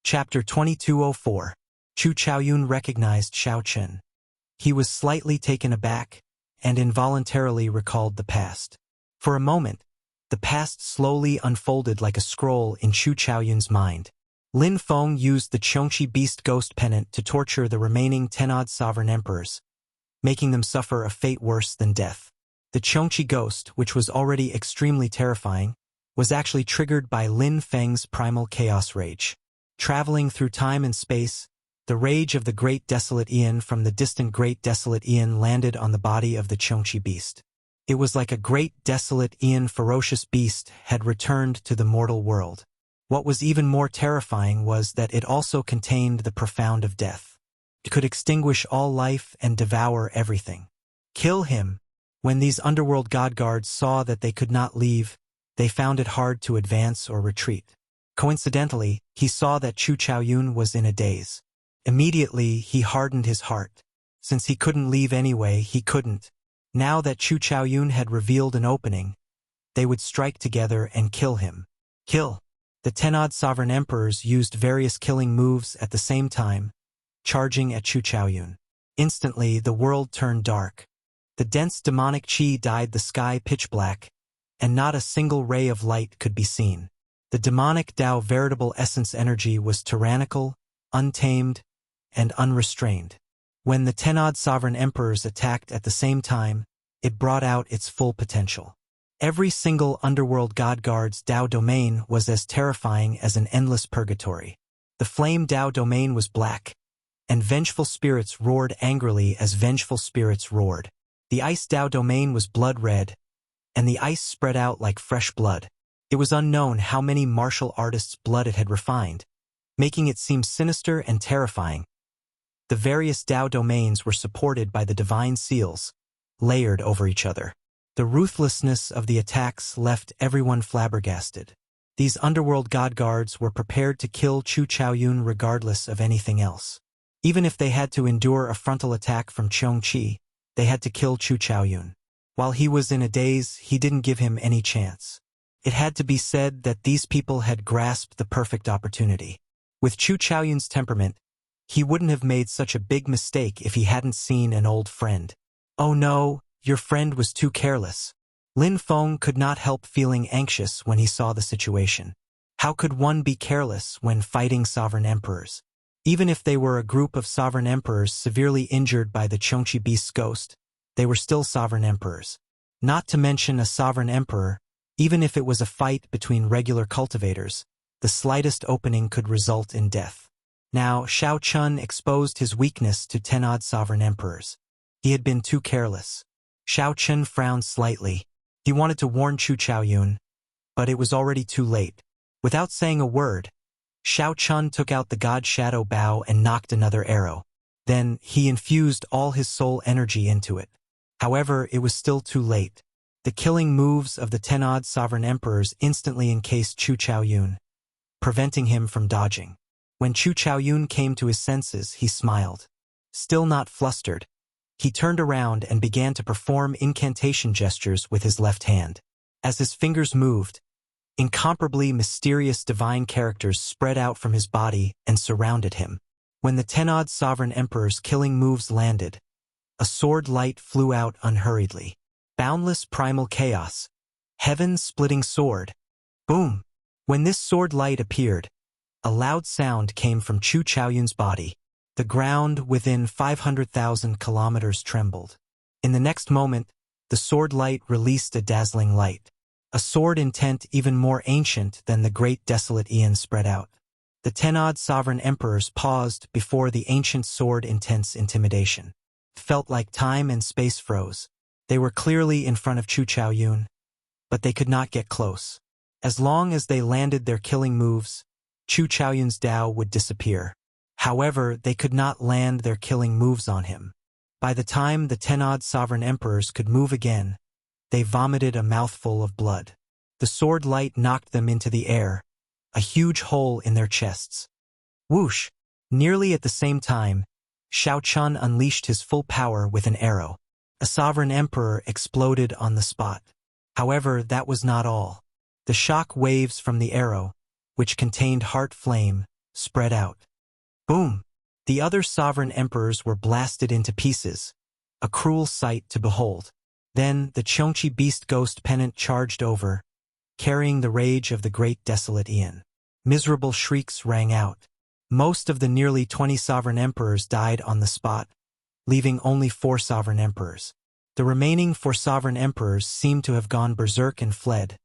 Chapter 2204. Chu Chaoyun recognized Xiao Chen. He was slightly taken aback and involuntarily recalled the past. For a moment, the past slowly unfolded like a scroll in Chu Chaoyun's mind. Lin Feng used the Chongqi Beast Ghost Pennant to torture the remaining 10-odd sovereign emperors, making them suffer a fate worse than death. The Chongqi Ghost, which was already extremely terrifying, was actually triggered by Lin Feng's primal chaos rage. Traveling through time and space, the rage of the Great Desolate Aeon from the distant Great Desolate Aeon landed on the body of the Chongqi Beast. It was like a Great Desolate Aeon ferocious beast had returned to the mortal world. What was even more terrifying was that it also contained the profound of death. It could extinguish all life and devour everything. Kill him. When these underworld god guards saw that they could not leave, they found it hard to advance or retreat. Coincidentally, he saw that Chu Chaoyun was in a daze. Immediately, he hardened his heart. Since he couldn't leave anyway, he couldn't. Now that Chu Chaoyun had revealed an opening, they would strike together and kill him. Kill! The 10-odd sovereign emperors used various killing moves at the same time, charging at Chu Chaoyun. Instantly, the world turned dark. The dense demonic qi dyed the sky pitch black, and not a single ray of light could be seen. The demonic Tao veritable essence energy was tyrannical, untamed, and unrestrained. When the 10-odd sovereign emperors attacked at the same time, it brought out its full potential. Every single underworld god guard's Tao domain was as terrifying as an endless purgatory. The flame Tao domain was black, and vengeful spirits roared angrily as vengeful spirits roared. The ice Tao domain was blood red, and the ice spread out like fresh blood. It was unknown how many martial artists' blood it had refined, making it seem sinister and terrifying. The various Tao domains were supported by the divine seals, layered over each other. The ruthlessness of the attacks left everyone flabbergasted. These underworld god guards were prepared to kill Chu Chaoyun regardless of anything else. Even if they had to endure a frontal attack from Chongqi, they had to kill Chu Chaoyun. While he was in a daze, he didn't give him any chance. It had to be said that these people had grasped the perfect opportunity. With Chu Chaoyun's temperament, he wouldn't have made such a big mistake if he hadn't seen an old friend. Oh no, your friend was too careless. Lin Feng could not help feeling anxious when he saw the situation. How could one be careless when fighting sovereign emperors? Even if they were a group of sovereign emperors severely injured by the Chongqi Beast's ghost, they were still sovereign emperors. Not to mention a sovereign emperor, even if it was a fight between regular cultivators, the slightest opening could result in death. Now, Xiao Chen exposed his weakness to 10-odd sovereign emperors. He had been too careless. Xiao Chen frowned slightly. He wanted to warn Chu Chaoyun, but it was already too late. Without saying a word, Xiao Chen took out the God Shadow Bow and knocked another arrow. Then, he infused all his soul energy into it. However, it was still too late. The killing moves of the 10-odd sovereign emperors instantly encased Chu Chaoyun, preventing him from dodging. When Chu Chaoyun came to his senses, he smiled. Still not flustered, he turned around and began to perform incantation gestures with his left hand. As his fingers moved, incomparably mysterious divine characters spread out from his body and surrounded him. When the 10-odd sovereign emperor's killing moves landed, a sword light flew out unhurriedly. Boundless primal chaos. Heaven-splitting sword. Boom! When this sword light appeared, a loud sound came from Chu Chaoyun's body. The ground within 500,000 kilometers trembled. In the next moment, the sword light released a dazzling light. A sword intent even more ancient than the Great Desolate Aeon spread out. The 10-odd sovereign emperors paused before the ancient sword intent's intimidation. It felt like time and space froze. They were clearly in front of Chu Chaoyun, but they could not get close. As long as they landed their killing moves, Chu Chaoyun's Tao would disappear. However, they could not land their killing moves on him. By the time the 10-odd sovereign emperors could move again, they vomited a mouthful of blood. The sword light knocked them into the air, a huge hole in their chests. Whoosh! Nearly at the same time, Xiao Chen unleashed his full power with an arrow. A sovereign emperor exploded on the spot. However, that was not all. The shock waves from the arrow, which contained heart flame, spread out. Boom! The other sovereign emperors were blasted into pieces, a cruel sight to behold. Then the Chongqi beast ghost pennant charged over, carrying the rage of the great desolate Aeon. Miserable shrieks rang out. Most of the nearly 20 sovereign emperors died on the spot, leaving only 4 sovereign emperors. The remaining 4 sovereign emperors seemed to have gone berserk and fled,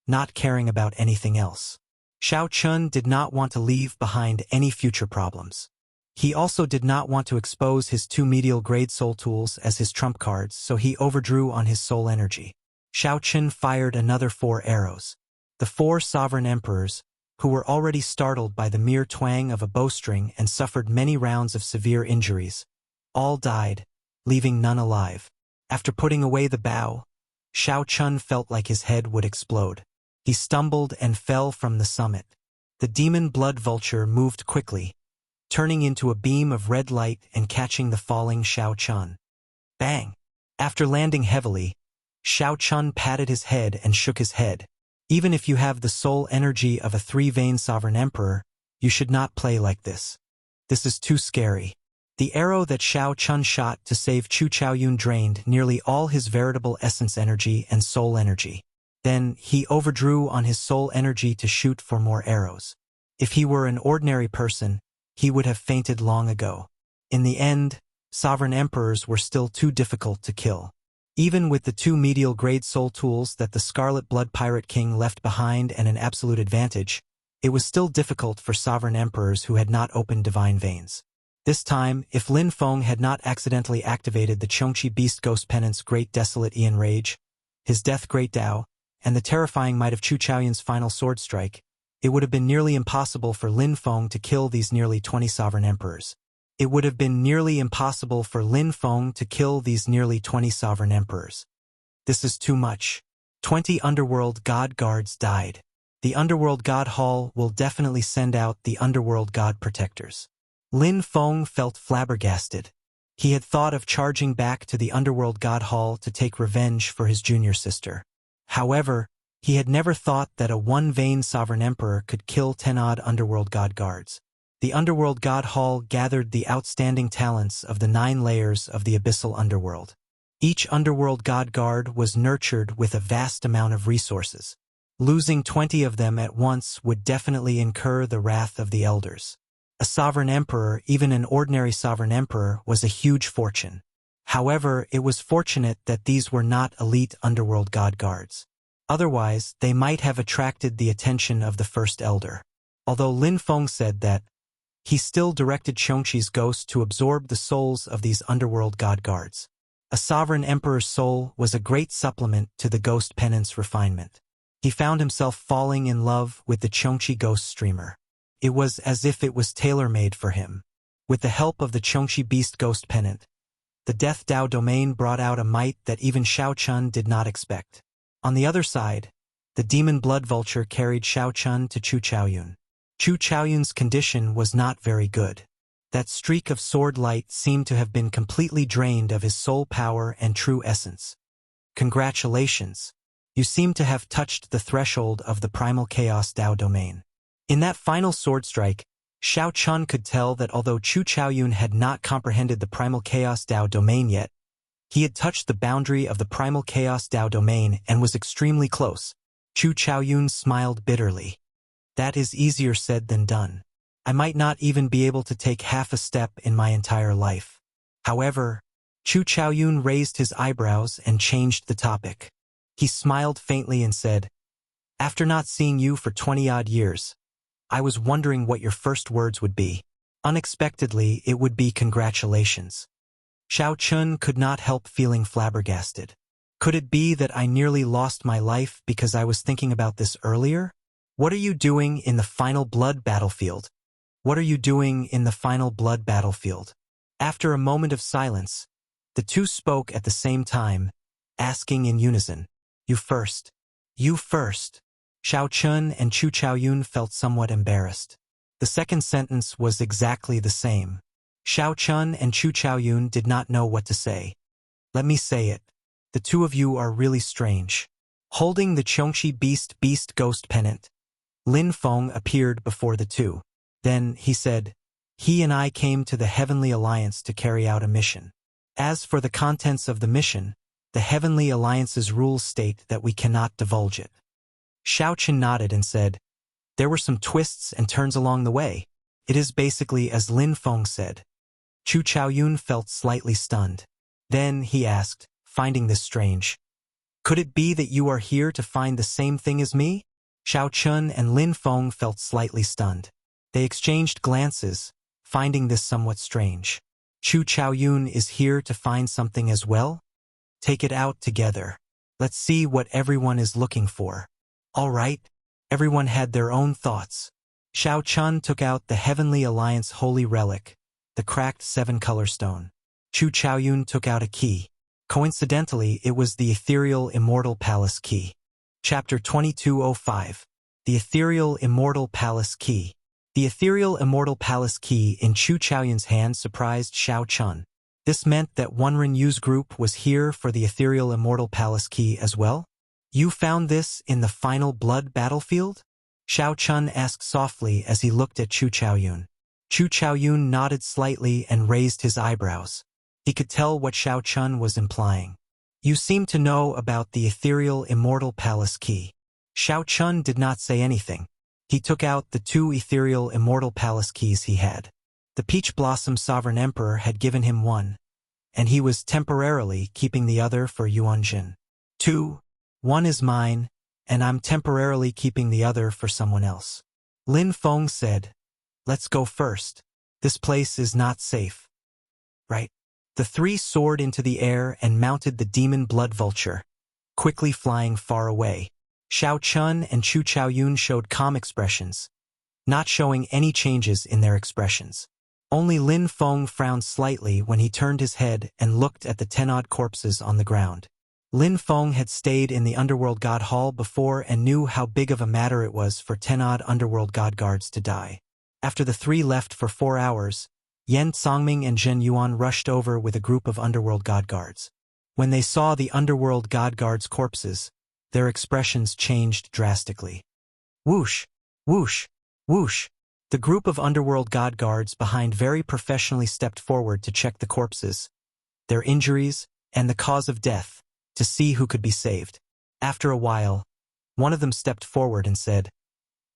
not caring about anything else. Shao Chun did not want to leave behind any future problems. He also did not want to expose his 2 medial grade soul tools as his trump cards, so he overdrew on his soul energy. Shao Chun fired another 4 arrows. The 4 sovereign emperors, who were already startled by the mere twang of a bowstring and suffered many rounds of severe injuries, all died, leaving none alive. After putting away the bow, Shao Chun felt like his head would explode. He stumbled and fell from the summit. The demon blood vulture moved quickly, turning into a beam of red light and catching the falling Shao Chun. Bang! After landing heavily, Shao Chun patted his head and shook his head. Even if you have the soul energy of a 3-vein sovereign emperor, you should not play like this. This is too scary. The arrow that Shao Chun shot to save Chu Chaoyun drained nearly all his veritable essence energy and soul energy. Then, he overdrew on his soul energy to shoot for more arrows. If he were an ordinary person, he would have fainted long ago. In the end, sovereign emperors were still too difficult to kill. Even with the 2 medial grade soul tools that the Scarlet Blood Pirate King left behind and an absolute advantage, it was still difficult for sovereign emperors who had not opened divine veins. This time, if Lin Feng had not accidentally activated the Chongqi Beast Ghost Pennant's Great Desolate Aeon Rage, his Death Great Tao, and the terrifying might of Chu Chaoyun's final sword strike, it would have been nearly impossible for Lin Feng to kill these nearly 20 sovereign emperors. It would have been nearly impossible for Lin Feng to kill these nearly 20 sovereign emperors. This is too much. 20 Underworld God Guards died. The Underworld God Hall will definitely send out the Underworld God Protectors. Lin Feng felt flabbergasted. He had thought of charging back to the Underworld God Hall to take revenge for his junior sister. However, he had never thought that a 1-vein sovereign emperor could kill 10-odd Underworld God Guards. The Underworld God Hall gathered the outstanding talents of the 9 layers of the Abyssal Underworld. Each Underworld God Guard was nurtured with a vast amount of resources. Losing 20 of them at once would definitely incur the wrath of the elders. A sovereign emperor, even an ordinary sovereign emperor, was a huge fortune. However, it was fortunate that these were not elite Underworld God Guards. Otherwise, they might have attracted the attention of the First Elder. Although Lin Feng said that, he still directed Chongqi's ghost to absorb the souls of these Underworld God Guards. A sovereign emperor's soul was a great supplement to the ghost pennant's refinement. He found himself falling in love with the Chongqi ghost streamer. It was as if it was tailor-made for him. With the help of the Chongqi Beast Ghost Pennant, the Death Dao domain brought out a might that even Shao Chun did not expect. On the other side, the Demon Blood Vulture carried Shao Chun to Chu Chaoyun. Chu Chaoyun's condition was not very good. That streak of sword light seemed to have been completely drained of his soul power and true essence. Congratulations. You seem to have touched the threshold of the Primal Chaos Dao domain. In that final sword strike, Shao Chun could tell that although Chu Chaoyun had not comprehended the Primal Chaos Dao domain yet, he had touched the boundary of the Primal Chaos Dao domain and was extremely close. Chu Chaoyun smiled bitterly. That is easier said than done. I might not even be able to take half a step in my entire life. However, Chu Chaoyun raised his eyebrows and changed the topic. He smiled faintly and said, "After not seeing you for 20-odd years, I was wondering what your first words would be." Unexpectedly, it would be congratulations. Shao Chun could not help feeling flabbergasted. Could it be that I nearly lost my life because I was thinking about this earlier? What are you doing in the final blood battlefield? What are you doing in the final blood battlefield? After a moment of silence, the two spoke at the same time, asking in unison, "You first. You first." Shao Chun and Chu Chaoyun felt somewhat embarrassed. The second sentence was exactly the same. Shao Chun and Chu Chaoyun did not know what to say. "Let me say it. The two of you are really strange." Holding the Chongqi Beast Ghost Pennant, Lin Feng appeared before the two. Then, he said, he and I came to the Heavenly Alliance to carry out a mission. As for the contents of the mission, the Heavenly Alliance's rules state that we cannot divulge it. Xiao Chen nodded and said, there were some twists and turns along the way. It is basically as Lin Feng said. Chu Chaoyun felt slightly stunned. Then, he asked, finding this strange. Could it be that you are here to find the same thing as me? Xiao Chun and Lin Feng felt slightly stunned. They exchanged glances, finding this somewhat strange. Chu Chaoyun is here to find something as well? Take it out together. Let's see what everyone is looking for. All right. Everyone had their own thoughts. Xiao Chun took out the Heavenly Alliance holy relic, the cracked 7-color stone. Chu Chaoyun took out a key. Coincidentally, it was the ethereal Immortal Palace key. Chapter 2205. The Ethereal Immortal Palace Key. The Ethereal Immortal Palace Key in Chu Chaoyun's hand surprised Xiao Chun. This meant that Wenren Yu's group was here for the Ethereal Immortal Palace Key as well? You found this in the final blood battlefield? Xiao Chun asked softly as he looked at Chu Chaoyun. Chu Chaoyun nodded slightly and raised his eyebrows. He could tell what Xiao Chun was implying. You seem to know about the Ethereal Immortal Palace Key. Xiao Chun did not say anything. He took out the 2 Ethereal Immortal Palace Keys he had. The Peach Blossom Sovereign Emperor had given him one, and he was temporarily keeping the other for Yuanjin. 2. One is mine, and I'm temporarily keeping the other for someone else. Lin Feng said, let's go first. This place is not safe. Right? The 3 soared into the air and mounted the demon blood vulture, quickly flying far away. Xiao Chun and Chu Chaoyun showed calm expressions, not showing any changes in their expressions. Only Lin Feng frowned slightly when he turned his head and looked at the 10-odd corpses on the ground. Lin Feng had stayed in the Underworld God Hall before and knew how big of a matter it was for 10-odd Underworld God Guards to die. After the 3 left for 4 hours, Yan Songming and Zhen Yuan rushed over with a group of Underworld God Guards. When they saw the Underworld God Guards' corpses, their expressions changed drastically. Whoosh! Whoosh! Whoosh! The group of Underworld God Guards behind very professionally stepped forward to check the corpses, their injuries, and the cause of death, to see who could be saved. After a while, one of them stepped forward and said,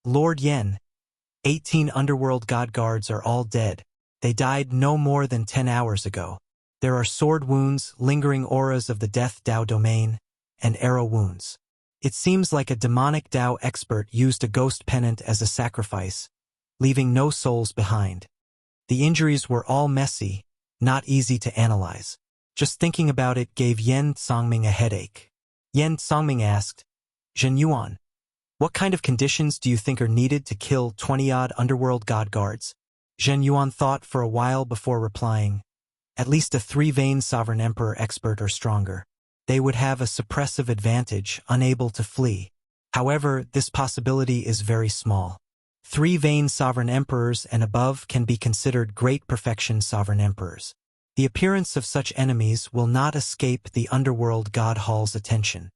Lord Yen, 18 Underworld God Guards are all dead. They died no more than 10 hours ago. There are sword wounds, lingering auras of the Death Dao domain, and arrow wounds. It seems like a demonic Dao expert used a ghost pennant as a sacrifice, leaving no souls behind. The injuries were all messy, not easy to analyze. Just thinking about it gave Yan Songming a headache. Yan Songming asked, Zhen Yuan, what kind of conditions do you think are needed to kill 20-odd Underworld God Guards? Zhen Yuan thought for a while before replying, at least a 3-vein Sovereign Emperor expert or stronger. They would have a suppressive advantage, unable to flee. However, this possibility is very small. 3-vein Sovereign Emperors and above can be considered great perfection Sovereign Emperors. The appearance of such enemies will not escape the Underworld God Hall's attention.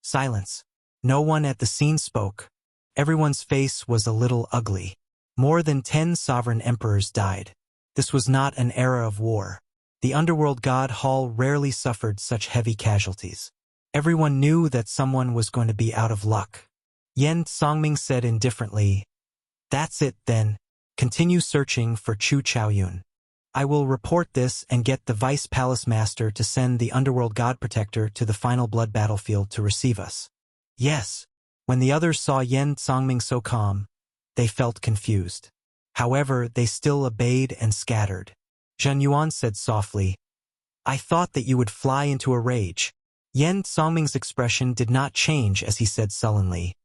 Silence. No one at the scene spoke. Everyone's face was a little ugly. More than 10 Sovereign Emperors died. This was not an era of war. The Underworld God Hall rarely suffered such heavy casualties. Everyone knew that someone was going to be out of luck. Yan Songming said indifferently, That's it then. Continue searching for Chu Chaoyun. I will report this and get the Vice Palace Master to send the Underworld God Protector to the final blood battlefield to receive us. Yes. When the others saw Yan Songming so calm, they felt confused. However, they still obeyed and scattered. Zhen Yuan said softly, I thought that you would fly into a rage. Yan Songming's expression did not change as he said sullenly,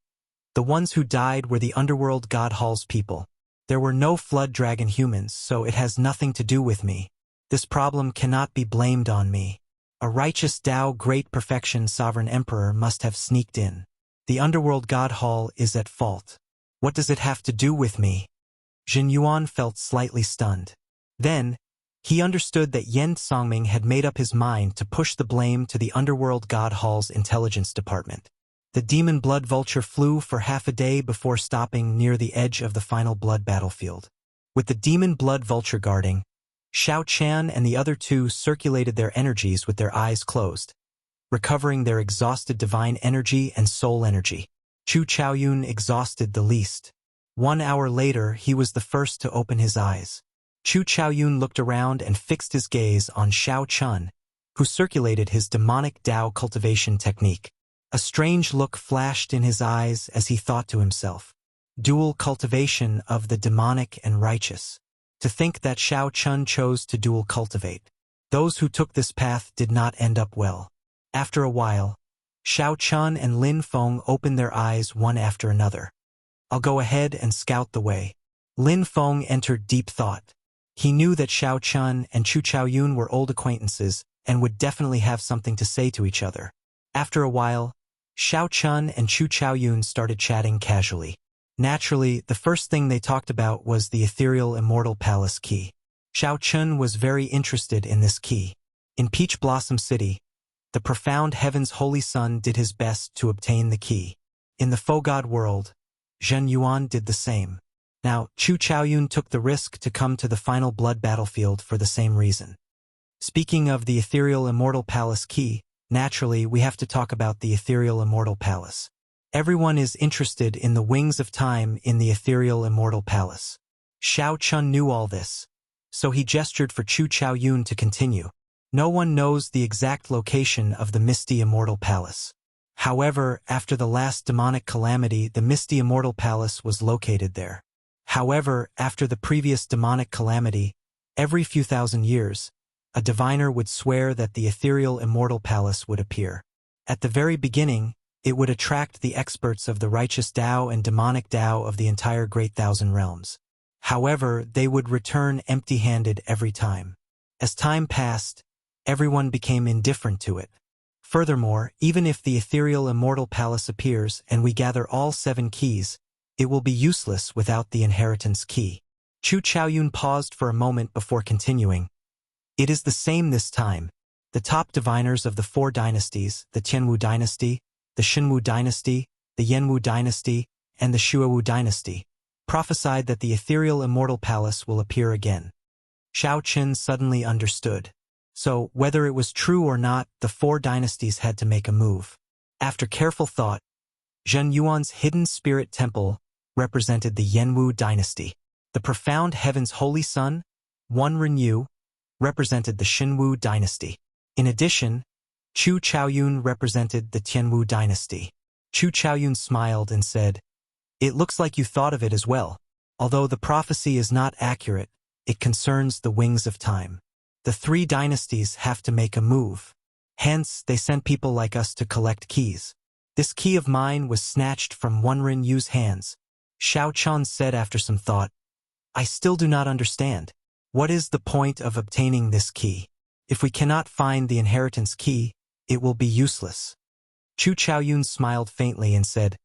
The ones who died were the Underworld God Hall's people. There were no Flood Dragon humans, so it has nothing to do with me. This problem cannot be blamed on me. A righteous Dao Great Perfection Sovereign Emperor must have sneaked in. The Underworld God Hall is at fault. What does it have to do with me? Zhen Yuan felt slightly stunned. Then, he understood that Yan Songming had made up his mind to push the blame to the Underworld God Hall's intelligence department. The demon blood vulture flew for half a day before stopping near the edge of the final blood battlefield. With the demon blood vulture guarding, Xiao Chan and the other two circulated their energies with their eyes closed, recovering their exhausted divine energy and soul energy. Chu Chaoyun exhausted the least. 1 hour later, he was the first to open his eyes. Chu Chaoyun looked around and fixed his gaze on Xiao Chun, who circulated his demonic Dao cultivation technique. A strange look flashed in his eyes as he thought to himself. Dual cultivation of the demonic and righteous. To think that Xiao Chun chose to dual cultivate. Those who took this path did not end up well. After a while, Xiao Chun and Lin Feng opened their eyes one after another. I'll go ahead and scout the way. Lin Feng entered deep thought. He knew that Xiao Chun and Chu Chaoyun were old acquaintances and would definitely have something to say to each other. After a while, Xiao Chun and Chu Chaoyun started chatting casually. Naturally, the first thing they talked about was the ethereal Immortal Palace key. Xiao Chun was very interested in this key. In Peach Blossom City, the profound heaven's holy son did his best to obtain the key. In the Fogod world, Zhen Yuan did the same. Now, Chu Chaoyun took the risk to come to the final blood battlefield for the same reason. Speaking of the ethereal Immortal Palace key, naturally we have to talk about the ethereal Immortal Palace. Everyone is interested in the wings of time in the ethereal Immortal Palace. Xiao Chun knew all this, so he gestured for Chu Chaoyun to continue. No one knows the exact location of the Misty Immortal Palace. However, after the last demonic calamity, the Misty Immortal Palace was located there. However, after the previous demonic calamity, every few thousand years, a diviner would swear that the ethereal Immortal Palace would appear. At the very beginning, it would attract the experts of the righteous Dao and demonic Dao of the entire Great Thousand Realms. However, they would return empty-handed every time. As time passed, everyone became indifferent to it. Furthermore, even if the ethereal Immortal Palace appears and we gather all 7 keys, it will be useless without the inheritance key. Chu Chaoyun paused for a moment before continuing. It is the same this time. The top diviners of the 4 dynasties, the Tianwu dynasty, the Xinwu dynasty, the Yanwu dynasty, and the Shuowu dynasty, prophesied that the ethereal Immortal Palace will appear again. Xiao Qin suddenly understood. So, whether it was true or not, the 4 dynasties had to make a move. After careful thought, Zhen Yuan's hidden spirit temple represented the Yanwu dynasty. The profound heaven's holy sun, Wan Renyu, represented the Xinwu dynasty. In addition, Chu Chaoyun represented the Tianwu dynasty. Chu Chaoyun smiled and said, "It looks like you thought of it as well. Although the prophecy is not accurate, it concerns the wings of time. The 3 dynasties have to make a move. Hence, they sent people like us to collect keys. This key of mine was snatched from Wanren Yu's hands." Xiao Chun said after some thought, "I still do not understand. What is the point of obtaining this key? If we cannot find the inheritance key, it will be useless." Chu Chaoyun smiled faintly and said,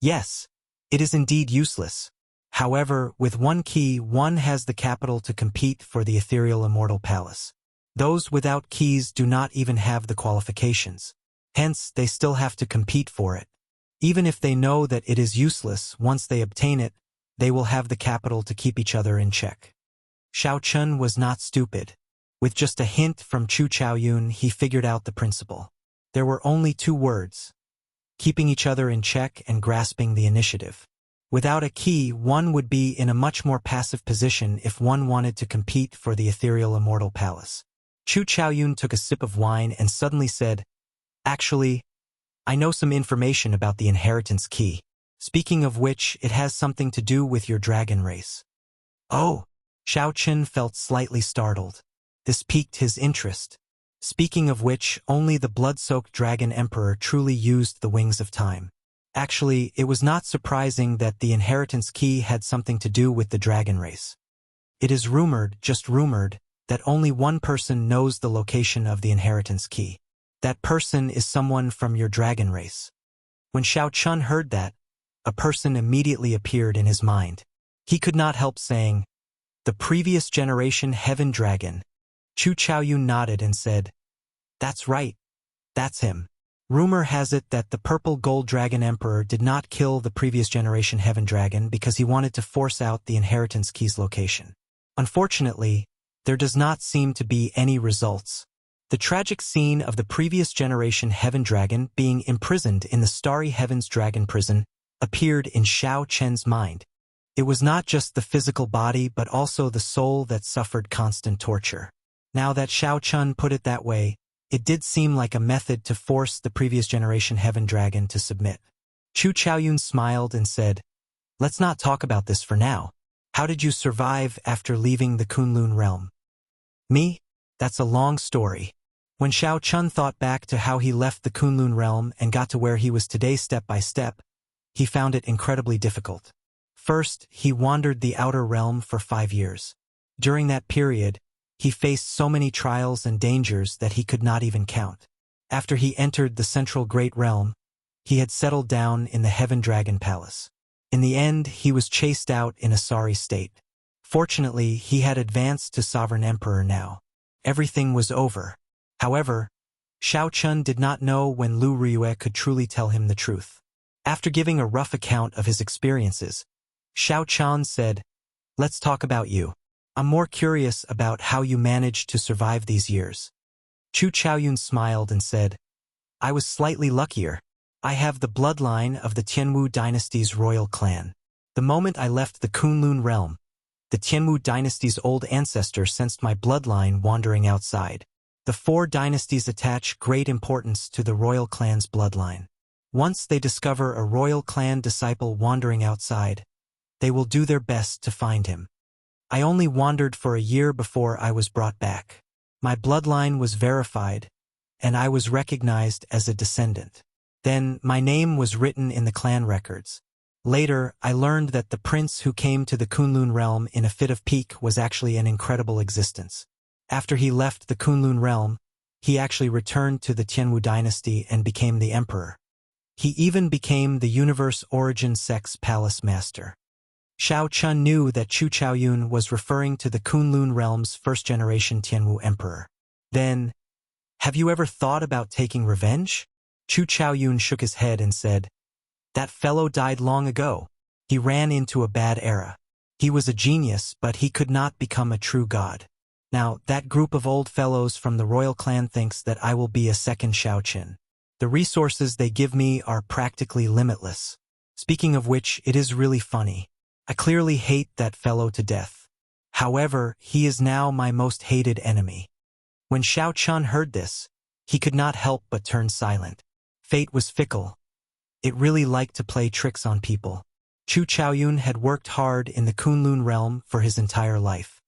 "Yes, it is indeed useless. However, with 1 key, one has the capital to compete for the ethereal Immortal Palace. Those without keys do not even have the qualifications. Hence, they still have to compete for it. Even if they know that it is useless, once they obtain it, they will have the capital to keep each other in check." Xiao Chun was not stupid. With just a hint from Chu Chaoyun, he figured out the principle. There were only 2 words: keeping each other in check and grasping the initiative. Without a key, one would be in a much more passive position if one wanted to compete for the ethereal Immortal Palace. Chu Chaoyun took a sip of wine and suddenly said, "Actually, I know some information about the inheritance key. Speaking of which, it has something to do with your dragon race." "Oh!" Xiao Qin felt slightly startled. This piqued his interest. Speaking of which, only the blood-soaked dragon emperor truly used the wings of time. Actually, it was not surprising that the inheritance key had something to do with the dragon race. It is rumored, just rumored, that only one person knows the location of the inheritance key. That person is someone from your dragon race. When Xiao Chun heard that, a person immediately appeared in his mind. He could not help saying, "The previous generation heaven dragon." Chu Chaoyun nodded and said, "That's right. That's him." Rumor has it that the purple gold dragon emperor did not kill the previous generation heaven dragon because he wanted to force out the inheritance key's location. Unfortunately, there does not seem to be any results. The tragic scene of the previous generation heaven dragon being imprisoned in the starry heavens dragon prison appeared in Xiao Chen's mind. It was not just the physical body but also the soul that suffered constant torture. Now that Xiao Chen put it that way, it did seem like a method to force the previous generation heaven dragon to submit. Chu Chaoyun smiled and said, "Let's not talk about this for now. How did you survive after leaving the Kunlun realm?" "Me? That's a long story." When Xiao Chun thought back to how he left the Kunlun realm and got to where he was today step by step, he found it incredibly difficult. First, he wandered the outer realm for 5 years. During that period, he faced so many trials and dangers that he could not even count. After he entered the central great realm, he had settled down in the Heaven Dragon Palace. In the end, he was chased out in a sorry state. Fortunately, he had advanced to Sovereign Emperor now. Everything was over. However, Xiao Chun did not know when Lu Riyue could truly tell him the truth. After giving a rough account of his experiences, Xiao Chun said, "Let's talk about you. I'm more curious about how you managed to survive these years." Chu Chaoyun smiled and said, "I was slightly luckier. I have the bloodline of the Tianwu dynasty's royal clan. The moment I left the Kunlun realm, the Tianwu dynasty's old ancestor sensed my bloodline wandering outside. The 4 dynasties attach great importance to the royal clan's bloodline. Once they discover a royal clan disciple wandering outside, they will do their best to find him. I only wandered for a year before I was brought back. My bloodline was verified, and I was recognized as a descendant. Then my name was written in the clan records. Later, I learned that the prince who came to the Kunlun realm in a fit of pique was actually an incredible existence. After he left the Kunlun realm, he actually returned to the Tianwu dynasty and became the emperor. He even became the Universe Origin Sex Palace Master." Xiao Chun knew that Chu Chaoyun was referring to the Kunlun realm's first-generation Tianwu emperor. Then, "Have you ever thought about taking revenge?" Chu Chaoyun shook his head and said, "That fellow died long ago. He ran into a bad era. He was a genius, but he could not become a true god. Now, that group of old fellows from the royal clan thinks that I will be a second Xiaoqin. The resources they give me are practically limitless. Speaking of which, it is really funny. I clearly hate that fellow to death. However, he is now my most hated enemy." When Xiao Chun heard this, he could not help but turn silent. Fate was fickle. It really liked to play tricks on people. Chu Chaoyun had worked hard in the Kunlun realm for his entire life.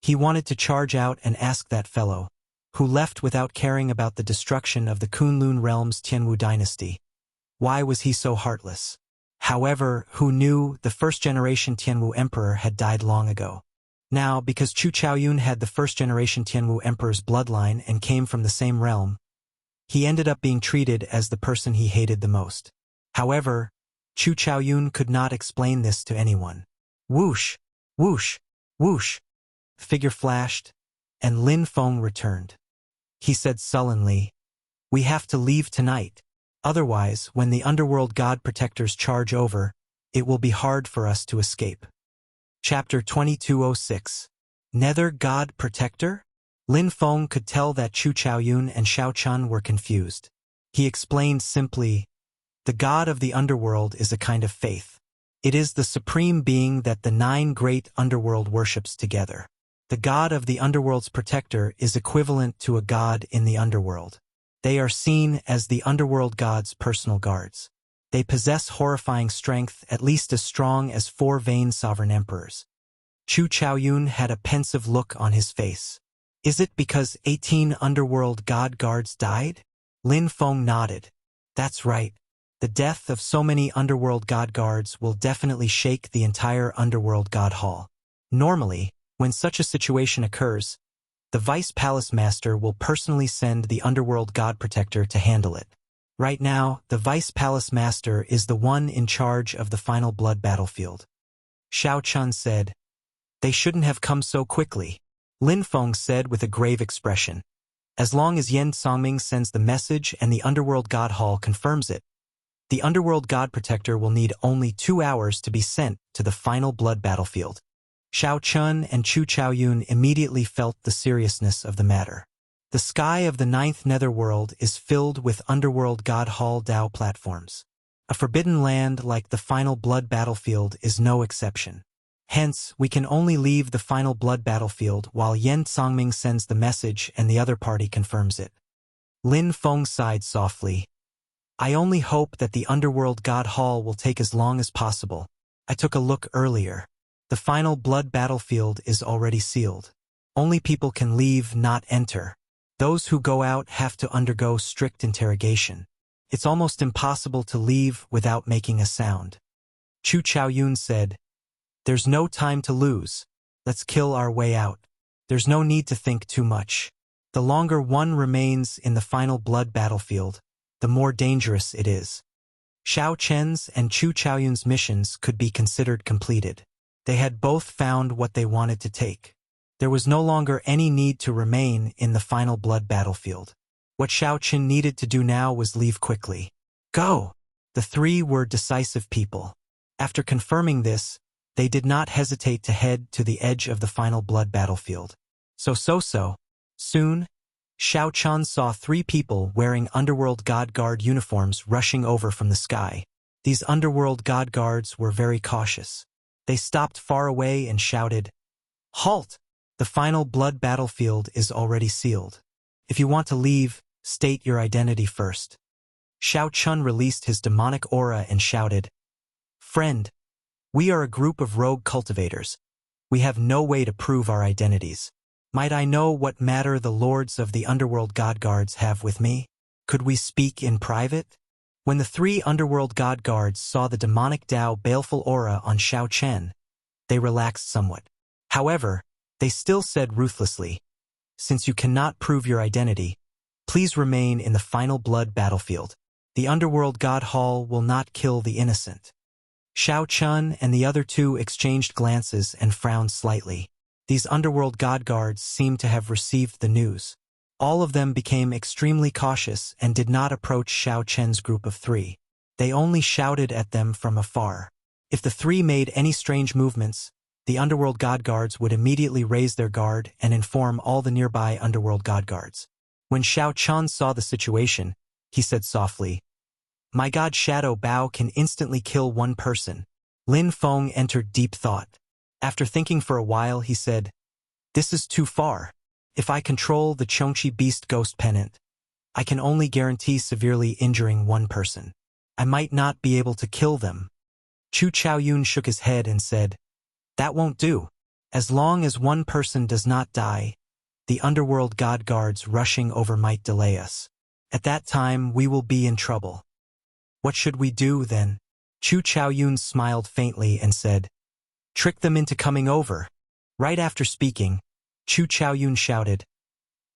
He wanted to charge out and ask that fellow, who left without caring about the destruction of the Kunlun realm's Tianwu dynasty, why was he so heartless? However, who knew the first-generation Tianwu emperor had died long ago? Now, because Chu Chaoyun had the first-generation Tianwu emperor's bloodline and came from the same realm, he ended up being treated as the person he hated the most. However, Chu Chaoyun could not explain this to anyone. Whoosh, whoosh, whoosh. The figure flashed, and Lin Feng returned. He said sullenly, "We have to leave tonight. Otherwise, when the underworld god protectors charge over, it will be hard for us to escape." Chapter 2206. Nether God Protector? Lin Feng could tell that Chu Chaoyun and Xiao Chun were confused. He explained simply, "The god of the underworld is a kind of faith. It is the supreme being that the 9 great underworld worships together. The god of the underworld's protector is equivalent to a god in the underworld. They are seen as the underworld god's personal guards. They possess horrifying strength, at least as strong as 4 vain sovereign emperors." Chu Chaoyun had a pensive look on his face. "Is it because 18 underworld god guards died?" Lin Feng nodded. "That's right. The death of so many underworld god guards will definitely shake the entire underworld god hall. Normally, when such a situation occurs, the Vice Palace Master will personally send the underworld god protector to handle it. Right now, the Vice Palace Master is the one in charge of the final blood battlefield." Xiao Chun said, "They shouldn't have come so quickly." Lin Feng said with a grave expression, as long as Yen Songming sends the message and the Underworld God Hall confirms it. The Underworld God Protector will need only 2 hours to be sent to the final blood battlefield. Xiao Chun and Chu Chaoyun immediately felt the seriousness of the matter. The sky of the 9th Netherworld is filled with Underworld God Hall Dao platforms. A forbidden land like the final blood battlefield is no exception. Hence, we can only leave the final blood battlefield while Yen Songming sends the message and the other party confirms it. Lin Feng sighed softly. I only hope that the Underworld God Hall will take as long as possible. I took a look earlier. The final blood battlefield is already sealed. Only people can leave, not enter. Those who go out have to undergo strict interrogation. It's almost impossible to leave without making a sound. Chu Chaoyun said, There's no time to lose. Let's kill our way out. There's no need to think too much. The longer one remains in the final blood battlefield, the more dangerous it is. Xiao Chen's and Chu Chaoyun's missions could be considered completed. They had both found what they wanted to take. There was no longer any need to remain in the final blood battlefield. What Xiao Chen needed to do now was leave quickly. Go! The three were decisive people. After confirming this, they did not hesitate to head to the edge of the final blood battlefield. Soon, Xiao Chen saw 3 people wearing Underworld God Guard uniforms rushing over from the sky. These Underworld God Guards were very cautious. They stopped far away and shouted, Halt! The final blood battlefield is already sealed. If you want to leave, state your identity first. Xiao Chun released his demonic aura and shouted, Friend, we are a group of rogue cultivators. We have no way to prove our identities. Might I know what matter the lords of the Underworld God Guards have with me? Could we speak in private? When the 3 Underworld God Guards saw the demonic Dao baleful aura on Xiao Chen, they relaxed somewhat. However, they still said ruthlessly, Since you cannot prove your identity, please remain in the final blood battlefield. The Underworld God Hall will not kill the innocent. Xiao Chun and the other 2 exchanged glances and frowned slightly. These Underworld God Guards seemed to have received the news. All of them became extremely cautious and did not approach Xiao Chen's group of 3. They only shouted at them from afar. If the 3 made any strange movements, the Underworld God Guards would immediately raise their guard and inform all the nearby Underworld God Guards. When Xiao Chen saw the situation, he said softly, My God Shadow Bao can instantly kill 1 person. Lin Feng entered deep thought. After thinking for a while, he said, This is too far. If I control the Chongqi Beast Ghost Pennant, I can only guarantee severely injuring 1 person. I might not be able to kill them. Chu Chaoyun shook his head and said, That won't do. As long as 1 person does not die, the Underworld God Guards rushing over might delay us. At that time, we will be in trouble. What should we do, then? Chu Chaoyun smiled faintly and said, Trick them into coming over. Right after speaking, Chu Chaoyun shouted,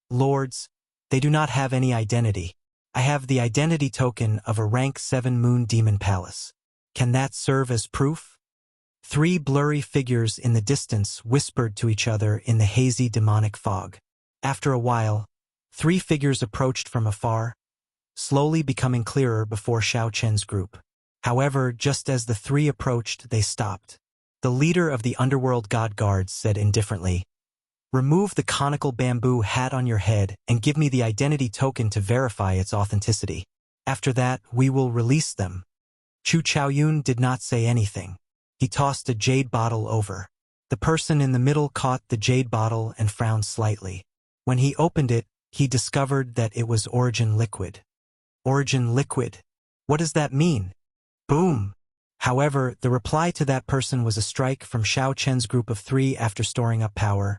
Lords, they do not have any identity. I have the identity token of a rank 7 Moon Demon Palace. Can that serve as proof? 3 blurry figures in the distance whispered to each other in the hazy demonic fog. After a while, 3 figures approached from afar, slowly becoming clearer before Xiao Chen's group. However, just as the 3 approached, they stopped. The leader of the Underworld God Guards said indifferently, Remove the conical bamboo hat on your head and give me the identity token to verify its authenticity. After that, we will release them. Chu Chaoyun did not say anything. He tossed a jade bottle over. The person in the middle caught the jade bottle and frowned slightly. When he opened it, he discovered that it was Origin Liquid. Origin Liquid? What does that mean? Boom! However, the reply to that person was a strike from Xiao Chen's group of 3 after storing up power,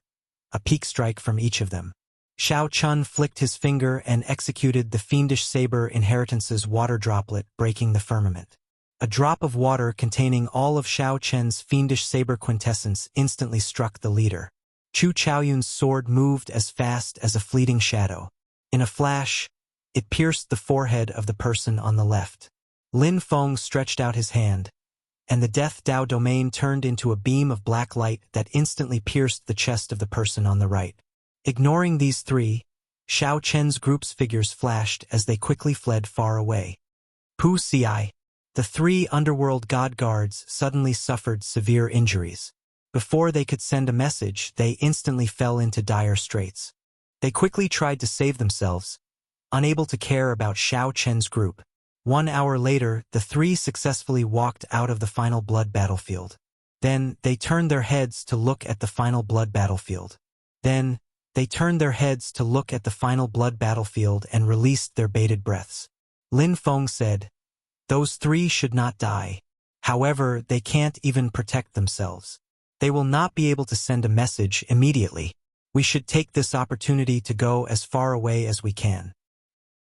a peak strike from each of them. Xiao Chen flicked his finger and executed the Fiendish Saber Inheritance's water droplet, breaking the firmament. A drop of water containing all of Xiao Chen's Fiendish Saber quintessence instantly struck the leader. Chu Chaoyun's sword moved as fast as a fleeting shadow. In a flash, it pierced the forehead of the person on the left. Lin Feng stretched out his hand, and the Death Dao domain turned into a beam of black light that instantly pierced the chest of the person on the right. Ignoring these 3, Xiao Chen's group's figures flashed as they quickly fled far away. Wuxia. The 3 underworld god guards suddenly suffered severe injuries. Before they could send a message, they instantly fell into dire straits. They quickly tried to save themselves, unable to care about Xiao Chen's group. 1 hour later, the 3 successfully walked out of the final blood battlefield. Then, they turned their heads to look at the final blood battlefield. And released their bated breaths. Lin Feng said, "Those 3 should not die. However, they can't even protect themselves. They will not be able to send a message immediately. We should take this opportunity to go as far away as we can."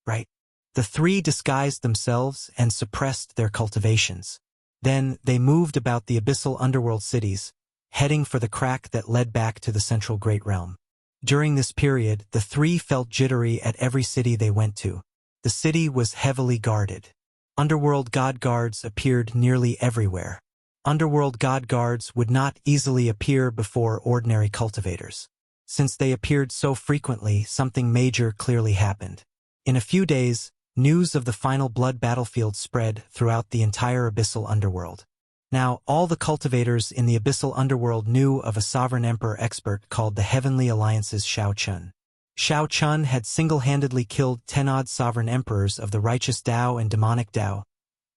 Right? The 3 disguised themselves and suppressed their cultivations. Then, they moved about the abyssal underworld cities, heading for the crack that led back to the central Great Realm. During this period, the 3 felt jittery at every city they went to. The city was heavily guarded. Underworld god guards appeared nearly everywhere. Underworld god guards would not easily appear before ordinary cultivators. Since they appeared so frequently, something major clearly happened. In a few days, news of the final blood battlefield spread throughout the entire abyssal underworld. Now, all the cultivators in the abyssal underworld knew of a sovereign emperor expert called the Heavenly Alliance's Xiao Chun. Xiao Chun had single-handedly killed 10-odd sovereign emperors of the righteous Tao and demonic Tao,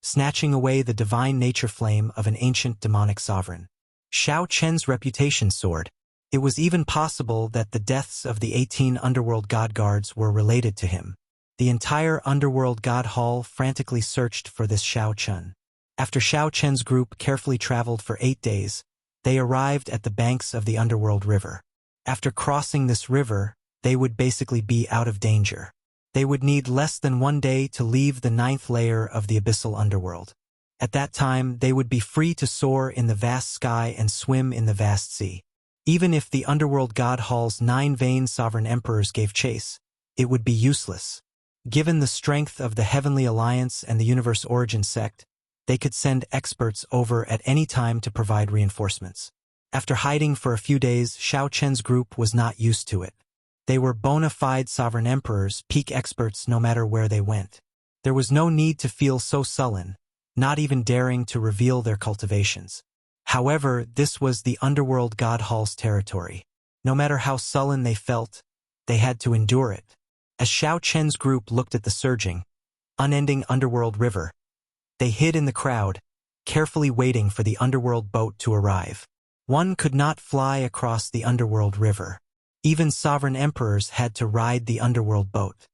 snatching away the divine nature flame of an ancient demonic sovereign. Xiao Chen's reputation soared. It was even possible that the deaths of the 18 underworld god guards were related to him. The entire underworld god hall frantically searched for this Xiao Chun. After Xiao Chen's group carefully traveled for 8 days, they arrived at the banks of the underworld river. After crossing this river, they would basically be out of danger. They would need less than 1 day to leave the 9th layer of the abyssal underworld. At that time, they would be free to soar in the vast sky and swim in the vast sea. Even if the underworld god hall's 9 vain sovereign emperors gave chase, it would be useless. Given the strength of the Heavenly Alliance and the Universe Origin sect, they could send experts over at any time to provide reinforcements. After hiding for a few days, Xiao Chen's group was not used to it. They were bona fide sovereign emperors, peak experts no matter where they went. There was no need to feel so sullen, not even daring to reveal their cultivations. However, this was the underworld god hall's territory. No matter how sullen they felt, they had to endure it. As Xiao Chen's group looked at the surging, unending underworld river, they hid in the crowd, carefully waiting for the underworld boat to arrive. One could not fly across the underworld river. Even sovereign emperors had to ride the underworld boat.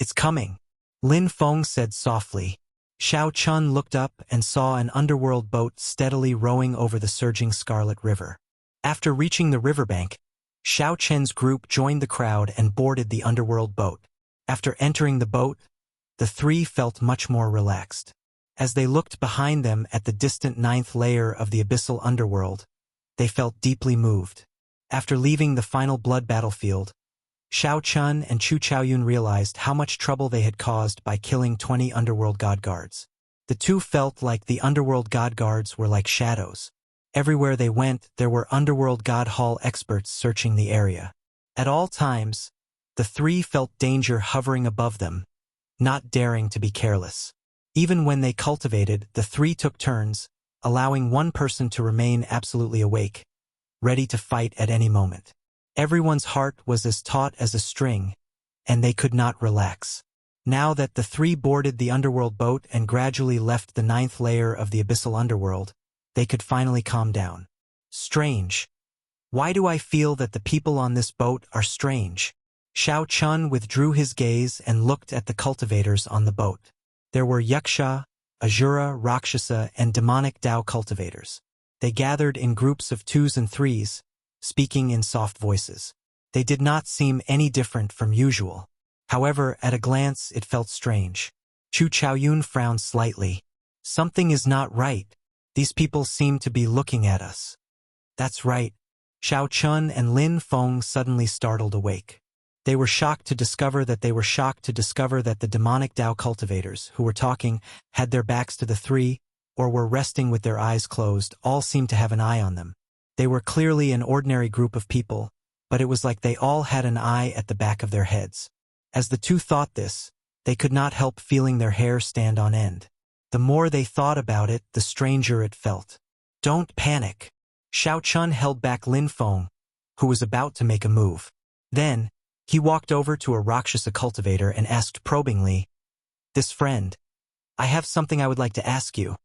"It's coming," Lin Feng said softly. Xiao Chun looked up and saw an underworld boat steadily rowing over the surging Scarlet River. After reaching the riverbank, Xiao Chen's group joined the crowd and boarded the underworld boat. After entering the boat, the 3 felt much more relaxed. As they looked behind them at the distant 9th layer of the abyssal underworld, they felt deeply moved. After leaving the final blood battlefield, Xiao Chun and Chu Chaoyun realized how much trouble they had caused by killing 20 underworld god guards. The 2 felt like the underworld god guards were like shadows. Everywhere they went, there were underworld god hall experts searching the area. At all times, the 3 felt danger hovering above them, not daring to be careless. Even when they cultivated, the 3 took turns, allowing one person to remain absolutely awake, ready to fight at any moment. Everyone's heart was as taut as a string, and they could not relax. Now that the 3 boarded the underworld boat and gradually left the 9th layer of the abyssal underworld, they could finally calm down. Strange. Why do I feel that the people on this boat are strange? Xiao Chun withdrew his gaze and looked at the cultivators on the boat. There were Yuxia, Asura, Rakshasa, and demonic Tao cultivators. They gathered in groups of 2s and 3s, speaking in soft voices. They did not seem any different from usual. However, at a glance, it felt strange. Chu Chaoyun frowned slightly. Something is not right. These people seem to be looking at us. That's right. Xiao Chun and Lin Feng suddenly startled awake. They were shocked to discover that the demonic Tao cultivators, who were talking, had their backs to the 3, or were resting with their eyes closed, all seemed to have an eye on them. They were clearly an ordinary group of people, but it was like they all had an eye at the back of their heads. As the two thought this, they could not help feeling their hair stand on end. The more they thought about it, the stranger it felt. Don't panic. Xiao Chun held back Lin Feng, who was about to make a move. Then, he walked over to a Rakshasa cultivator and asked probingly, "This friend, I have something I would like to ask you."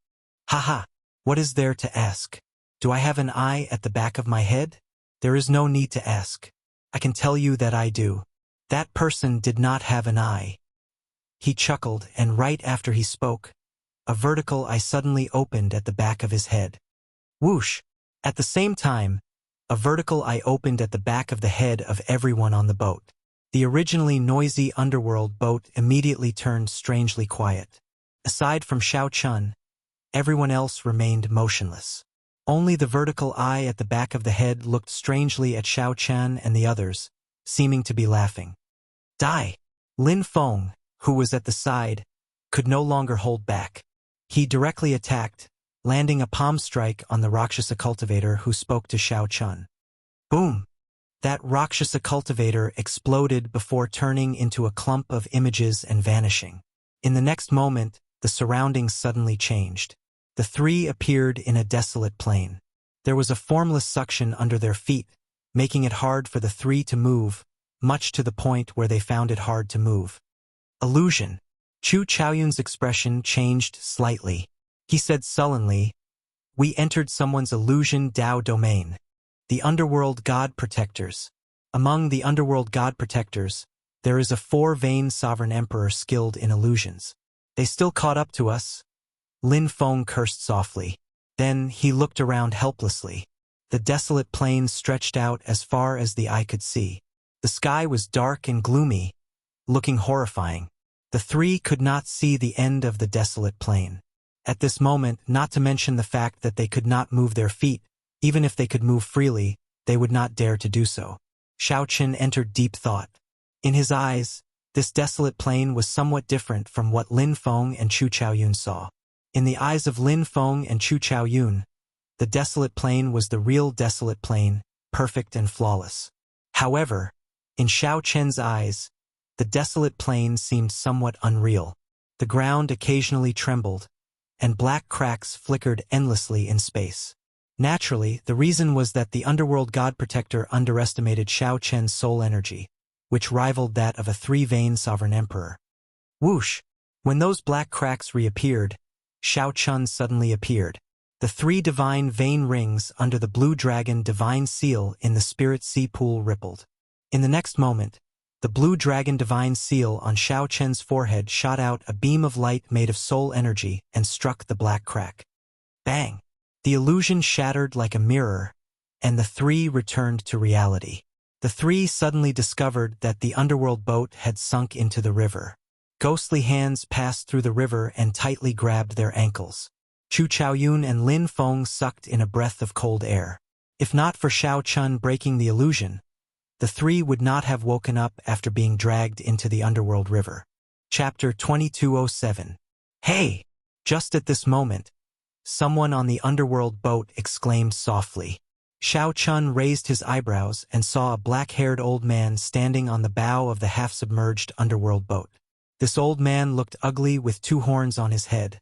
"Haha, what is there to ask? Do I have an eye at the back of my head?" "There is no need to ask. I can tell you that I do." That person did not have an eye. He chuckled, and right after he spoke, a vertical eye suddenly opened at the back of his head. Whoosh! At the same time, a vertical eye opened at the back of the head of everyone on the boat. The originally noisy underworld boat immediately turned strangely quiet. Aside from Xiao Chun, everyone else remained motionless. Only the vertical eye at the back of the head looked strangely at Xiao Chun and the others, seeming to be laughing. Die! Lin Feng, who was at the side, could no longer hold back. He directly attacked, landing a palm strike on the Rakshasa cultivator who spoke to Xiao Chun. Boom! That Rakshasa cultivator exploded before turning into a clump of images and vanishing. In the next moment, the surroundings suddenly changed. The three appeared in a desolate plain. There was a formless suction under their feet, making it hard for the three to move, much to the point where they found it hard to move. Illusion. Chu Chaoyun's expression changed slightly. He said sullenly, "We entered someone's illusion Dao domain. The underworld god protectors. Among the underworld god protectors, there is a four-vein sovereign emperor skilled in illusions. They still caught up to us." Lin Feng cursed softly. Then he looked around helplessly. The desolate plain stretched out as far as the eye could see. The sky was dark and gloomy, looking horrifying. The three could not see the end of the desolate plain. At this moment, not to mention the fact that they could not move their feet, even if they could move freely, they would not dare to do so. Xiao Chun entered deep thought. In his eyes, this desolate plain was somewhat different from what Lin Feng and Chu Chaoyun saw. In the eyes of Lin Feng and Chu Chaoyun, the desolate plain was the real desolate plain, perfect and flawless. However, in Xiao Chen's eyes, the desolate plain seemed somewhat unreal. The ground occasionally trembled, and black cracks flickered endlessly in space. Naturally, the reason was that the underworld god protector underestimated Xiao Chen's soul energy, which rivaled that of a three-vein sovereign emperor. Whoosh! When those black cracks reappeared, Xiao Chun suddenly appeared. The three divine vein rings under the blue dragon divine seal in the spirit sea pool rippled. In the next moment, the blue dragon divine seal on Xiao Chen's forehead shot out a beam of light made of soul energy and struck the black crack. Bang! The illusion shattered like a mirror, and the three returned to reality. The three suddenly discovered that the underworld boat had sunk into the river. Ghostly hands passed through the river and tightly grabbed their ankles. Chu Chaoyun and Lin Feng sucked in a breath of cold air. If not for Xiao Chun breaking the illusion, the three would not have woken up after being dragged into the underworld river. Chapter 2207. Hey! Just at this moment, someone on the underworld boat exclaimed softly. Xiao Chun raised his eyebrows and saw a black-haired old man standing on the bow of the half-submerged underworld boat. This old man looked ugly with two horns on his head,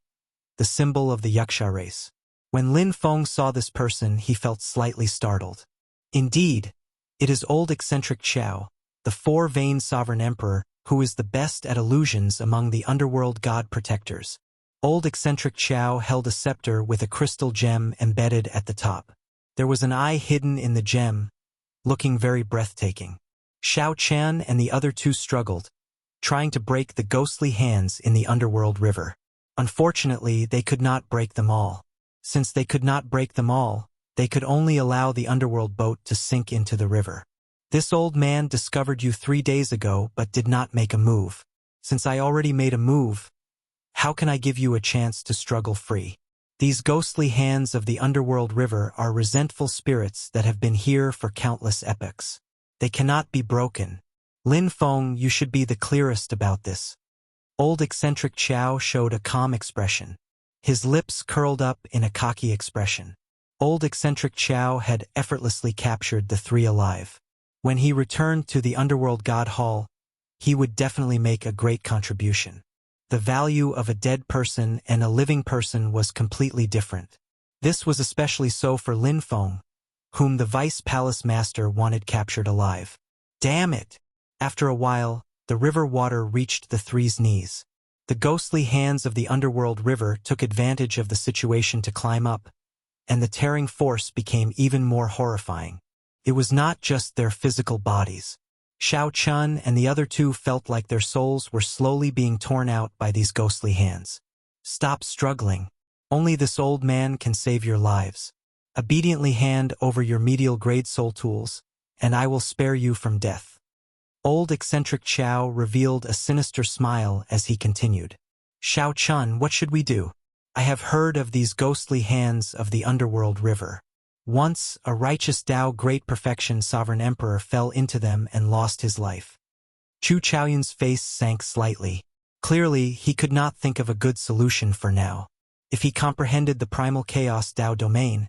the symbol of the Yuxia race. When Lin Feng saw this person, he felt slightly startled. Indeed, it is old eccentric Xiao, the four-vein sovereign emperor, who is the best at illusions among the underworld god protectors. Old eccentric Xiao held a scepter with a crystal gem embedded at the top. There was an eye hidden in the gem, looking very breathtaking. Xiao Chan and the other two struggled, trying to break the ghostly hands in the underworld river. Unfortunately, they could not break them all. Since they could not break them all, they could only allow the underworld boat to sink into the river. This old man discovered you 3 days ago but did not make a move. Since I already made a move, how can I give you a chance to struggle free? These ghostly hands of the underworld river are resentful spirits that have been here for countless epochs. They cannot be broken. Lin Feng, you should be the clearest about this. Old eccentric Xiao showed a calm expression. His lips curled up in a cocky expression. Old eccentric Xiao had effortlessly captured the three alive. When he returned to the underworld god hall, he would definitely make a great contribution. The value of a dead person and a living person was completely different. This was especially so for Lin Feng, whom the Vice Palace Master wanted captured alive. Damn it! After a while, the river water reached the three's knees. The ghostly hands of the underworld river took advantage of the situation to climb up, and the tearing force became even more horrifying. It was not just their physical bodies. Xiao Chun and the other two felt like their souls were slowly being torn out by these ghostly hands. Stop struggling. Only this old man can save your lives. Obediently hand over your medial grade soul tools, and I will spare you from death. Old eccentric Xiao revealed a sinister smile as he continued. Xiao Chun, what should we do? I have heard of these ghostly hands of the underworld river. Once, a righteous Tao great perfection sovereign emperor fell into them and lost his life. Chu Chaoyun's face sank slightly. Clearly, he could not think of a good solution for now. If he comprehended the primal chaos Tao domain,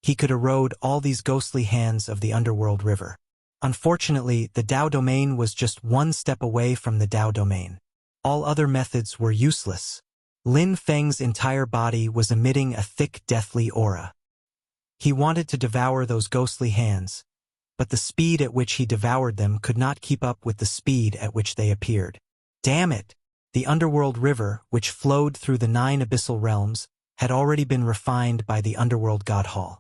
he could erode all these ghostly hands of the underworld river. Unfortunately, the Tao domain was just one step away from the Tao domain. All other methods were useless. Lin Feng's entire body was emitting a thick, deathly aura. He wanted to devour those ghostly hands, but the speed at which he devoured them could not keep up with the speed at which they appeared. Damn it! The underworld river, which flowed through the 9 abyssal realms, had already been refined by the underworld god hall.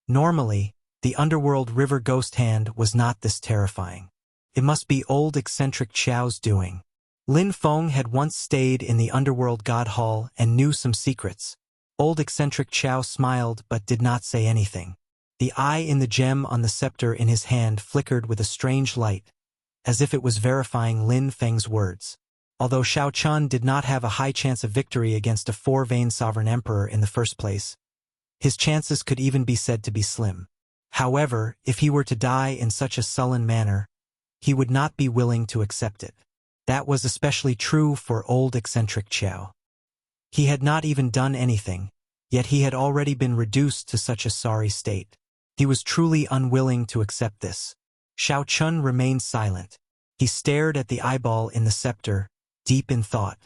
Normally, the underworld river ghost hand was not this terrifying. It must be old eccentric Xiao's doing. Lin Feng had once stayed in the underworld god hall and knew some secrets. Old eccentric Xiao smiled but did not say anything. The eye in the gem on the scepter in his hand flickered with a strange light, as if it was verifying Lin Feng's words. Although Xiao Chun did not have a high chance of victory against a 4-vein sovereign emperor in the first place, his chances could even be said to be slim. However, if he were to die in such a sullen manner, he would not be willing to accept it. That was especially true for old eccentric Xiao. He had not even done anything, yet he had already been reduced to such a sorry state. He was truly unwilling to accept this. Xiao Chun remained silent. He stared at the eyeball in the scepter, deep in thought.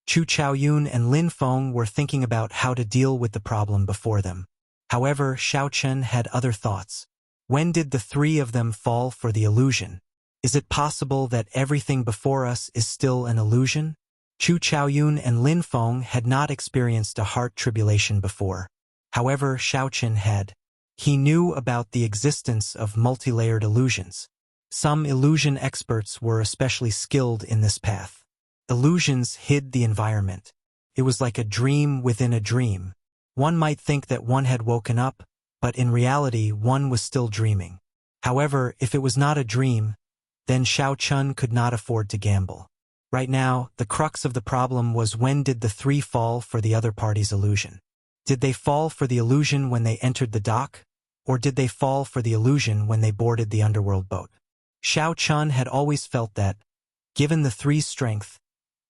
Chu Chaoyun and Lin Feng were thinking about how to deal with the problem before them. However, Xiao Chun had other thoughts. When did the 3 of them fall for the illusion? Is it possible that everything before us is still an illusion? Chu Chaoyun and Lin Feng had not experienced a heart tribulation before. However, Xiao Chun had. He knew about the existence of multi-layered illusions. Some illusion experts were especially skilled in this path. Illusions hid the environment. It was like a dream within a dream. One might think that one had woken up, but in reality one was still dreaming. However, if it was not a dream, then Xiao Chun could not afford to gamble. Right now, the crux of the problem was when did the 3 fall for the other party's illusion? Did they fall for the illusion when they entered the dock, or did they fall for the illusion when they boarded the underworld boat? Xiao Chun had always felt that, given the 3's strength,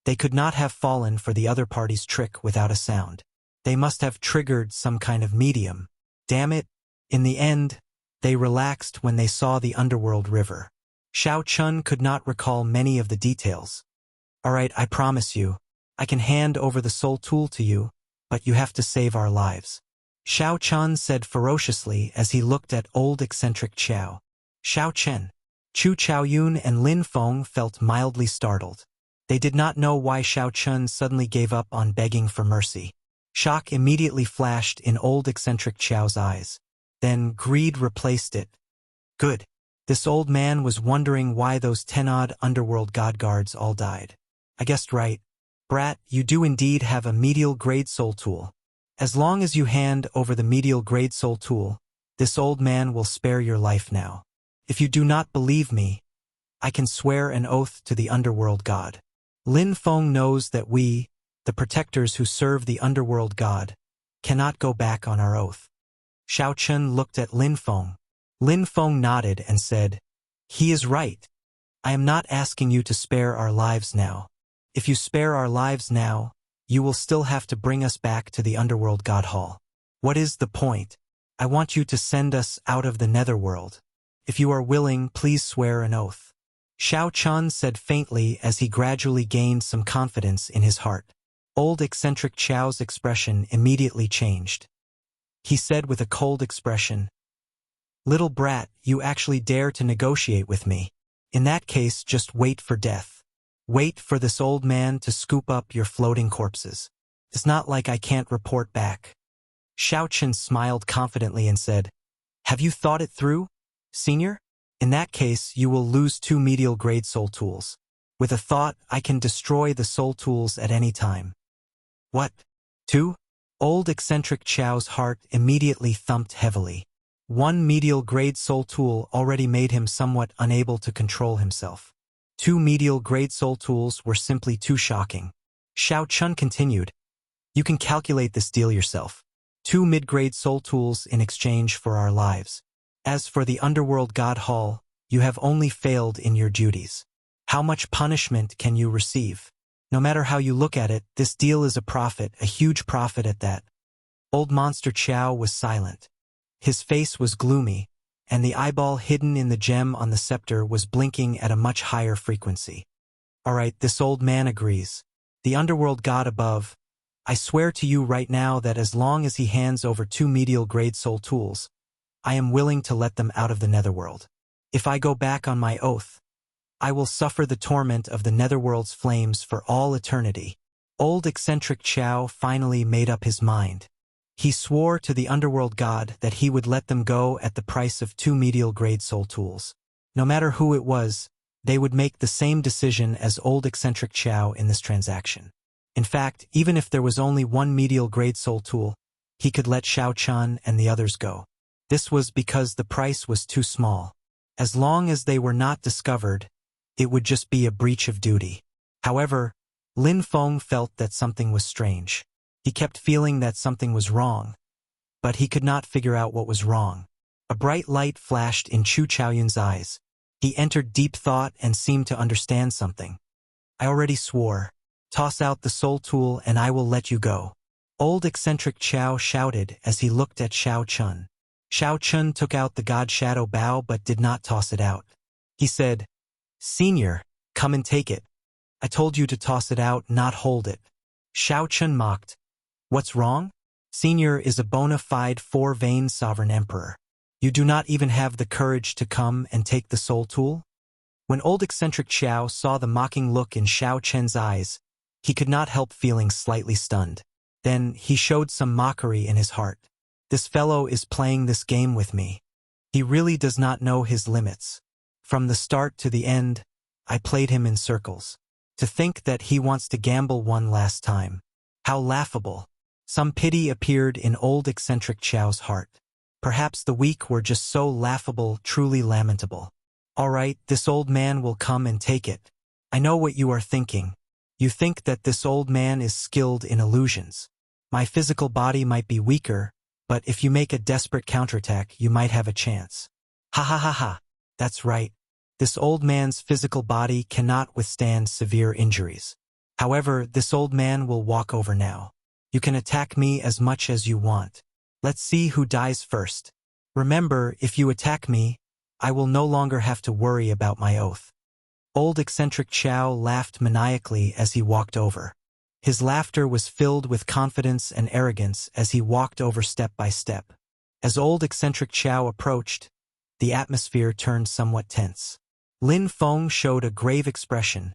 they could not have fallen for the other party's trick without a sound. They must have triggered some kind of medium. Damn it! In the end, they relaxed when they saw the underworld river. Xiao Chun could not recall many of the details. Alright, I promise you, I can hand over the soul tool to you, but you have to save our lives. Xiao Chun said ferociously as he looked at old eccentric Xiao. Xiao Chen. Chu Chaoyun and Lin Feng felt mildly startled. They did not know why Xiao Chun suddenly gave up on begging for mercy. Shock immediately flashed in old eccentric Xiao's eyes. Then greed replaced it. Good. This old man was wondering why those 10-odd underworld god guards all died. I guessed right. Brat, you do indeed have a medial grade soul tool. As long as you hand over the medial grade soul tool, this old man will spare your life now. If you do not believe me, I can swear an oath to the underworld god. Lin Feng knows that we, the protectors who serve the underworld god, cannot go back on our oath. Xiao Chun looked at Lin Feng. Lin Feng nodded and said, He is right. I am not asking you to spare our lives now. If you spare our lives now, you will still have to bring us back to the underworld god hall. What is the point? I want you to send us out of the netherworld. If you are willing, please swear an oath. Xiao Chun said faintly as he gradually gained some confidence in his heart. Old eccentric Qiao's expression immediately changed. He said with a cold expression, "Little brat, you actually dare to negotiate with me. In that case, just wait for death. Wait for this old man to scoop up your floating corpses. It's not like I can't report back." Xiao Chun smiled confidently and said, "Have you thought it through, senior? In that case, you will lose 2 medial grade soul tools. With a thought, I can destroy the soul tools at any time." "What? 2? Old eccentric Qiao's heart immediately thumped heavily. 1 medial grade soul tool already made him somewhat unable to control himself. 2 medial grade soul tools were simply too shocking. Xiao Chun continued, "You can calculate this deal yourself. 2 mid-grade soul tools in exchange for our lives. As for the Underworld God Hall, you have only failed in your duties. How much punishment can you receive? No matter how you look at it, this deal is a profit, a huge profit at that." Old Monster Qiao was silent. His face was gloomy, and the eyeball hidden in the gem on the scepter was blinking at a much higher frequency. "All right, this old man agrees. The Underworld God above, I swear to you right now that as long as he hands over 2 medial grade soul tools, I am willing to let them out of the netherworld. If I go back on my oath, I will suffer the torment of the netherworld's flames for all eternity." Old eccentric Qiao finally made up his mind. He swore to the Underworld God that he would let them go at the price of 2 medial grade soul tools. No matter who it was, they would make the same decision as old eccentric Qiao in this transaction. In fact, even if there was only 1 medial grade soul tool, he could let Xiao Chun and the others go. This was because the price was too small. As long as they were not discovered, it would just be a breach of duty. However, Lin Feng felt that something was strange. He kept feeling that something was wrong, but he could not figure out what was wrong. A bright light flashed in Chu Chaoyun's eyes. He entered deep thought and seemed to understand something. "I already swore. Toss out the soul tool and I will let you go." Old eccentric Qiao shouted as he looked at Xiao Chun. Xiao Chun took out the God Shadow Bow but did not toss it out. He said, "Senior, come and take it. I told you to toss it out, not hold it." Xiao Chun mocked, "What's wrong? Senior is a bona fide 4-vein sovereign emperor. You do not even have the courage to come and take the soul tool?" When old eccentric Qiao saw the mocking look in Xiao Chen's eyes, he could not help feeling slightly stunned. Then he showed some mockery in his heart. "This fellow is playing this game with me. He really does not know his limits. From the start to the end, I played him in circles. To think that he wants to gamble one last time. How laughable." Some pity appeared in old eccentric Qiao's heart. Perhaps the weak were just so laughable, truly lamentable. "All right, this old man will come and take it. I know what you are thinking. You think that this old man is skilled in illusions. My physical body might be weaker, but if you make a desperate counterattack, you might have a chance. Ha ha ha ha. That's right. This old man's physical body cannot withstand severe injuries. However, this old man will walk over now. You can attack me as much as you want. Let's see who dies first. Remember, if you attack me, I will no longer have to worry about my oath." Old eccentric Qiao laughed maniacally as he walked over. His laughter was filled with confidence and arrogance as he walked over step by step. As old eccentric Qiao approached, the atmosphere turned somewhat tense. Lin Feng showed a grave expression,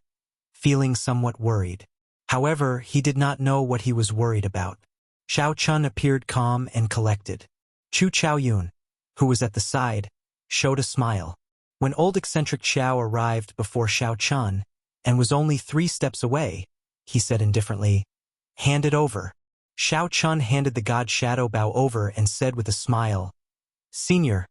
feeling somewhat worried. However, he did not know what he was worried about. Xiao Chun appeared calm and collected. Chu Chaoyun, who was at the side, showed a smile. When old eccentric Qiao arrived before Xiao Chun and was only 3 steps away, he said indifferently, "Hand it over." Xiao Chun handed the God Shadow Bow over and said with a smile, "Senior,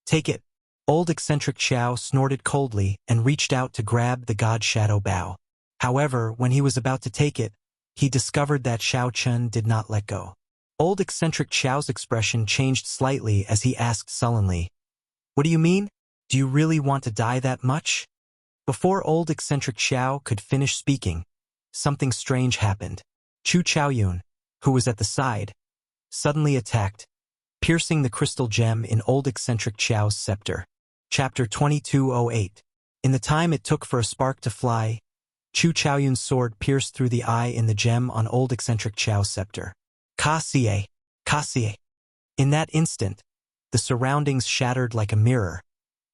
take it." Old eccentric Qiao snorted coldly and reached out to grab the God Shadow Bow. However, when he was about to take it, he discovered that Xiao Chun did not let go. Old eccentric Qiao's expression changed slightly as he asked sullenly, "What do you mean? Do you really want to die that much?" Before old eccentric Qiao could finish speaking, something strange happened. Chu Chaoyun, who was at the side, suddenly attacked, piercing the crystal gem in old eccentric Qiao's scepter. Chapter 2208. In the time it took for a spark to fly, Chu Chaoyun's sword pierced through the eye in the gem on old eccentric Chao's scepter. Ka-sie, ka-sie. In that instant, the surroundings shattered like a mirror,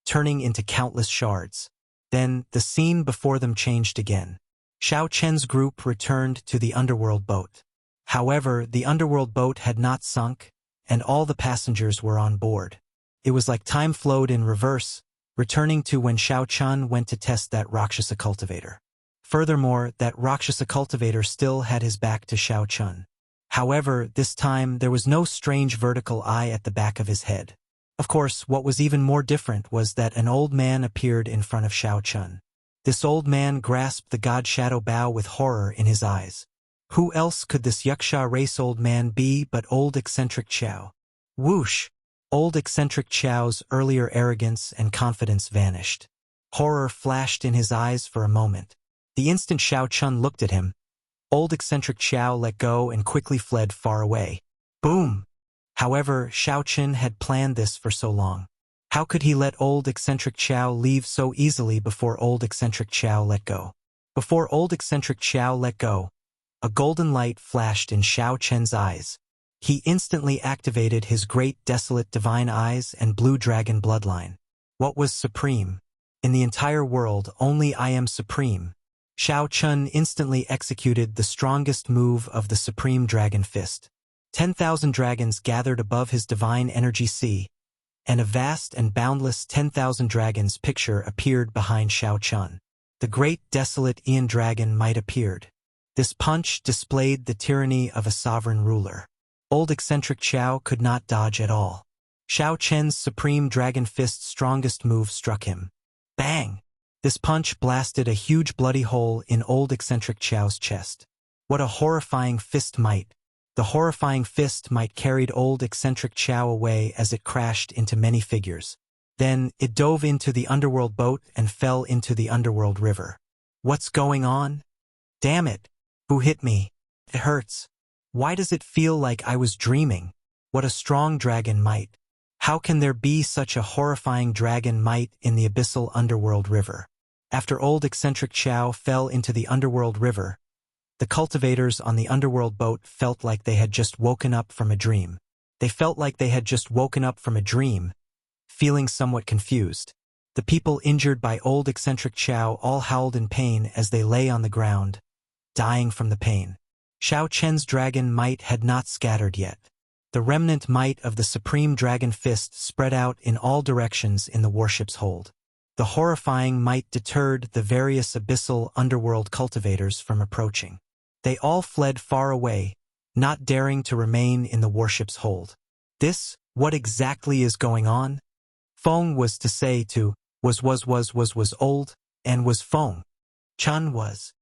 turning into countless shards. Then, the scene before them changed again. Xiao Chen's group returned to the underworld boat. However, the underworld boat had not sunk, and all the passengers were on board. It was like time flowed in reverse, returning to when Xiao Chun went to test that Rakshasa cultivator. Furthermore, that Rakshasa cultivator still had his back to Xiao Chun. However, this time there was no strange vertical eye at the back of his head. Of course, what was even more different was that an old man appeared in front of Xiao Chun. This old man grasped the god Shadow Bao with horror in his eyes. Who else could this Yuxia race old man be but old eccentric Chao? Whoosh! Old eccentric Chao's earlier arrogance and confidence vanished. Horror flashed in his eyes for a moment. The instant Xiao Chun looked at him, old eccentric Chao let go and quickly fled far away. Boom! However, Xiao Chun had planned this for so long. How could he let old eccentric Chao leave so easily before old eccentric Chao let go? Before old eccentric Chao let go, a golden light flashed in Xiao Chen's eyes. He instantly activated his great desolate divine eyes and blue dragon bloodline. What was supreme? In the entire world, only I am supreme. Xiao Chun instantly executed the strongest move of the Supreme Dragon Fist. 10,000 dragons gathered above his divine energy sea, and a vast and boundless 10,000 dragons picture appeared behind Xiao Chun. The great desolate Ian Dragon might appeared. This punch displayed the tyranny of a sovereign ruler. Old eccentric Chao could not dodge at all. Xiao Chen's Supreme Dragon Fist's strongest move struck him. Bang! This punch blasted a huge bloody hole in old eccentric Chao's chest. What a horrifying fist might! The horrifying fist might carried old eccentric Chao away as it crashed into many figures. Then, it dove into the underworld boat and fell into the underworld river. What's going on? Damn it! Who hit me? It hurts. Why does it feel like I was dreaming? What a strong dragon might! How can there be such a horrifying dragon might in the abyssal underworld river? After old eccentric Chao fell into the underworld river, the cultivators on the underworld boat felt like they had just woken up from a dream. They felt like they had just woken up from a dream, feeling somewhat confused. The people injured by old eccentric Chao all howled in pain as they lay on the ground, dying from the pain. Xiao Chen's dragon might had not scattered yet. The remnant might of the Supreme Dragon Fist spread out in all directions in the warship's hold. The horrifying might deterred the various abyssal underworld cultivators from approaching. They all fled far away, not daring to remain in the warship's hold. What exactly is going on? Feng was to say to, was old, and was Feng. Chun was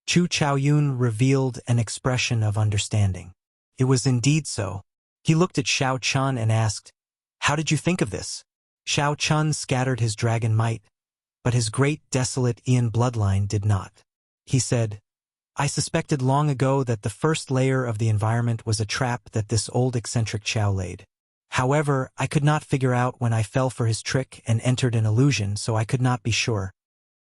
Chu Chaoyun revealed an expression of understanding. It was indeed so. He looked at Xiao Chun and asked, "How did you think of this?" Xiao Chun scattered his dragon might, but his great desolate Ian bloodline did not. He said, "I suspected long ago that the first layer of the environment was a trap that this old eccentric Chao laid. However, I could not figure out when I fell for his trick and entered an illusion, so I could not be sure.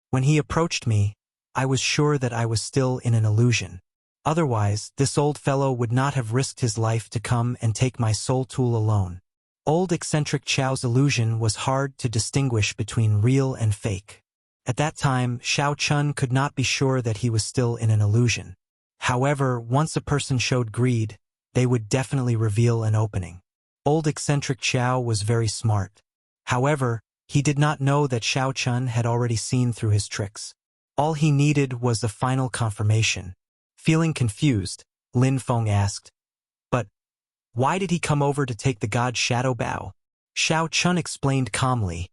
When he approached me, I was sure that I was still in an illusion. Otherwise, this old fellow would not have risked his life to come and take my soul tool alone." Old eccentric Chao's illusion was hard to distinguish between real and fake. At that time, Xiao Chun could not be sure that he was still in an illusion. However, once a person showed greed, they would definitely reveal an opening. Old eccentric Chao was very smart. However, he did not know that Xiao Chun had already seen through his tricks. All he needed was a final confirmation. Feeling confused, Lin Feng asked, "But why did he come over to take the god Shadow Bao?" Xiao Chun explained calmly,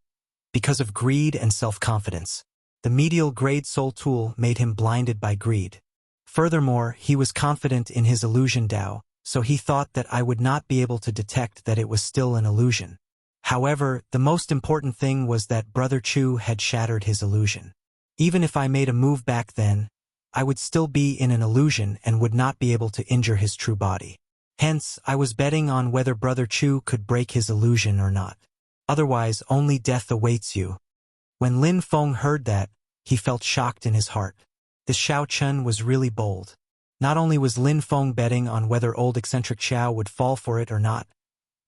"Because of greed and self-confidence. The medial grade soul tool made him blinded by greed. Furthermore, he was confident in his illusion Dao, so he thought that I would not be able to detect that it was still an illusion. However, the most important thing was that Brother Chu had shattered his illusion. Even if I made a move back then, I would still be in an illusion and would not be able to injure his true body. Hence, I was betting on whether Brother Chu could break his illusion or not." Otherwise, only death awaits you. When Lin Feng heard that, he felt shocked in his heart. This Xiao Chun was really bold. Not only was Lin Feng betting on whether old eccentric Xiao would fall for it or not,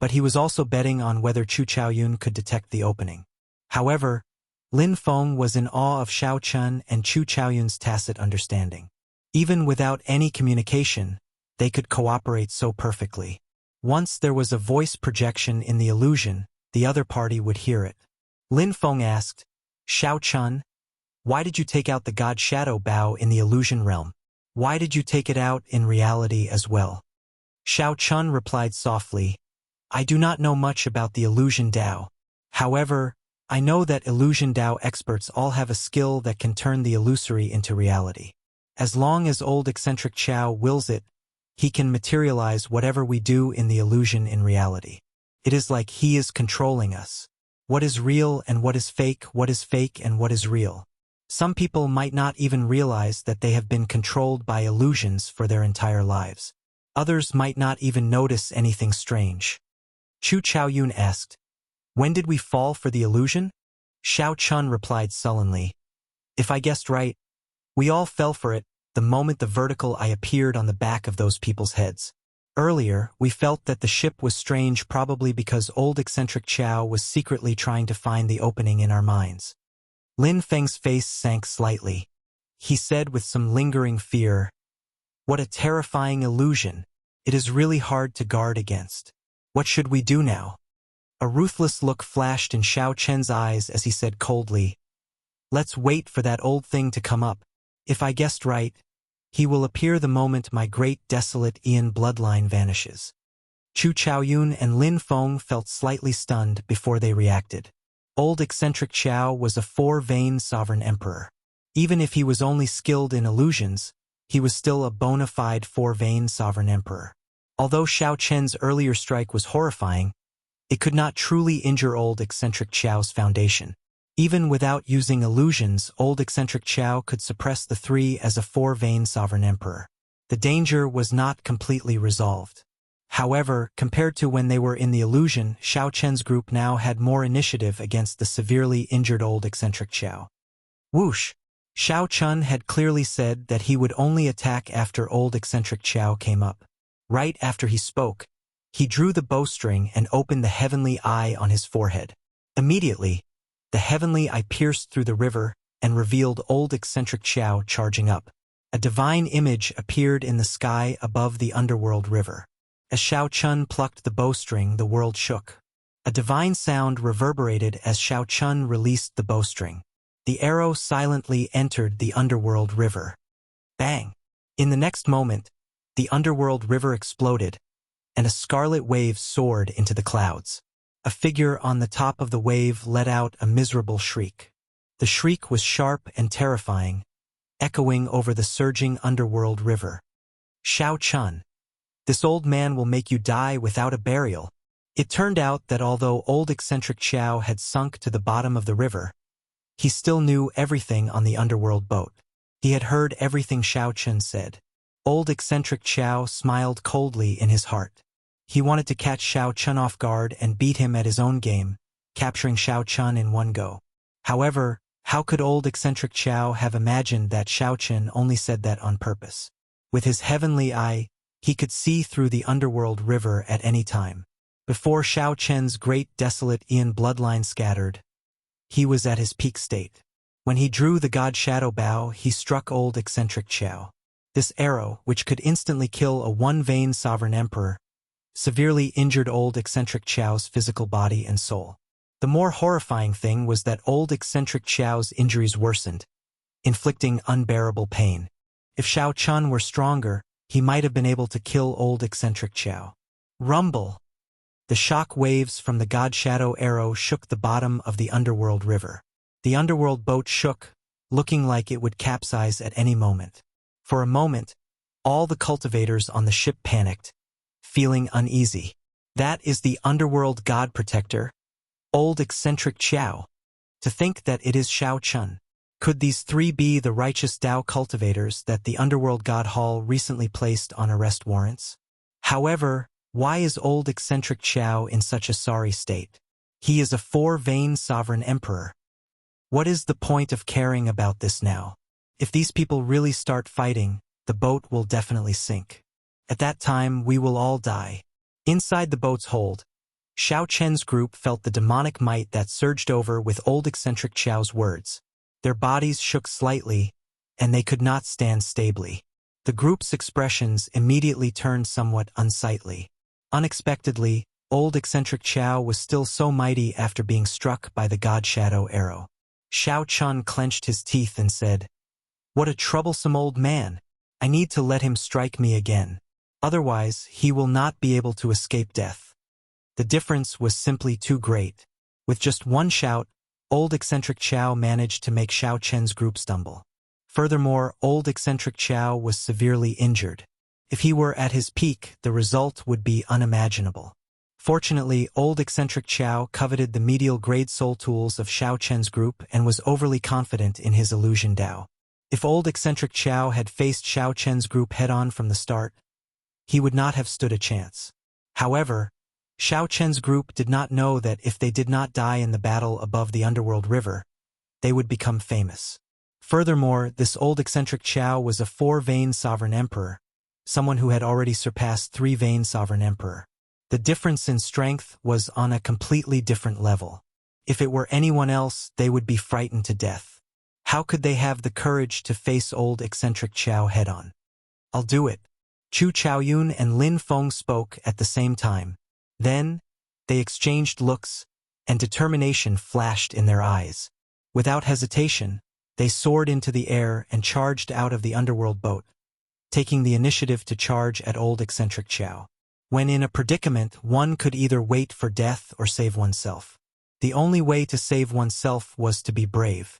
but he was also betting on whether Chu Chaoyun could detect the opening. However, Lin Feng was in awe of Xiao Chun and Chu Chaoyun's tacit understanding. Even without any communication, they could cooperate so perfectly. Once there was a voice projection in the illusion, the other party would hear it. Lin Feng asked, "Xiao Chun, why did you take out the God Shadow Bao in the illusion realm? Why did you take it out in reality as well?" Xiao Chun replied softly, "I do not know much about the illusion Dao. However, I know that illusion Dao experts all have a skill that can turn the illusory into reality. As long as old eccentric Xiao wills it, he can materialize whatever we do in the illusion in reality. It is like he is controlling us. What is real and what is fake and what is real. Some people might not even realize that they have been controlled by illusions for their entire lives. Others might not even notice anything strange." Chu Chaoyun asked, "When did we fall for the illusion?" Xiao Chun replied sullenly, "If I guessed right, we all fell for it the moment the vertical eye appeared on the back of those people's heads. Earlier, we felt that the ship was strange probably because old eccentric Xiao was secretly trying to find the opening in our minds." Lin Feng's face sank slightly. He said with some lingering fear, "What a terrifying illusion. It is really hard to guard against. What should we do now?" A ruthless look flashed in Xiao Chen's eyes as he said coldly, "Let's wait for that old thing to come up. If I guessed right, he will appear the moment my great desolate Ian bloodline vanishes." Chu Chaoyun and Lin Feng felt slightly stunned before they reacted. Old eccentric Xiao was a four-vein sovereign emperor. Even if he was only skilled in illusions, he was still a bona fide four-vein sovereign emperor. Although Xiao Chen's earlier strike was horrifying, it could not truly injure old eccentric Xiao's foundation. Even without using illusions, old eccentric Xiao could suppress the three as a four-vein sovereign emperor. The danger was not completely resolved. However, compared to when they were in the illusion, Xiao Chen's group now had more initiative against the severely injured old eccentric Xiao. Whoosh! Xiao Chun had clearly said that he would only attack after old eccentric Xiao came up. Right after he spoke, he drew the bowstring and opened the heavenly eye on his forehead. Immediately, the heavenly eye pierced through the river and revealed old eccentric Xiao charging up. A divine image appeared in the sky above the underworld river. As Xiao Chun plucked the bowstring, the world shook. A divine sound reverberated as Xiao Chun released the bowstring. The arrow silently entered the underworld river. Bang! In the next moment, the underworld river exploded, and a scarlet wave soared into the clouds. A figure on the top of the wave let out a miserable shriek. The shriek was sharp and terrifying, echoing over the surging underworld river. "Xiao Chun, this old man will make you die without a burial." It turned out that although old eccentric Xiao had sunk to the bottom of the river, he still knew everything on the underworld boat. He had heard everything Xiao Chun said. Old eccentric Xiao smiled coldly in his heart. He wanted to catch Xiao Chun off guard and beat him at his own game, capturing Xiao Chun in one go. However, how could old eccentric Xiao have imagined that Xiao Chun only said that on purpose? With his heavenly eye, he could see through the underworld river at any time. Before Xiao Chen's great desolate Ian bloodline scattered, he was at his peak state. When he drew the God Shadow Bao, he struck old eccentric Xiao. This arrow, which could instantly kill a one-vein sovereign emperor, severely injured old eccentric Xiao's physical body and soul. The more horrifying thing was that old eccentric Xiao's injuries worsened, inflicting unbearable pain. If Xiao Chun were stronger, he might have been able to kill old eccentric Xiao. Rumble! The shock waves from the God Shadow arrow shook the bottom of the underworld river. The underworld boat shook, looking like it would capsize at any moment. For a moment, all the cultivators on the ship panicked, feeling uneasy. That is the underworld god protector, old eccentric Xiao. To think that it is Xiao Chun. Could these three be the righteous Dao cultivators that the underworld god hall recently placed on arrest warrants? However, why is old eccentric Xiao in such a sorry state? He is a four-vein sovereign emperor. What is the point of caring about this now? If these people really start fighting, the boat will definitely sink. At that time, we will all die. Inside the boat's hold, Xiao Chen's group felt the demonic might that surged over with old eccentric Xiao's words. Their bodies shook slightly, and they could not stand stably. The group's expressions immediately turned somewhat unsightly. Unexpectedly, old eccentric Xiao was still so mighty after being struck by the God Shadow arrow. Xiao Chun clenched his teeth and said, "What a troublesome old man! I need to let him strike me again. Otherwise, he will not be able to escape death." The difference was simply too great. With just one shout, old eccentric Xiao managed to make Xiao Chen's group stumble. Furthermore, old eccentric Xiao was severely injured. If he were at his peak, the result would be unimaginable. Fortunately, old eccentric Xiao coveted the medial grade soul tools of Xiao Chen's group and was overly confident in his illusion Dao. If old eccentric Xiao had faced Xiao Chen's group head-on from the start, he would not have stood a chance. However, Xiao Chen's group did not know that if they did not die in the battle above the underworld river, they would become famous. Furthermore, this old eccentric Xiao was a four-vein sovereign emperor, someone who had already surpassed three-vein sovereign emperor. The difference in strength was on a completely different level. If it were anyone else, they would be frightened to death. How could they have the courage to face old eccentric Xiao head-on? "I'll do it." Chu Chaoyun and Lin Feng spoke at the same time. Then, they exchanged looks, and determination flashed in their eyes. Without hesitation, they soared into the air and charged out of the underworld boat, taking the initiative to charge at old eccentric Xiao. When in a predicament, one could either wait for death or save oneself. The only way to save oneself was to be brave.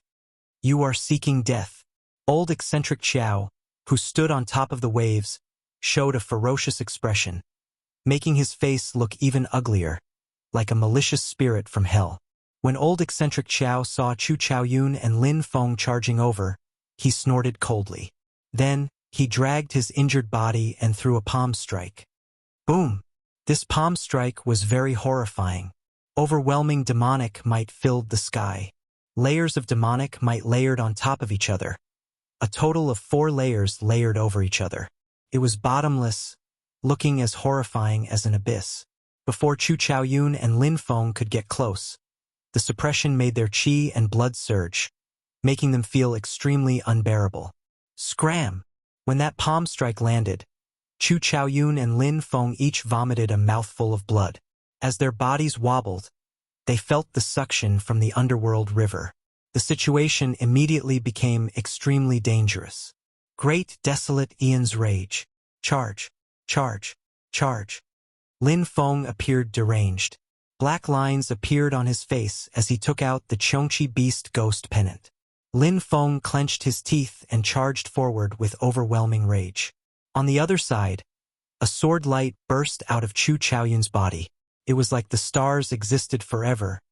"You are seeking death." Old eccentric Xiao, who stood on top of the waves, showed a ferocious expression, making his face look even uglier, like a malicious spirit from hell. When old eccentric Xiao saw Chu Chaoyun and Lin Feng charging over, he snorted coldly. Then, he dragged his injured body and threw a palm strike. Boom! This palm strike was very horrifying. Overwhelming demonic might filled the sky. Layers of demonic might layered on top of each other. A total of 4 layers layered over each other. It was bottomless, looking as horrifying as an abyss. Before Chu Chaoyun and Lin Feng could get close, the suppression made their qi and blood surge, making them feel extremely unbearable. Scram! When that palm strike landed, Chu Chaoyun and Lin Feng each vomited a mouthful of blood. As their bodies wobbled, they felt the suction from the underworld river. The situation immediately became extremely dangerous. Great desolate Ian's rage. Charge! Charge! Charge! Lin Feng appeared deranged. Black lines appeared on his face as he took out the Chongqi Beast Ghost Pennant. Lin Feng clenched his teeth and charged forward with overwhelming rage. On the other side, a sword light burst out of Chu Chaoyun's body. It was like the stars existed forever,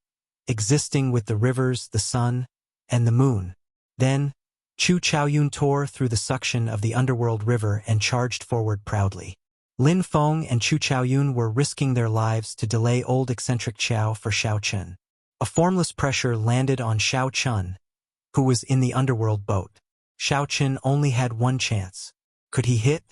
existing with the rivers, the sun, and the moon. Then, Chu Chaoyun tore through the suction of the underworld river and charged forward proudly. Lin Feng and Chu Chaoyun were risking their lives to delay old eccentric Xiao for Xiao Chun. A formless pressure landed on Xiao Chun, who was in the underworld boat. Xiao Chun only had one chance. Could he hit?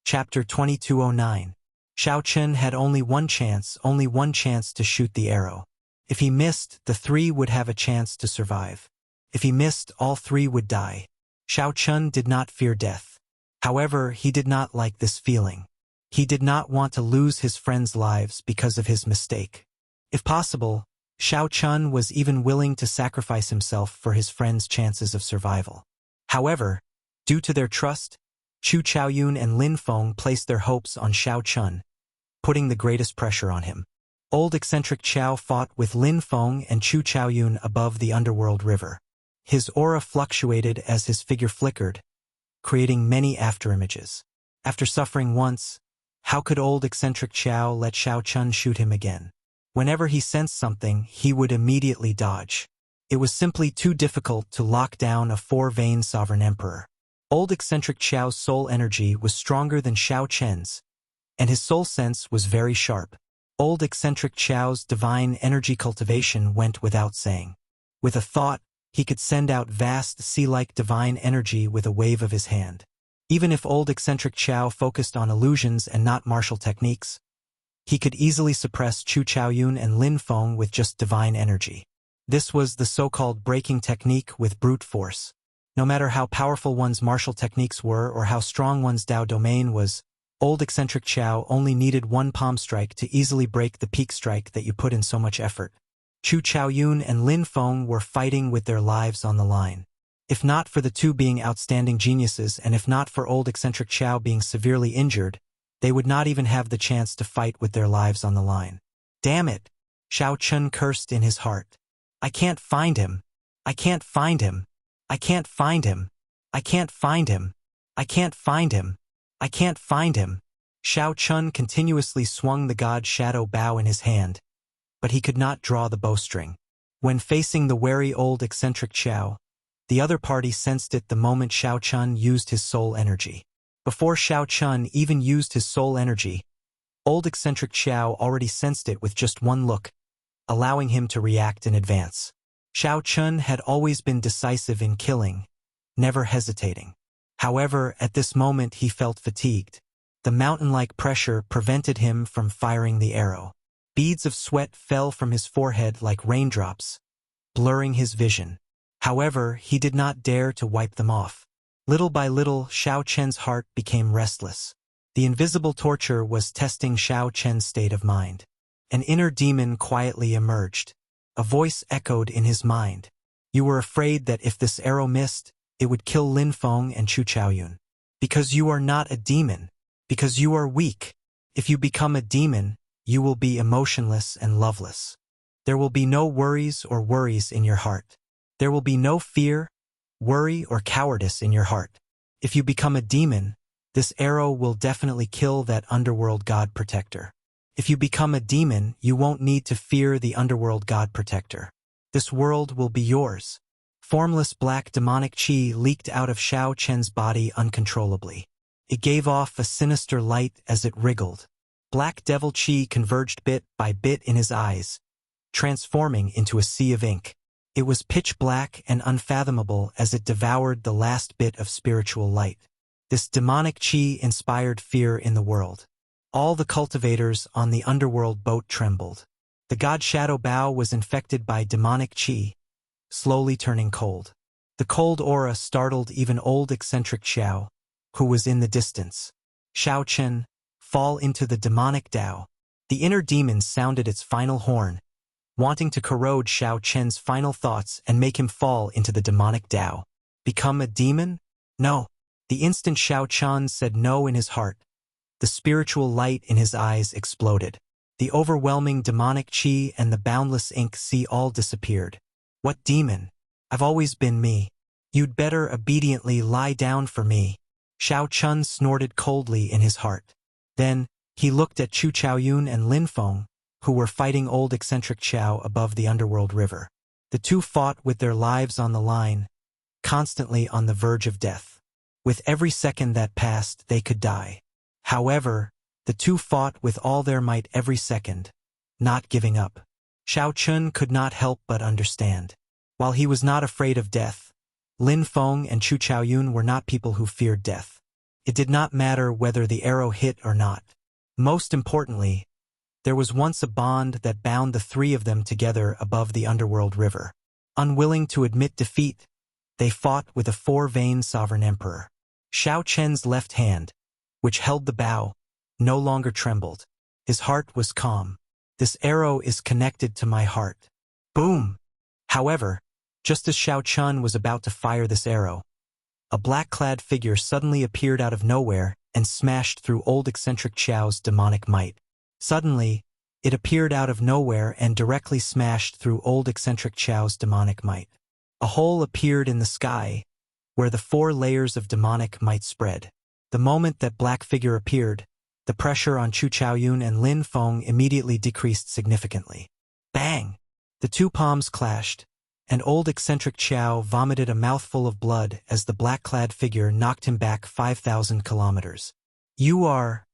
Chapter 2209. Xiao Chun had only one chance to shoot the arrow. If he missed, the 3 would have a chance to survive. If he missed, all 3 would die. Xiao Chun did not fear death. However, he did not like this feeling. He did not want to lose his friends' lives because of his mistake. If possible, Xiao Chun was even willing to sacrifice himself for his friends' chances of survival. However, due to their trust, Chu Chaoyun and Lin Feng placed their hopes on Xiao Chun, putting the greatest pressure on him. Old eccentric Xiao fought with Lin Feng and Chu Chaoyun above the underworld river. His aura fluctuated as his figure flickered, creating many afterimages. After suffering once, how could old eccentric Xiao let Xiao Chun shoot him again? Whenever he sensed something, he would immediately dodge. It was simply too difficult to lock down a 4-vein sovereign emperor. Old eccentric Xiao's soul energy was stronger than Xiao Chen's, and his soul sense was very sharp. Old eccentric Chao's divine energy cultivation went without saying. With a thought, he could send out vast sea-like divine energy with a wave of his hand. Even if old eccentric Chao focused on illusions and not martial techniques, he could easily suppress Chu Chaoyun and Lin Feng with just divine energy. This was the so-called breaking technique with brute force. No matter how powerful one's martial techniques were or how strong one's Dao domain was, old eccentric Chao only needed one palm strike to easily break the peak strike that you put in so much effort. Chu Chaoyun and Lin Feng were fighting with their lives on the line. If not for the two being outstanding geniuses and if not for old eccentric Chao being severely injured, they would not even have the chance to fight with their lives on the line. Damn it! Xiao Chun cursed in his heart. I can't find him. I can't find him. I can't find him. I can't find him. I can't find him. I can't find him. Xiao Chun continuously swung the god shadow bow in his hand, but he could not draw the bowstring. When facing the wary old eccentric Chao, the other party sensed it the moment Xiao Chun used his soul energy. Before Xiao Chun even used his soul energy, old eccentric Chao already sensed it with just one look, allowing him to react in advance. Xiao Chun had always been decisive in killing, never hesitating. However, at this moment he felt fatigued. The mountain-like pressure prevented him from firing the arrow. Beads of sweat fell from his forehead like raindrops, blurring his vision. However, he did not dare to wipe them off. Little by little, Xiao Chen's heart became restless. The invisible torture was testing Xiao Chen's state of mind. An inner demon quietly emerged. A voice echoed in his mind. You were afraid that if this arrow missed, it would kill Lin Feng and Chu Chaoyun. Because you are not a demon. Because you are weak. If you become a demon, you will be emotionless and loveless. There will be no worries in your heart. There will be no fear, worry, or cowardice in your heart. If you become a demon, this arrow will definitely kill that underworld god protector. If you become a demon, you won't need to fear the underworld god protector. This world will be yours. Formless black demonic chi leaked out of Xiao Chen's body uncontrollably. It gave off a sinister light as it wriggled. Black devil chi converged bit by bit in his eyes, transforming into a sea of ink. It was pitch black and unfathomable as it devoured the last bit of spiritual light. This demonic chi inspired fear in the world. All the cultivators on the underworld boat trembled. The god Shadow Bao was infected by demonic chi, slowly turning cold. The cold aura startled even old eccentric Xiao, who was in the distance. Xiao Chen, fall into the demonic Dao. The inner demon sounded its final horn, wanting to corrode Xiao Chen's final thoughts and make him fall into the demonic Dao. Become a demon? No. The instant Xiao Chen said no in his heart, the spiritual light in his eyes exploded. The overwhelming demonic chi and the boundless ink sea all disappeared. What demon? I've always been me. You'd better obediently lie down for me. Xiao Chun snorted coldly in his heart. Then, he looked at Chu Chaoyun and Lin Feng, who were fighting old eccentric Chao above the underworld river. The two fought with their lives on the line, constantly on the verge of death. With every second that passed, they could die. However, the two fought with all their might every second, not giving up. Xiao Chun could not help but understand. While he was not afraid of death, Lin Feng and Chu Chaoyun were not people who feared death. It did not matter whether the arrow hit or not. Most importantly, there was once a bond that bound the three of them together above the underworld river. Unwilling to admit defeat, they fought with a four-veined sovereign emperor. Xiao Chen's left hand, which held the bow, no longer trembled. His heart was calm. This arrow is connected to my heart. Boom! However, just as Xiao Chun was about to fire this arrow, a black-clad figure suddenly appeared out of nowhere and smashed through old eccentric Xiao's demonic might. Suddenly, it appeared out of nowhere and directly smashed through old eccentric Xiao's demonic might. A hole appeared in the sky, where the 4 layers of demonic might spread. The moment that black figure appeared, the pressure on Chu Chaoyun and Lin Feng immediately decreased significantly. Bang! The two palms clashed, and old eccentric Xiao vomited a mouthful of blood as the black-clad figure knocked him back 5,000 kilometers. You are...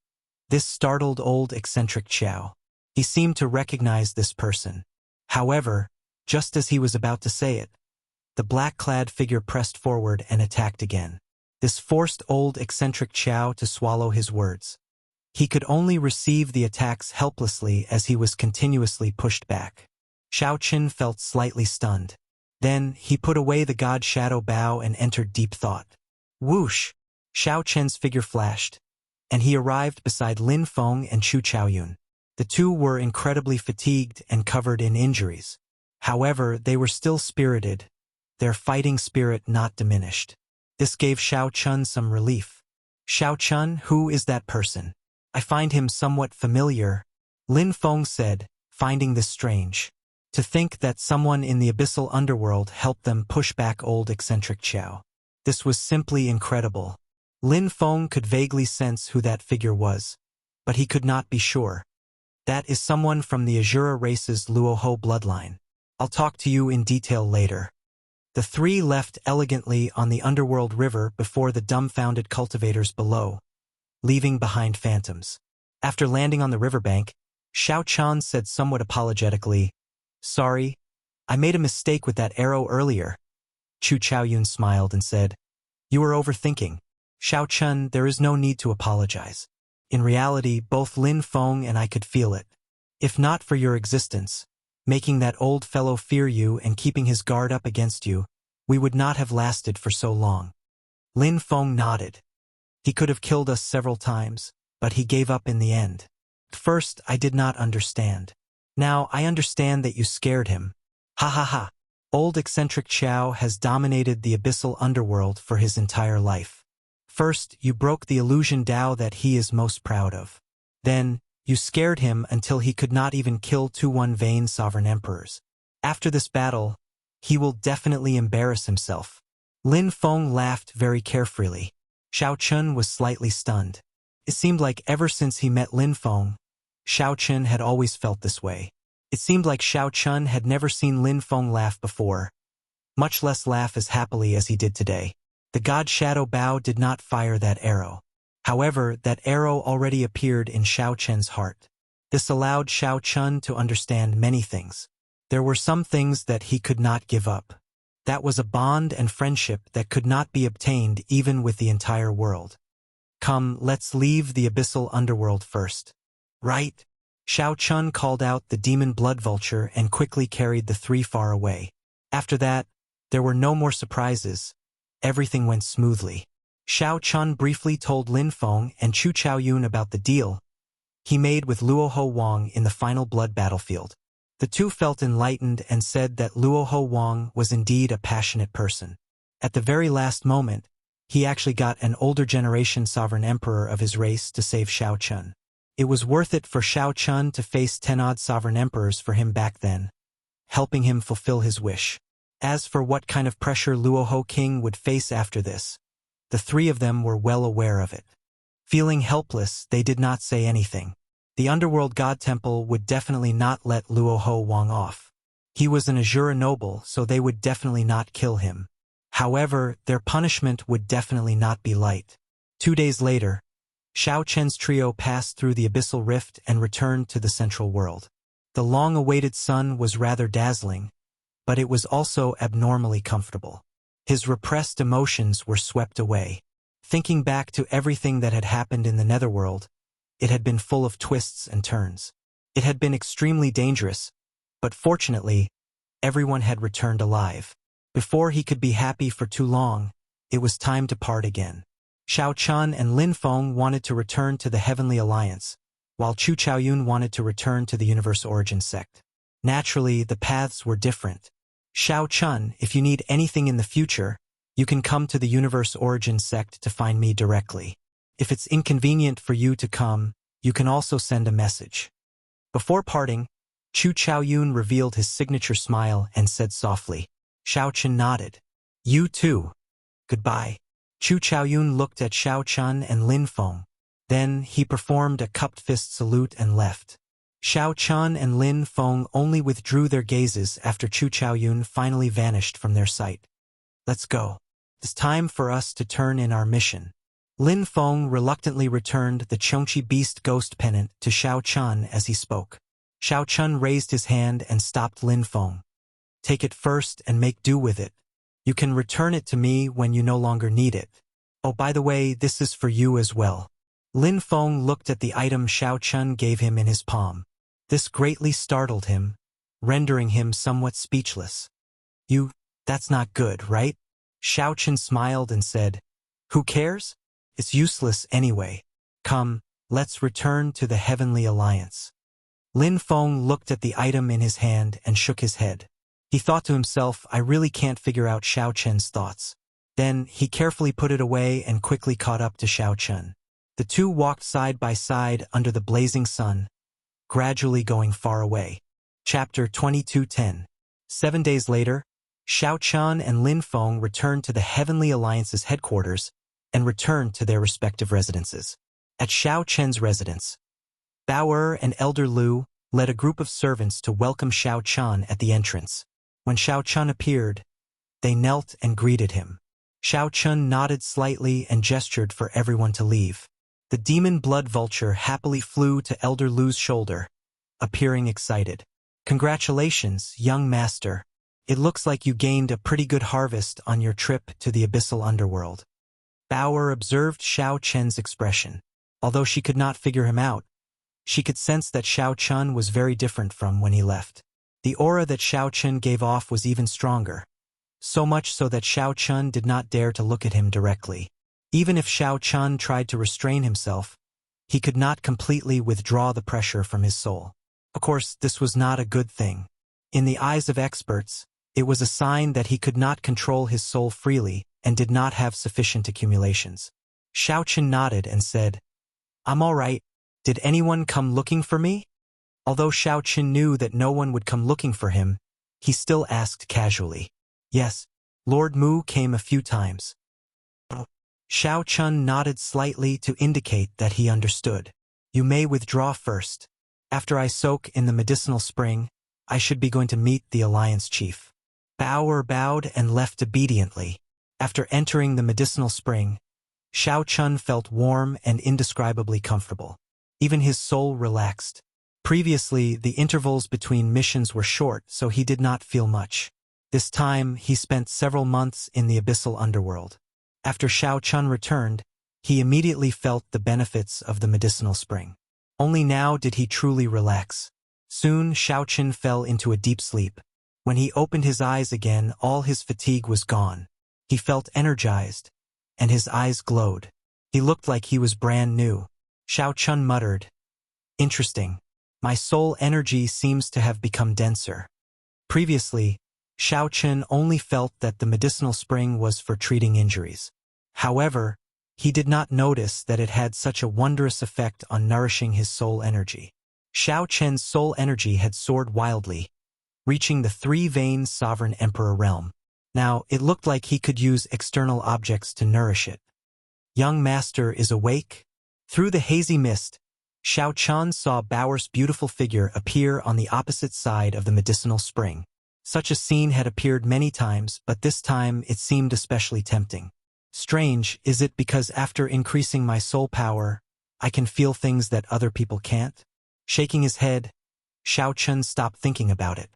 This startled old eccentric Xiao. He seemed to recognize this person. However, just as he was about to say it, the black-clad figure pressed forward and attacked again. This forced old eccentric Qiao to swallow his words. He could only receive the attacks helplessly as he was continuously pushed back. Xiaoqun felt slightly stunned. Then, he put away the god shadow bow and entered deep thought. Whoosh! Xiaoqun's figure flashed, and he arrived beside Lin Feng and Chu Chaoyun. The two were incredibly fatigued and covered in injuries. However, they were still spirited, their fighting spirit not diminished. This gave Xiaoqun some relief. Xiaoqun, who is that person? I find him somewhat familiar, Lin Feng said, finding this strange. To think that someone in the abyssal underworld helped them push back old eccentric Qiao. This was simply incredible. Lin Feng could vaguely sense who that figure was, but he could not be sure. That is someone from the Azura race's Luoho bloodline. I'll talk to you in detail later. The three left elegantly on the underworld river before the dumbfounded cultivators below, leaving behind phantoms. After landing on the riverbank, Xiaoqun said somewhat apologetically, "Sorry, I made a mistake with that arrow earlier." Chu Chaoyun smiled and said, "You were overthinking. Xiaoqun, there is no need to apologize. In reality, both Lin Feng and I could feel it. If not for your existence, making that old fellow fear you and keeping his guard up against you, we would not have lasted for so long." Lin Feng nodded. He could have killed us several times, but he gave up in the end. At first, I did not understand. Now, I understand that you scared him. Ha ha ha. Old eccentric Qiao has dominated the abyssal underworld for his entire life. First, you broke the illusion Dao that he is most proud of. Then, you scared him until he could not even kill 2 vain sovereign emperors. After this battle, he will definitely embarrass himself. Lin Feng laughed very carefreely. Xiaoqun was slightly stunned. It seemed like ever since he met Lin Feng, Xiaoqun had always felt this way. It seemed like Xiaoqun had never seen Lin Feng laugh before, much less laugh as happily as he did today. The god Shadow Bao did not fire that arrow. However, that arrow already appeared in Xiaoqun's heart. This allowed Xiaoqun to understand many things. There were some things that he could not give up. That was a bond and friendship that could not be obtained even with the entire world. Come, let's leave the abyssal underworld first. Right? Xiaoqun called out the demon blood vulture and quickly carried the three far away. After that, there were no more surprises. Everything went smoothly. Xiaoqun briefly told Lin Feng and Chu Chaoyun about the deal he made with Luoho Wang in the final blood battlefield. The two felt enlightened and said that Luoho Wang was indeed a passionate person. At the very last moment, he actually got an older generation sovereign emperor of his race to save Xiaoqun. It was worth it for Xiaoqun to face 10-odd sovereign emperors for him back then, helping him fulfill his wish. As for what kind of pressure Luoho King would face after this, the three of them were well aware of it. Feeling helpless, they did not say anything. The underworld god temple would definitely not let Luoho Wang off. He was an Azura noble, so they would definitely not kill him. However, their punishment would definitely not be light. 2 days later, Xiaoqun's trio passed through the abyssal rift and returned to the central world. The long-awaited sun was rather dazzling, but it was also abnormally comfortable. His repressed emotions were swept away. Thinking back to everything that had happened in the netherworld, it had been full of twists and turns. It had been extremely dangerous, but fortunately, everyone had returned alive. Before he could be happy for too long, it was time to part again. Xiaoqun and Lin Feng wanted to return to the Heavenly Alliance, while Chu Chaoyun wanted to return to the Universe Origin sect. Naturally, the paths were different. Xiaoqun, if you need anything in the future, you can come to the Universe Origin sect to find me directly. If it's inconvenient for you to come, you can also send a message. Before parting, Chu Chaoyun revealed his signature smile and said softly. Xiaoqun nodded. You too. Goodbye. Chu Chaoyun looked at Xiaoqun and Lin Feng. Then he performed a cupped fist salute and left. Xiaoqun and Lin Feng only withdrew their gazes after Chu Chaoyun finally vanished from their sight. Let's go. It's time for us to turn in our mission. Lin Feng reluctantly returned the Chongqi Beast Ghost Pennant to Xiaoqun as he spoke. Xiao Chun raised his hand and stopped Lin Feng. Take it first and make do with it. You can return it to me when you no longer need it. Oh, by the way, this is for you as well. Lin Feng looked at the item Xiao Chun gave him in his palm. This greatly startled him, rendering him somewhat speechless. That's not good, right? Xiao Chun smiled and said, Who cares? It's useless anyway. Come, let's return to the Heavenly Alliance. Lin Feng looked at the item in his hand and shook his head. He thought to himself, I really can't figure out Xiao Chun's thoughts. Then he carefully put it away and quickly caught up to Xiao Chun. The two walked side by side under the blazing sun, gradually going far away. Chapter 22:10. 7 days later, Xiao Chun and Lin Feng returned to the Heavenly Alliance's headquarters and returned to their respective residences. At Xiao Chen's residence, Bao and Elder Lu led a group of servants to welcome Xiao Chun at the entrance. When Xiao Chun appeared, they knelt and greeted him. Xiao Chun nodded slightly and gestured for everyone to leave. The demon blood vulture happily flew to Elder Lu's shoulder, appearing excited. Congratulations, young master. It looks like you gained a pretty good harvest on your trip to the abyssal underworld. Bao observed Xiao Chen's expression. Although she could not figure him out, she could sense that Xiao Chun was very different from when he left. The aura that Xiao Chun gave off was even stronger, so much so that Xiao Chun did not dare to look at him directly. Even if Xiao Chun tried to restrain himself, he could not completely withdraw the pressure from his soul. Of course, this was not a good thing. In the eyes of experts, it was a sign that he could not control his soul freely and did not have sufficient accumulations. Xiao Chun nodded and said, I'm all right. Did anyone come looking for me? Although Xiao Chun knew that no one would come looking for him, he still asked casually. Yes, Lord Mu came a few times. Xiao Chun nodded slightly to indicate that he understood. You may withdraw first. After I soak in the medicinal spring, I should be going to meet the Alliance Chief. Bao bowed and left obediently. After entering the medicinal spring, Xiao Chun felt warm and indescribably comfortable. Even his soul relaxed. Previously, the intervals between missions were short, so he did not feel much. This time, he spent several months in the abyssal underworld. After Xiao Chun returned, he immediately felt the benefits of the medicinal spring. Only now did he truly relax. Soon, Xiao Chun fell into a deep sleep. When he opened his eyes again, all his fatigue was gone. He felt energized, and his eyes glowed. He looked like he was brand new. Xiao Chun muttered, Interesting. My soul energy seems to have become denser. Previously, Xiao Chun only felt that the medicinal spring was for treating injuries. However, he did not notice that it had such a wondrous effect on nourishing his soul energy. Xiao Chen's soul energy had soared wildly, reaching the three-vein sovereign emperor realm. Now, it looked like he could use external objects to nourish it. Young master is awake? Through the hazy mist, Xiao Chun saw Bao's beautiful figure appear on the opposite side of the medicinal spring. Such a scene had appeared many times, but this time it seemed especially tempting. Strange, is it because after increasing my soul power, I can feel things that other people can't? Shaking his head, Xiao Chun stopped thinking about it.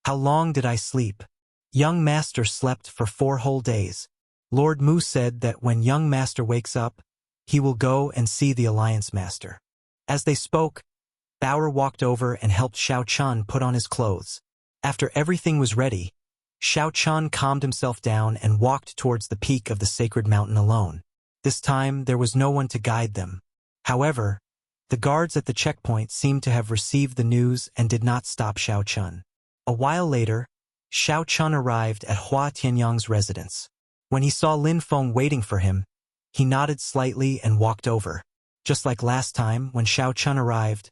How long did I sleep? Young master slept for 4 whole days. Lord Mu said that when young master wakes up, he will go and see the Alliance Master. As they spoke, Bao walked over and helped Xiao Chun put on his clothes. After everything was ready, Xiao Chun calmed himself down and walked towards the peak of the sacred mountain alone. This time, there was no one to guide them. However, the guards at the checkpoint seemed to have received the news and did not stop Xiao Chun. A while later, Xiao Chun arrived at Hua Tianyang's residence. When he saw Lin Feng waiting for him, he nodded slightly and walked over. Just like last time, when Xiao Chun arrived,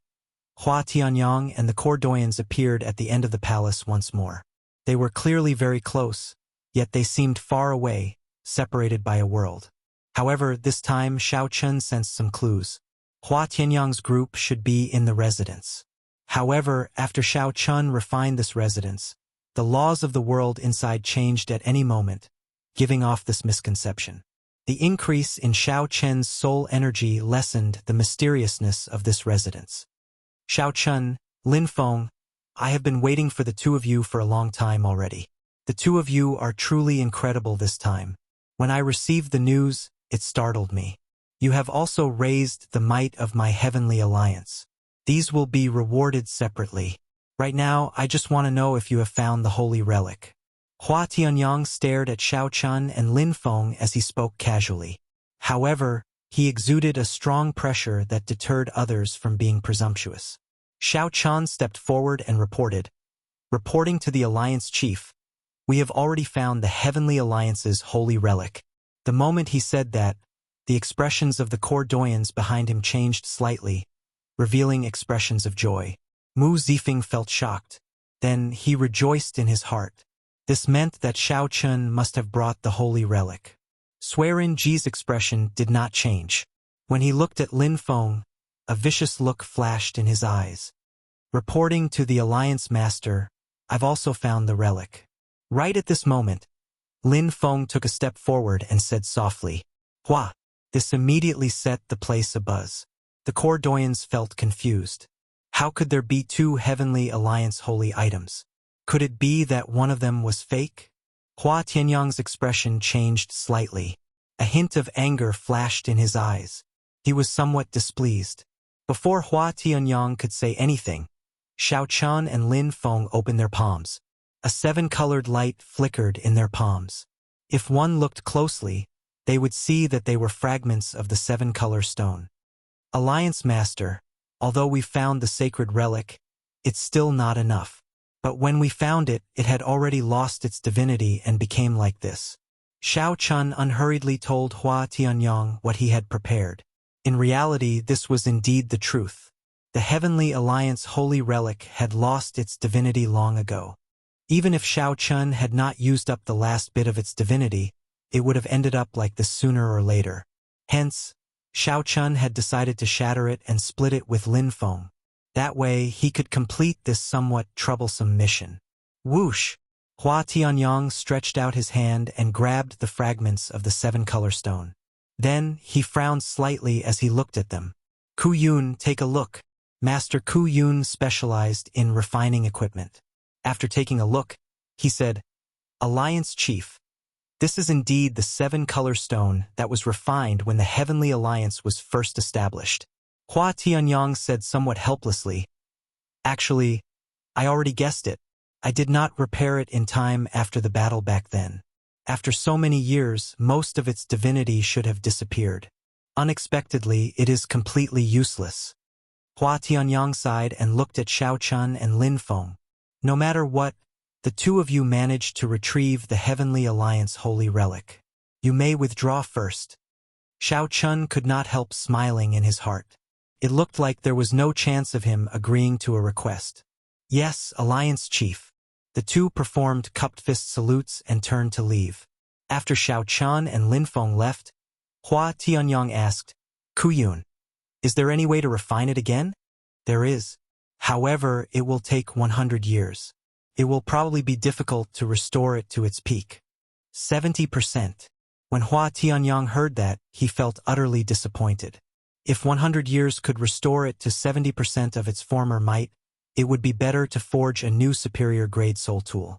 Hua Tianyang and the Cordoyans appeared at the end of the palace once more. They were clearly very close, yet they seemed far away, separated by a world. However, this time Xiao Chun sensed some clues. Hua Tianyang's group should be in the residence. However, after Xiao Chun refined this residence, the laws of the world inside changed at any moment, giving off this misconception. The increase in Xiao Chen's soul energy lessened the mysteriousness of this residence. Xiao Chun, Lin Feng, I have been waiting for the two of you for a long time already. The two of you are truly incredible this time. When I received the news, it startled me. You have also raised the might of my heavenly alliance. These will be rewarded separately. Right now, I just want to know if you have found the holy relic. Hua Tianyang stared at Xiao Chun and Lin Feng as he spoke casually. However, he exuded a strong pressure that deterred others from being presumptuous. Xiao Chun stepped forward and reported. Reporting to the Alliance Chief, we have already found the Heavenly Alliance's holy relic. The moment he said that, the expressions of the core doyens behind him changed slightly, revealing expressions of joy. Mu Zifeng felt shocked. Then he rejoiced in his heart. This meant that Xiao Chun must have brought the holy relic. Swearin Ji's expression did not change. When he looked at Lin Feng, a vicious look flashed in his eyes. Reporting to the Alliance Master, I've also found the relic. Right at this moment, Lin Feng took a step forward and said softly, Hua. This immediately set the place abuzz. The core doyens felt confused. How could there be two Heavenly Alliance holy items? Could it be that one of them was fake? Hua Tianyang's expression changed slightly. A hint of anger flashed in his eyes. He was somewhat displeased. Before Hua Tianyang could say anything, Xiao Chun and Lin Feng opened their palms. A seven-colored light flickered in their palms. If one looked closely, they would see that they were fragments of the seven-color stone. Alliance Master, although we found the sacred relic, it's still not enough. But when we found it, it had already lost its divinity and became like this. Xiao Chun unhurriedly told Hua Tianyang what he had prepared. In reality, this was indeed the truth. The Heavenly Alliance holy relic had lost its divinity long ago. Even if Xiao Chun had not used up the last bit of its divinity, it would have ended up like this sooner or later. Hence, Xiao Chun had decided to shatter it and split it with Lin Feng. That way, he could complete this somewhat troublesome mission. Whoosh! Hua Tianyang stretched out his hand and grabbed the fragments of the seven-color stone. Then, he frowned slightly as he looked at them. Ku Yun, take a look. Master Ku Yun specialized in refining equipment. After taking a look, he said, Alliance Chief, this is indeed the seven-color stone that was refined when the Heavenly Alliance was first established. Hua Tianyang said somewhat helplessly, Actually, I already guessed it. I did not repair it in time after the battle back then. After so many years, most of its divinity should have disappeared. Unexpectedly, it is completely useless. Hua Tianyang sighed and looked at Xiao Chun and Lin Feng. No matter what, the two of you managed to retrieve the Heavenly Alliance holy relic. You may withdraw first. Xiao Chun could not help smiling in his heart. It looked like there was no chance of him agreeing to a request. Yes, Alliance Chief. The two performed cupped fist salutes and turned to leave. After Xiao Chun and Lin Feng left, Hua Tianyang asked, Ku Yun, is there any way to refine it again? There is. However, it will take 100 years. It will probably be difficult to restore it to its peak. 70%. When Hua Tianyang heard that, he felt utterly disappointed. If 100 years could restore it to 70% of its former might, it would be better to forge a new superior grade soul tool.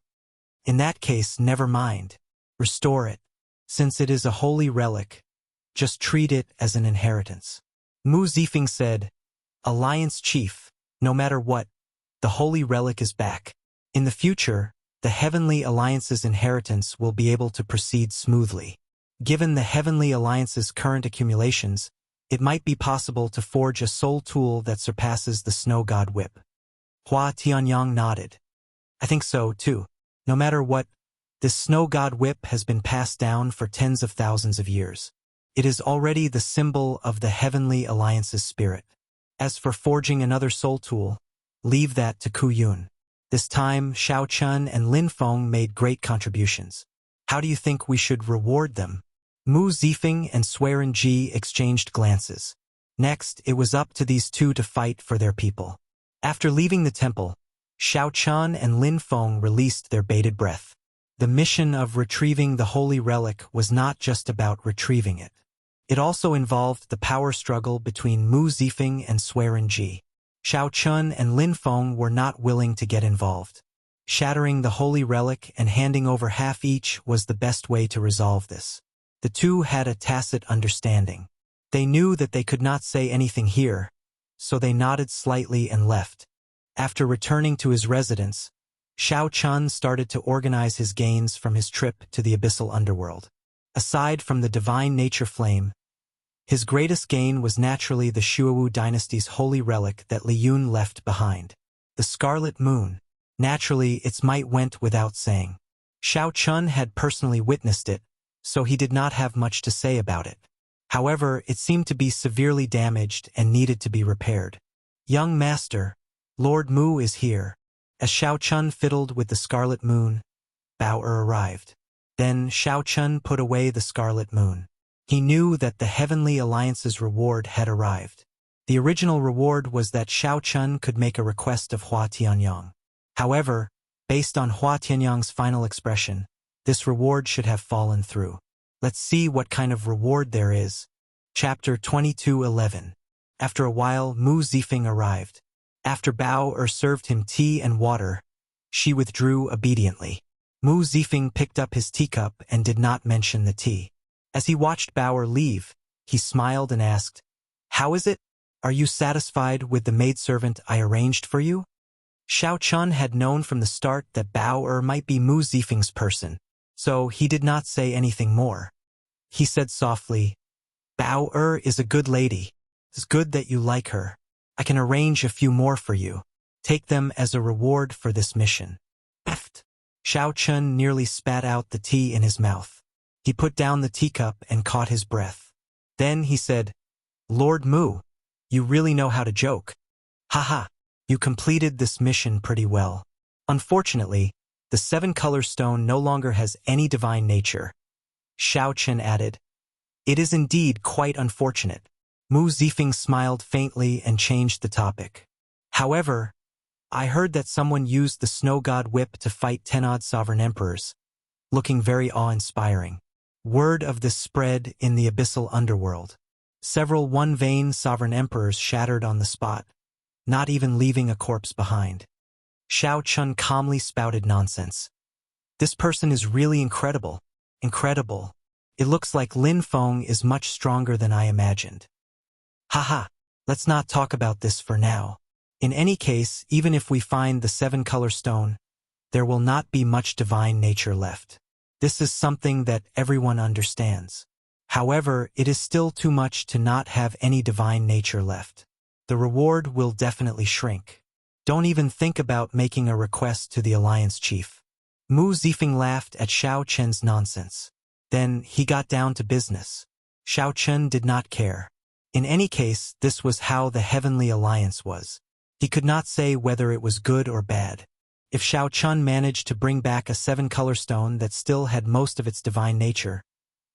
In that case, never mind. Restore it. Since it is a holy relic, just treat it as an inheritance. Mu Zifeng said, Alliance Chief, no matter what, the holy relic is back. In the future, the Heavenly Alliance's inheritance will be able to proceed smoothly. Given the Heavenly Alliance's current accumulations, it might be possible to forge a soul tool that surpasses the Snow God Whip. Hua Tianyang nodded. I think so, too. No matter what, this Snow God Whip has been passed down for tens of thousands of years. It is already the symbol of the Heavenly Alliance's spirit. As for forging another soul tool, leave that to Ku Yun. This time, Xiao Chun and Lin Feng made great contributions. How do you think we should reward them? Mu Zifeng and Swearin Ji exchanged glances. Next, it was up to these two to fight for their people. After leaving the temple, Xiao Chun and Lin Feng released their bated breath. The mission of retrieving the holy relic was not just about retrieving it. It also involved the power struggle between Mu Zifeng and Swearin Ji. Xiao Chun and Lin Feng were not willing to get involved. Shattering the holy relic and handing over half each was the best way to resolve this. The two had a tacit understanding. They knew that they could not say anything here, so they nodded slightly and left. After returning to his residence, Xiao Chun started to organize his gains from his trip to the abyssal underworld. Aside from the divine nature flame, his greatest gain was naturally the Shuowu dynasty's holy relic that Li Yun left behind. The Scarlet Moon. Naturally, its might went without saying. Xiao Chun had personally witnessed it, so he did not have much to say about it. However, it seemed to be severely damaged and needed to be repaired. Young master, Lord Mu is here. As Xiao Chun fiddled with the Scarlet Moon, Bao arrived. Then Xiao Chun put away the Scarlet Moon. He knew that the Heavenly Alliance's reward had arrived. The original reward was that Xiao Chun could make a request of Hua Tianyang. However, based on Hua Tianyang's final expression, this reward should have fallen through. Let's see what kind of reward there is. Chapter 22:11. After a while, Mu Zifeng arrived. After Bao served him tea and water, she withdrew obediently. Mu Zifeng picked up his teacup and did not mention the tea. As he watched Bao leave, he smiled and asked, "How is it? Are you satisfied with the maidservant I arranged for you?" Xiao Chun had known from the start that Bao might be Mu Zifeng's person, so he did not say anything more. He said softly, "Bao is a good lady. It's good that you like her. I can arrange a few more for you. Take them as a reward for this mission." Xiao Chun nearly spat out the tea in his mouth. He put down the teacup and caught his breath. Then he said, "Lord Mu, you really know how to joke. Haha, you completed this mission pretty well. Unfortunately, the 7-color stone no longer has any divine nature." Xiao Chun added, "It is indeed quite unfortunate." Mu Zifeng smiled faintly and changed the topic. "However, I heard that someone used the snow god whip to fight 10-odd sovereign emperors, looking very awe-inspiring. Word of this spread in the abyssal underworld. Several one-vein sovereign emperors shattered on the spot, not even leaving a corpse behind." Xiao Chun calmly spouted nonsense. "This person is really incredible. Incredible. It looks like Lin Feng is much stronger than I imagined." "Haha, let's not talk about this for now. In any case, even if we find the 7-color stone, there will not be much divine nature left. This is something that everyone understands. However, it is still too much to not have any divine nature left. The reward will definitely shrink. Don't even think about making a request to the Alliance Chief." Mu Zifeng laughed at Xiao Chun's nonsense. Then he got down to business. Xiao Chun did not care. In any case, this was how the Heavenly Alliance was. He could not say whether it was good or bad. If Xiao Chun managed to bring back a 7-color stone that still had most of its divine nature,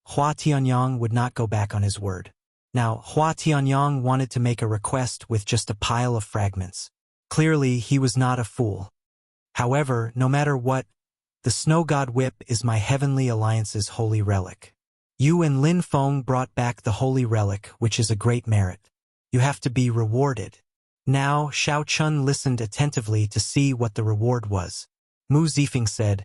Hua Tianyang would not go back on his word. Now, Hua Tianyang wanted to make a request with just a pile of fragments. Clearly, he was not a fool. However, no matter what, the Snow God Whip is my Heavenly Alliance's holy relic. You and Lin Feng brought back the holy relic, which is a great merit. You have to be rewarded. Now, Xiao Chun listened attentively to see what the reward was. Mu Zifeng said,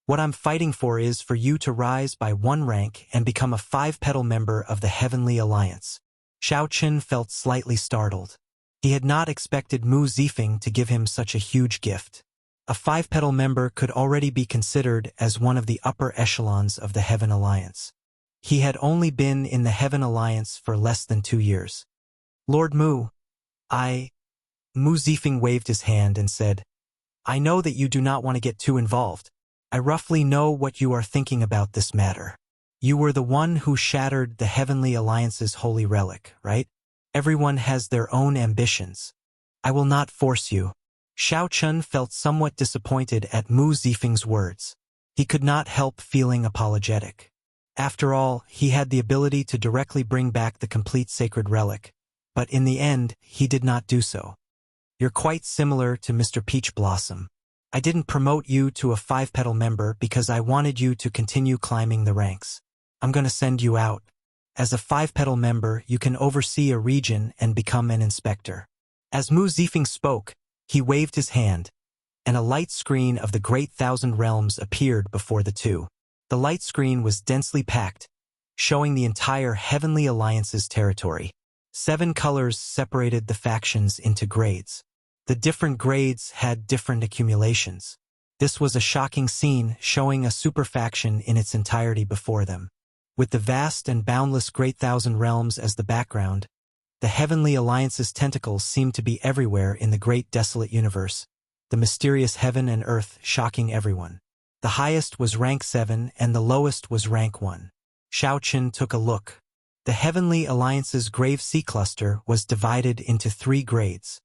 "What I'm fighting for is for you to rise by 1 rank and become a 5-petal member of the Heavenly Alliance." Xiao Chun felt slightly startled. He had not expected Mu Zifeng to give him such a huge gift. A 5-petal member could already be considered as one of the upper echelons of the Heaven Alliance. He had only been in the Heaven Alliance for less than 2 years. "Lord Mu, Mu Zifeng waved his hand and said, "I know that you do not want to get too involved. I roughly know what you are thinking about this matter. You were the one who shattered the Heavenly Alliance's holy relic, right? Everyone has their own ambitions. I will not force you." Xiao Chun felt somewhat disappointed at Mu Zifeng's words. He could not help feeling apologetic. After all, he had the ability to directly bring back the complete sacred relic, but in the end, he did not do so. "You're quite similar to Mr. Peach Blossom. I didn't promote you to a 5-petal member because I wanted you to continue climbing the ranks. I'm going to send you out. As a 5-petal member, you can oversee a region and become an inspector. As Mu Zifeng spoke, he waved his hand, and a light screen of the Great Thousand Realms appeared before the two. The light screen was densely packed, showing the entire Heavenly Alliance's territory. 7 colors separated the factions into grades. The different grades had different accumulations. This was a shocking scene, showing a super faction in its entirety before them. With the vast and boundless Great Thousand Realms as the background, the Heavenly Alliance's tentacles seemed to be everywhere in the great desolate universe, the mysterious heaven and earth shocking everyone. The highest was rank 7 and the lowest was rank 1. Xiao Qin took a look. The Heavenly Alliance's Grave Sea Cluster was divided into 3 grades.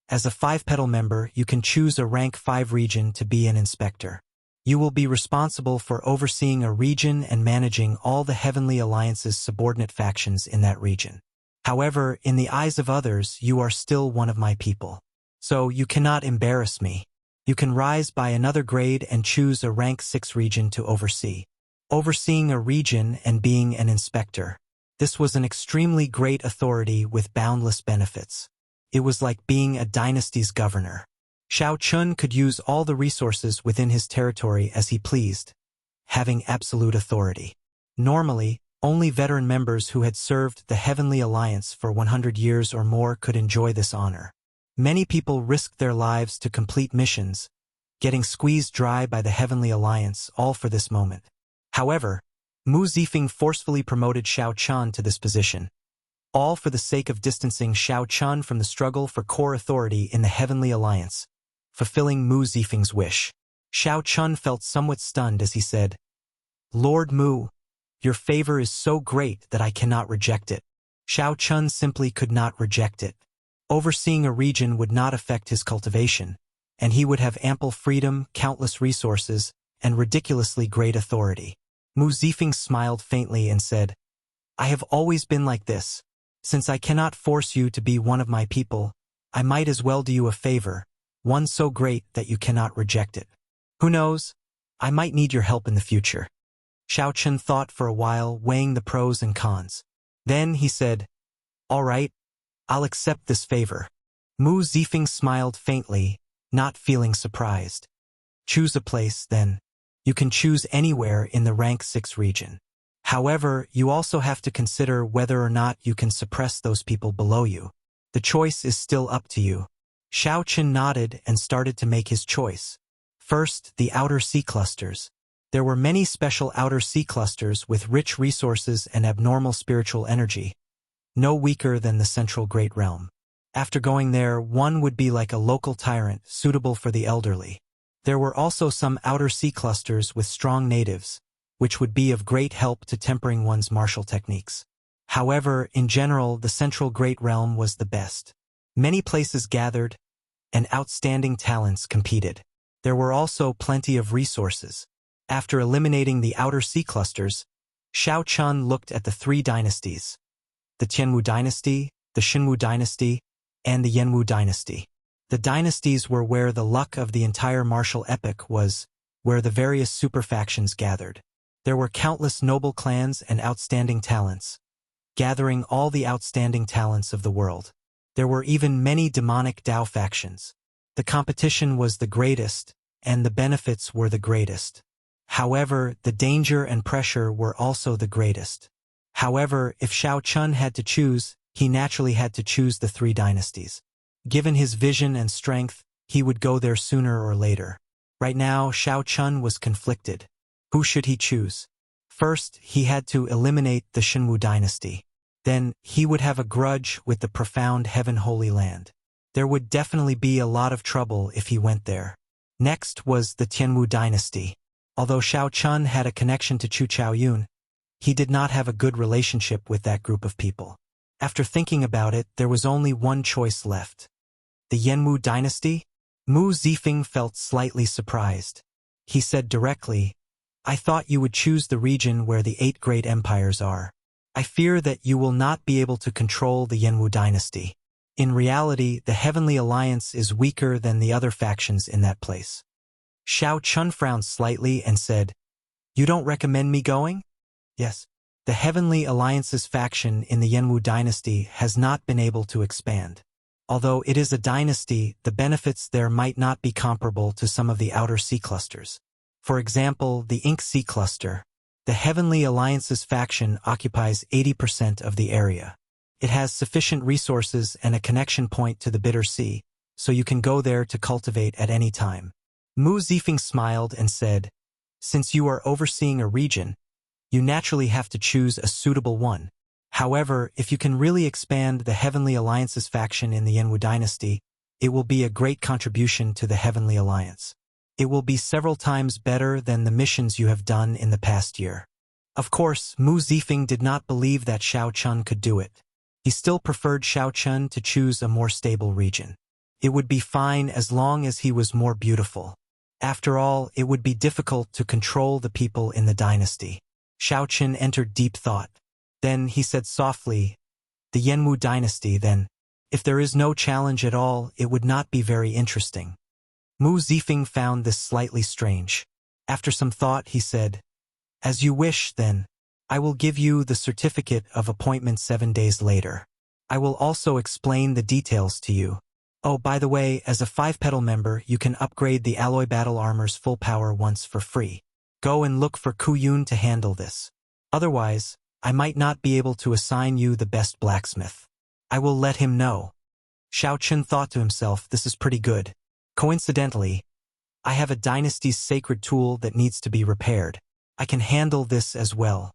As a 5-petal member, you can choose a rank 5 region to be an inspector. You will be responsible for overseeing a region and managing all the Heavenly Alliance's subordinate factions in that region. However, in the eyes of others, you are still one of my people. So you cannot embarrass me. You can rise by another grade and choose a rank 6 region to oversee. Overseeing a region and being an inspector. This was an extremely great authority with boundless benefits. It was like being a dynasty's governor. Xiao Qin could use all the resources within his territory as he pleased, having absolute authority. Normally, only veteran members who had served the Heavenly Alliance for 100 years or more could enjoy this honor. Many people risked their lives to complete missions, getting squeezed dry by the Heavenly Alliance, all for this moment. However, Mu Zifeng forcefully promoted Xiao Qin to this position, all for the sake of distancing Xiao Qin from the struggle for core authority in the Heavenly Alliance, fulfilling Mu Zifeng's wish. Xiao Qin felt somewhat stunned as he said, "Lord Mu, your favor is so great that I cannot reject it." Xiao Qin simply could not reject it. Overseeing a region would not affect his cultivation, and he would have ample freedom, countless resources, and ridiculously great authority. Mu Zifeng smiled faintly and said, "I have always been like this. Since I cannot force you to be one of my people, I might as well do you a favor, one so great that you cannot reject it. Who knows? I might need your help in the future." Xiao Qin thought for a while, weighing the pros and cons. Then he said, "All right, I'll accept this favor." Mu Zifeng smiled faintly, not feeling surprised. "Choose a place, then. You can choose anywhere in the rank 6 region. However, you also have to consider whether or not you can suppress those people below you. The choice is still up to you." Xiao Qin nodded and started to make his choice. First, the outer sea clusters. There were many special outer sea clusters with rich resources and abnormal spiritual energy, no weaker than the central Great Realm. After going there, one would be like a local tyrant, suitable for the elderly. There were also some outer sea clusters with strong natives, which would be of great help to tempering one's martial techniques. However, in general, the central Great Realm was the best. Many places gathered, and outstanding talents competed. There were also plenty of resources. After eliminating the outer sea clusters, Xiao Qin looked at the 3 dynasties: the Tianwu dynasty, the Xinwu dynasty, and the Yanwu dynasty. The dynasties were where the luck of the entire martial epoch was, where the various super factions gathered. There were countless noble clans and outstanding talents, gathering all the outstanding talents of the world. There were even many demonic Dao factions. The competition was the greatest, and the benefits were the greatest. However, the danger and pressure were also the greatest. However, if Xiao Qin had to choose, he naturally had to choose the 3 dynasties. Given his vision and strength, he would go there sooner or later. Right now, Xiao Qin was conflicted. Who should he choose? First, he had to eliminate the Xinwu dynasty. Then, he would have a grudge with the profound Heaven Holy Land. There would definitely be a lot of trouble if he went there. Next was the Tianwu dynasty. Although Xiao Qin had a connection to Chu Chaoyun, he did not have a good relationship with that group of people. After thinking about it, there was only one choice left. The Yanwu dynasty? Mu Zifeng felt slightly surprised. He said directly, "I thought you would choose the region where the 8 great empires are. I fear that you will not be able to control the Yanwu dynasty. In reality, the Heavenly Alliance is weaker than the other factions in that place." Xiao Qin frowned slightly and said, "You don't recommend me going?" "Yes. The Heavenly Alliance's faction in the Yanwu dynasty has not been able to expand. Although it is a dynasty, the benefits there might not be comparable to some of the outer sea clusters. For example, the Ink Sea cluster. The Heavenly Alliance's faction occupies 80% of the area. It has sufficient resources and a connection point to the Bitter Sea, so you can go there to cultivate at any time. Mu Zifeng smiled and said, "Since you are overseeing a region, you naturally have to choose a suitable one. However, if you can really expand the Heavenly Alliance's faction in the Yenwu dynasty, it will be a great contribution to the Heavenly Alliance. It will be several times better than the missions you have done in the past year." Of course, Mu Zifeng did not believe that Xiao Chun could do it. He still preferred Xiao Chun to choose a more stable region. It would be fine as long as he was more beautiful. After all, it would be difficult to control the people in the dynasty. Xiao Chun entered deep thought. Then he said softly, "The Yenwu dynasty, then. If there is no challenge at all, it would not be very interesting." Mu Zifeng found this slightly strange. After some thought, he said, "As you wish, then. I will give you the certificate of appointment 7 days later. I will also explain the details to you. Oh, by the way, as a 5-petal member, you can upgrade the alloy battle armor's full power once for free. Go and look for Ku Yun to handle this. Otherwise, I might not be able to assign you the best blacksmith. I will let him know." Xiao Chun thought to himself, this is pretty good. Coincidentally, I have a dynasty's sacred tool that needs to be repaired. I can handle this as well.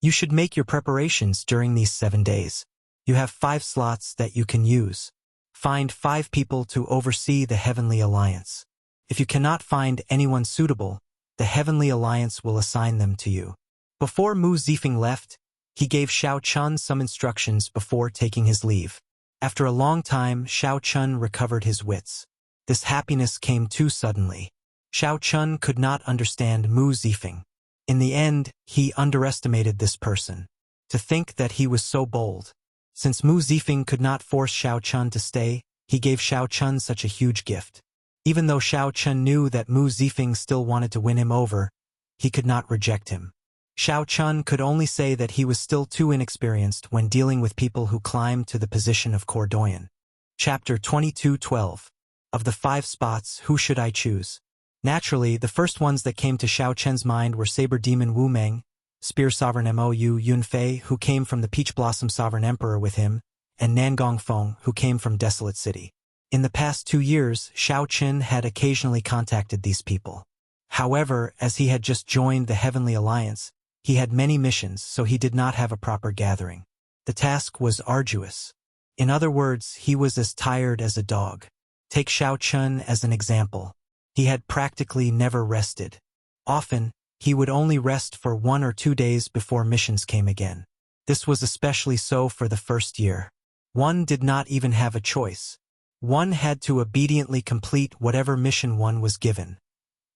You should make your preparations during these 7 days. You have 5 slots that you can use. Find 5 people to oversee the Heavenly Alliance. If you cannot find anyone suitable, the Heavenly Alliance will assign them to you. Before Mu Zifeng left, he gave Xiao Chun some instructions before taking his leave. After a long time, Xiao Chun recovered his wits. This happiness came too suddenly. Xiao Chun could not understand Mu Zifeng. In the end, he underestimated this person. To think that he was so bold. Since Mu Zifeng could not force Xiao Chun to stay, he gave Xiao Chun such a huge gift. Even though Xiao Chun knew that Mu Zifeng still wanted to win him over, he could not reject him. Xiao Chun could only say that he was still too inexperienced when dealing with people who climbed to the position of Cordoyan. Chapter 22:12. Of the 5 spots, who should I choose? Naturally, the first ones that came to Xiao Chen's mind were Saber Demon Wu Meng, Spear Sovereign Mou Yun Fei, who came from the Peach Blossom Sovereign Emperor with him, and Nangong Feng, who came from Desolate City. In the past 2 years, Xiao Chen had occasionally contacted these people. However, as he had just joined the Heavenly Alliance, he had many missions, so he did not have a proper gathering. The task was arduous. In other words, he was as tired as a dog. Take Xiao Chun as an example. He had practically never rested. Often, he would only rest for 1 or 2 days before missions came again. This was especially so for the first year. One did not even have a choice. One had to obediently complete whatever mission one was given.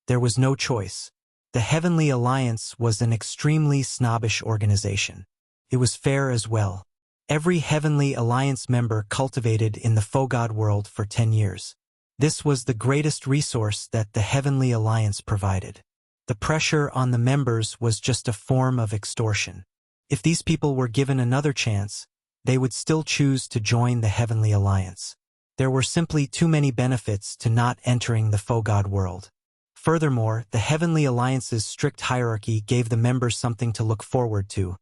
There was no choice. The Heavenly Alliance was an extremely snobbish organization. It was fair as well. Every Heavenly Alliance member cultivated in the Fogod world for 10 years. This was the greatest resource that the Heavenly Alliance provided. The pressure on the members was just a form of extortion. If these people were given another chance, they would still choose to join the Heavenly Alliance. There were simply too many benefits to not entering the Fogod world. Furthermore, the Heavenly Alliance's strict hierarchy gave the members something to look forward to,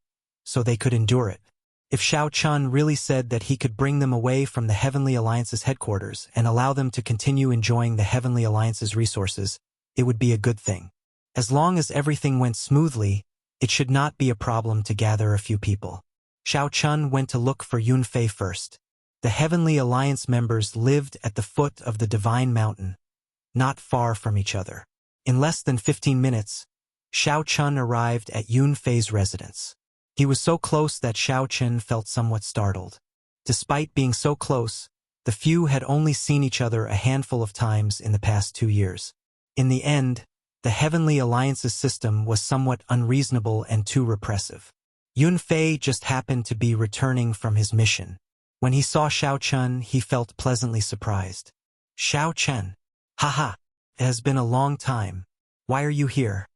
so they could endure it. If Xiao Chun really said that he could bring them away from the Heavenly Alliance's headquarters and allow them to continue enjoying the Heavenly Alliance's resources, it would be a good thing. As long as everything went smoothly, it should not be a problem to gather a few people. Xiao Chun went to look for Yun Fei first. The Heavenly Alliance members lived at the foot of the Divine Mountain, not far from each other. In less than 15 minutes, Xiao Chun arrived at Yun Fei's residence. He was so close that Xiao Chun felt somewhat startled. Despite being so close, the few had only seen each other a handful of times in the past 2 years. In the end, the Heavenly Alliance's system was somewhat unreasonable and too repressive. Yun Fei just happened to be returning from his mission. When he saw Xiao Chun, he felt pleasantly surprised. "Xiao Chun. Haha, it has been a long time. Why are you here?"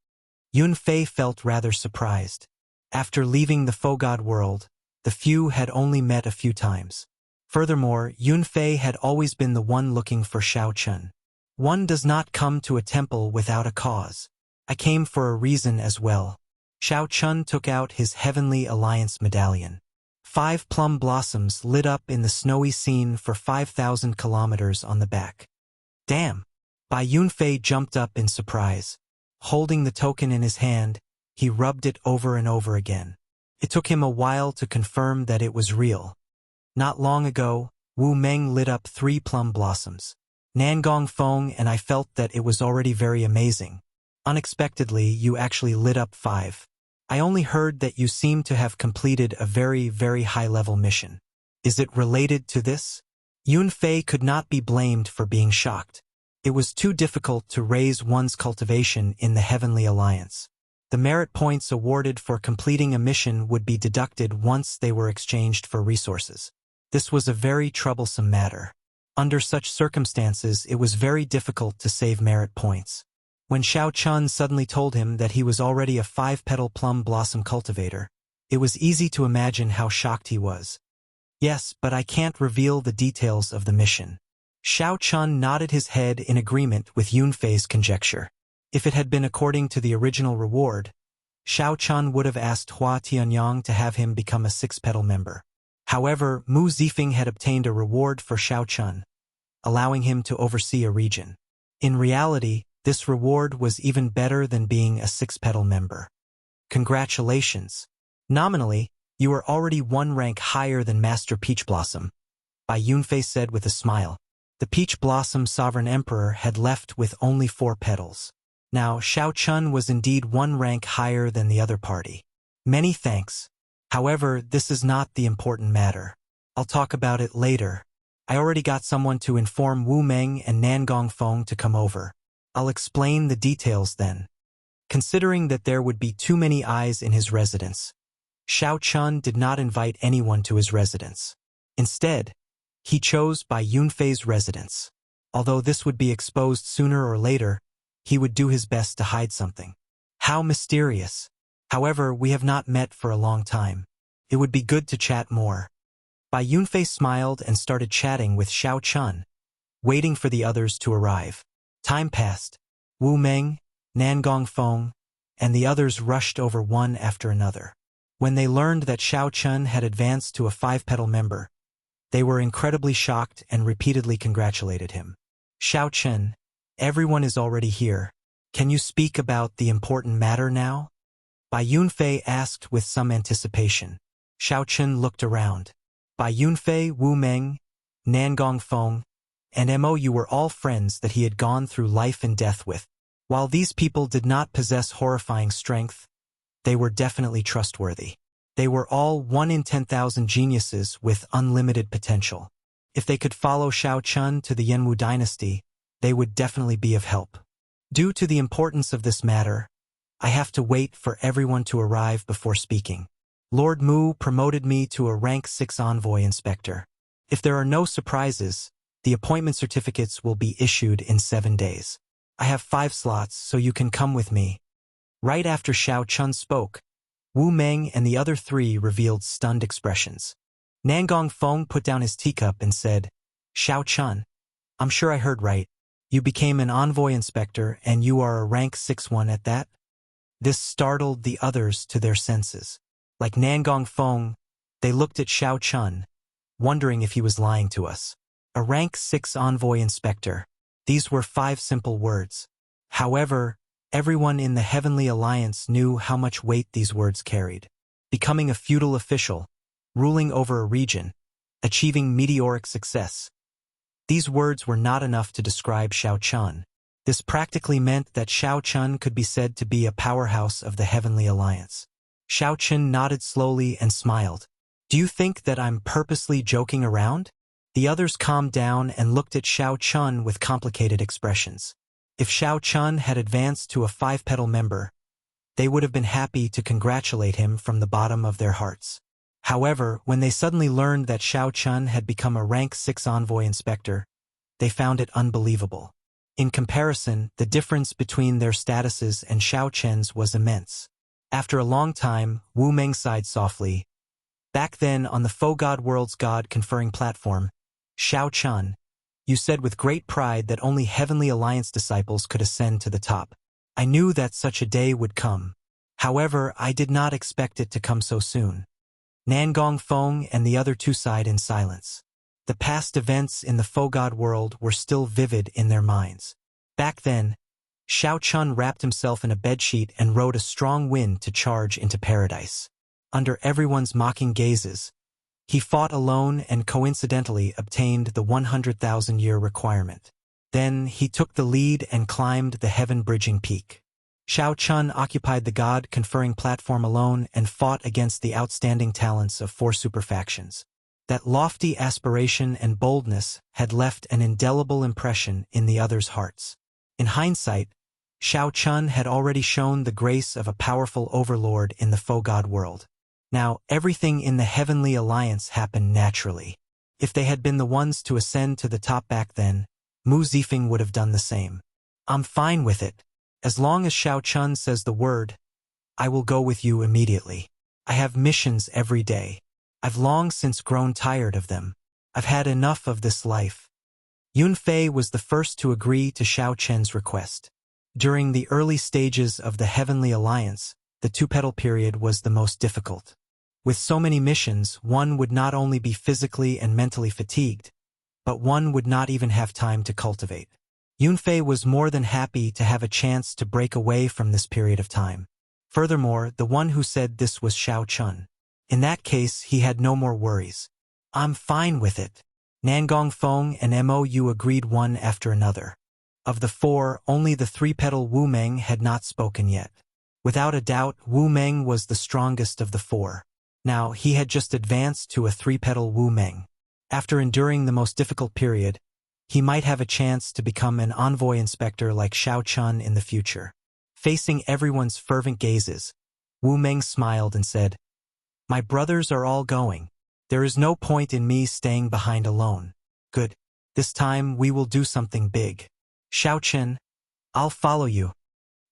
Yun Fei felt rather surprised. After leaving the Fogod world, the few had only met a few times. Furthermore, Yunfei had always been the one looking for Xiao Chun. One does not come to a temple without a cause. I came for a reason as well. Xiao Chun took out his Heavenly Alliance medallion. 5 plum blossoms lit up in the snowy scene for 5,000 kilometers on the back. Damn! Bai Yunfei jumped up in surprise. Holding the token in his hand, he rubbed it over and over again. It took him a while to confirm that it was real. Not long ago, Wu Meng lit up 3 plum blossoms. Nangong Feng and I felt that it was already very amazing. Unexpectedly, you actually lit up 5. I only heard that you seem to have completed a very, very high-level mission. Is it related to this? Yunfei could not be blamed for being shocked. It was too difficult to raise one's cultivation in the Heavenly Alliance. The merit points awarded for completing a mission would be deducted once they were exchanged for resources. This was a very troublesome matter. Under such circumstances, it was very difficult to save merit points. When Xiao Chun suddenly told him that he was already a 5-petal plum blossom cultivator, it was easy to imagine how shocked he was. Yes, but I can't reveal the details of the mission. Xiao Chun nodded his head in agreement with Yunfei's conjecture. If it had been according to the original reward, Xiao Chun would have asked Hua Tianyang to have him become a 6-petal member. However, Mu Zifeng had obtained a reward for Xiao Chun, allowing him to oversee a region. In reality, this reward was even better than being a 6-petal member. Congratulations! Nominally, you are already 1 rank higher than Master Peach Blossom, Bai Yunfei said with a smile. The Peach Blossom Sovereign Emperor had left with only 4 petals. Now, Xiao Chun was indeed 1 rank higher than the other party. Many thanks. However, this is not the important matter. I'll talk about it later. I already got someone to inform Wu Meng and Nangong Feng to come over. I'll explain the details then. Considering that there would be too many eyes in his residence, Xiao Chun did not invite anyone to his residence. Instead, he chose Bai Yunfei's residence. Although this would be exposed sooner or later, he would do his best to hide something. How mysterious. However, we have not met for a long time. It would be good to chat more. Bai Yunfei smiled and started chatting with Xiao Chun, waiting for the others to arrive. Time passed. Wu Meng, Nangong Feng, and the others rushed over one after another. When they learned that Xiao Chun had advanced to a 5-petal member, they were incredibly shocked and repeatedly congratulated him. Xiao Chun, everyone is already here. Can you speak about the important matter now? Bai Yunfei asked with some anticipation. Xiao Chun looked around. Bai Yunfei, Wu Meng, Nangong Feng, and Mo were all friends that he had gone through life and death with. While these people did not possess horrifying strength, they were definitely trustworthy. They were all 1 in 10,000 geniuses with unlimited potential. If they could follow Xiao Chun to the Yanwu dynasty, they would definitely be of help. Due to the importance of this matter, I have to wait for everyone to arrive before speaking. Lord Mu promoted me to a rank 6 envoy inspector. If there are no surprises, the appointment certificates will be issued in 7 days. I have 5 slots, so you can come with me. Right after Xiao Chun spoke, Wu Meng and the other 3 revealed stunned expressions. Nangong Feng put down his teacup and said, Xiao Chun, I'm sure I heard right. You became an envoy inspector and you are a rank 6-1 at that? This startled the others to their senses. Like Nangong Feng, they looked at Xiao Chun, wondering if he was lying to us. A rank 6 envoy inspector. These were 5 simple words. However, everyone in the Heavenly Alliance knew how much weight these words carried. Becoming a feudal official, ruling over a region, achieving meteoric success. These words were not enough to describe Xiao Chun. This practically meant that Xiao Chun could be said to be a powerhouse of the Heavenly Alliance. Xiao Chun nodded slowly and smiled. Do you think that I'm purposely joking around? The others calmed down and looked at Xiao Chun with complicated expressions. If Xiao Chun had advanced to a 5-petal member, they would have been happy to congratulate him from the bottom of their hearts. However, when they suddenly learned that Xiao Chun had become a rank 6 envoy inspector, they found it unbelievable. In comparison, the difference between their statuses and Xiao Chen's was immense. After a long time, Wu Meng sighed softly. Back then, on the faux god world's god-conferring platform, Shao Chun, you said with great pride that only Heavenly Alliance disciples could ascend to the top. I knew that such a day would come. However, I did not expect it to come so soon. Nangong Feng and the other two sighed in silence. The past events in the faux god world were still vivid in their minds. Back then, Shao Chun wrapped himself in a bedsheet and rode a strong wind to charge into paradise. Under everyone's mocking gazes, he fought alone and coincidentally obtained the 100,000-year requirement. Then he took the lead and climbed the heaven-bridging peak. Shao Chun occupied the god-conferring platform alone and fought against the outstanding talents of 4 superfactions. That lofty aspiration and boldness had left an indelible impression in the others' hearts. In hindsight, Shao Chun had already shown the grace of a powerful overlord in the faux god world. Now, everything in the Heavenly Alliance happened naturally. If they had been the ones to ascend to the top back then, Mu Zifeng would have done the same. I'm fine with it. As long as Shao Chun says the word, I will go with you immediately. I have missions every day. I've long since grown tired of them. I've had enough of this life. Yun Fei was the first to agree to Shao Chen's request. During the early stages of the Heavenly Alliance, the 2-petal period was the most difficult. With so many missions, one would not only be physically and mentally fatigued, but one would not even have time to cultivate. Yun Fei was more than happy to have a chance to break away from this period of time. Furthermore, the one who said this was Shao Chun. In that case, he had no more worries. I'm fine with it. Nangong Feng and Mou agreed one after another. Of the 4, only the 3-petal Wu Meng had not spoken yet. Without a doubt, Wu Meng was the strongest of the 4. Now, he had just advanced to a 3-petal Wu Meng. After enduring the most difficult period, he might have a chance to become an envoy inspector like Shao Chun in the future. Facing everyone's fervent gazes, Wu Meng smiled and said, My brothers are all going. There is no point in me staying behind alone. Good. This time we will do something big. Shao Chen, I'll follow you.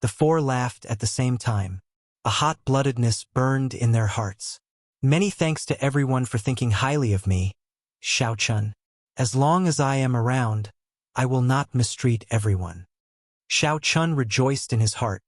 The 4 laughed at the same time. A hot-bloodedness burned in their hearts. Many thanks to everyone for thinking highly of me, Shao Chun. As long as I am around, I will not mistreat everyone. Shao Chun rejoiced in his heart,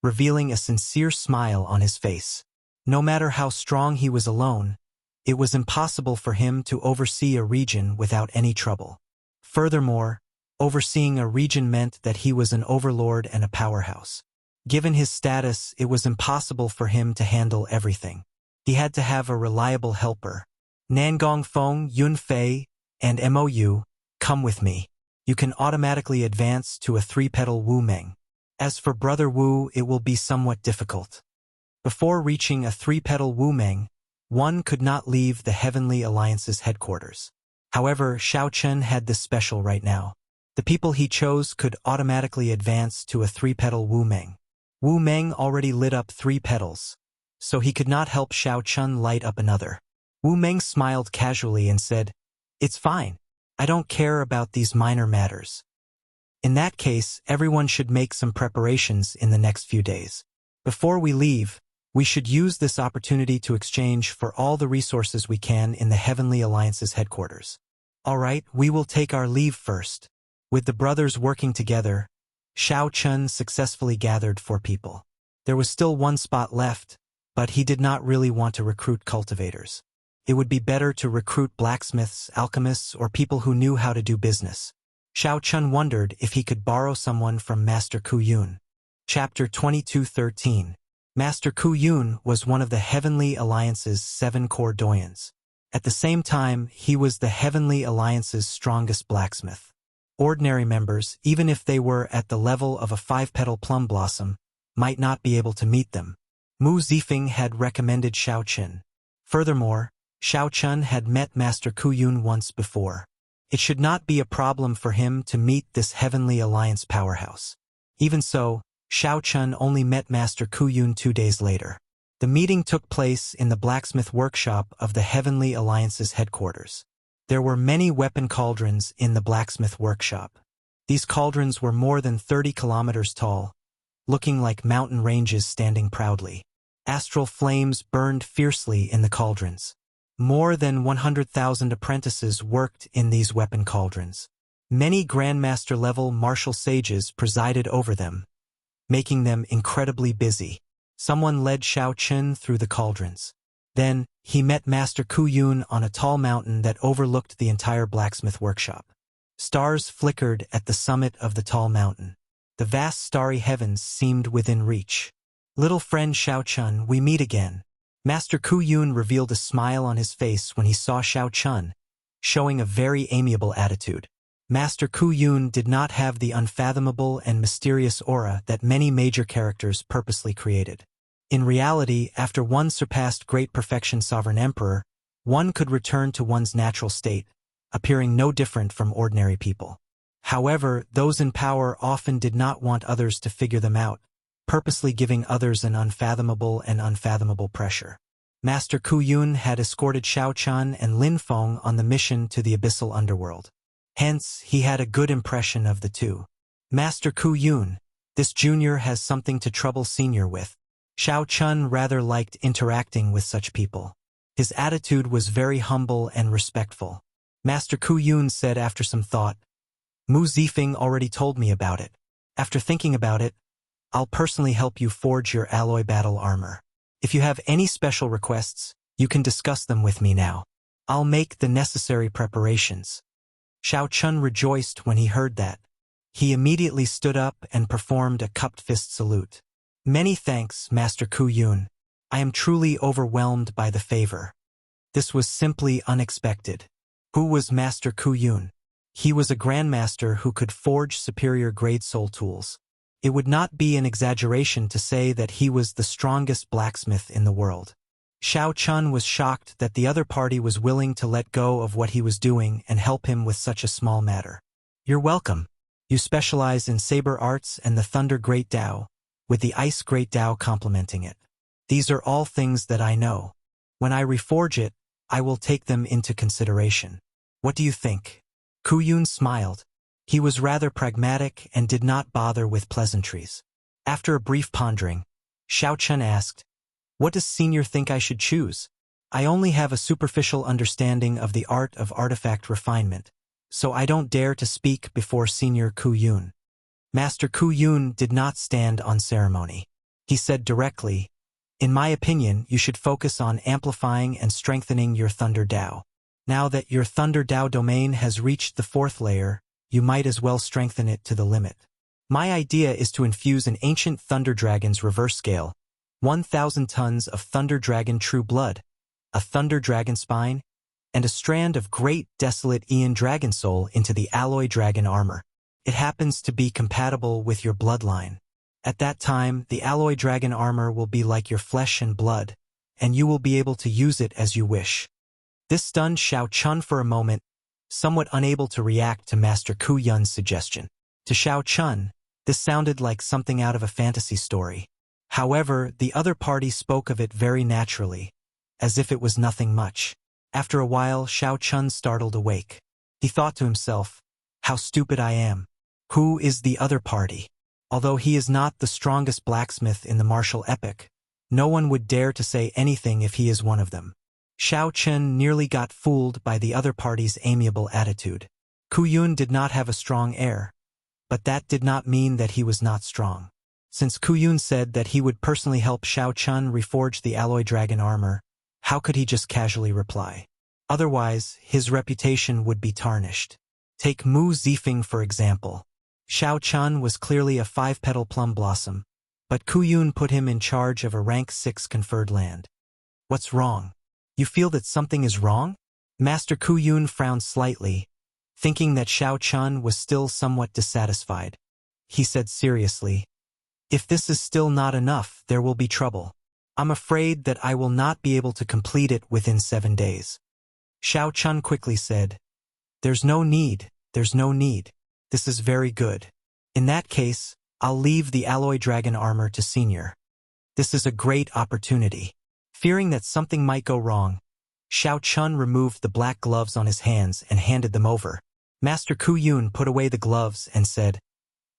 revealing a sincere smile on his face. No matter how strong he was alone, it was impossible for him to oversee a region without any trouble. Furthermore, overseeing a region meant that he was an overlord and a powerhouse. Given his status, it was impossible for him to handle everything. He had to have a reliable helper. Nangong Feng, Yun Fei, and Mou, come with me. You can automatically advance to a 3-petal Wu Meng. As for Brother Wu, it will be somewhat difficult. Before reaching a 3-petal Wu Meng, one could not leave the Heavenly Alliance's headquarters. However, Shao Chen had this special right now. The people he chose could automatically advance to a 3-petal Wu Meng. Wu Meng already lit up 3 petals, so he could not help Shao Chun light up another. Wu Meng smiled casually and said, It's fine. I don't care about these minor matters. In that case, everyone should make some preparations in the next few days. Before we leave, we should use this opportunity to exchange for all the resources we can in the Heavenly Alliance's headquarters. All right, we will take our leave first. With the brothers working together, Shao Chun successfully gathered 4 people. There was still 1 spot left, but he did not really want to recruit cultivators. It would be better to recruit blacksmiths, alchemists, or people who knew how to do business. Shao Chun wondered if he could borrow someone from Master Ku Yun. Chapter 22:13. Master Ku Yun was one of the Heavenly Alliance's 7 core doyens. At the same time, he was the Heavenly Alliance's strongest blacksmith. Ordinary members, even if they were at the level of a 5-petal plum blossom, might not be able to meet them. Mu Zifeng had recommended Shao Chen. Furthermore, Shao Chun had met Master Ku Yun once before. It should not be a problem for him to meet this Heavenly Alliance powerhouse. Even so, Shao Chun only met Master Ku Yun 2 days later. The meeting took place in the blacksmith workshop of the Heavenly Alliance's headquarters. There were many weapon cauldrons in the blacksmith workshop. These cauldrons were more than 30 kilometers tall, looking like mountain ranges standing proudly. Astral flames burned fiercely in the cauldrons. More than 100,000 apprentices worked in these weapon cauldrons. Many Grandmaster-level martial sages presided over them, making them incredibly busy. Someone led Xiao Chen through the cauldrons. Then, he met Master Ku Yun on a tall mountain that overlooked the entire blacksmith workshop. Stars flickered at the summit of the tall mountain. The vast starry heavens seemed within reach. "Little friend Xiao Chen, we meet again." Master Ku Yun revealed a smile on his face when he saw Xiao Chen, showing a very amiable attitude. Master Ku Yun did not have the unfathomable and mysterious aura that many major characters purposely created. In reality, after one surpassed great perfection Sovereign Emperor, one could return to one's natural state, appearing no different from ordinary people. However, those in power often did not want others to figure them out, purposely giving others an unfathomable pressure. Master Ku Yun had escorted Xiao Chen and Lin Feng on the mission to the abyssal underworld. Hence, he had a good impression of the two. Master Ku Yun, this junior has something to trouble senior with. Xiao Chen rather liked interacting with such people. His attitude was very humble and respectful. Master Ku Yun said after some thought, "Mu Zifeng already told me about it. After thinking about it, I'll personally help you forge your alloy battle armor. If you have any special requests, you can discuss them with me now. I'll make the necessary preparations." Xiao Chen rejoiced when he heard that. He immediately stood up and performed a cupped fist salute. "Many thanks, Master Ku Yun. I am truly overwhelmed by the favor." This was simply unexpected. Who was Master Ku Yun? He was a grandmaster who could forge superior-grade soul tools. It would not be an exaggeration to say that he was the strongest blacksmith in the world. Xiao Chen was shocked that the other party was willing to let go of what he was doing and help him with such a small matter. "You're welcome. You specialize in saber arts and the Thunder Great Tao, with the Ice Great Tao complementing it. These are all things that I know. When I reforge it, I will take them into consideration. What do you think?" Ku Yun smiled. He was rather pragmatic and did not bother with pleasantries. After a brief pondering, Xiao Chen asked, "What does senior think I should choose? I only have a superficial understanding of the art of artifact refinement, so I don't dare to speak before Senior Ku Yun." Master Ku Yun did not stand on ceremony. He said directly, "In my opinion, you should focus on amplifying and strengthening your Thunder Dao. Now that your Thunder Dao domain has reached the 4th layer, you might as well strengthen it to the limit. My idea is to infuse an ancient Thunder Dragon's reverse scale, 1,000 tons of Thunder Dragon True Blood, a Thunder Dragon Spine, and a strand of Great Desolate Aeon Dragon Soul into the Alloy Dragon Armor. It happens to be compatible with your bloodline. At that time, the Alloy Dragon Armor will be like your flesh and blood, and you will be able to use it as you wish." This stunned Xiao Chen for a moment, somewhat unable to react to Master Ku Yun's suggestion. To Xiao Chen, this sounded like something out of a fantasy story. However, the other party spoke of it very naturally, as if it was nothing much. After a while, Xiao Chen startled awake. He thought to himself, "How stupid I am. Who is the other party?" Although he is not the strongest blacksmith in the martial epic, no one would dare to say anything if he is one of them. Xiao Chen nearly got fooled by the other party's amiable attitude. Ku Yun did not have a strong air, but that did not mean that he was not strong. Since Ku Yun said that he would personally help Xiao Chen reforge the Alloy Dragon Armor, how could he just casually reply? Otherwise, his reputation would be tarnished. Take Mu Zifeng for example. Xiao Chen was clearly a 5-petal plum blossom, but Ku Yun put him in charge of a rank 6 conferred land. What's wrong? You feel that something is wrong? Master Ku Yun frowned slightly, thinking that Xiao Chen was still somewhat dissatisfied. He said seriously, "If this is still not enough, there will be trouble. I'm afraid that I will not be able to complete it within 7 days." Xiao Chen quickly said, there's no need. This is very good. In that case, I'll leave the Alloy Dragon Armor to Senior. This is a great opportunity." Fearing that something might go wrong, Xiao Chen removed the black gloves on his hands and handed them over. Master Ku Yun put away the gloves and said,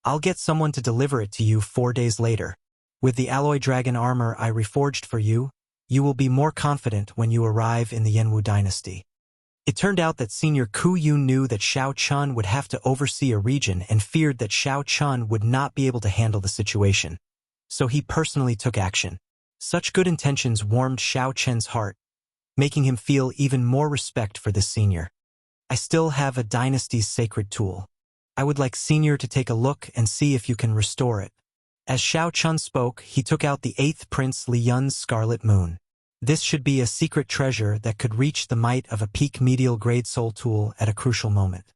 "I'll get someone to deliver it to you 4 days later. With the Alloy Dragon Armor I reforged for you, You will be more confident when you arrive in the Yenwu dynasty. It turned out that Senior Ku Yun knew that Xiao Chun would have to oversee a region and feared that Xiao Chun would not be able to handle the situation. So he personally took action. Such good intentions warmed Xiao Chen's heart, making him feel even more respect for this senior. I still have a dynasty's sacred tool. I would like Senior to take a look and see if you can restore it. As Xiao Chun spoke, he took out the 8th Prince Li Yun's Scarlet Moon. This should be a secret treasure that could reach the might of a peak medial grade soul tool at a crucial moment.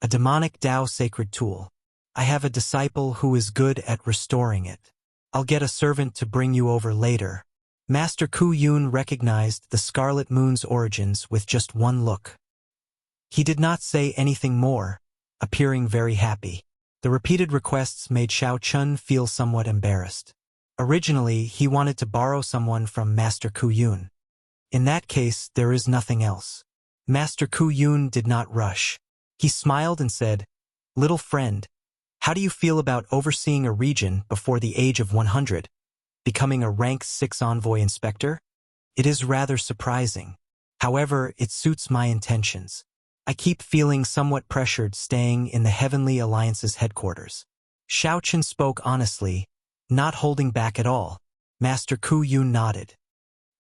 A demonic Tao sacred tool. I have a disciple who is good at restoring it. I'll get a servant to bring you over later. Master Ku Yun recognized the Scarlet Moon's origins with just one look. He did not say anything more, appearing very happy. The repeated requests made Xiao Chun feel somewhat embarrassed. Originally, he wanted to borrow someone from Master Ku Yun. In that case, there is nothing else. Master Ku Yun did not rush. He smiled and said, "Little friend, how do you feel about overseeing a region before the age of 100, becoming a rank 6 envoy inspector? It is rather surprising. However, it suits my intentions. I keep feeling somewhat pressured staying in the Heavenly Alliance's headquarters." Xiao Chun spoke honestly, not holding back at all. Master Ku Yun nodded.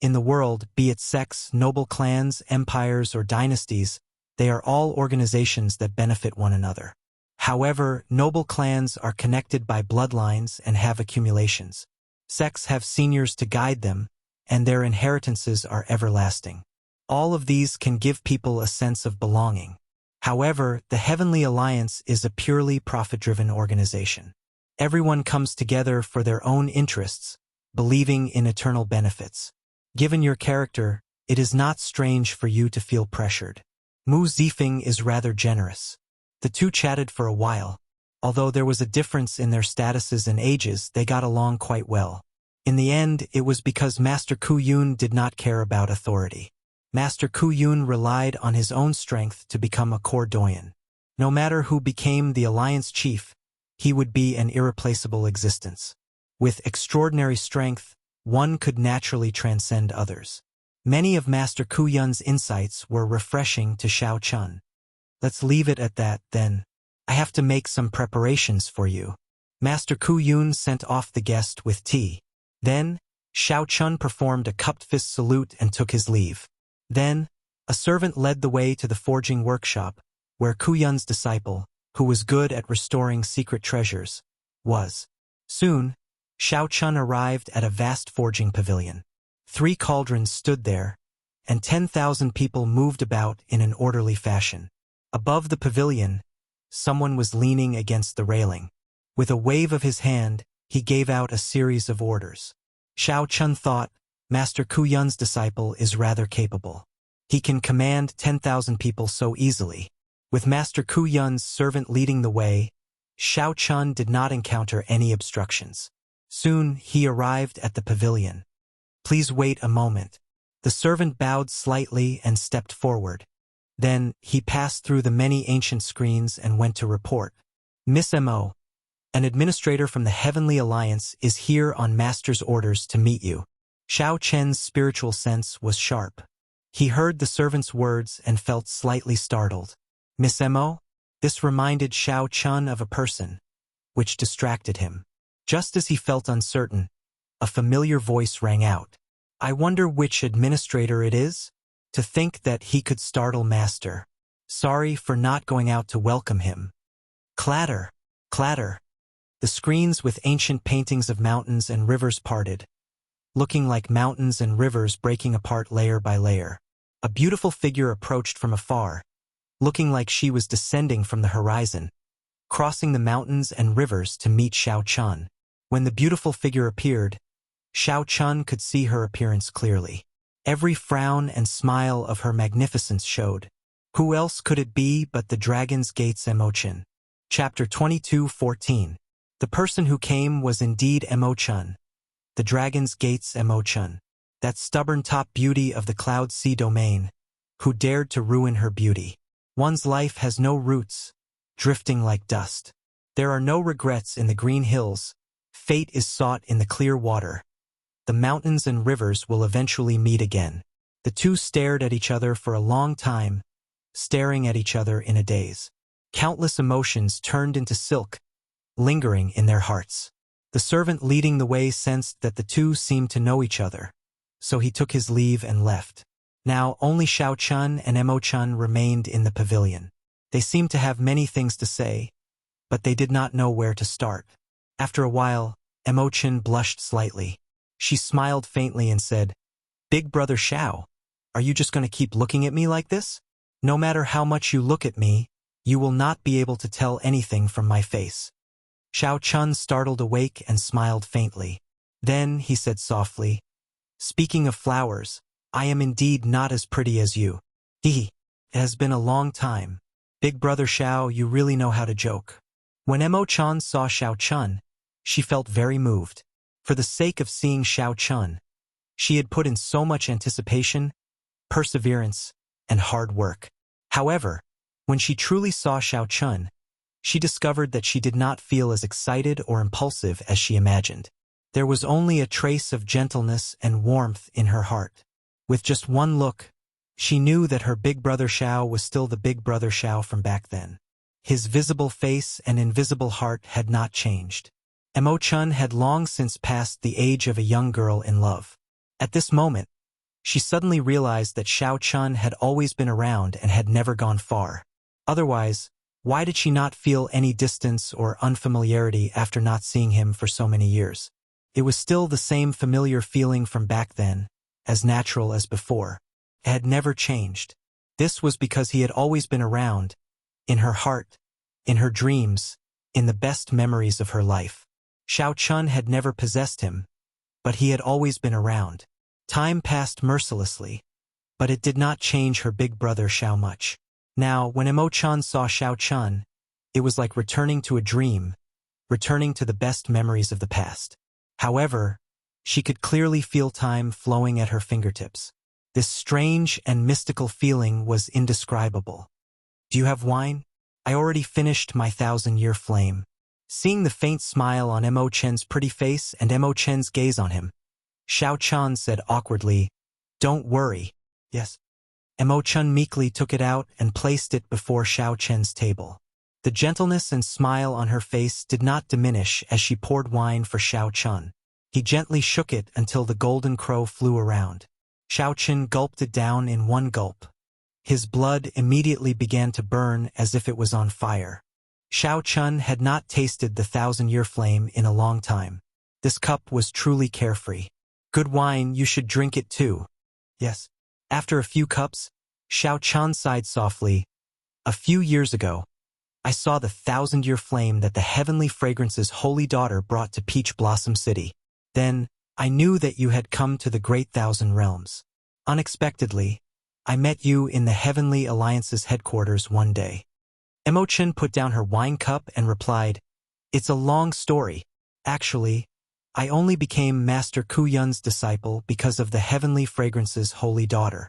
In the world, be it sects, noble clans, empires, or dynasties, they are all organizations that benefit one another. However, noble clans are connected by bloodlines and have accumulations. Sects have seniors to guide them, and their inheritances are everlasting. All of these can give people a sense of belonging. However, the Heavenly Alliance is a purely profit-driven organization. Everyone comes together for their own interests, believing in eternal benefits. Given your character, it is not strange for you to feel pressured. Mu Zifeng is rather generous. The two chatted for a while. Although there was a difference in their statuses and ages, they got along quite well. In the end, it was because Master Ku Yun did not care about authority. Master Ku Yun relied on his own strength to become a core doyen. No matter who became the Alliance chief, he would be an irreplaceable existence. With extraordinary strength, one could naturally transcend others. Many of Master Ku Yun's insights were refreshing to Xiao Chun. Let's leave it at that, then. I have to make some preparations for you. Master Ku Yun sent off the guest with tea. Then, Xiao Chun performed a cupped fist salute and took his leave. Then, a servant led the way to the forging workshop, where Ku Yun's disciple, who was good at restoring secret treasures, was. Soon, Xiao Chun arrived at a vast forging pavilion. 3 cauldrons stood there, and 10,000 people moved about in an orderly fashion. Above the pavilion, someone was leaning against the railing. With a wave of his hand, he gave out a series of orders. Xiao Chun thought, Master Ku Yun's disciple is rather capable. He can command 10,000 people so easily. With Master Ku Yun's servant leading the way, Xiao Chun did not encounter any obstructions. Soon, he arrived at the pavilion. "Please wait a moment." The servant bowed slightly and stepped forward. Then, he passed through the many ancient screens and went to report. "Miss M.O., an administrator from the Heavenly Alliance is here on Master's orders to meet you." Xiao Chen's spiritual sense was sharp. He heard the servant's words and felt slightly startled. "Miss M.O.?" This reminded Xiao Chun of a person, which distracted him. Just as he felt uncertain, a familiar voice rang out. "I wonder which administrator it is? To think that he could startle Master. Sorry for not going out to welcome him." Clatter, clatter. The screens with ancient paintings of mountains and rivers parted, looking like mountains and rivers breaking apart layer by layer. A beautiful figure approached from afar, looking like she was descending from the horizon, crossing the mountains and rivers to meet Xiao Chun. When the beautiful figure appeared, Xiao Chun could see her appearance clearly. Every frown and smile of her magnificence showed. Who else could it be but the Dragon's Gate's Emo-chan? Chapter 22:14. The person who came was indeed Emo-chan. The Dragon's Gate's Emo-chan. That stubborn top beauty of the Cloud Sea domain, who dared to ruin her beauty. One's life has no roots, drifting like dust. There are no regrets in the green hills. Fate is sought in the clear water. the mountains and rivers will eventually meet again. The two stared at each other for a long time, staring at each other in a daze. Countless emotions turned into silk, lingering in their hearts. The servant leading the way sensed that the two seemed to know each other, so he took his leave and left. Now only Xiao Chun and Emo Chun remained in the pavilion. They seemed to have many things to say, but they did not know where to start. After a while, Emo Chun blushed slightly. She smiled faintly and said, "Big brother Xiao, are you just going to keep looking at me like this? No matter how much you look at me, you will not be able to tell anything from my face." Xiao Chun startled awake and smiled faintly. Then he said softly, "Speaking of flowers, I am indeed not as pretty as you. It has been a long time. Big brother Xiao, you really know how to joke." When Emo Chun saw Xiao Chun, she felt very moved. For the sake of seeing Xiao Chun, she had put in so much anticipation, perseverance, and hard work. However, when she truly saw Xiao Chun, she discovered that she did not feel as excited or impulsive as she imagined. There was only a trace of gentleness and warmth in her heart. With just one look, she knew that her big brother Xiao was still the big brother Xiao from back then. His visible face and invisible heart had not changed. Emo Chun had long since passed the age of a young girl in love. At this moment, she suddenly realized that Xiao Chun had always been around and had never gone far. Otherwise, why did she not feel any distance or unfamiliarity after not seeing him for so many years? It was still the same familiar feeling from back then, as natural as before. It had never changed. This was because he had always been around, in her heart, in her dreams, in the best memories of her life. Xiao Chun had never possessed him, but he had always been around. Time passed mercilessly, but it did not change her big brother Xiao much. Now, when Emo Chun saw Xiao Chun, it was like returning to a dream, returning to the best memories of the past. However, she could clearly feel time flowing at her fingertips. This strange and mystical feeling was indescribable. "Do you have wine? I already finished my 1,000-year flame." Seeing the faint smile on Emo Chen's pretty face and Emo Chen's gaze on him, Xiao Chun said awkwardly, "Don't worry." "Yes." Emo Chun meekly took it out and placed it before Xiao Chen's table. The gentleness and smile on her face did not diminish as she poured wine for Xiao Chun. He gently shook it until the golden crow flew around. Xiao Chun gulped it down in one gulp. His blood immediately began to burn as if it was on fire. Xiao Chun had not tasted the 1,000-year flame in a long time. This cup was truly carefree. "Good wine, you should drink it too." "Yes." After a few cups, Xiao Chun sighed softly. "A few years ago, I saw the 1,000-year flame that the heavenly fragrance's holy daughter brought to Peach Blossom City. Then, I knew that you had come to the great 1,000 realms. Unexpectedly, I met you in the Heavenly Alliance's headquarters one day." Emo Chun put down her wine cup and replied, "It's a long story. Actually, I only became Master Ku Yun's disciple because of the Heavenly Fragrance's holy daughter."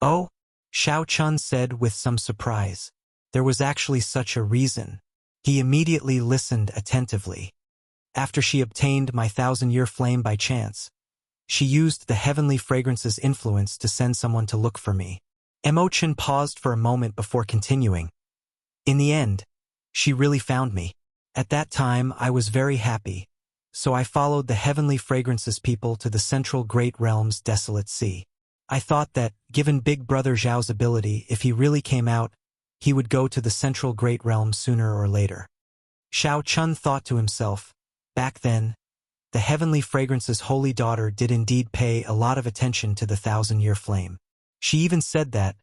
"Oh?" Xiao Chun said with some surprise. There was actually such a reason. He immediately listened attentively. "After she obtained my 1,000-year flame by chance, she used the Heavenly Fragrance's influence to send someone to look for me." Emo Chun paused for a moment before continuing. "In the end, she really found me. At that time, I was very happy, so I followed the Heavenly Fragrance's people to the Central Great Realm's desolate sea. I thought that, given Big Brother Zhao's ability, if he really came out, he would go to the Central Great Realm sooner or later." Xiao Chun thought to himself, back then, the Heavenly Fragrance's holy daughter did indeed pay a lot of attention to the 1,000-year flame. She even said that,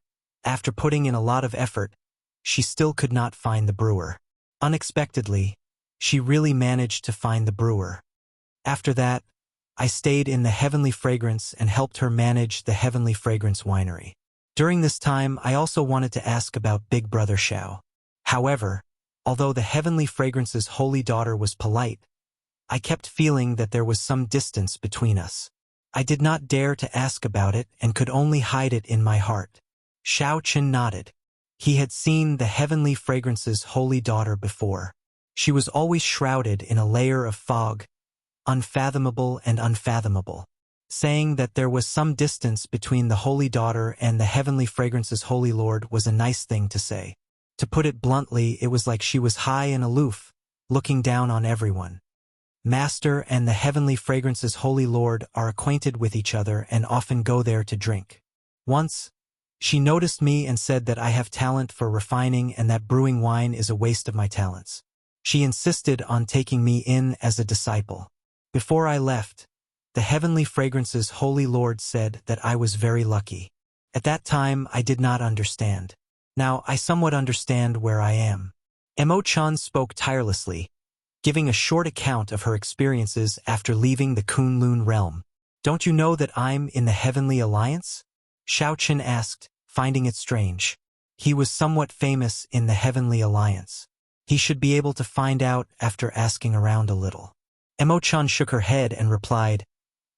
after putting in a lot of effort, she still could not find the brewer. Unexpectedly, she really managed to find the brewer. After that, I stayed in the Heavenly Fragrance and helped her manage the Heavenly Fragrance winery. During this time, I also wanted to ask about Big Brother Xiao. However, although the Heavenly Fragrance's holy daughter was polite, I kept feeling that there was some distance between us. I did not dare to ask about it and could only hide it in my heart. Xiao Chun nodded. He had seen the Heavenly Fragrance's holy daughter before. She was always shrouded in a layer of fog, unfathomable and unfathomable, saying that there was some distance between the Holy Daughter and the heavenly fragrance's Holy Lord was a nice thing to say. To put it bluntly, it was like she was high and aloof, looking down on everyone. Master and the heavenly fragrance's Holy Lord are acquainted with each other and often go there to drink. Once, she noticed me and said that I have talent for refining and that brewing wine is a waste of my talents. She insisted on taking me in as a disciple. Before I left, the heavenly fragrance's Holy Lord said that I was very lucky. At that time, I did not understand. Now, I somewhat understand where I am. Emo-chan spoke tirelessly, giving a short account of her experiences after leaving the Kunlun realm. Don't you know that I'm in the Heavenly Alliance? Xiaochen asked, finding it strange. He was somewhat famous in the Heavenly Alliance. He should be able to find out after asking around a little. Emo-chan shook her head and replied,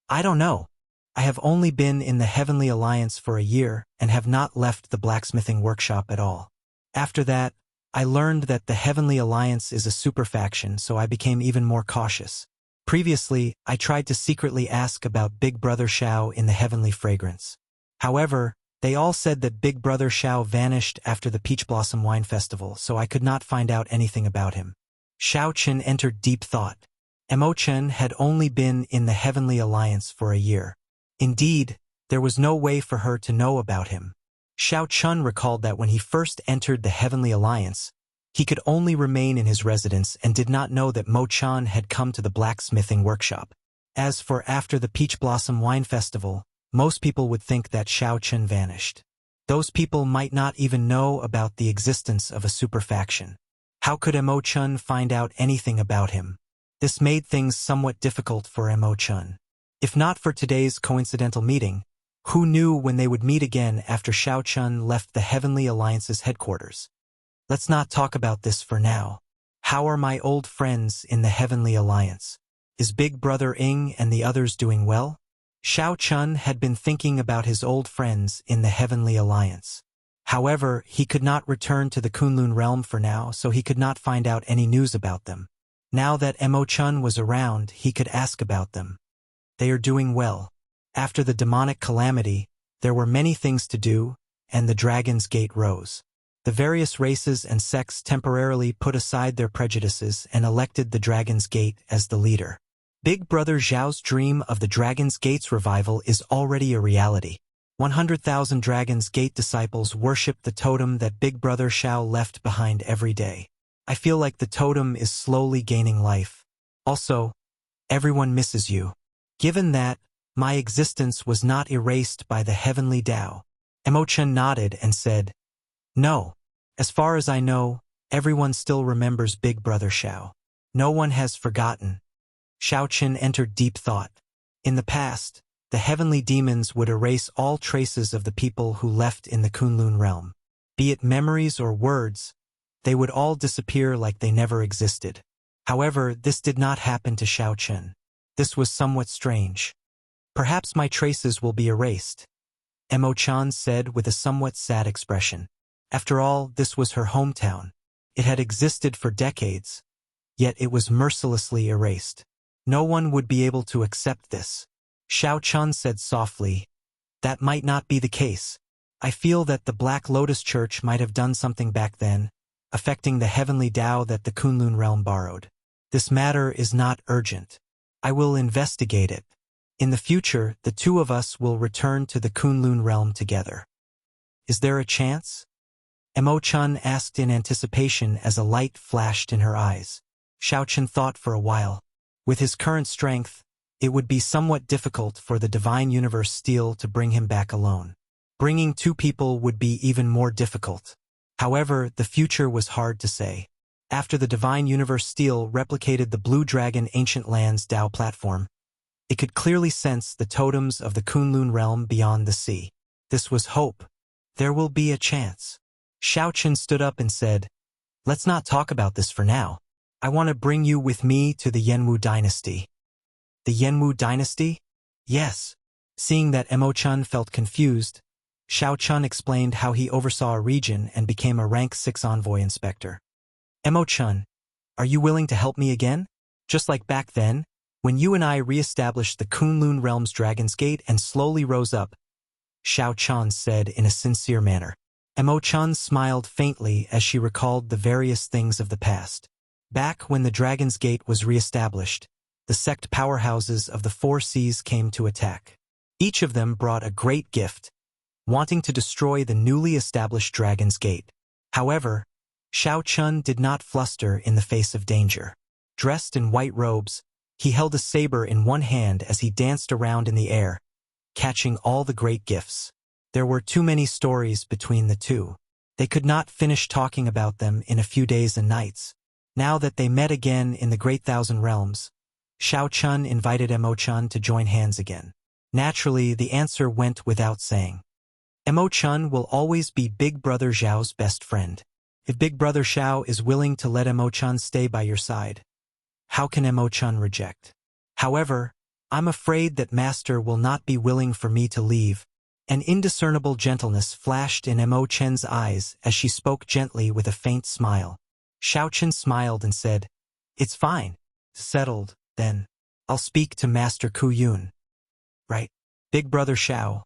I don't know. I have only been in the Heavenly Alliance for a year and have not left the blacksmithing workshop at all. After that, I learned that the Heavenly Alliance is a superfaction, so I became even more cautious. Previously, I tried to secretly ask about Big Brother Xiao in the Heavenly Fragrance. However, they all said that Big Brother Xiao vanished after the Peach Blossom Wine Festival, so I could not find out anything about him. Xiaochen entered deep thought. Emo-chan had only been in the Heavenly Alliance for a year. Indeed, there was no way for her to know about him. Xiaochen recalled that when he first entered the Heavenly Alliance, he could only remain in his residence and did not know that Mo-chan had come to the blacksmithing workshop. As for after the Peach Blossom Wine Festival, most people would think that Xiaochen vanished. Those people might not even know about the existence of a superfaction. How could Emo-chan find out anything about him? This made things somewhat difficult for Emo-chan. If not for today's coincidental meeting, who knew when they would meet again after Xiaochen left the Heavenly Alliance's headquarters? Let's not talk about this for now. How are my old friends in the Heavenly Alliance? Is Big Brother Ing and the others doing well? Xiaochen had been thinking about his old friends in the Heavenly Alliance. However, he could not return to the Kunlun realm for now, so he could not find out any news about them. Now that Emo-chan was around, he could ask about them. They are doing well. After the demonic calamity, there were many things to do, and the Dragon's Gate rose. The various races and sects temporarily put aside their prejudices and elected the Dragon's Gate as the leader. Big Brother Zhao's dream of the Dragon's Gate's revival is already a reality. 100,000 Dragon's Gate disciples worship the totem that Big Brother Xiao left behind every day. I feel like the totem is slowly gaining life. Also, everyone misses you. Given that, my existence was not erased by the heavenly Tao. Emo-chan nodded and said, No. As far as I know, everyone still remembers Big Brother Xiao. No one has forgotten. Xiaochen entered deep thought. In the past, the heavenly demons would erase all traces of the people who left in the Kunlun realm. Be it memories or words, they would all disappear like they never existed. However, this did not happen to Xiaochen. This was somewhat strange. Perhaps my traces will be erased, Emo-chan said with a somewhat sad expression. After all, this was her hometown. It had existed for decades, yet it was mercilessly erased. No one would be able to accept this. Xiaochen said softly, That might not be the case. I feel that the Black Lotus Church might have done something back then, affecting the heavenly Tao that the Kunlun realm borrowed. This matter is not urgent. I will investigate it. In the future, the two of us will return to the Kunlun realm together. Is there a chance? Emo-chan asked in anticipation as a light flashed in her eyes. Xiaochen thought for a while. With his current strength, it would be somewhat difficult for the Divine Universe Steel to bring him back alone. Bringing two people would be even more difficult. However, the future was hard to say. After the Divine Universe Steel replicated the Blue Dragon Ancient Lands Tao platform, it could clearly sense the totems of the Kunlun realm beyond the sea. This was hope. There will be a chance. Xiaochen stood up and said, Let's not talk about this for now. I want to bring you with me to the Yenwu dynasty. The Yenwu dynasty? Yes. Seeing that Emo-chan felt confused, Xiaochen explained how he oversaw a region and became a rank 6 envoy inspector. Emo-chan, are you willing to help me again? Just like back then, When you and I re-established the Kunlun Realm's Dragon's Gate and slowly rose up, Xiao Chen said in a sincere manner. Emo-chan smiled faintly as she recalled the various things of the past. Back when the Dragon's Gate was re-established, the sect powerhouses of the Four Seas came to attack. Each of them brought a great gift, wanting to destroy the newly established Dragon's Gate. However, Xiao Chen did not fluster in the face of danger. Dressed in white robes, he held a saber in one hand as he danced around in the air, catching all the great gifts. There were too many stories between the two. They could not finish talking about them in a few days and nights. Now that they met again in the Great Thousand Realms, Xiao Chen invited Emo-chan to join hands again. Naturally, the answer went without saying. Emo-chan will always be Big Brother Xiao's best friend. If Big Brother Xiao is willing to let Emo-chan stay by your side, how can Emo-chan reject? However, I'm afraid that Master will not be willing for me to leave. An indiscernible gentleness flashed in Emo-chan's eyes as she spoke gently with a faint smile. Xiao Chen smiled and said, "It's fine. Settled, then. I'll speak to Master Kuyun." "Right. Big Brother Xiao,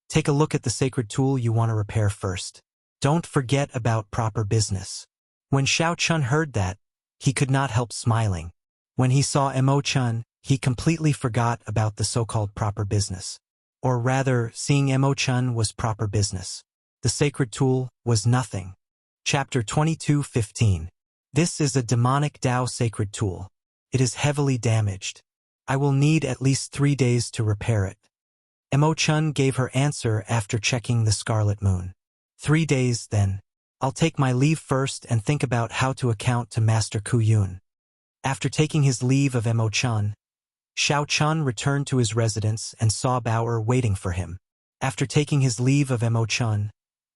take a look at the sacred tool you want to repair first. Don't forget about proper business." When Xiao Chen heard that, he could not help smiling. When he saw Emo-chan, he completely forgot about the so-called proper business. Or rather, seeing Emo-chan was proper business. The sacred tool was nothing. Chapter 22:15. This is a demonic Dao sacred tool. It is heavily damaged. I will need at least 3 days to repair it. Emo-chan gave her answer after checking the Scarlet Moon. 3 days, then. I'll take my leave first and think about how to account to Master Kuyun. After taking his leave of Emo-chan, Xiao Chen returned to his residence and saw Bao waiting for him. After taking his leave of Emo-chan,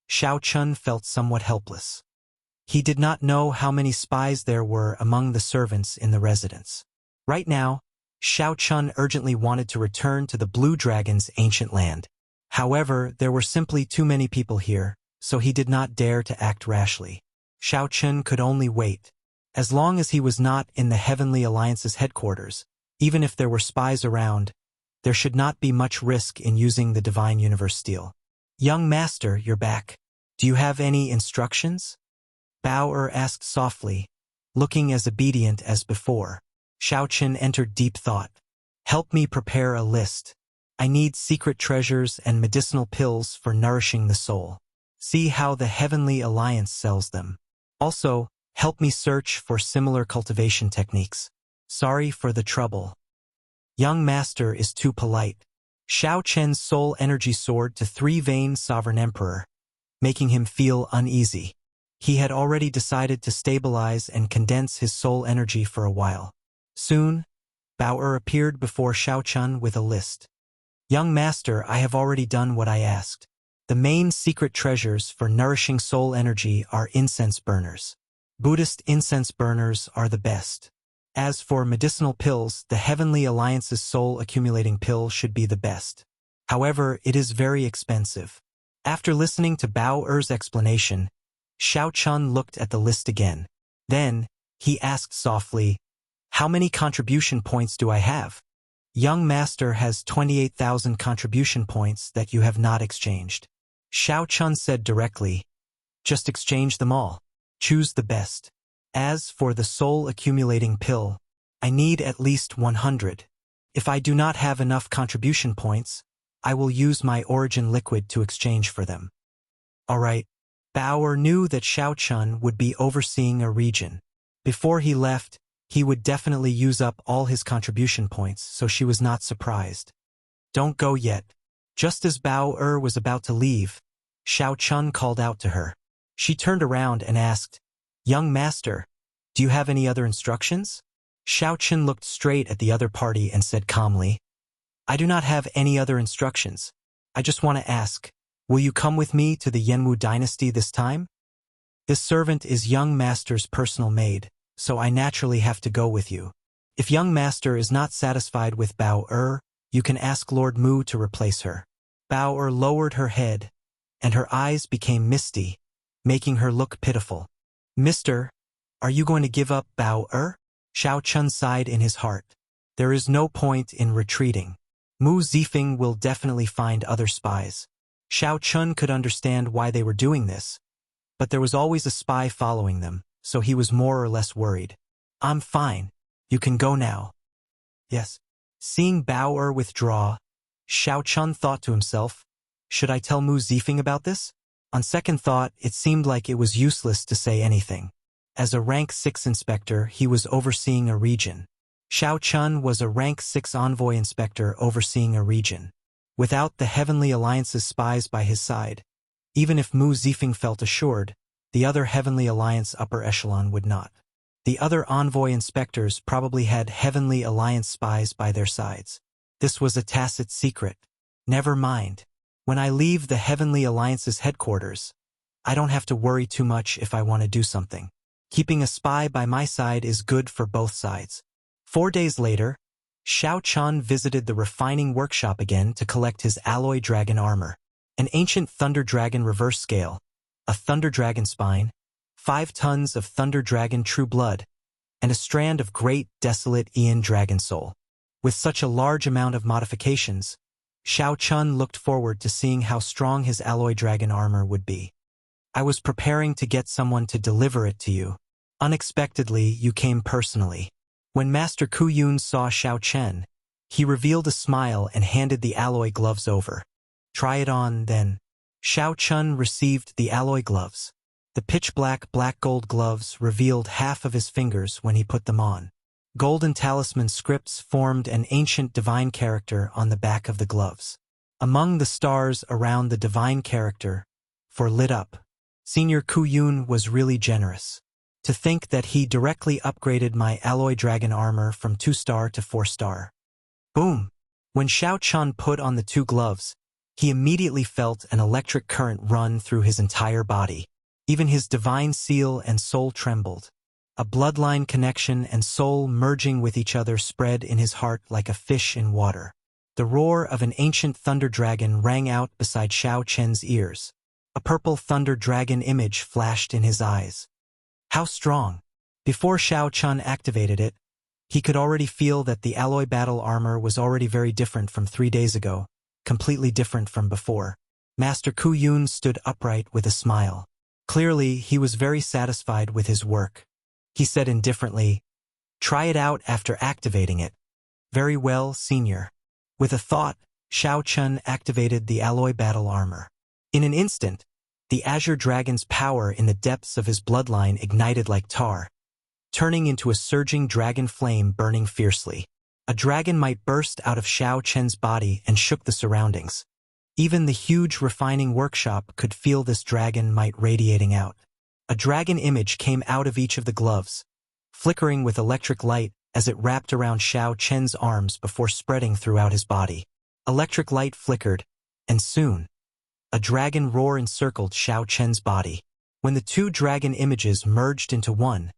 Xiao Chen felt somewhat helpless. He did not know how many spies there were among the servants in the residence. Right now, Xiao Chen urgently wanted to return to the Blue Dragon's ancient land. However, there were simply too many people here, so he did not dare to act rashly. Xiao Chen could only wait. As long as he was not in the Heavenly Alliance's headquarters, even if there were spies around, there should not be much risk in using the Divine Universe Steel. "Young Master, you're back. Do you have any instructions?" Bao asked softly, looking as obedient as before. Xiao Chen entered deep thought. "Help me prepare a list. I need secret treasures and medicinal pills for nourishing the soul. See how the Heavenly Alliance sells them. Also, help me search for similar cultivation techniques. Sorry for the trouble. Young Master is too polite." Xiao Chen's soul energy soared to 3-vein Sovereign Emperor, making him feel uneasy. He had already decided to stabilize and condense his soul energy for a while. Soon, Bao appeared before Xiao Chen with a list. "Young Master, I have already done what I asked. The main secret treasures for nourishing soul energy are incense burners. Buddhist incense burners are the best. As for medicinal pills, the Heavenly Alliance's soul accumulating pill should be the best. However, it is very expensive." After listening to Bao's explanation, Xiao Chen looked at the list again. Then, he asked softly, "How many contribution points do I have?" "Young Master has 28,000 contribution points that you have not exchanged." Xiao Chen said directly, "Just exchange them all. Choose the best. As for the soul accumulating pill, I need at least 100. If I do not have enough contribution points, I will use my origin liquid to exchange for them." Alright. Bao knew that Xiao Chen would be overseeing a region. Before he left, he would definitely use up all his contribution points, so she was not surprised. "Don't go yet." Just as Bao was about to leave, Xiao Chen called out to her. She turned around and asked, "Young Master, do you have any other instructions?" Xiao Chen looked straight at the other party and said calmly, "I do not have any other instructions. I just want to ask, will you come with me to the Yenwu dynasty this time? This servant is Young Master's personal maid, so I naturally have to go with you. If Young Master is not satisfied with Bao you can ask Lord Mu to replace her." Bao lowered her head, and her eyes became misty, making her look pitiful. "Mister, are you going to give up Bao?" Xiao Chen sighed in his heart. There is no point in retreating. Mu Zifeng will definitely find other spies. Xiao Chun could understand why they were doing this, but there was always a spy following them, so he was more or less worried. I'm fine. You can go now. Yes. Seeing Bao withdraw, Xiao Chun thought to himself, should I tell Mu Zifeng about this? On second thought, it seemed like it was useless to say anything. As a rank 6 inspector, he was overseeing a region. Xiao Chun was a rank 6 envoy inspector overseeing a region. Without the Heavenly Alliance's spies by his side, even if Mu Zifeng felt assured, the other Heavenly Alliance upper echelon would not. The other envoy inspectors probably had Heavenly Alliance spies by their sides. This was a tacit secret. Never mind. When I leave the Heavenly Alliance's headquarters, I don't have to worry too much if I want to do something. Keeping a spy by my side is good for both sides. 4 days later, Xiao Chun visited the refining workshop again to collect his alloy dragon armor, an ancient thunder dragon reverse scale, a thunder dragon spine, 5 tons of thunder dragon true blood, and a strand of great desolate Ian dragon soul. With such a large amount of modifications, Xiao Chun looked forward to seeing how strong his alloy dragon armor would be. I was preparing to get someone to deliver it to you. Unexpectedly, you came personally. When Master Ku Yun saw Xiao Chen, he revealed a smile and handed the alloy gloves over. Try it on, then. Xiao Chun received the alloy gloves. The pitch-black black-gold gloves revealed half of his fingers when he put them on. Golden talisman scripts formed an ancient divine character on the back of the gloves. Among the stars around the divine character, for lit up, Senior Ku Yun was really generous. To think that he directly upgraded my alloy dragon armor from 2-star to 4-star. Boom! When Xiao Chun put on the 2 gloves, he immediately felt an electric current run through his entire body. Even his divine seal and soul trembled. A bloodline connection and soul merging with each other spread in his heart like a fish in water. The roar of an ancient thunder dragon rang out beside Xiao Chen's ears. A purple thunder dragon image flashed in his eyes. How strong! Before Xiao Chun activated it, he could already feel that the alloy battle armor was already very different from 3 days ago, completely different from before. Master Ku Yun stood upright with a smile. Clearly, he was very satisfied with his work. He said indifferently, "Try it out after activating it." "Very well, Senior." With a thought, Xiao Chun activated the alloy battle armor. In an instant, the Azure Dragon's power in the depths of his bloodline ignited like tar, turning into a surging dragon flame burning fiercely. A dragon might burst out of Xiao Chen's body and shook the surroundings. Even the huge refining workshop could feel this dragon might radiating out. A dragon image came out of each of the gloves, flickering with electric light as it wrapped around Xiao Chen's arms before spreading throughout his body. Electric light flickered, and soon, a dragon roar encircled Xiao Chen's body. When the 2 dragon images merged into one,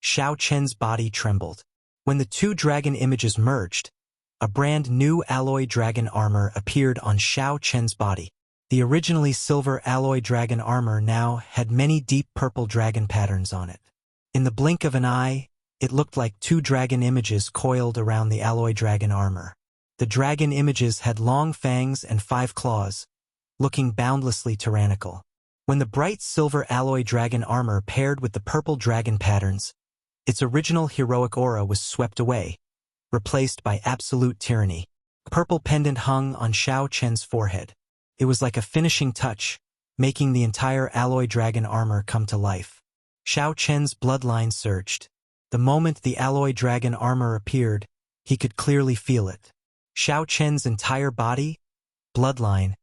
Xiao Chen's body trembled. When the 2 dragon images merged, a brand new alloy dragon armor appeared on Xiao Chen's body. The originally silver alloy dragon armor now had many deep purple dragon patterns on it. In the blink of an eye, it looked like 2 dragon images coiled around the alloy dragon armor. The dragon images had long fangs and 5 claws, looking boundlessly tyrannical. When the bright silver alloy dragon armor paired with the purple dragon patterns, its original heroic aura was swept away, replaced by absolute tyranny. A purple pendant hung on Xiao Chen's forehead. It was like a finishing touch, making the entire alloy dragon armor come to life. Xiao Chen's bloodline surged. The moment the alloy dragon armor appeared, he could clearly feel it. Xiao Chen's entire body, bloodline,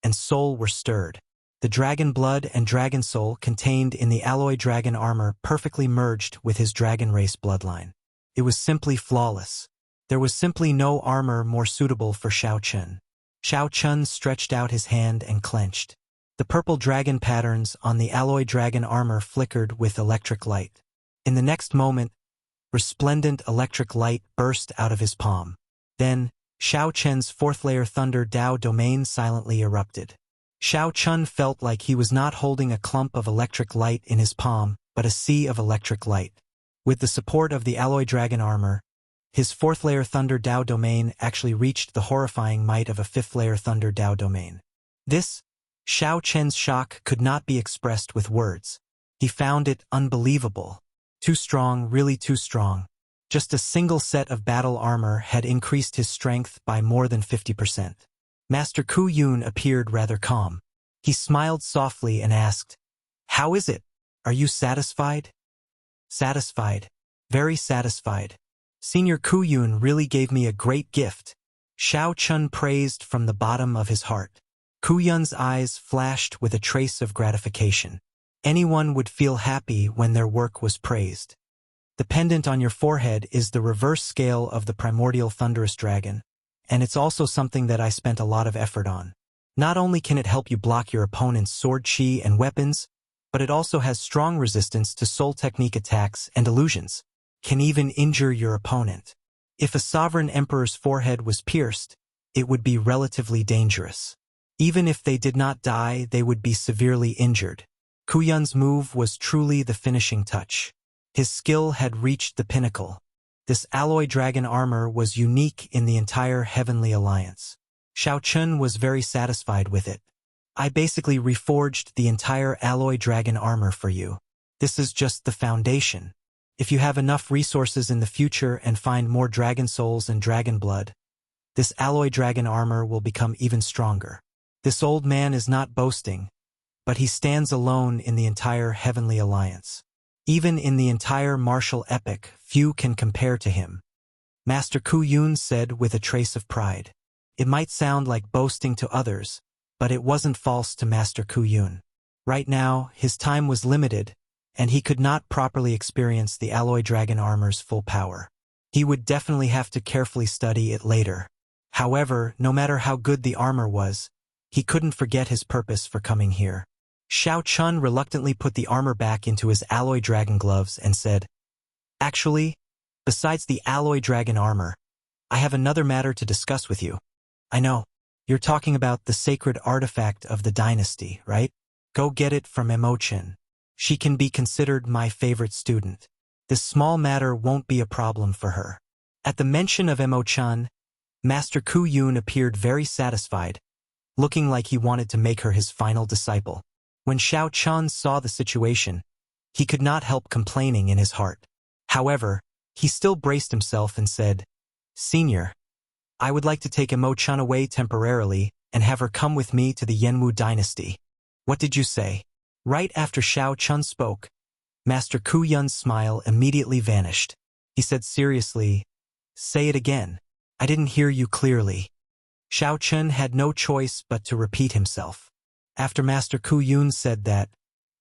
and soul were stirred. The dragon blood and dragon soul contained in the alloy dragon armor perfectly merged with his dragon race bloodline. It was simply flawless. There was simply no armor more suitable for Xiao Chen. Xiao Chun stretched out his hand and clenched. The purple dragon patterns on the alloy dragon armor flickered with electric light. In the next moment, resplendent electric light burst out of his palm. Then, Xiao Chen's 4th-layer Thunder Dao domain silently erupted. Xiao Chun felt like he was not holding a clump of electric light in his palm, but a sea of electric light. With the support of the alloy dragon armor, His 4th-layer Thunder Dao domain actually reached the horrifying might of a 5th-layer Thunder Dao domain. This, Xiao Chen's shock could not be expressed with words. He found it unbelievable. Too strong, really too strong. Just a single set of battle armor had increased his strength by more than 50%. Master Ku Yun appeared rather calm. He smiled softly and asked, "How is it? Are you satisfied?" "Satisfied. Very satisfied. Senior Ku Yun really gave me a great gift," Xiao Chun praised from the bottom of his heart. Ku Yun's eyes flashed with a trace of gratification. Anyone would feel happy when their work was praised. The pendant on your forehead is the reverse scale of the primordial thunderous dragon, and it's also something that I spent a lot of effort on. Not only can it help you block your opponent's sword chi and weapons, but it also has strong resistance to soul technique attacks and illusions. Can even injure your opponent. If a sovereign emperor's forehead was pierced, it would be relatively dangerous. Even if they did not die, they would be severely injured. Ku Yun's move was truly the finishing touch. His skill had reached the pinnacle. This alloy dragon armor was unique in the entire Heavenly Alliance. Xiao Chun was very satisfied with it. "I basically reforged the entire alloy dragon armor for you. This is just the foundation. If you have enough resources in the future and find more dragon souls and dragon blood, this alloy dragon armor will become even stronger." This old man is not boasting, but he stands alone in the entire Heavenly Alliance. Even in the entire martial epic, few can compare to him. Master Ku Yun said with a trace of pride. It might sound like boasting to others, but it wasn't false to Master Ku Yun. Right now, his time was limited, and he could not properly experience the alloy dragon armor's full power. He would definitely have to carefully study it later. However, no matter how good the armor was, he couldn't forget his purpose for coming here. Xiao Chun reluctantly put the armor back into his alloy dragon gloves and said, "Actually, besides the alloy dragon armor, I have another matter to discuss with you. I know, you're talking about the sacred artifact of the dynasty, right? Go get it from Imo-chan. She can be considered my favorite student. This small matter won't be a problem for her." At the mention of Imo-chan, Master Ku Yun appeared very satisfied, looking like he wanted to make her his final disciple. When Xiao Chun saw the situation, he could not help complaining in his heart. However, he still braced himself and said, "Senior, I would like to take Imo-chan away temporarily and have her come with me to the Yenwu dynasty." "What did you say?" Right after Xiao Chun spoke, Master Ku Yun's smile immediately vanished. He said seriously, "Say it again. I didn't hear you clearly." Xiao Chun had no choice but to repeat himself. After Master Ku Yun said that,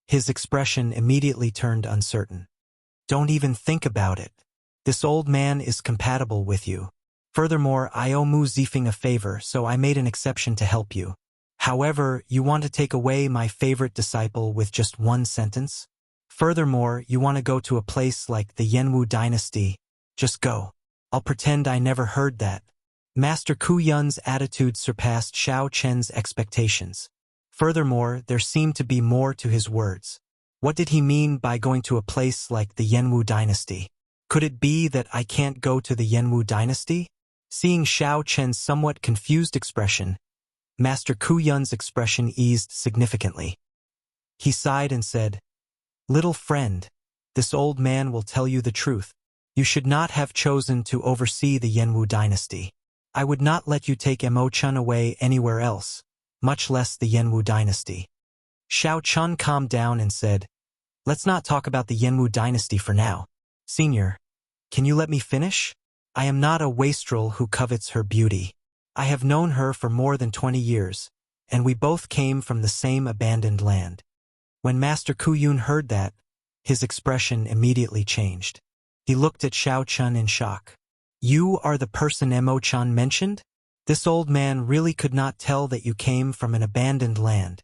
his expression immediately turned uncertain. "Don't even think about it. This old man is compatible with you. Furthermore, I owe Mu Zifeng a favor, so I made an exception to help you. However, you want to take away my favorite disciple with just one sentence? Furthermore, you want to go to a place like the Yenwu dynasty. Just go. I'll pretend I never heard that." Master Ku Yun's attitude surpassed Xiao Chen's expectations. Furthermore, there seemed to be more to his words. What did he mean by going to a place like the Yenwu dynasty? Could it be that I can't go to the Yenwu dynasty? Seeing Xiao Chen's somewhat confused expression, Master Ku Yun's expression eased significantly. He sighed and said, "Little friend, this old man will tell you the truth. You should not have chosen to oversee the Yenwu dynasty. I would not let you take Imo-chan away anywhere else, much less the Yenwu dynasty." Xiao Chun calmed down and said, "Let's not talk about the Yenwu dynasty for now. Senior, can you let me finish? I am not a wastrel who covets her beauty. I have known her for more than 20 years, and we both came from the same abandoned land." When Master Ku Yun heard that, his expression immediately changed. He looked at Xiao Chun in shock. "You are the person Imo-chan mentioned? This old man really could not tell that you came from an abandoned land."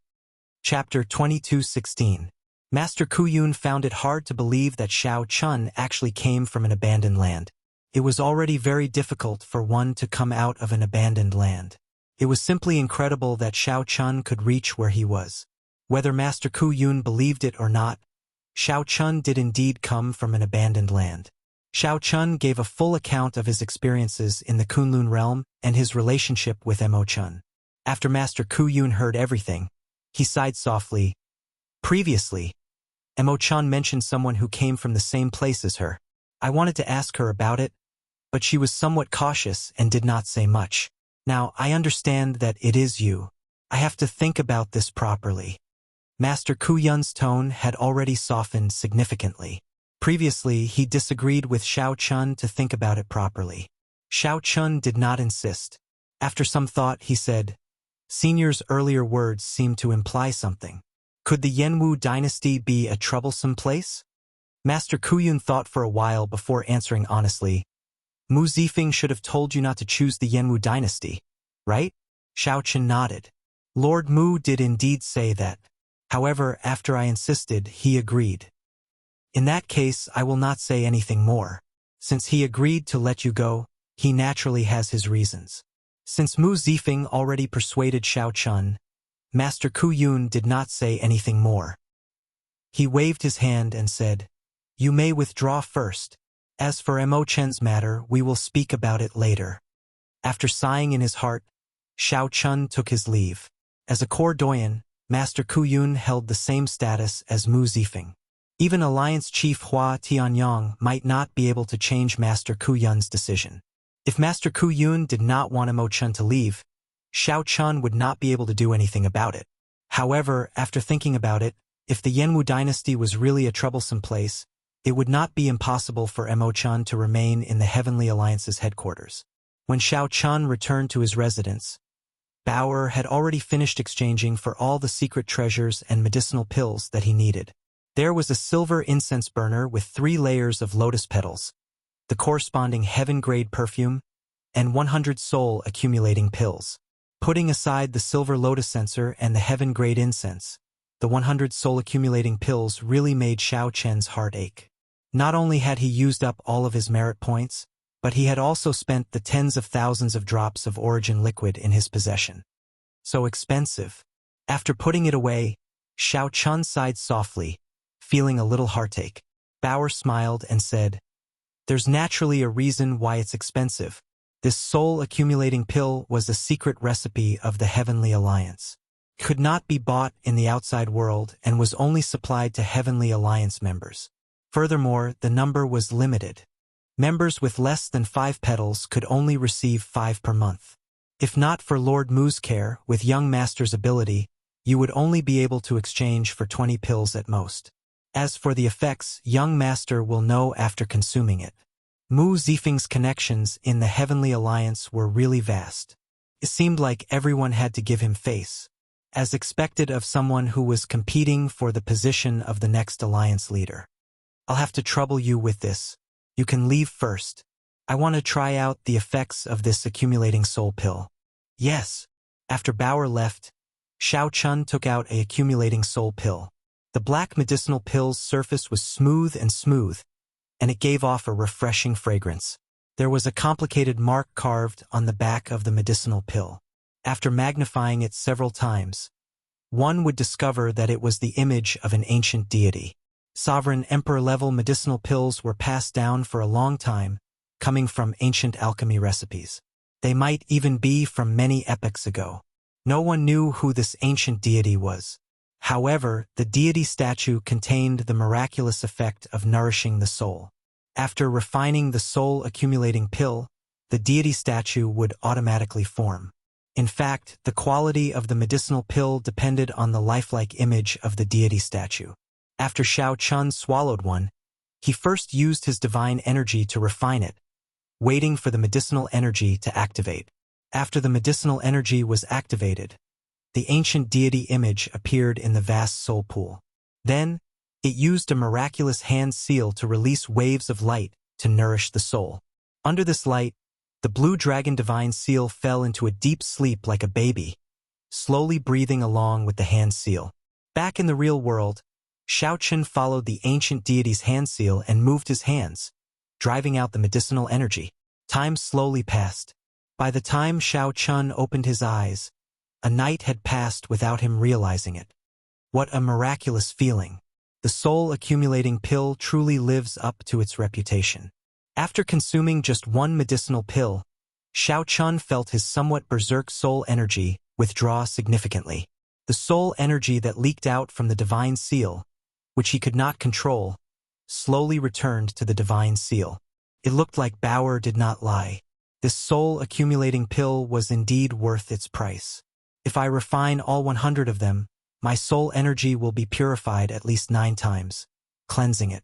Chapter 22:16. Master Ku Yun found it hard to believe that Xiao Chun actually came from an abandoned land. It was already very difficult for one to come out of an abandoned land. It was simply incredible that Xiao Chun could reach where he was. Whether Master Ku Yun believed it or not, Xiao Chun did indeed come from an abandoned land. Xiao Chun gave a full account of his experiences in the Kunlun realm and his relationship with Mo Chun. After Master Ku Yun heard everything, he sighed softly. Previously, Mo Chun mentioned someone who came from the same place as her. I wanted to ask her about it, but she was somewhat cautious and did not say much. Now, I understand that it is you. I have to think about this properly. Master Ku Yun's tone had already softened significantly. Previously, he disagreed with Xiao Chun to think about it properly. Xiao Chun did not insist. After some thought, he said, Senior's earlier words seemed to imply something. Could the Yanwu dynasty be a troublesome place? Master Ku Yun thought for a while before answering honestly. Mu Zifeng should have told you not to choose the Yanwu dynasty, right? Xiao Chun nodded. Lord Mu did indeed say that. However, after I insisted, he agreed. In that case, I will not say anything more. Since he agreed to let you go, he naturally has his reasons. Since Mu Zifeng already persuaded Xiao Chun, Master Ku Yun did not say anything more. He waved his hand and said, You may withdraw first. As for Mo Chen's matter, we will speak about it later. After sighing in his heart, Xiao Chun took his leave. As a core doyen, Master Ku Yun held the same status as Mu Zifeng. Even Alliance Chief Hua Tianyang might not be able to change Master Ku Yun's decision. If Master Ku Yun did not want Mo Chun to leave, Xiao Chun would not be able to do anything about it. However, after thinking about it, if the Yanwu dynasty was really a troublesome place, it would not be impossible for Mo Chun to remain in the Heavenly Alliance's headquarters. When Xiao Chun returned to his residence, Bauer had already finished exchanging for all the secret treasures and medicinal pills that he needed. There was a silver incense burner with 3 layers of lotus petals, the corresponding heaven-grade perfume, and 100 soul-accumulating pills. Putting aside the silver lotus censer and the heaven-grade incense, the 100 soul-accumulating pills really made Xiao Chen's heart ache. Not only had he used up all of his merit points, but he had also spent the tens of thousands of drops of origin liquid in his possession. So expensive. After putting it away, Xiao Chun sighed softly, feeling a little heartache. Bauer smiled and said, There's naturally a reason why it's expensive. This soul-accumulating pill was a secret recipe of the Heavenly Alliance. It could not be bought in the outside world and was only supplied to Heavenly Alliance members. Furthermore, the number was limited. Members with less than 5 petals could only receive 5 per month. If not for Lord Mu's care, with young master's ability, you would only be able to exchange for 20 pills at most. As for the effects, young master will know after consuming it. Mu Zifeng's connections in the Heavenly Alliance were really vast. It seemed like everyone had to give him face, as expected of someone who was competing for the position of the next alliance leader. I'll have to trouble you with this. You can leave first. I want to try out the effects of this accumulating soul pill. Yes. After Bauer left, Xiao Chun took out a accumulating soul pill. The black medicinal pill's surface was smooth, and it gave off a refreshing fragrance. There was a complicated mark carved on the back of the medicinal pill. After magnifying it several times, one would discover that it was the image of an ancient deity. Sovereign emperor-level medicinal pills were passed down for a long time, coming from ancient alchemy recipes. They might even be from many epochs ago. No one knew who this ancient deity was. However, the deity statue contained the miraculous effect of nourishing the soul. After refining the soul-accumulating pill, the deity statue would automatically form. In fact, the quality of the medicinal pill depended on the lifelike image of the deity statue. After Xiao Chun swallowed one, he first used his divine energy to refine it, waiting for the medicinal energy to activate. After the medicinal energy was activated, the ancient deity image appeared in the vast soul pool. Then, it used a miraculous hand seal to release waves of light to nourish the soul. Under this light, the blue dragon divine seal fell into a deep sleep like a baby, slowly breathing along with the hand seal. Back in the real world, Xiao Chun followed the ancient deity's hand seal and moved his hands, driving out the medicinal energy. Time slowly passed. By the time Xiao Chun opened his eyes, a night had passed without him realizing it. What a miraculous feeling. The soul-accumulating pill truly lives up to its reputation. After consuming just one medicinal pill, Xiao Chun felt his somewhat berserk soul energy withdraw significantly. The soul energy that leaked out from the divine seal, which he could not control, slowly returned to the divine seal. It looked like Bauer did not lie. This soul-accumulating pill was indeed worth its price. If I refine all 100 of them, my soul energy will be purified at least 9 times, cleansing it.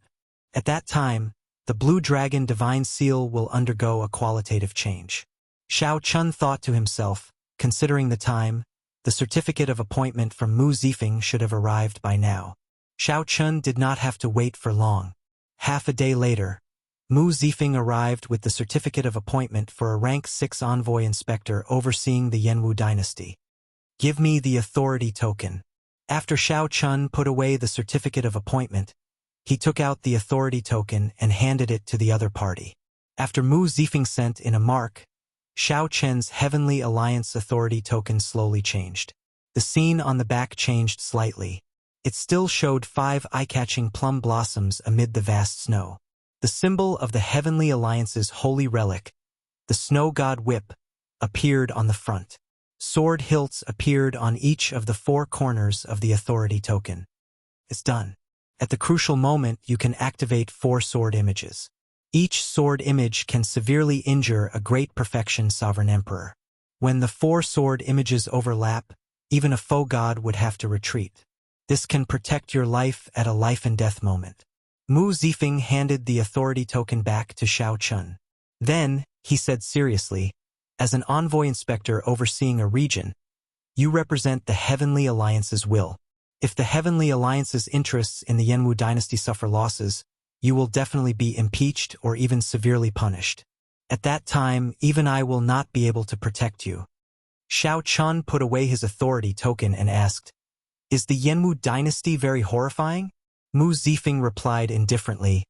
At that time, the Blue Dragon Divine Seal will undergo a qualitative change. Xiao Chun thought to himself, considering the time, the certificate of appointment from Mu Zifeng should have arrived by now. Xiao Chun did not have to wait for long. Half a day later, Mu Zifeng arrived with the certificate of appointment for a rank 6 envoy inspector overseeing the Yanwu dynasty. Give me the authority token. After Xiao Chun put away the certificate of appointment, he took out the authority token and handed it to the other party. After Mu Zifeng sent in a mark, Xiao Chen's Heavenly Alliance authority token slowly changed. The scene on the back changed slightly. It still showed 5 eye-catching plum blossoms amid the vast snow. The symbol of the Heavenly Alliance's holy relic, the Snow God Whip, appeared on the front. Sword hilts appeared on each of the 4 corners of the authority token. It's done. At the crucial moment, you can activate 4 sword images. Each sword image can severely injure a great perfection sovereign emperor. When the 4 sword images overlap, even a foe god would have to retreat. This can protect your life at a life-and-death moment. Mu Zifeng handed the authority token back to Xiao Chun. Then, he said seriously, as an envoy inspector overseeing a region, you represent the Heavenly Alliance's will. If the Heavenly Alliance's interests in the Yanwu dynasty suffer losses, you will definitely be impeached or even severely punished. At that time, even I will not be able to protect you. Xiao Chun put away his authority token and asked, is the Yanwu dynasty very horrifying? Mu Zifeng replied indifferently,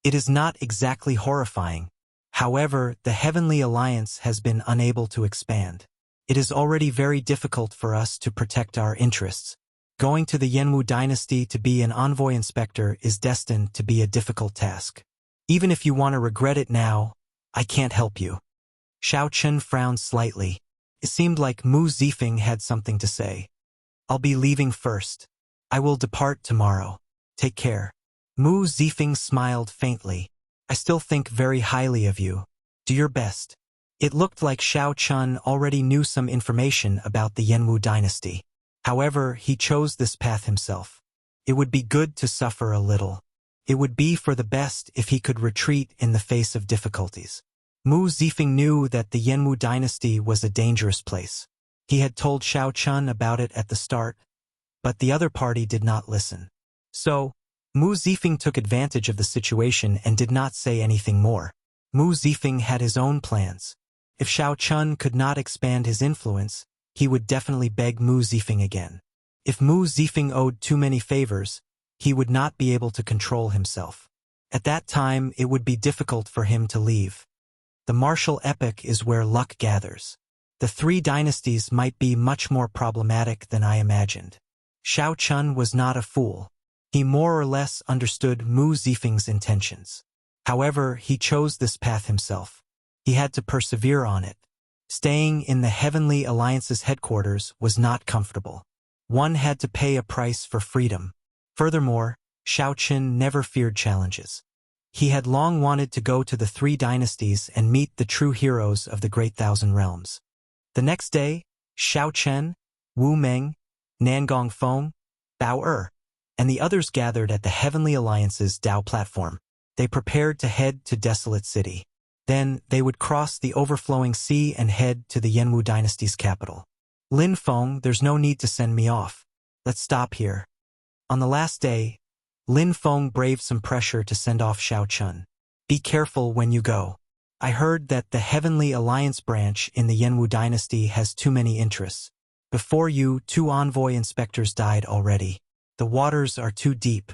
it is not exactly horrifying. However, the Heavenly Alliance has been unable to expand. It is already very difficult for us to protect our interests. Going to the Yanwu dynasty to be an envoy inspector is destined to be a difficult task. Even if you want to regret it now, I can't help you. Xiao Chun frowned slightly. It seemed like Mu Zifeng had something to say. I'll be leaving first. I will depart tomorrow. Take care. Mu Zifeng smiled faintly. I still think very highly of you. Do your best. It looked like Xiao Chun already knew some information about the Yanwu dynasty. However, he chose this path himself. It would be good to suffer a little. It would be for the best if he could retreat in the face of difficulties. Mu Zifeng knew that the Yanwu dynasty was a dangerous place. He had told Xiao Chun about it at the start, but the other party did not listen. So, Mu Zifeng took advantage of the situation and did not say anything more. Mu Zifeng had his own plans. If Xiao Chun could not expand his influence, he would definitely beg Mu Zifeng again. If Mu Zifeng owed too many favors, he would not be able to control himself. At that time, it would be difficult for him to leave. The martial epoch is where luck gathers. The 3 dynasties might be much more problematic than I imagined. Xiao Chun was not a fool. He more or less understood Mu Zifeng's intentions. However, he chose this path himself. He had to persevere on it. Staying in the Heavenly Alliance's headquarters was not comfortable. One had to pay a price for freedom. Furthermore, Xiao Chun never feared challenges. He had long wanted to go to the 3 dynasties and meet the true heroes of the Great Thousand Realms. The next day, Xiao Chen, Wu Meng, Nangong Feng, Bao Er, and the others gathered at the Heavenly Alliance's Dao platform. They prepared to head to Desolate City. Then, they would cross the overflowing sea and head to the Yanwu dynasty's capital. Lin Feng, there's no need to send me off. Let's stop here. On the last day, Lin Feng braved some pressure to send off Xiao Chun. Be careful when you go. I heard that the Heavenly Alliance branch in the Yanwu dynasty has too many interests. Before you, 2 envoy inspectors died already. The waters are too deep.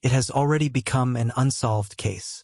It has already become an unsolved case.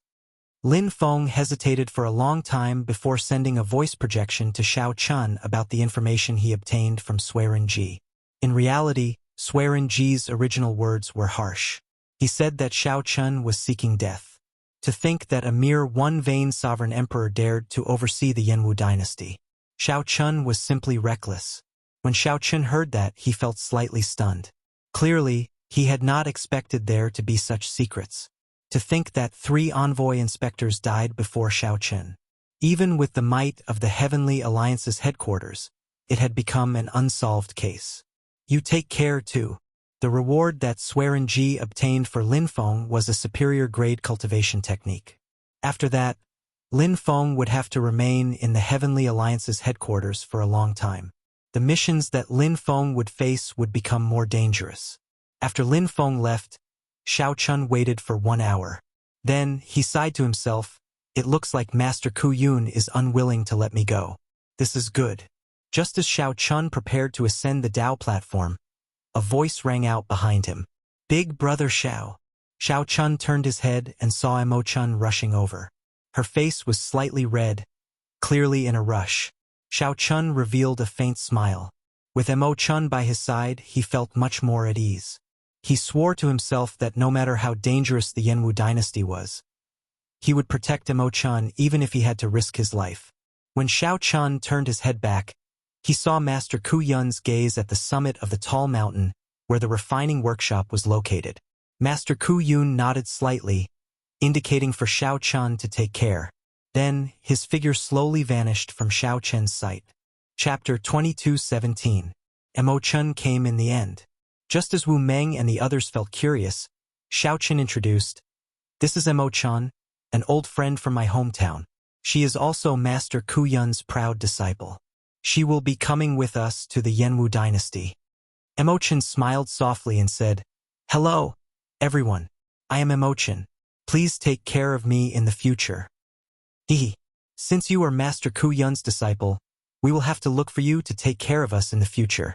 Lin Feng hesitated for a long time before sending a voice projection to Xiao Chun about the information he obtained from Swearin Ji. In reality, Swearin Ji's original words were harsh. He said that Xiao Chun was seeking death. To think that a mere one vain sovereign emperor dared to oversee the Yanwu dynasty. Xiao Chun was simply reckless. When Xiao Chun heard that, he felt slightly stunned. Clearly, he had not expected there to be such secrets. To think that 3 envoy inspectors died before Xiao Chun. Even with the might of the Heavenly Alliance's headquarters, it had become an unsolved case. You take care too. The reward that Swearin Ji obtained for Lin Feng was a superior grade cultivation technique. After that, Lin Feng would have to remain in the Heavenly Alliance's headquarters for a long time. The missions that Lin Feng would face would become more dangerous. After Lin Feng left, Xiao Chun waited for 1 hour. Then, he sighed to himself, "It looks like Master Ku Yun is unwilling to let me go. This is good." Just as Xiao Chun prepared to ascend the Dao platform, a voice rang out behind him. "Big brother Xiao." Xiao Chun turned his head and saw Emo Chun rushing over. Her face was slightly red, clearly in a rush. Xiao Chun revealed a faint smile. With Emo Chun by his side, he felt much more at ease. He swore to himself that no matter how dangerous the Yanwu dynasty was, he would protect Emo Chun even if he had to risk his life. When Xiao Chun turned his head back, he saw Master Ku Yun's gaze at the summit of the tall mountain where the refining workshop was located. Master Ku Yun nodded slightly, indicating for Xiao Chun to take care. Then, his figure slowly vanished from Xiao Chen's sight. Chapter 22:17. Emo Chun came in the end. Just as Wu Meng and the others felt curious, Xiao Chen introduced, "This is Emo Chun, an old friend from my hometown. She is also Master Ku Yun's proud disciple. She will be coming with us to the Yanwu dynasty." Emo Chun smiled softly and said, "Hello, everyone. I am Emo Chun. Please take care of me in the future." Since you are Master Ku Yun's disciple, we will have to look for you to take care of us in the future,"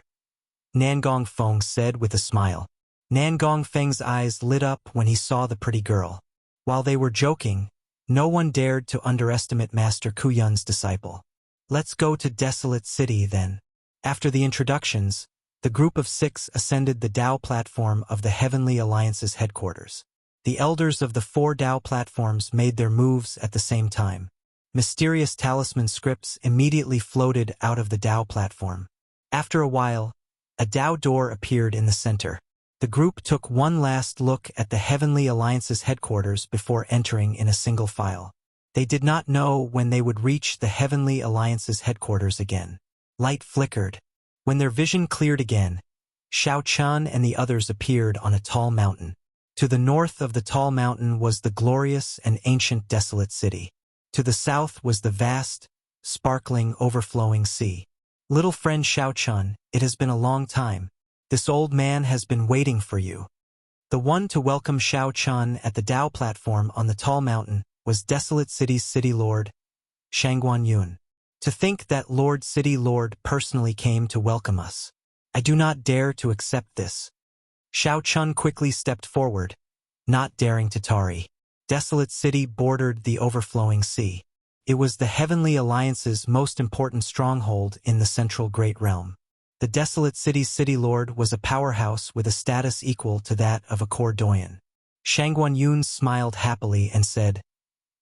Nangong Feng said with a smile. Nangong Feng's eyes lit up when he saw the pretty girl. While they were joking, no one dared to underestimate Master Ku Yun's disciple. "Let's go to Desolate City then." After the introductions, the group of 6 ascended the Dao platform of the Heavenly Alliance's headquarters. The elders of the 4 Dao platforms made their moves at the same time. Mysterious talisman scripts immediately floated out of the Dao platform. After a while, a Dao door appeared in the center. The group took one last look at the Heavenly Alliance's headquarters before entering in a single file. They did not know when they would reach the Heavenly Alliance's headquarters again. Light flickered. When their vision cleared again, Xiao Chun and the others appeared on a tall mountain. To the north of the tall mountain was the glorious and ancient Desolate City. To the south was the vast, sparkling, overflowing sea. "Little friend Xiao Chun, it has been a long time. This old man has been waiting for you." The one to welcome Xiao Chun at the Dao platform on the tall mountain was Desolate City's city lord, Shangguan Yun. "To think that Lord City Lord personally came to welcome us. I do not dare to accept this." Xiao Chun quickly stepped forward, not daring to tarry. Desolate City bordered the overflowing sea. It was the Heavenly Alliance's most important stronghold in the Central Great Realm. The Desolate City's city lord was a powerhouse with a status equal to that of a core doyen. Shangguan Yun smiled happily and said,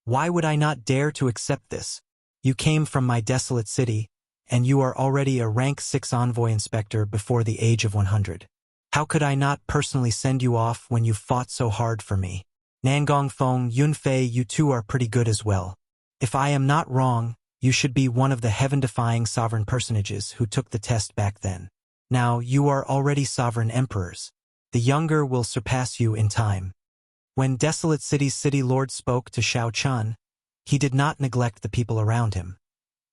"Why would I not dare to accept this? You came from my Desolate City, and you are already a rank 6 envoy inspector before the age of 100. How could I not personally send you off when you fought so hard for me? Nangong Feng, Yunfei, you two are pretty good as well. If I am not wrong, you should be one of the heaven-defying sovereign personages who took the test back then. Now you are already sovereign emperors. The younger will surpass you in time." When Desolate City's city lord spoke to Xiao Chun, he did not neglect the people around him,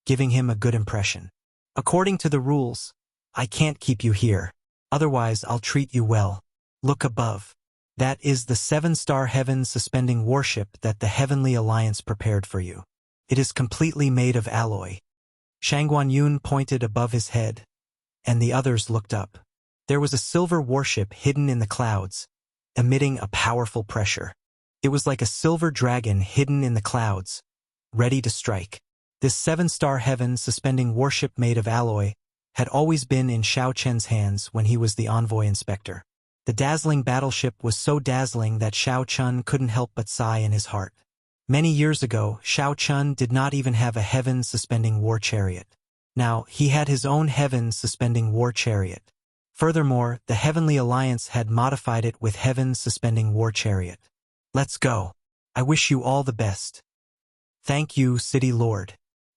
giving him a good impression. "According to the rules, I can't keep you here. Otherwise, I'll treat you well. Look above. That is the 7-star heaven suspending warship that the Heavenly Alliance prepared for you. It is completely made of alloy." Shangguan Yun pointed above his head, and the others looked up. There was a silver warship hidden in the clouds, emitting a powerful pressure. It was like a silver dragon hidden in the clouds, ready to strike. This 7-star heaven suspending warship made of alloy had always been in Xiao Chen's hands when he was the envoy inspector. The dazzling battleship was so dazzling that Xiao Chun couldn't help but sigh in his heart. Many years ago, Shao Chun did not even have a heaven-suspending war chariot. Now, he had his own heaven-suspending war chariot. Furthermore, the Heavenly Alliance had modified it with heaven-suspending war chariot. Let's go. I wish you all the best. Thank you, City Lord.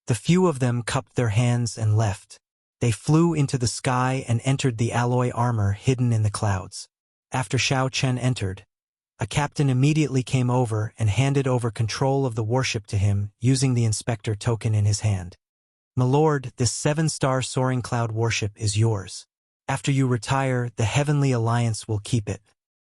The few of them cupped their hands and left. They flew into the sky and entered the alloy armor hidden in the clouds. After Shao Chen entered, a captain immediately came over and handed over control of the warship to him, using the inspector token in his hand. My lord, this 7-star soaring cloud warship is yours. After you retire, the Heavenly Alliance will keep it.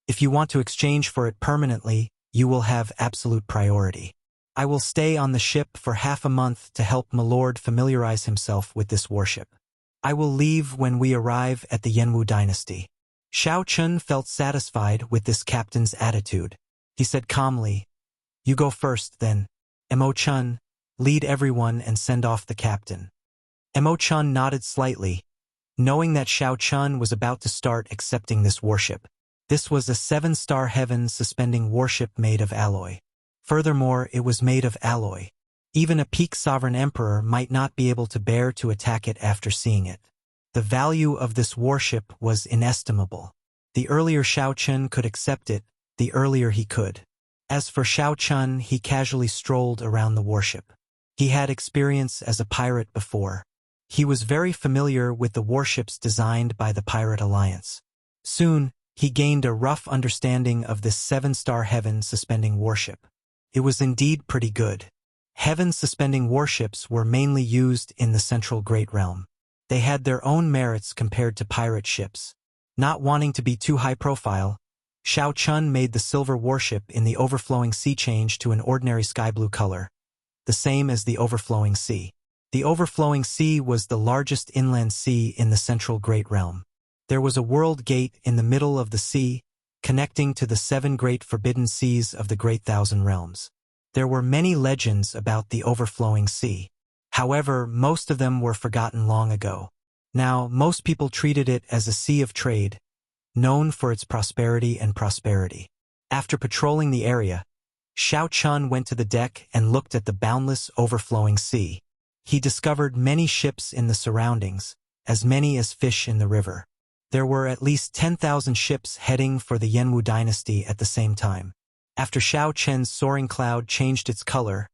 If you want to exchange for it permanently, you will have absolute priority. I will stay on the ship for half a month to help my lord familiarize himself with this warship. I will leave when we arrive at the Yanwu dynasty. Shao Chun felt satisfied with this captain's attitude. He said calmly, "You go first, then. Mo Chun, lead everyone and send off the captain." Mo Chun nodded slightly, knowing that Shao Chun was about to start accepting this warship. This was a 7-star heaven-suspending warship made of alloy. Furthermore, it was made of alloy. Even a peak sovereign emperor might not be able to bear to attack it after seeing it. The value of this warship was inestimable. The earlier Shao Chun could accept it, the earlier he could. As for Shao Chun, he casually strolled around the warship. He had experience as a pirate before. He was very familiar with the warships designed by the Pirate Alliance. Soon, he gained a rough understanding of this 7-star heaven-suspending warship. It was indeed pretty good. Heaven-suspending warships were mainly used in the Central Great Realm. They had their own merits compared to pirate ships. Not wanting to be too high-profile, Shao Chun made the silver warship in the overflowing sea change to an ordinary sky blue color, the same as the overflowing sea. The overflowing sea was the largest inland sea in the Central Great Realm. There was a world gate in the middle of the sea, connecting to the 7 great forbidden seas of the Great Thousand Realms. There were many legends about the overflowing sea. However, most of them were forgotten long ago. Now, most people treated it as a sea of trade, known for its prosperity. After patrolling the area, Shao Chun went to the deck and looked at the boundless overflowing sea. He discovered many ships in the surroundings, as many as fish in the river. There were at least 10,000 ships heading for the Yanwu dynasty at the same time. After Shao Chen's soaring cloud changed its color,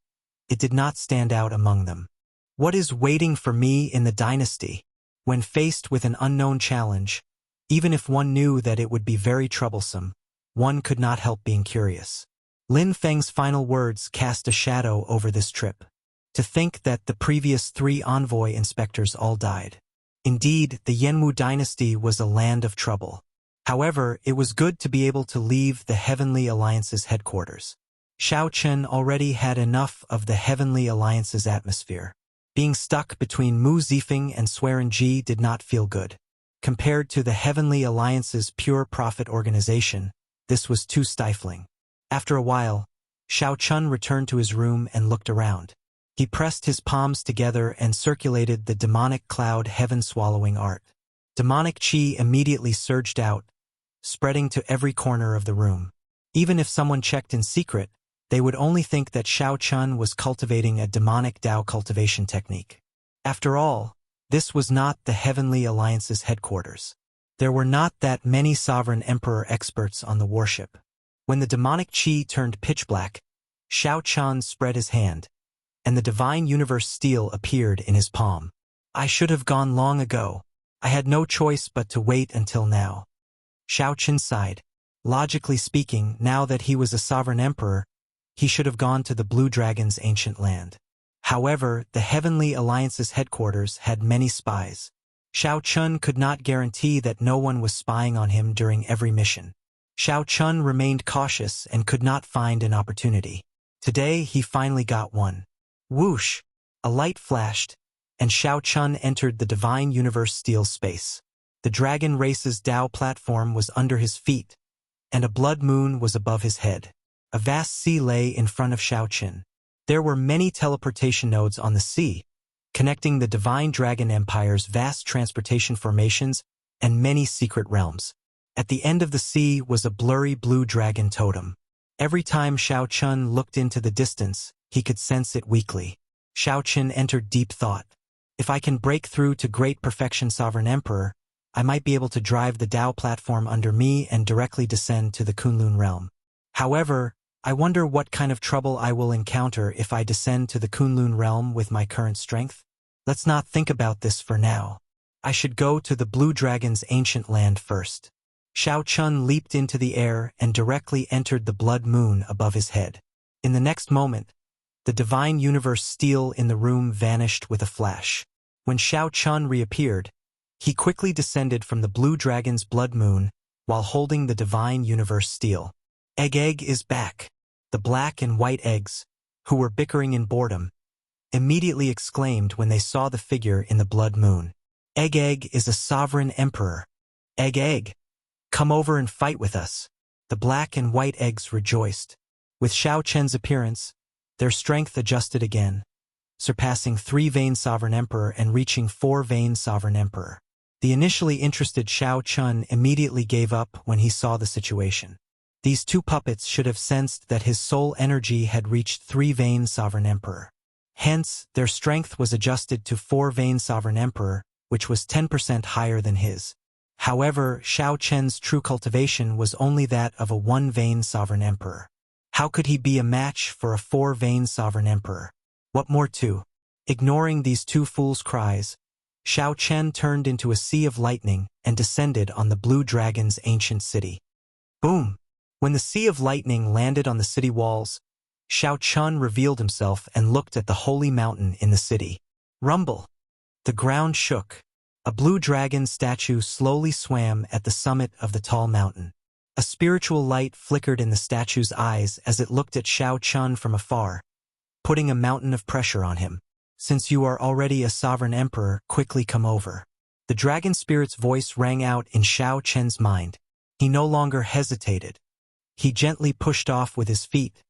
it did not stand out among them. What is waiting for me in the dynasty? When faced with an unknown challenge, even if one knew that it would be very troublesome, one could not help being curious. Lin Feng's final words cast a shadow over this trip. To think that the previous 3 envoy inspectors all died. Indeed, the Yanwu dynasty was a land of trouble. However, it was good to be able to leave the Heavenly Alliance's headquarters. Shao Chen already had enough of the Heavenly Alliance's atmosphere. Being stuck between Mu Zifeng and Swearen Ji did not feel good. Compared to the Heavenly Alliance's pure profit organization, this was too stifling. After a while, Shao Chun returned to his room and looked around. He pressed his palms together and circulated the demonic cloud heaven-swallowing art. Demonic chi immediately surged out, spreading to every corner of the room. Even if someone checked in secret, they would only think that Shao Chun was cultivating a demonic Dao cultivation technique. After all, this was not the Heavenly Alliance's headquarters. There were not that many sovereign emperor experts on the warship. When the demonic chi turned pitch black, Shao Chun spread his hand, and the divine universe steel appeared in his palm. I should have gone long ago. I had no choice but to wait until now. Shao Chun sighed. Logically speaking, now that he was a sovereign emperor, he should have gone to the Blue Dragon's ancient land. However, the Heavenly Alliance's headquarters had many spies. Shao Chun could not guarantee that no one was spying on him during every mission. Shao Chun remained cautious and could not find an opportunity. Today, he finally got one. Whoosh! A light flashed, and Shao Chun entered the Divine Universe Steel space. The Dragon Race's Dao platform was under his feet, and a blood moon was above his head. A vast sea lay in front of Shao Chun. There were many teleportation nodes on the sea, connecting the Divine Dragon Empire's vast transportation formations and many secret realms. At the end of the sea was a blurry blue dragon totem. Every time Xiao Chun looked into the distance, he could sense it weakly. Xiao Chun entered deep thought. If I can break through to great perfection Sovereign Emperor, I might be able to drive the Tao platform under me and directly descend to the Kunlun realm. However, I wonder what kind of trouble I will encounter if I descend to the Kunlun realm with my current strength. Let's not think about this for now. I should go to the Blue Dragon's ancient land first. Xiao Chun leaped into the air and directly entered the blood moon above his head. In the next moment, the divine universe steel in the room vanished with a flash. When Xiao Chun reappeared, he quickly descended from the Blue Dragon's blood moon while holding the divine universe steel. Egg is back. The black and white eggs, who were bickering in boredom, immediately exclaimed when they saw the figure in the blood moon. Egg is a sovereign emperor. Egg, come over and fight with us. The black and white eggs rejoiced. With Xiao Chen's appearance, their strength adjusted again, surpassing 3-Vein Sovereign Emperor and reaching 4-Vein Sovereign Emperor. The initially interested Xiao Chun immediately gave up when he saw the situation. These two puppets should have sensed that his soul energy had reached 3-Vein Sovereign Emperor. Hence, their strength was adjusted to 4-Vein Sovereign Emperor, which was 10% higher than his. However, Xiao Chen's true cultivation was only that of a 1-Vein Sovereign Emperor. How could he be a match for a 4-Vein Sovereign Emperor? What more too? Ignoring these two fools' cries, Xiao Chen turned into a sea of lightning and descended on the Blue Dragon's ancient city. Boom! When the sea of lightning landed on the city walls, Xiao Chun revealed himself and looked at the holy mountain in the city. Rumble! The ground shook. A blue dragon statue slowly swam at the summit of the tall mountain. A spiritual light flickered in the statue's eyes as it looked at Xiao Chun from afar, putting a mountain of pressure on him. Since you are already a sovereign emperor, quickly come over. The dragon spirit's voice rang out in Xiao Chen's mind. He no longer hesitated. He gently pushed off with his feet,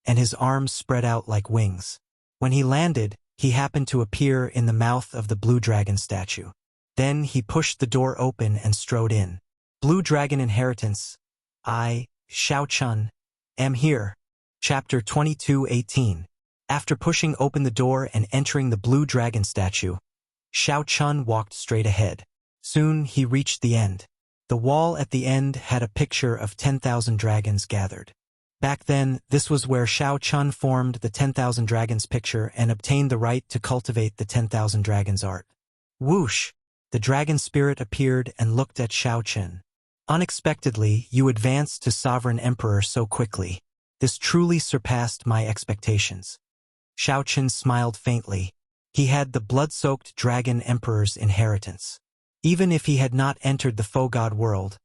and his arms spread out like wings. When he landed, he happened to appear in the mouth of the blue dragon statue. Then he pushed the door open and strode in. Blue Dragon Inheritance. I, Xiao Chun, am here. Chapter 22:18. After pushing open the door and entering the blue dragon statue, Xiao Chun walked straight ahead. Soon he reached the end. The wall at the end had a picture of 10,000 dragons gathered. Back then, this was where Xiao Chun formed the 10,000 dragons picture and obtained the right to cultivate the 10,000 dragons art. Whoosh! The dragon spirit appeared and looked at Xiao Chun. Unexpectedly, you advanced to Sovereign Emperor so quickly. This truly surpassed my expectations. Xiao Chun smiled faintly. He had the blood-soaked Dragon Emperor's inheritance. Even if he had not entered the Faux God world,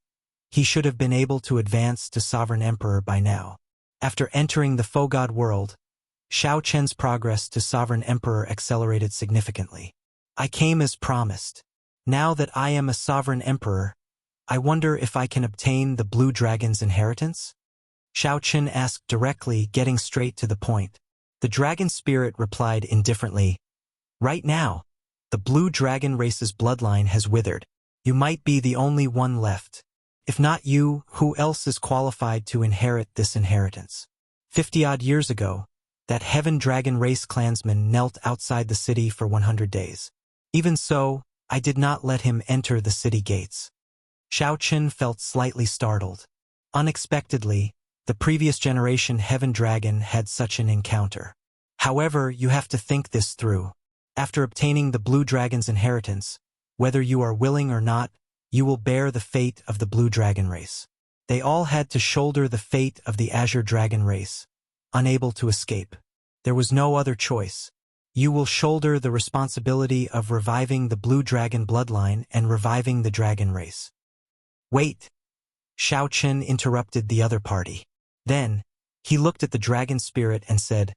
he should have been able to advance to Sovereign Emperor by now. After entering the Faux God world, Xiao Chen's progress to Sovereign Emperor accelerated significantly. I came as promised. Now that I am a Sovereign Emperor, I wonder if I can obtain the Blue Dragon's inheritance? Xiao Chun asked directly, getting straight to the point. The dragon spirit replied indifferently, "Right now, the Blue Dragon race's bloodline has withered. You might be the only one left. If not you, who else is qualified to inherit this inheritance?" 50-odd years ago, that Heaven Dragon race clansman knelt outside the city for 100 days. Even so, I did not let him enter the city gates. Xiao Chun felt slightly startled. Unexpectedly, the previous generation Heaven Dragon had such an encounter. However, you have to think this through. After obtaining the Blue Dragon's inheritance, whether you are willing or not, you will bear the fate of the Blue Dragon race. They all had to shoulder the fate of the Azure Dragon race, unable to escape. There was no other choice. You will shoulder the responsibility of reviving the Blue Dragon bloodline and reviving the dragon race. Wait! Xiao Chun interrupted the other party. Then, he looked at the dragon spirit and said,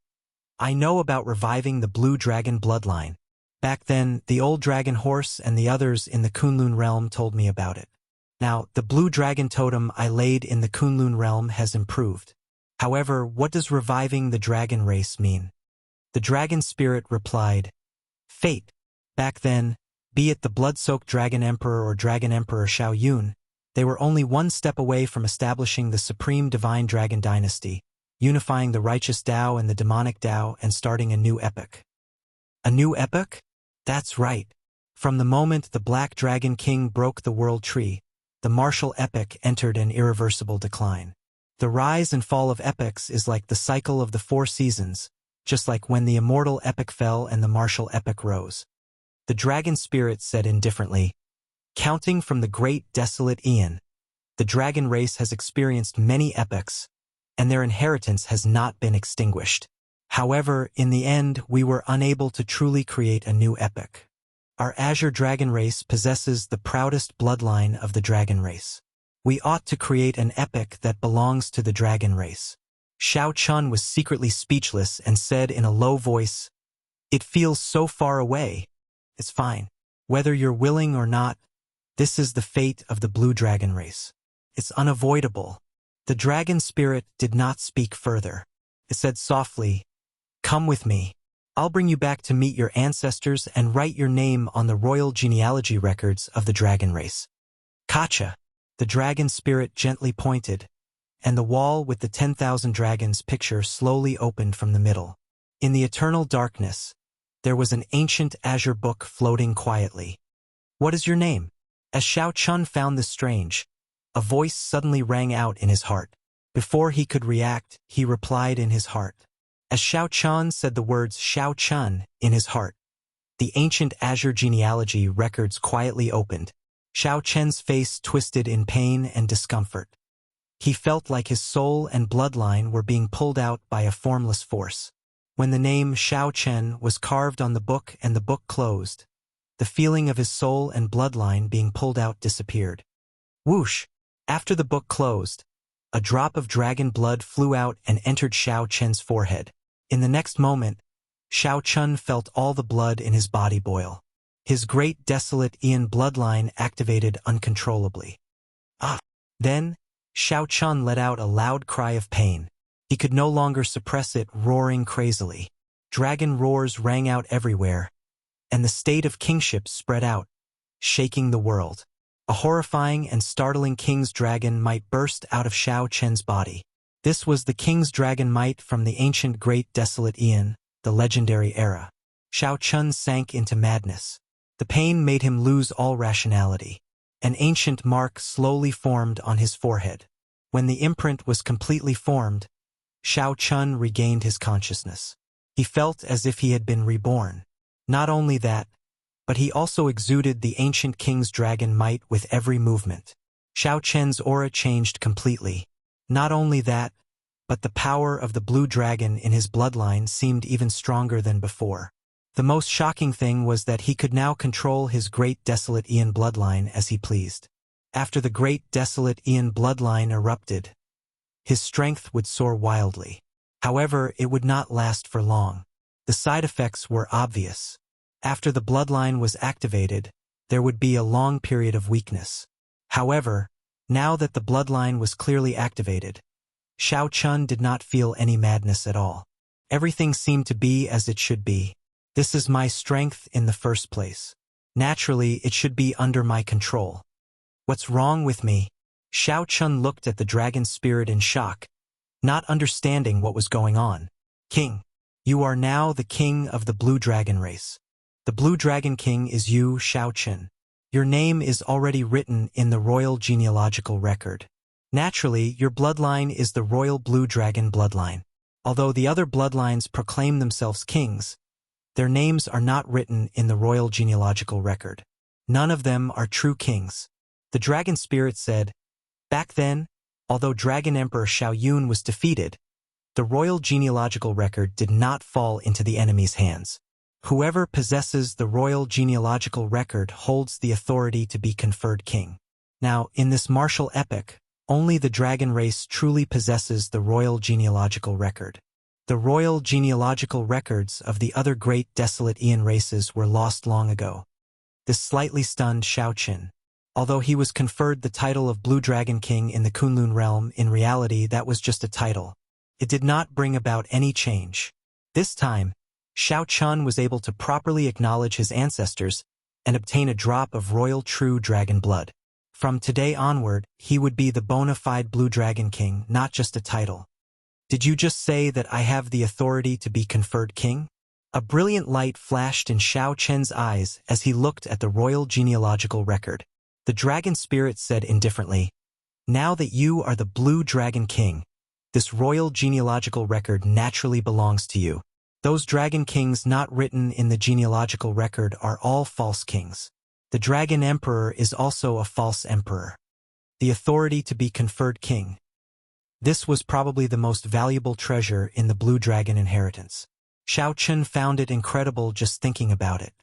"I know about reviving the Blue Dragon bloodline. Back then, the old dragon horse and the others in the Kunlun realm told me about it. Now, the Blue Dragon totem I laid in the Kunlun realm has improved. However, what does reviving the dragon race mean?" The dragon spirit replied, "Fate. Back then, be it the blood-soaked Dragon Emperor or Dragon Emperor Xiao Yun, they were only one step away from establishing the supreme divine dragon dynasty, unifying the righteous Tao and the demonic Tao and starting a new epoch. A new epoch? That's right. From the moment the Black Dragon King broke the world tree, the martial epoch entered an irreversible decline. The rise and fall of epochs is like the cycle of the 4 seasons, just like when the Immortal epoch fell and the martial epoch rose. The dragon spirit said indifferently, "Counting from the great desolate Aeon, the dragon race has experienced many epochs, and their inheritance has not been extinguished. However, in the end, we were unable to truly create a new epoch. Our Azure Dragon race possesses the proudest bloodline of the dragon race. We ought to create an epoch that belongs to the dragon race." Xiao Chun was secretly speechless and said in a low voice, "It feels so far away. It's fine. Whether you're willing or not, this is the fate of the blue dragon race. It's unavoidable." The dragon spirit did not speak further. It said softly, "Come with me. I'll bring you back to meet your ancestors and write your name on the royal genealogy records of the dragon race." "Kacha," the dragon spirit gently pointed, and the wall with the 10,000 dragons picture slowly opened from the middle. In the eternal darkness, there was an ancient azure book floating quietly. "What is your name?" As Xiao Chun found this strange, a voice suddenly rang out in his heart. Before he could react, he replied in his heart. As Xiao Chun said the words Xiao Chun in his heart, the ancient azure genealogy records quietly opened. Xiao Chen's face twisted in pain and discomfort. He felt like his soul and bloodline were being pulled out by a formless force. When the name Xiao Chen was carved on the book and the book closed, the feeling of his soul and bloodline being pulled out disappeared. Whoosh! After the book closed, a drop of dragon blood flew out and entered Xiao Chen's forehead. In the next moment, Xiao Chun felt all the blood in his body boil. His great desolate Aeon bloodline activated uncontrollably. Ah! Then, Xiao Chun let out a loud cry of pain. He could no longer suppress it, roaring crazily. Dragon roars rang out everywhere, and the state of kingship spread out, shaking the world. A horrifying and startling king's dragon might burst out of Xiao Chen's body. This was the king's dragon might from the ancient great desolate Aeon, the legendary era. Xiao Chun sank into madness. The pain made him lose all rationality. An ancient mark slowly formed on his forehead. When the imprint was completely formed, Xiao Chun regained his consciousness. He felt as if he had been reborn. Not only that, but he also exuded the ancient king's dragon might with every movement. Xiao Chen's aura changed completely. Not only that, but the power of the blue dragon in his bloodline seemed even stronger than before. The most shocking thing was that he could now control his great desolate Aeon bloodline as he pleased. After the great desolate Aeon bloodline erupted, his strength would soar wildly. However, it would not last for long. The side effects were obvious. After the bloodline was activated, there would be a long period of weakness. However, now that the bloodline was clearly activated, Xiao Chun did not feel any madness at all. Everything seemed to be as it should be. This is my strength in the first place. Naturally, it should be under my control. What's wrong with me? Xiao Chun looked at the dragon spirit in shock, not understanding what was going on. King, you are now the king of the blue dragon race. The blue dragon king is you, Xiao Chun. Your name is already written in the royal genealogical record. Naturally, your bloodline is the royal blue dragon bloodline. Although the other bloodlines proclaim themselves kings, their names are not written in the royal genealogical record. None of them are true kings. The dragon spirit said, back then, although Dragon Emperor Xiao Yun was defeated, the royal genealogical record did not fall into the enemy's hands. Whoever possesses the royal genealogical record holds the authority to be conferred king. Now, in this martial epoch, only the dragon race truly possesses the royal genealogical record. The royal genealogical records of the other great desolate Aeon races were lost long ago. This slightly stunned Xiao Chun. Although he was conferred the title of Blue Dragon King in the Kunlun realm, in reality that was just a title. It did not bring about any change. This time, Xiao Chun was able to properly acknowledge his ancestors and obtain a drop of royal true dragon blood. From today onward, he would be the bona fide Blue Dragon King, not just a title. Did you just say that I have the authority to be conferred king? A brilliant light flashed in Xiao Chen's eyes as he looked at the royal genealogical record. The dragon spirit said indifferently, "Now that you are the Blue Dragon King, this royal genealogical record naturally belongs to you. Those dragon kings not written in the genealogical record are all false kings. The dragon emperor is also a false emperor. The authority to be conferred king." This was probably the most valuable treasure in the Blue Dragon inheritance. Xiao Chen found it incredible just thinking about it.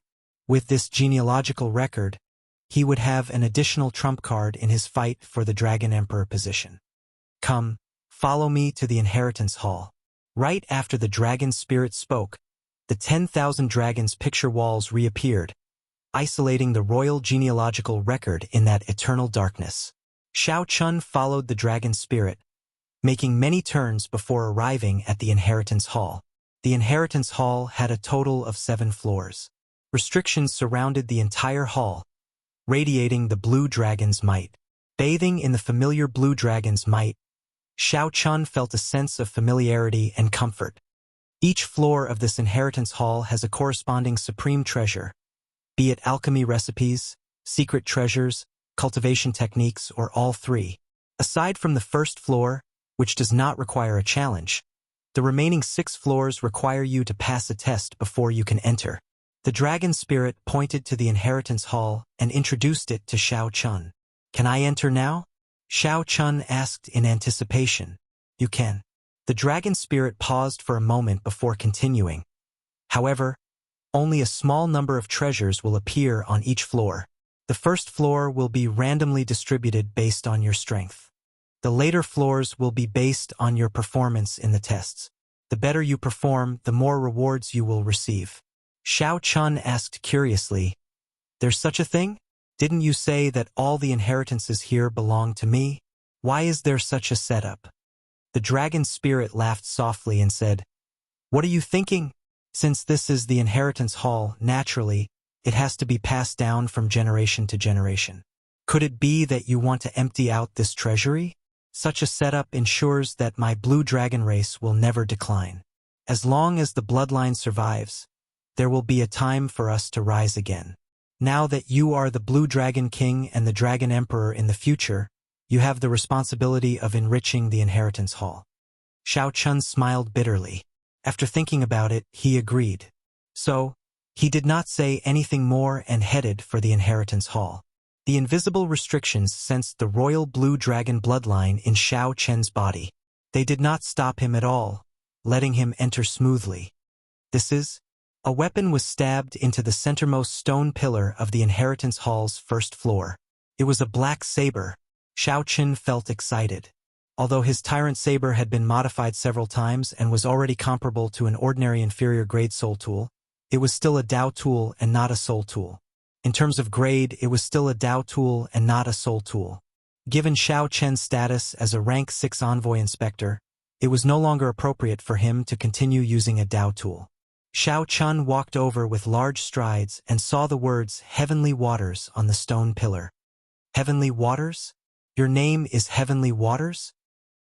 With this genealogical record, he would have an additional trump card in his fight for the Dragon Emperor position. "Come, follow me to the inheritance hall." Right after the dragon spirit spoke, the 10,000 dragons picture walls reappeared, isolating the royal genealogical record in that eternal darkness. Xiao Chen followed the dragon spirit, making many turns before arriving at the inheritance hall. The inheritance hall had a total of 7 floors. Restrictions surrounded the entire hall, radiating the blue dragon's might. Bathing in the familiar blue dragon's might, Xiao Chen felt a sense of familiarity and comfort. Each floor of this inheritance hall has a corresponding supreme treasure, be it alchemy recipes, secret treasures, cultivation techniques, or all three. Aside from the first floor, which does not require a challenge, the remaining 6 floors require you to pass a test before you can enter. The dragon spirit pointed to the inheritance hall and introduced it to Xiao Chen. "Can I enter now?" Xiao Chen asked in anticipation. "You can." The dragon spirit paused for a moment before continuing. "However, only a small number of treasures will appear on each floor. The first floor will be randomly distributed based on your strength. The later floors will be based on your performance in the tests. The better you perform, the more rewards you will receive." Xiao Chen asked curiously, "There's such a thing? Didn't you say that all the inheritances here belong to me? Why is there such a setup?" The dragon spirit laughed softly and said, "What are you thinking? Since this is the inheritance hall, naturally, it has to be passed down from generation to generation. Could it be that you want to empty out this treasury? Such a setup ensures that my blue dragon race will never decline. As long as the bloodline survives, there will be a time for us to rise again. Now that you are the Blue Dragon King and the Dragon Emperor in the future, you have the responsibility of enriching the inheritance hall." Xiao Chen smiled bitterly. After thinking about it, he agreed. So, he did not say anything more and headed for the inheritance hall. The invisible restrictions sensed the royal blue dragon bloodline in Xiao Chen's body. They did not stop him at all, letting him enter smoothly. A weapon was stabbed into the centermost stone pillar of the inheritance hall's first floor. It was a black saber. Xiao Chen felt excited. Although his tyrant saber had been modified several times and was already comparable to an ordinary inferior grade soul tool, it was still a Dao tool and not a soul tool. In terms of grade, it was still a Dao tool and not a soul tool. Given Xiao Chen's status as a rank 6 envoy inspector, it was no longer appropriate for him to continue using a Dao tool. Xiao Chen walked over with large strides and saw the words Heavenly Waters on the stone pillar. Heavenly Waters? Your name is Heavenly Waters?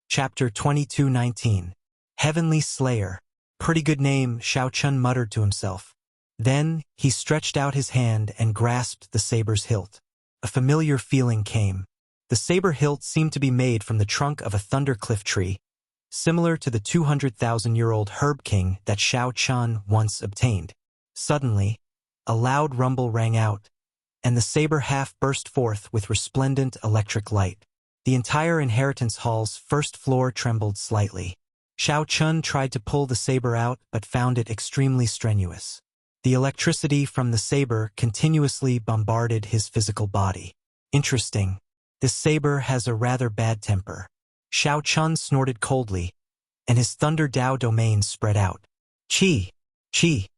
Chapter 22:19. Heavenly Slayer. Pretty good name, Xiao Chen muttered to himself. Then, he stretched out his hand and grasped the saber's hilt. A familiar feeling came. The saber hilt seemed to be made from the trunk of a thundercliff tree, similar to the 200,000-year-old Herb King that Xiao Chen once obtained. Suddenly, a loud rumble rang out, and the saber half burst forth with resplendent electric light. The entire inheritance hall's first floor trembled slightly. Xiao Chen tried to pull the saber out but found it extremely strenuous. The electricity from the saber continuously bombarded his physical body. Interesting. This saber has a rather bad temper. Xiao Chen snorted coldly, and his Thunder Dao domain spread out. Chi! Chi!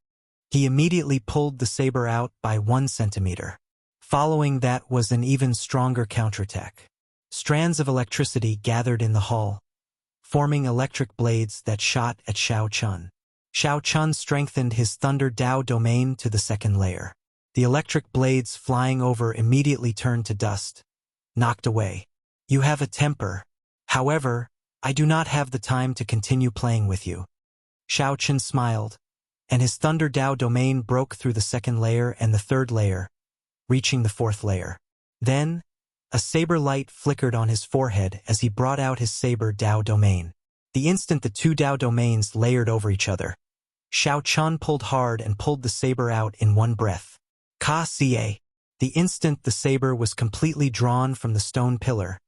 He immediately pulled the saber out by 1 centimeter. Following that was an even stronger counterattack. Strands of electricity gathered in the hall, forming electric blades that shot at Xiao Chen. Xiao Chen strengthened his Thunder Dao domain to the 2nd layer. The electric blades flying over immediately turned to dust, knocked away. You have a temper. However, I do not have the time to continue playing with you. Shao Chen smiled, and his Thunder Dao domain broke through the second layer and the third layer, reaching the fourth layer. Then, a saber light flickered on his forehead as he brought out his saber Dao domain. The instant the two Dao domains layered over each other, Shao Chen pulled hard and pulled the saber out in one breath. Ka-ca. The instant the saber was completely drawn from the stone pillar,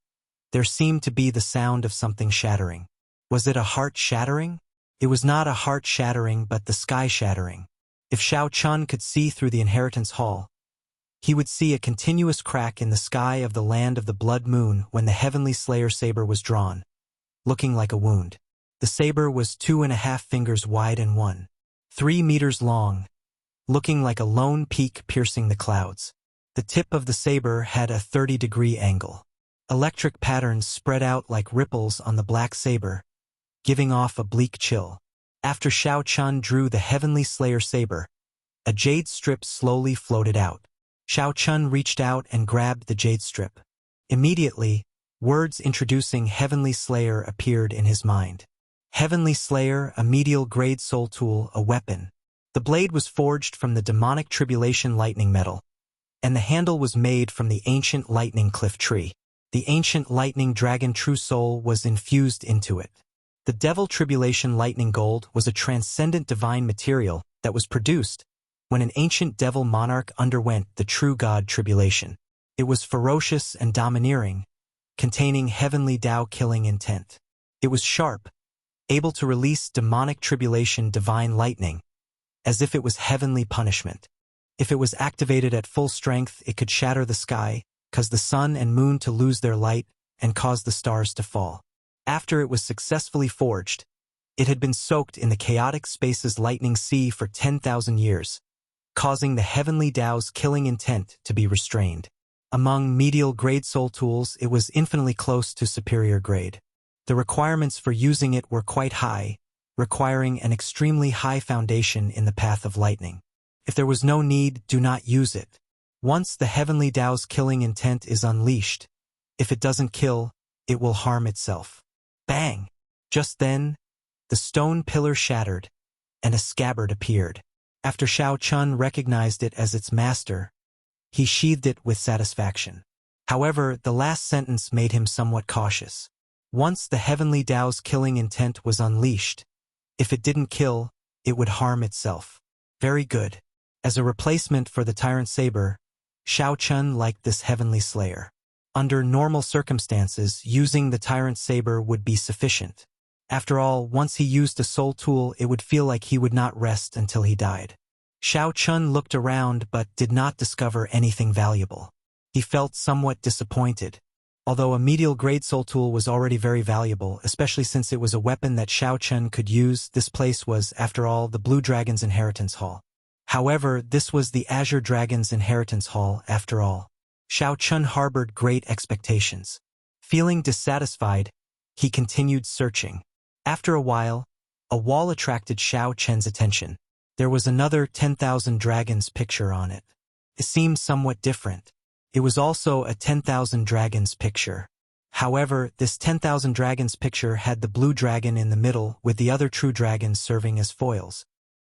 there seemed to be the sound of something shattering. Was it a heart shattering? It was not a heart shattering but the sky shattering. If Shao Chen could see through the inheritance hall, he would see a continuous crack in the sky of the land of the blood moon when the heavenly slayer saber was drawn, looking like a wound. The saber was 2.5 fingers wide and 1.3 meters long, looking like a lone peak piercing the clouds. The tip of the saber had a 30-degree angle. Electric patterns spread out like ripples on the black saber, giving off a bleak chill. After Shao Chen drew the heavenly slayer saber, a jade strip slowly floated out. Shao Chen reached out and grabbed the jade strip. Immediately, words introducing Heavenly Slayer appeared in his mind. Heavenly Slayer, a medial grade soul tool, a weapon. The blade was forged from the demonic tribulation lightning metal, and the handle was made from the ancient lightning cliff tree. The ancient lightning dragon true soul was infused into it. The devil tribulation lightning gold was a transcendent divine material that was produced when an ancient devil monarch underwent the true god tribulation. It was ferocious and domineering, containing heavenly Tao killing intent. It was sharp, able to release demonic tribulation divine lightning, as if it was heavenly punishment. If it was activated at full strength, it could shatter the sky, cause the sun and moon to lose their light, and cause the stars to fall. After it was successfully forged, it had been soaked in the chaotic space's lightning sea for 10,000 years, causing the heavenly Tao's killing intent to be restrained. Among medial grade soul tools, it was infinitely close to superior grade. The requirements for using it were quite high, requiring an extremely high foundation in the path of lightning. If there was no need, do not use it. Once the heavenly Tao's killing intent is unleashed, if it doesn't kill, it will harm itself. Bang! Just then, the stone pillar shattered, and a scabbard appeared. After Shao Chen recognized it as its master, he sheathed it with satisfaction. However, the last sentence made him somewhat cautious. Once the heavenly Tao's killing intent was unleashed, if it didn't kill, it would harm itself. Very good. As a replacement for the Tyrant Saber, Shao Chen liked this heavenly slayer. Under normal circumstances, using the Tyrant Saber would be sufficient. After all, once he used a soul tool, it would feel like he would not rest until he died. Shao Chen looked around but did not discover anything valuable. He felt somewhat disappointed. Although a medial grade soul tool was already very valuable, especially since it was a weapon that Shao Chen could use, this place was, after all, the Blue Dragon's Inheritance Hall. However, this was the Azure Dragon's Inheritance Hall, after all. Shao Chen harbored great expectations. Feeling dissatisfied, he continued searching. After a while, a wall attracted Shao Chen's attention. There was another 10,000 dragons picture on it. It seemed somewhat different. It was also a 10,000 dragons picture. However, this 10,000 dragons picture had the blue dragon in the middle with the other true dragons serving as foils.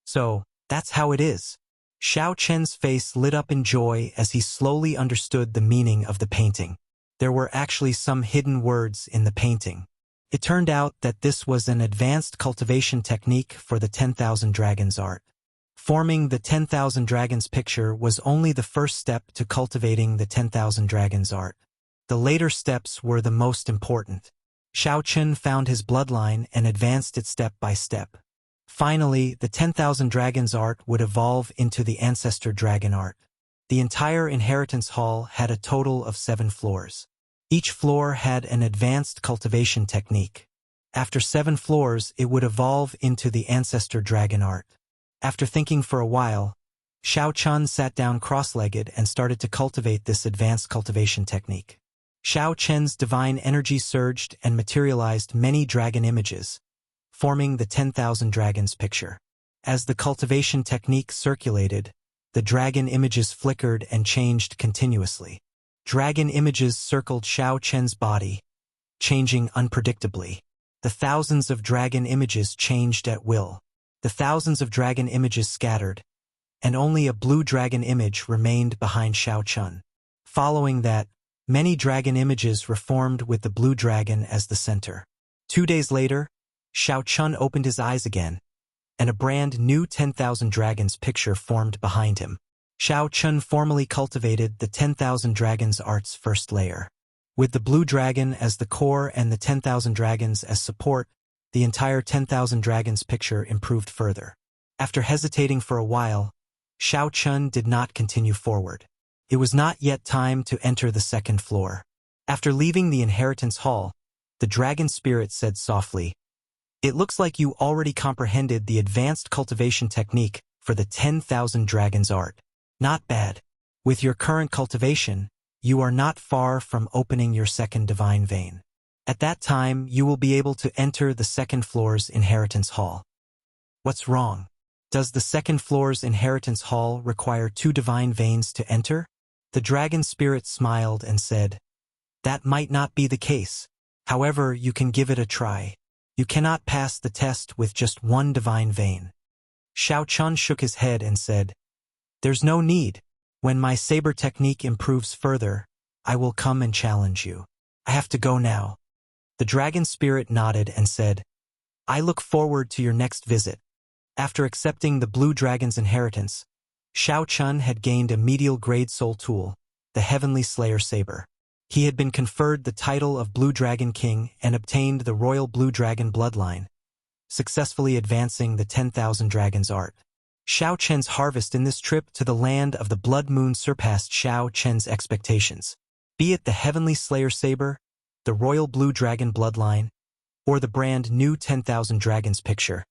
So, that's how it is. Shao Chen's face lit up in joy as he slowly understood the meaning of the painting. There were actually some hidden words in the painting. It turned out that this was an advanced cultivation technique for the 10,000 dragons art. Forming the 10,000 dragons picture was only the first step to cultivating the 10,000 dragons art. The later steps were the most important. Shao Chen found his bloodline and advanced it step by step. Finally, the 10,000 dragons art would evolve into the ancestor dragon art. The entire inheritance hall had a total of 7 floors. Each floor had an advanced cultivation technique. After 7 floors, it would evolve into the ancestor dragon art. After thinking for a while, Shao Chen sat down cross-legged and started to cultivate this advanced cultivation technique. Shao Chen's divine energy surged and materialized many dragon images, forming the 10,000 dragons picture. As the cultivation technique circulated, the dragon images flickered and changed continuously. Dragon images circled Shao Chen's body, changing unpredictably. The thousands of dragon images changed at will. The thousands of dragon images scattered, and only a blue dragon image remained behind Shao Chun. Following that, many dragon images reformed with the blue dragon as the center. 2 days later, Shao Chun opened his eyes again, and a brand new 10,000 dragons picture formed behind him. Shao Chun formally cultivated the 10,000 dragons art's first layer. With the blue dragon as the core and the 10,000 dragons as support, the entire 10,000 dragons picture improved further. After hesitating for a while, Shao Chun did not continue forward. It was not yet time to enter the second floor. After leaving the inheritance hall, the dragon spirit said softly, "It looks like you already comprehended the advanced cultivation technique for the 10,000 dragons art. Not bad. With your current cultivation, you are not far from opening your second divine vein. At that time, you will be able to enter the second floor's inheritance hall." What's wrong? Does the second floor's inheritance hall require 2 divine veins to enter? The dragon spirit smiled and said, "That might not be the case. However, you can give it a try. You cannot pass the test with just 1 divine vein." Shao Chun shook his head and said, "There's no need. When my saber technique improves further, I will come and challenge you. I have to go now." The dragon spirit nodded and said, "I look forward to your next visit." After accepting the blue dragon's inheritance, Shao Chun had gained a medial grade soul tool, the Heavenly Slayer Saber. He had been conferred the title of Blue Dragon King and obtained the Royal Blue Dragon bloodline, successfully advancing the 10,000 dragons art. Shao Chen's harvest in this trip to the land of the Blood Moon surpassed Shao Chen's expectations. Be it the Heavenly Slayer Saber, the Royal Blue Dragon bloodline, or the brand new 10,000 dragons picture,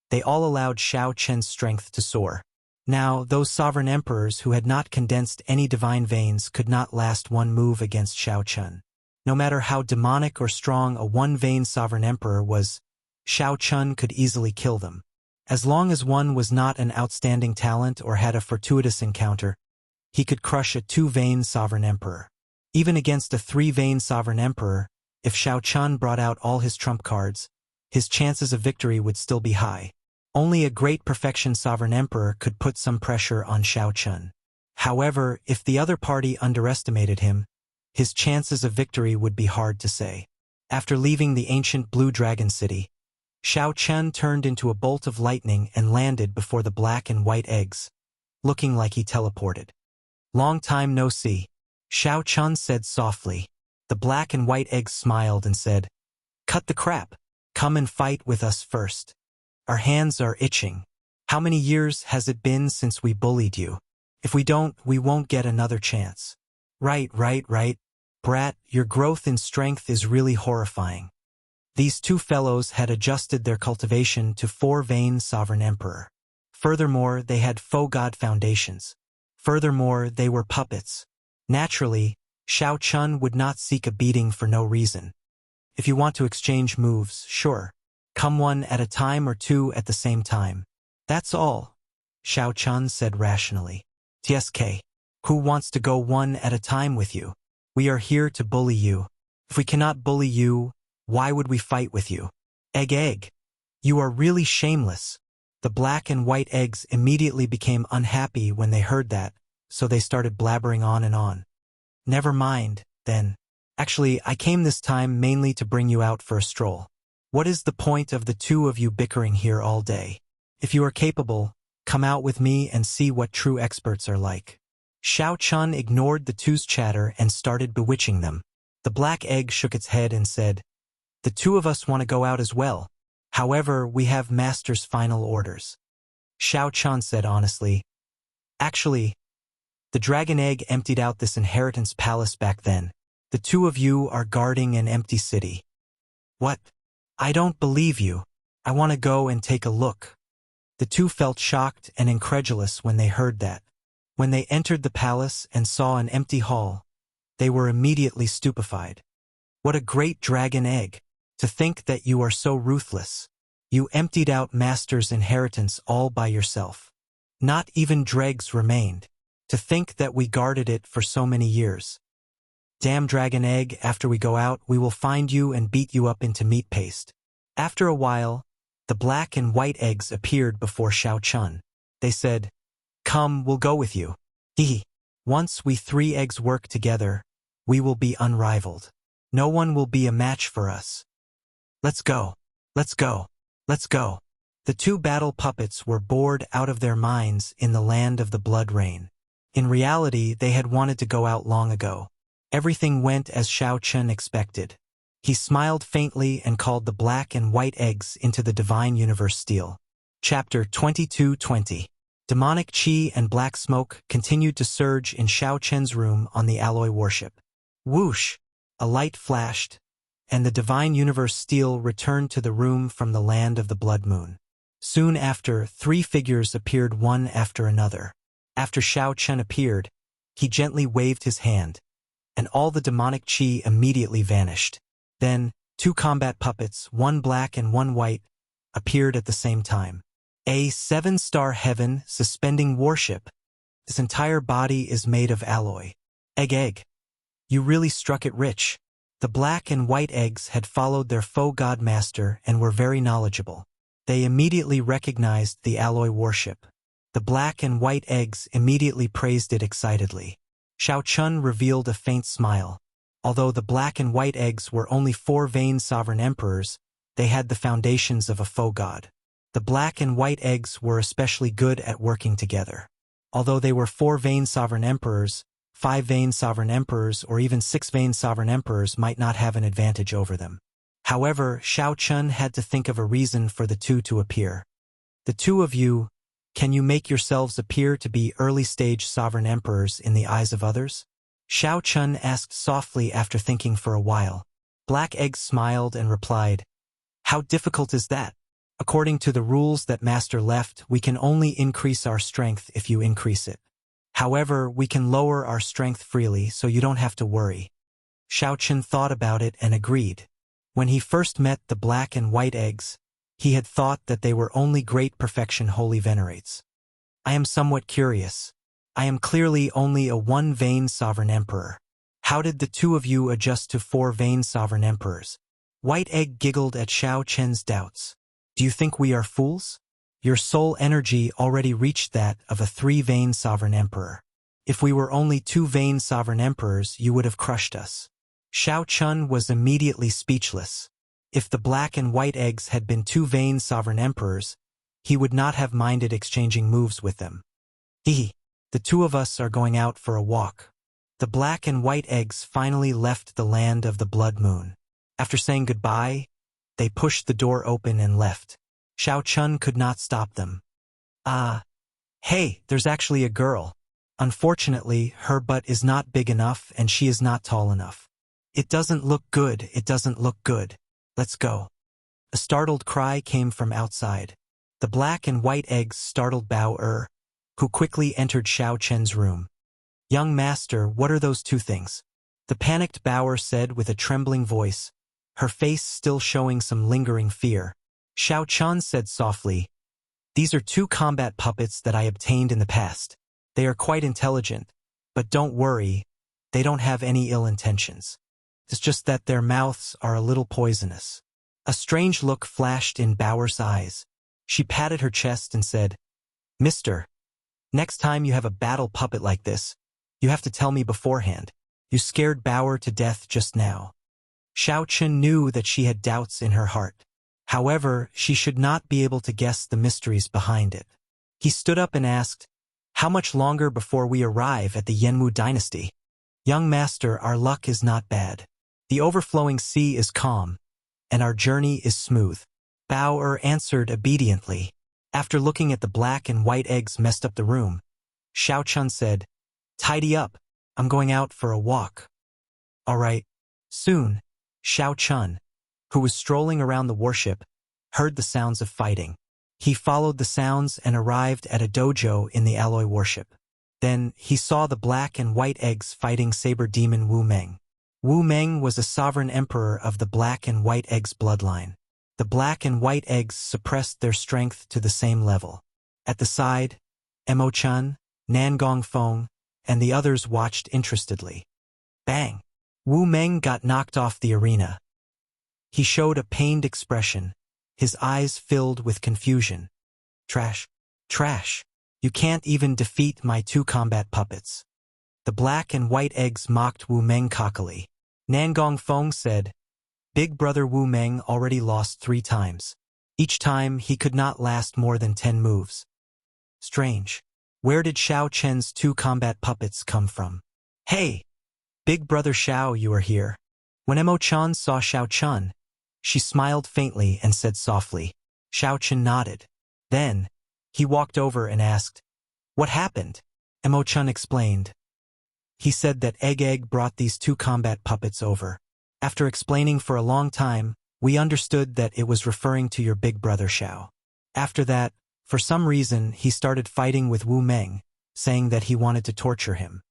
they all allowed Shao Chen's strength to soar. Now, those sovereign emperors who had not condensed any divine veins could not last one move against Shao Chun. No matter how demonic or strong a one-vein sovereign emperor was, Shao Chun could easily kill them. As long as one was not an outstanding talent or had a fortuitous encounter, he could crush a 2-vein sovereign emperor. Even against a 3-vein sovereign emperor, if Shao Chun brought out all his trump cards, his chances of victory would still be high. Only a great perfection sovereign emperor could put some pressure on Shao Chun. However, if the other party underestimated him, his chances of victory would be hard to say. After leaving the ancient Blue Dragon City, Shao Chun turned into a bolt of lightning and landed before the black and white eggs, looking like he teleported. "Long time no see," Shao Chun said softly. The black and white eggs smiled and said, "Cut the crap. Come and fight with us first. Our hands are itching. How many years has it been since we bullied you? If we don't, we won't get another chance." Right. Brat, your growth in strength is really horrifying." These 2 fellows had adjusted their cultivation to 4-vein sovereign emperor. Furthermore, they had faux god foundations. Furthermore, they were puppets. Naturally, Shao Chun would not seek a beating for no reason. If you want to exchange moves, sure. Come 1 at a time or 2 at the same time. That's all, Shao Chun said rationally. "TSK, who wants to go 1 at a time with you? We are here to bully you. If we cannot bully you, why would we fight with you?" Egg. You are really shameless." The black and white eggs immediately became unhappy when they heard that, so they started blabbering on and on. "Never mind, then. Actually, I came this time mainly to bring you out for a stroll. What is the point of the 2 of you bickering here all day? If you are capable, come out with me and see what true experts are like." Shao Chun ignored the 2's chatter and started bewitching them. The black egg shook its head and said, "The 2 of us want to go out as well. However, we have Master's final orders." Shao Chun said honestly, "Actually, the dragon egg emptied out this inheritance palace back then. The 2 of you are guarding an empty city." "What? I don't believe you. I want to go and take a look." The 2 felt shocked and incredulous when they heard that. When they entered the palace and saw an empty hall, they were immediately stupefied. "What a great dragon egg! To think that you are so ruthless. You emptied out Master's inheritance all by yourself. Not even dregs remained. To think that we guarded it for so many years. Damn dragon egg, after we go out, we will find you and beat you up into meat paste." After a while, the black and white eggs appeared before Xiao Chun. They said, "Come, we'll go with you. Hee. Once we 3 eggs work together, we will be unrivaled. No one will be a match for us. Let's go. Let's go. Let's go." The 2 battle puppets were bored out of their minds in the land of the blood rain. In reality, they had wanted to go out long ago. Everything went as Xiao Chun expected. He smiled faintly and called the black and white eggs into the divine universe steel. Chapter 22:20. Demonic chi and black smoke continued to surge in Xiao Chen's room on the alloy warship. Whoosh! A light flashed, and the divine universe steel returned to the room from the land of the blood moon. Soon after, 3 figures appeared one after another. After Xiao Chen appeared, he gently waved his hand, and all the demonic chi immediately vanished. Then, 2 combat puppets, one black and one white, appeared at the same time. A 7-star heaven suspending warship. This entire body is made of alloy. Egg. You really struck it rich. The black and white eggs had followed their faux god master and were very knowledgeable. They immediately recognized the alloy warship. The black and white eggs immediately praised it excitedly. Xiao Chun revealed a faint smile. Although the black and white eggs were only 4 vain sovereign emperors, they had the foundations of a faux god. The black and white eggs were especially good at working together. Although they were 4 vain sovereign emperors, 5 vain sovereign emperors or even 6 vain sovereign emperors might not have an advantage over them. However, Xiao Chun had to think of a reason for the 2 to appear. "The 2 of you, can you make yourselves appear to be early-stage sovereign emperors in the eyes of others?" Xiao Chun asked softly after thinking for a while. Black Egg smiled and replied, "How difficult is that? According to the rules that Master left, we can only increase our strength if you increase it. However, we can lower our strength freely, so you don't have to worry." Xiao Chun thought about it and agreed. When he first met the black and white eggs, he had thought that they were only great perfection holy venerates. "I am somewhat curious. I am clearly only a 1 vain sovereign emperor. How did the 2 of you adjust to 4 vain sovereign emperors?" White Egg giggled at Xiao Chen's doubts. "Do you think we are fools? Your soul energy already reached that of a 3 vain sovereign emperor. If we were only 2 vain sovereign emperors, you would have crushed us." Xiao Chun was immediately speechless. If the black and white eggs had been 2 vain sovereign emperors, he would not have minded exchanging moves with them. "Hee. The 2 of us are going out for a walk." The black and white eggs finally left the land of the blood moon. After saying goodbye, they pushed the door open and left. Xiao Chun could not stop them. Hey, there's actually a girl. Unfortunately, her butt is not big enough and she is not tall enough. It doesn't look good, it doesn't look good. Let's go." A startled cry came from outside. The black and white eggs startled Bao who quickly entered Xiao Chen's room. "Young master, what are those 2 things?" The panicked Bao said with a trembling voice, her face still showing some lingering fear. Xiao Chun said softly, "These are 2 combat puppets that I obtained in the past. They are quite intelligent, but don't worry, they don't have any ill intentions. It's just that their mouths are a little poisonous." A strange look flashed in Bao's eyes. She patted her chest and said, "Mister, next time you have a battle puppet like this, you have to tell me beforehand. You scared Bao to death just now." Xiao Chun knew that she had doubts in her heart. However, she should not be able to guess the mysteries behind it. He stood up and asked, "How much longer before we arrive at the Yanwu dynasty?" "Young master, our luck is not bad. The overflowing sea is calm, and our journey is smooth." Bao answered obediently. After looking at the black and white eggs messed up the room, Xiao Chun said, "Tidy up, I'm going out for a walk." "All right." Soon, Xiao Chun, who was strolling around the warship, heard the sounds of fighting. He followed the sounds and arrived at a dojo in the alloy warship. Then, he saw the black and white eggs fighting saber demon Wu Meng. Wu Meng was a sovereign emperor of the black and white eggs bloodline. The black and white eggs suppressed their strength to the same level. At the side, Emo-chan, Nan Gongfeng, and the others watched interestedly. Bang! Wu Meng got knocked off the arena. He showed a pained expression, his eyes filled with confusion. Trash. Trash. You can't even defeat my 2 combat puppets. The black and white eggs mocked Wu Meng cockily. Nangong Feng said, Big brother Wu Meng already lost 3 times. Each time he could not last more than 10 moves. Strange. Where did Xiao Chen's 2 combat puppets come from? Hey! Big brother Xiao, you are here. When Emo-chan saw Xiao Chun, she smiled faintly and said softly. Xiao Chun nodded. Then, he walked over and asked, What happened? Emo-chan explained. He said that Egg brought these 2 combat puppets over. After explaining for a long time, we understood that it was referring to your big brother Xiao. After that, for some reason, he started fighting with Wu Meng, saying that he wanted to torture him.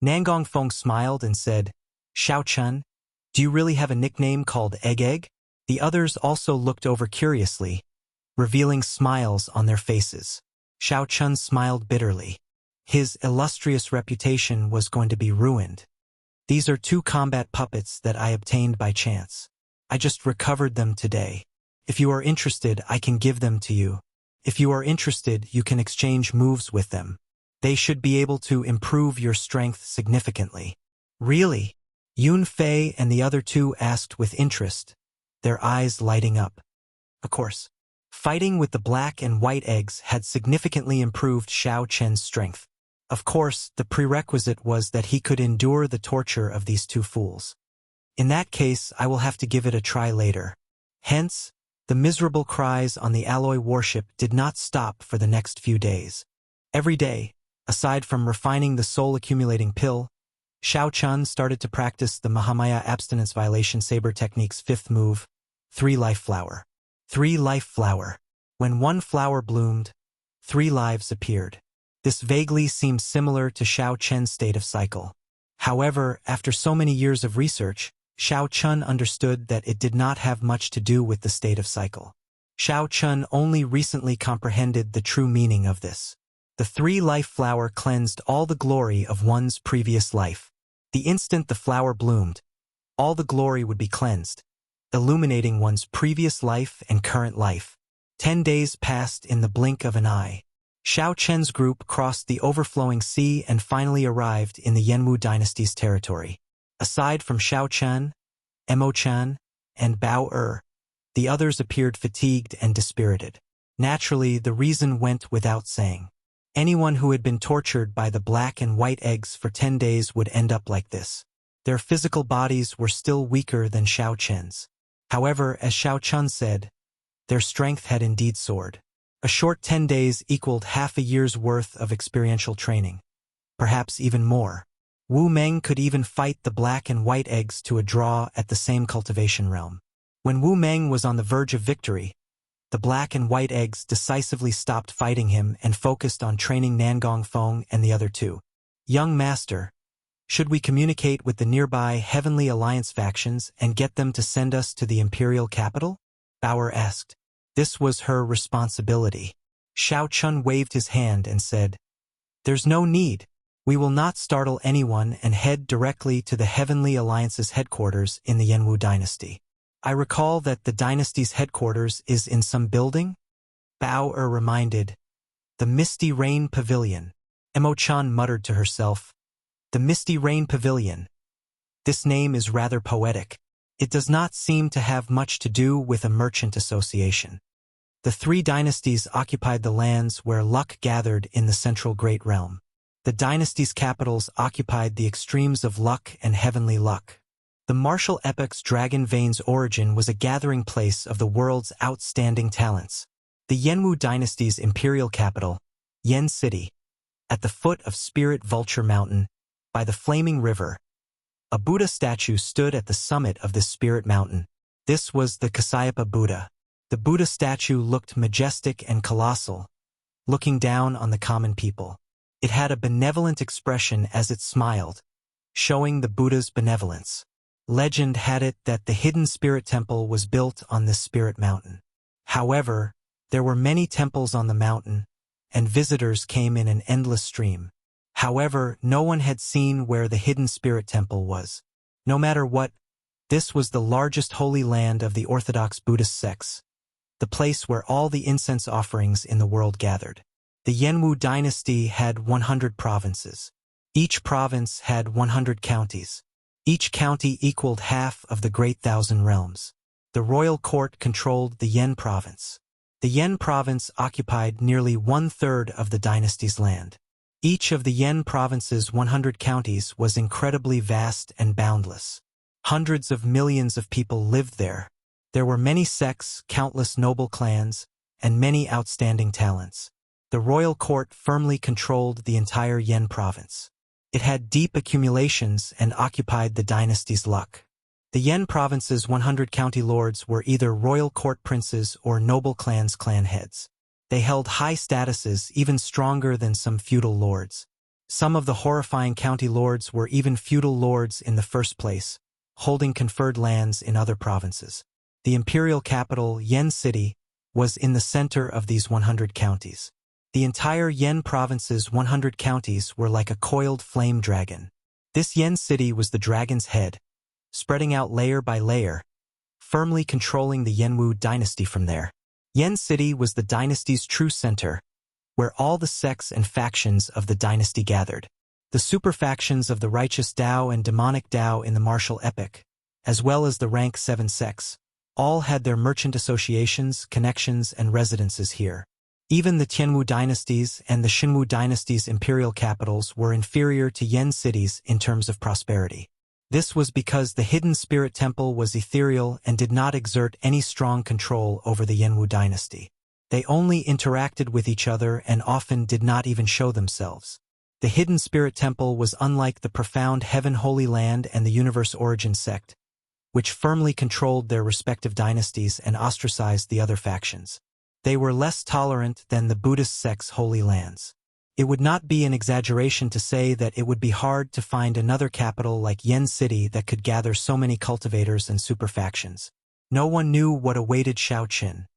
Nangong Feng smiled and said, Xiao Chun, do you really have a nickname called Egg? The others also looked over curiously, revealing smiles on their faces. Xiao Chun smiled bitterly. His illustrious reputation was going to be ruined. These are 2 combat puppets that I obtained by chance. I just recovered them today. If you are interested, I can give them to you. If you are interested, you can exchange moves with them. They should be able to improve your strength significantly. Really? Yun Fei and the other 2 asked with interest, their eyes lighting up. Of course. Fighting with the black and white eggs had significantly improved Xiao Chen's strength. Of course, the prerequisite was that he could endure the torture of these 2 fools. In that case, I will have to give it a try later. Hence, the miserable cries on the alloy warship did not stop for the next few days. Every day, aside from refining the soul-accumulating pill, Xiao Chun started to practice the Mahamaya abstinence violation saber technique's 5th move, 3 life flower. 3 life flower. When 1 flower bloomed, 3 lives appeared. This vaguely seemed similar to Xiao Chen's state of cycle. However, after so many years of research, Xiao Chun understood that it did not have much to do with the state of cycle. Xiao Chun only recently comprehended the true meaning of this. The 3 life flower cleansed all the glory of one's previous life. The instant the flower bloomed, all the glory would be cleansed, illuminating one's previous life and current life. 10 days passed in the blink of an eye. Xiao Chen's group crossed the overflowing sea and finally arrived in the Yenwu dynasty's territory. Aside from Xiao Chen, Emo-chan, and Bao the others appeared fatigued and dispirited. Naturally, the reason went without saying. Anyone who had been tortured by the black and white eggs for 10 days would end up like this. Their physical bodies were still weaker than Xiao Chen's. However, as Xiao Chun said, their strength had indeed soared. A short 10 days equaled half a year's worth of experiential training. Perhaps even more. Wu Meng could even fight the black and white eggs to a draw at the same cultivation realm. When Wu Meng was on the verge of victory, the black and white eggs decisively stopped fighting him and focused on training Nangong Feng and the other 2. Young master, should we communicate with the nearby Heavenly Alliance factions and get them to send us to the imperial capital? Bauer asked. This was her responsibility. Xiao Chun waved his hand and said, There's no need. We will not startle anyone and head directly to the Heavenly Alliance's headquarters in the Yenwu dynasty. I recall that the dynasty's headquarters is in some building? Bao reminded. The Misty Rain Pavilion. Emo-chan muttered to herself. The Misty Rain Pavilion. This name is rather poetic. It does not seem to have much to do with a merchant association. The 3 dynasties occupied the lands where luck gathered in the central Great Realm. The dynasty's capitals occupied the extremes of luck and heavenly luck. The martial epoc's Dragon Vein's origin was a gathering place of the world's outstanding talents. The Yenwu dynasty's imperial capital, Yen City, at the foot of Spirit Vulture Mountain, by the flaming river, a Buddha statue stood at the summit of this spirit mountain. This was the Kasayapa Buddha. The Buddha statue looked majestic and colossal, looking down on the common people. It had a benevolent expression as it smiled, showing the Buddha's benevolence. Legend had it that the hidden spirit temple was built on this spirit mountain. However, there were many temples on the mountain, and visitors came in an endless stream. However, no one had seen where the hidden spirit temple was. No matter what, this was the largest holy land of the Orthodox Buddhist sects. the place where all the incense offerings in the world gathered. The Yenwu dynasty had 100 provinces. Each province had 100 counties. Each county equaled half of the Great Thousand Realms. The royal court controlled the Yen province. The Yen province occupied nearly 1/3 of the dynasty's land. Each of the Yen province's 100 counties was incredibly vast and boundless. Hundreds of millions of people lived there. There were many sects, countless noble clans, and many outstanding talents. The royal court firmly controlled the entire Yen province. It had deep accumulations and occupied the dynasty's luck. The Yen province's 100 county lords were either royal court princes or noble clans' clan heads. They held high statuses, even stronger than some feudal lords. Some of the horrifying county lords were even feudal lords in the first place, holding conferred lands in other provinces. The imperial capital, Yen City, was in the center of these 100 counties. The entire Yen province's 100 counties were like a coiled flame dragon. This Yen City was the dragon's head, spreading out layer by layer, firmly controlling the Yenwu dynasty from there. Yen City was the dynasty's true center, where all the sects and factions of the dynasty gathered. The super-factions of the righteous Dao and demonic Dao in the martial epic, as well as the rank 7 sects, all had their merchant associations, connections, and residences here. Even the Tianwu dynasties and the Xinwu dynasty's imperial capitals were inferior to Yen cities in terms of prosperity. This was because the hidden spirit temple was ethereal and did not exert any strong control over the Yenwu dynasty. They only interacted with each other and often did not even show themselves. The hidden spirit temple was unlike the profound Heaven Holy Land and the Universe Origin sect, which firmly controlled their respective dynasties and ostracized the other factions. They were less tolerant than the Buddhist sect's Holy Lands. It would not be an exaggeration to say that it would be hard to find another capital like Yen City that could gather so many cultivators and superfactions. No one knew what awaited Shaoqin.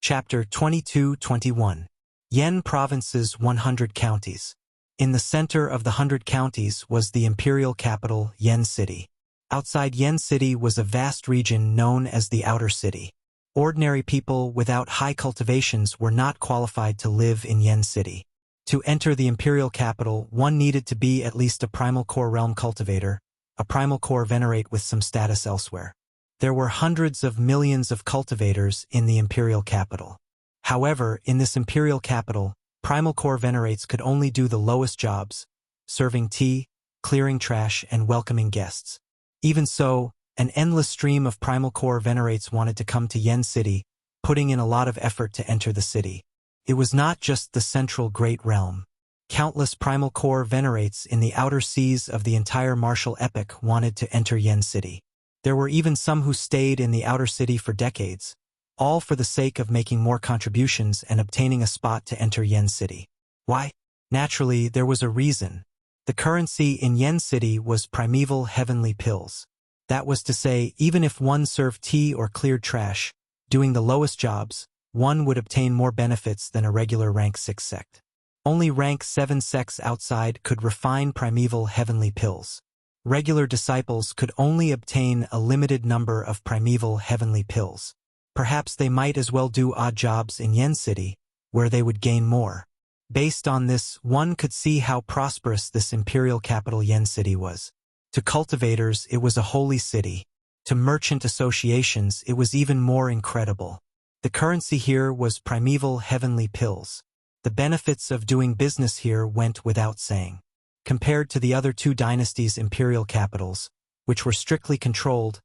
Chapter 22-21. Yen Province's 100 Counties. In the center of the 100 counties was the imperial capital, Yen City. Outside Yen City was a vast region known as the Outer City. Ordinary people without high cultivations were not qualified to live in Yen City. To enter the imperial capital, one needed to be at least a primal core realm cultivator, a primal core venerate with some status elsewhere. There were hundreds of millions of cultivators in the imperial capital. However, in this imperial capital, primal core venerates could only do the lowest jobs, serving tea, clearing trash, and welcoming guests. Even so, an endless stream of primal core venerates wanted to come to Yen City, putting in a lot of effort to enter the city. It was not just the central great realm. Countless primal core venerates in the outer seas of the entire martial epic wanted to enter Yen City. There were even some who stayed in the outer city for decades, all for the sake of making more contributions and obtaining a spot to enter Yen City. Why? Naturally, there was a reason. The currency in Yen City was primeval heavenly pills. That was to say, even if one served tea or cleared trash, doing the lowest jobs, one would obtain more benefits than a regular rank 6 sect. Only rank 7 sects outside could refine primeval heavenly pills. Regular disciples could only obtain a limited number of primeval heavenly pills. Perhaps they might as well do odd jobs in Yen City, where they would gain more. Based on this, one could see how prosperous this imperial capital Yen City was. To cultivators, it was a holy city. To merchant associations, it was even more incredible. The currency here was primeval heavenly pills. The benefits of doing business here went without saying. Compared to the other two dynasties' imperial capitals, which were strictly controlled,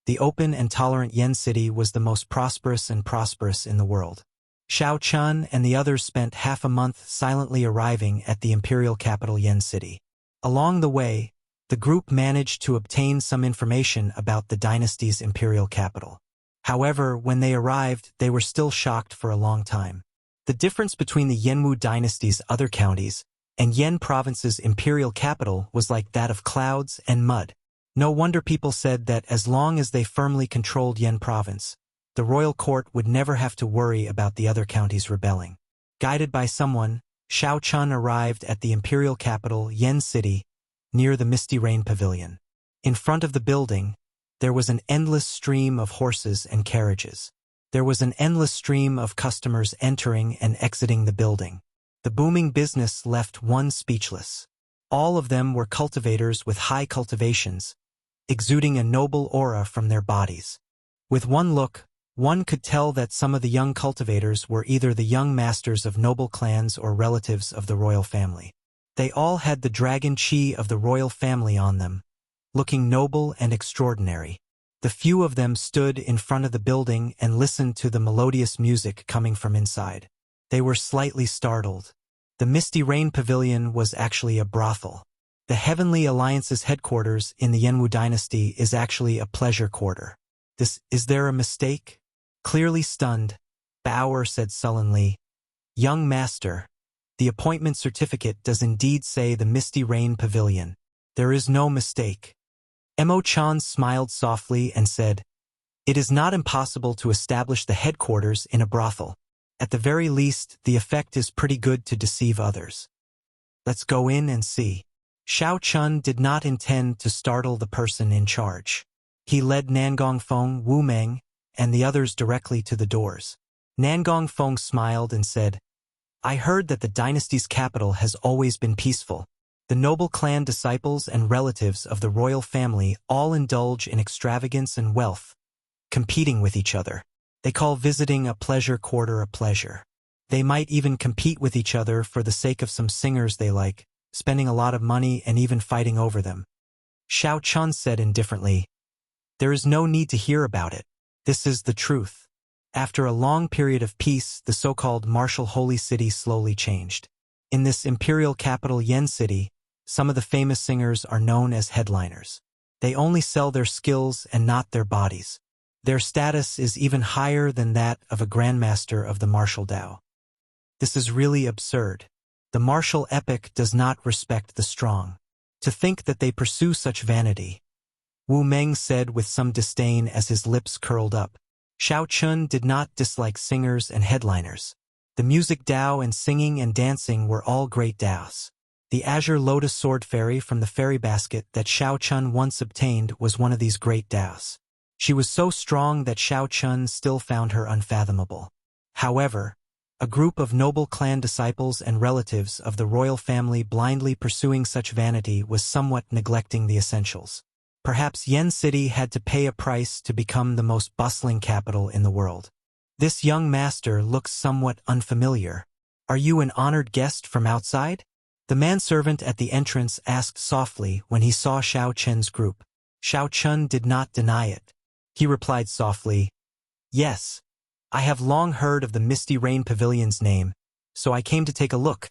the open and tolerant Yen City was the most prosperous in the world. Xiao Chun and the others spent half a month silently arriving at the imperial capital Yen City. Along the way, the group managed to obtain some information about the dynasty's imperial capital. However, when they arrived, they were still shocked for a long time. The difference between the Yenwu dynasty's other counties and Yen province's imperial capital was like that of clouds and mud. No wonder people said that as long as they firmly controlled Yen province, the royal court would never have to worry about the other counties rebelling. Guided by someone, Xiao Chun arrived at the imperial capital Yen City, near the Misty Rain Pavilion. In front of the building, there was an endless stream of horses and carriages. There was an endless stream of customers entering and exiting the building. The booming business left one speechless. All of them were cultivators with high cultivations, exuding a noble aura from their bodies. With one look, one could tell that some of the young cultivators were either the young masters of noble clans or relatives of the royal family. They all had the dragon chi of the royal family on them, looking noble and extraordinary. The few of them stood in front of the building and listened to the melodious music coming from inside. They were slightly startled. The Misty Rain Pavilion was actually a brothel. The Heavenly Alliance's headquarters in the Yenwu dynasty is actually a pleasure quarter. Is there a mistake? Clearly stunned, Bauer said sullenly, "Young master, the appointment certificate does indeed say the Misty Rain Pavilion. There is no mistake." Emo-chan smiled softly and said, "It is not impossible to establish the headquarters in a brothel. At the very least, the effect is pretty good to deceive others. Let's go in and see." Xiao Chun did not intend to startle the person in charge. He led Nangong Feng, Wu Meng, and the others directly to the doors. Nangong Feng smiled and said, "I heard that the dynasty's capital has always been peaceful. The noble clan disciples and relatives of the royal family all indulge in extravagance and wealth, competing with each other. They call visiting a pleasure quarter a pleasure. They might even compete with each other for the sake of some singers they like, spending a lot of money and even fighting over them." Xiao Chun said indifferently, "There is no need to hear about it. This is the truth." After a long period of peace, the so-called martial holy city slowly changed. In this imperial capital Yen City, some of the famous singers are known as headliners. They only sell their skills and not their bodies. Their status is even higher than that of a grandmaster of the martial Dao. This is really absurd. The martial epic does not respect the strong. To think that they pursue such vanity," Wu Meng said with some disdain as his lips curled up. Xiao Chun did not dislike singers and headliners. The music Dao and singing and dancing were all great Daos. The azure lotus sword fairy from the fairy basket that Xiao Chun once obtained was one of these great Daos. She was so strong that Xiao Chun still found her unfathomable. However, a group of noble clan disciples and relatives of the royal family blindly pursuing such vanity was somewhat neglecting the essentials. Perhaps Yen City had to pay a price to become the most bustling capital in the world. "This young master looks somewhat unfamiliar. Are you an honored guest from outside?" The manservant at the entrance asked softly when he saw Xiao Chen's group. Xiao Chun did not deny it. He replied softly, "Yes, I have long heard of the Misty Rain Pavilion's name, so I came to take a look.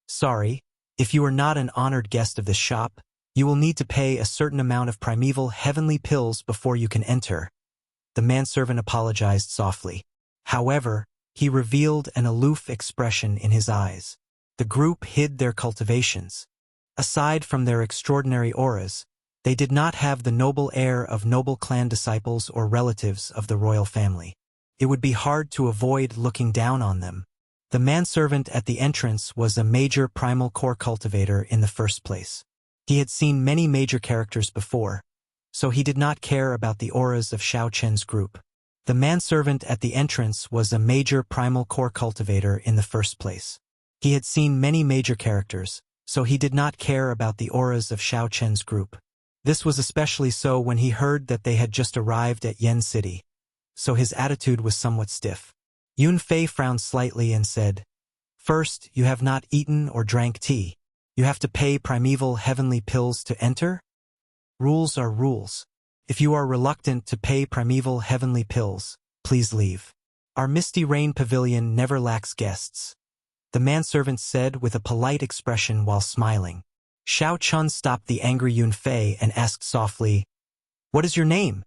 Sorry, if you are not an honored guest of this shop, you will need to pay a certain amount of primeval heavenly pills before you can enter." The manservant apologized softly. However, he revealed an aloof expression in his eyes. The group hid their cultivations. Aside from their extraordinary auras, they did not have the noble air of noble clan disciples or relatives of the royal family. It would be hard to avoid looking down on them. The manservant at the entrance was a major primal core cultivator in the first place. He had seen many major characters before, so he did not care about the auras of Xiao Chen's group. The manservant at the entrance was a major primal core cultivator in the first place. He had seen many major characters, so he did not care about the auras of Xiao Chen's group. This was especially so when he heard that they had just arrived at Yen City, so his attitude was somewhat stiff. Yun Fei frowned slightly and said, "First, you have not eaten or drank tea. You have to pay primeval heavenly pills to enter? Rules are rules. If you are reluctant to pay primeval heavenly pills, please leave. Our Misty Rain Pavilion never lacks guests," the manservant said with a polite expression while smiling. Xiao Chun stopped the angry Yun Fei and asked softly, "What is your name?"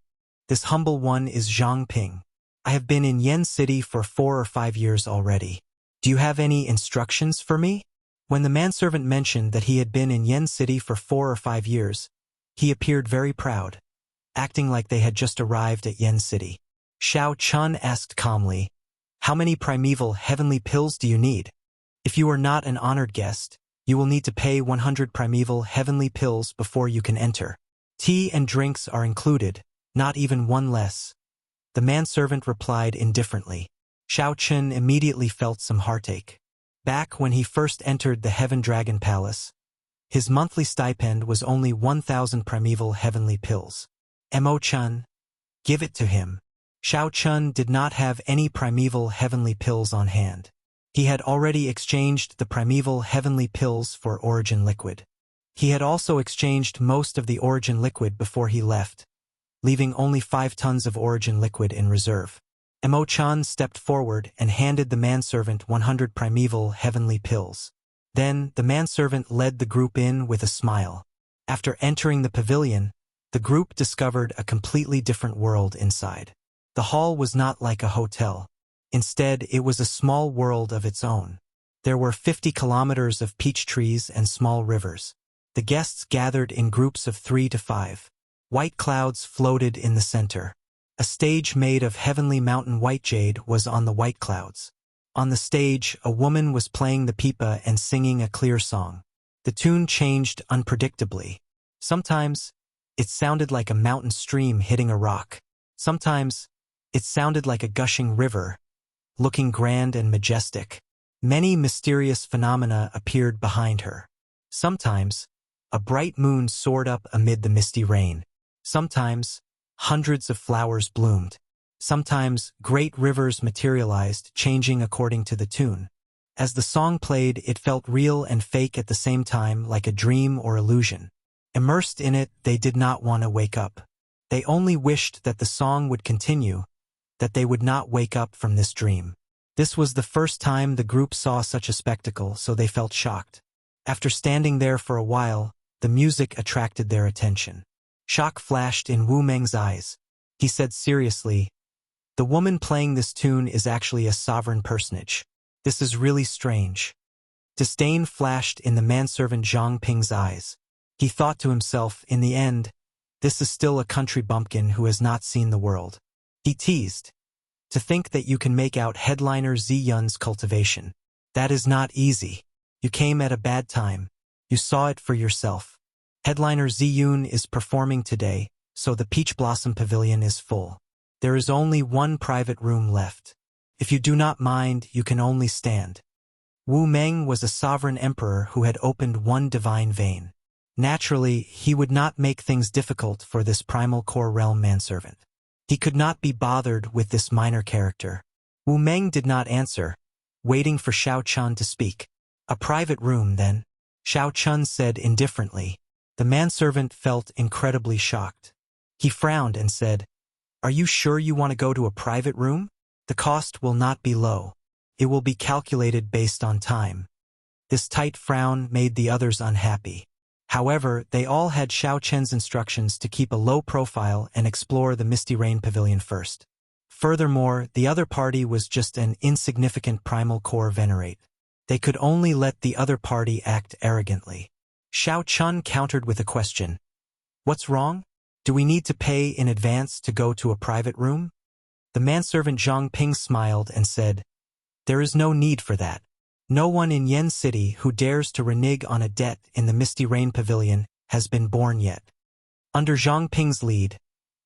"This humble one is Zhang Ping. I have been in Yen City for 4 or 5 years already. Do you have any instructions for me?" When the manservant mentioned that he had been in Yen City for 4 or 5 years, he appeared very proud, acting like they had just arrived at Yen City. Xiao Chun asked calmly, "How many primeval heavenly pills do you need? If you are not an honored guest, you will need to pay 100 primeval heavenly pills before you can enter. Tea and drinks are included, not even one less." The manservant replied indifferently. Xiao Chen immediately felt some heartache. Back when he first entered the Heaven Dragon Palace, his monthly stipend was only 1,000 primeval heavenly pills. Mo Chun, give it to him. Xiao Chun did not have any primeval heavenly pills on hand. He had already exchanged the primeval heavenly pills for origin liquid. He had also exchanged most of the origin liquid before he left, leaving only 5 tons of origin liquid in reserve. Mo Chan stepped forward and handed the manservant 100 primeval heavenly pills. Then, the manservant led the group in with a smile. After entering the pavilion, the group discovered a completely different world inside. The hall was not like a hotel. Instead, it was a small world of its own. There were 50 kilometers of peach trees and small rivers. The guests gathered in groups of 3 to 5. White clouds floated in the center. A stage made of heavenly mountain white jade was on the white clouds. On the stage, a woman was playing the pipa and singing a clear song. The tune changed unpredictably. Sometimes, it sounded like a mountain stream hitting a rock. Sometimes, it sounded like a gushing river, looking grand and majestic. Many mysterious phenomena appeared behind her. Sometimes, a bright moon soared up amid the misty rain. Sometimes, hundreds of flowers bloomed. Sometimes, great rivers materialized, changing according to the tune. As the song played, it felt real and fake at the same time, like a dream or illusion. Immersed in it, they did not want to wake up. They only wished that the song would continue, that they would not wake up from this dream. This was the first time the group saw such a spectacle, so they felt shocked. After standing there for a while, the music attracted their attention. Shock flashed in Wu Meng's eyes. He said seriously, "The woman playing this tune is actually a sovereign personage. This is really strange." Disdain flashed in the manservant Zhang Ping's eyes. He thought to himself, in the end, this is still a country bumpkin who has not seen the world. He teased. To think that you can make out headliner Zi Yun's cultivation. That is not easy. You came at a bad time. You saw it for yourself. Headliner Zi Yun is performing today, so the Peach Blossom Pavilion is full. There is only one private room left. If you do not mind, you can only stand. Wu Meng was a sovereign emperor who had opened one divine vein. Naturally, he would not make things difficult for this primal core realm manservant. He could not be bothered with this minor character. Wu Meng did not answer, waiting for Xiao Chun to speak. A private room, then? Xiao Chun said indifferently. The manservant felt incredibly shocked. He frowned and said, "Are you sure you want to go to a private room? The cost will not be low. It will be calculated based on time." This tight frown made the others unhappy. However, they all had Xiao Chen's instructions to keep a low profile and explore the Misty Rain Pavilion first. Furthermore, the other party was just an insignificant primal core venerate. They could only let the other party act arrogantly. Xiao Chun countered with a question. "What's wrong? Do we need to pay in advance to go to a private room?" The manservant Zhang Ping smiled and said, "There is no need for that. No one in Yen City who dares to renege on a debt in the Misty Rain Pavilion has been born yet." Under Zhang Ping's lead,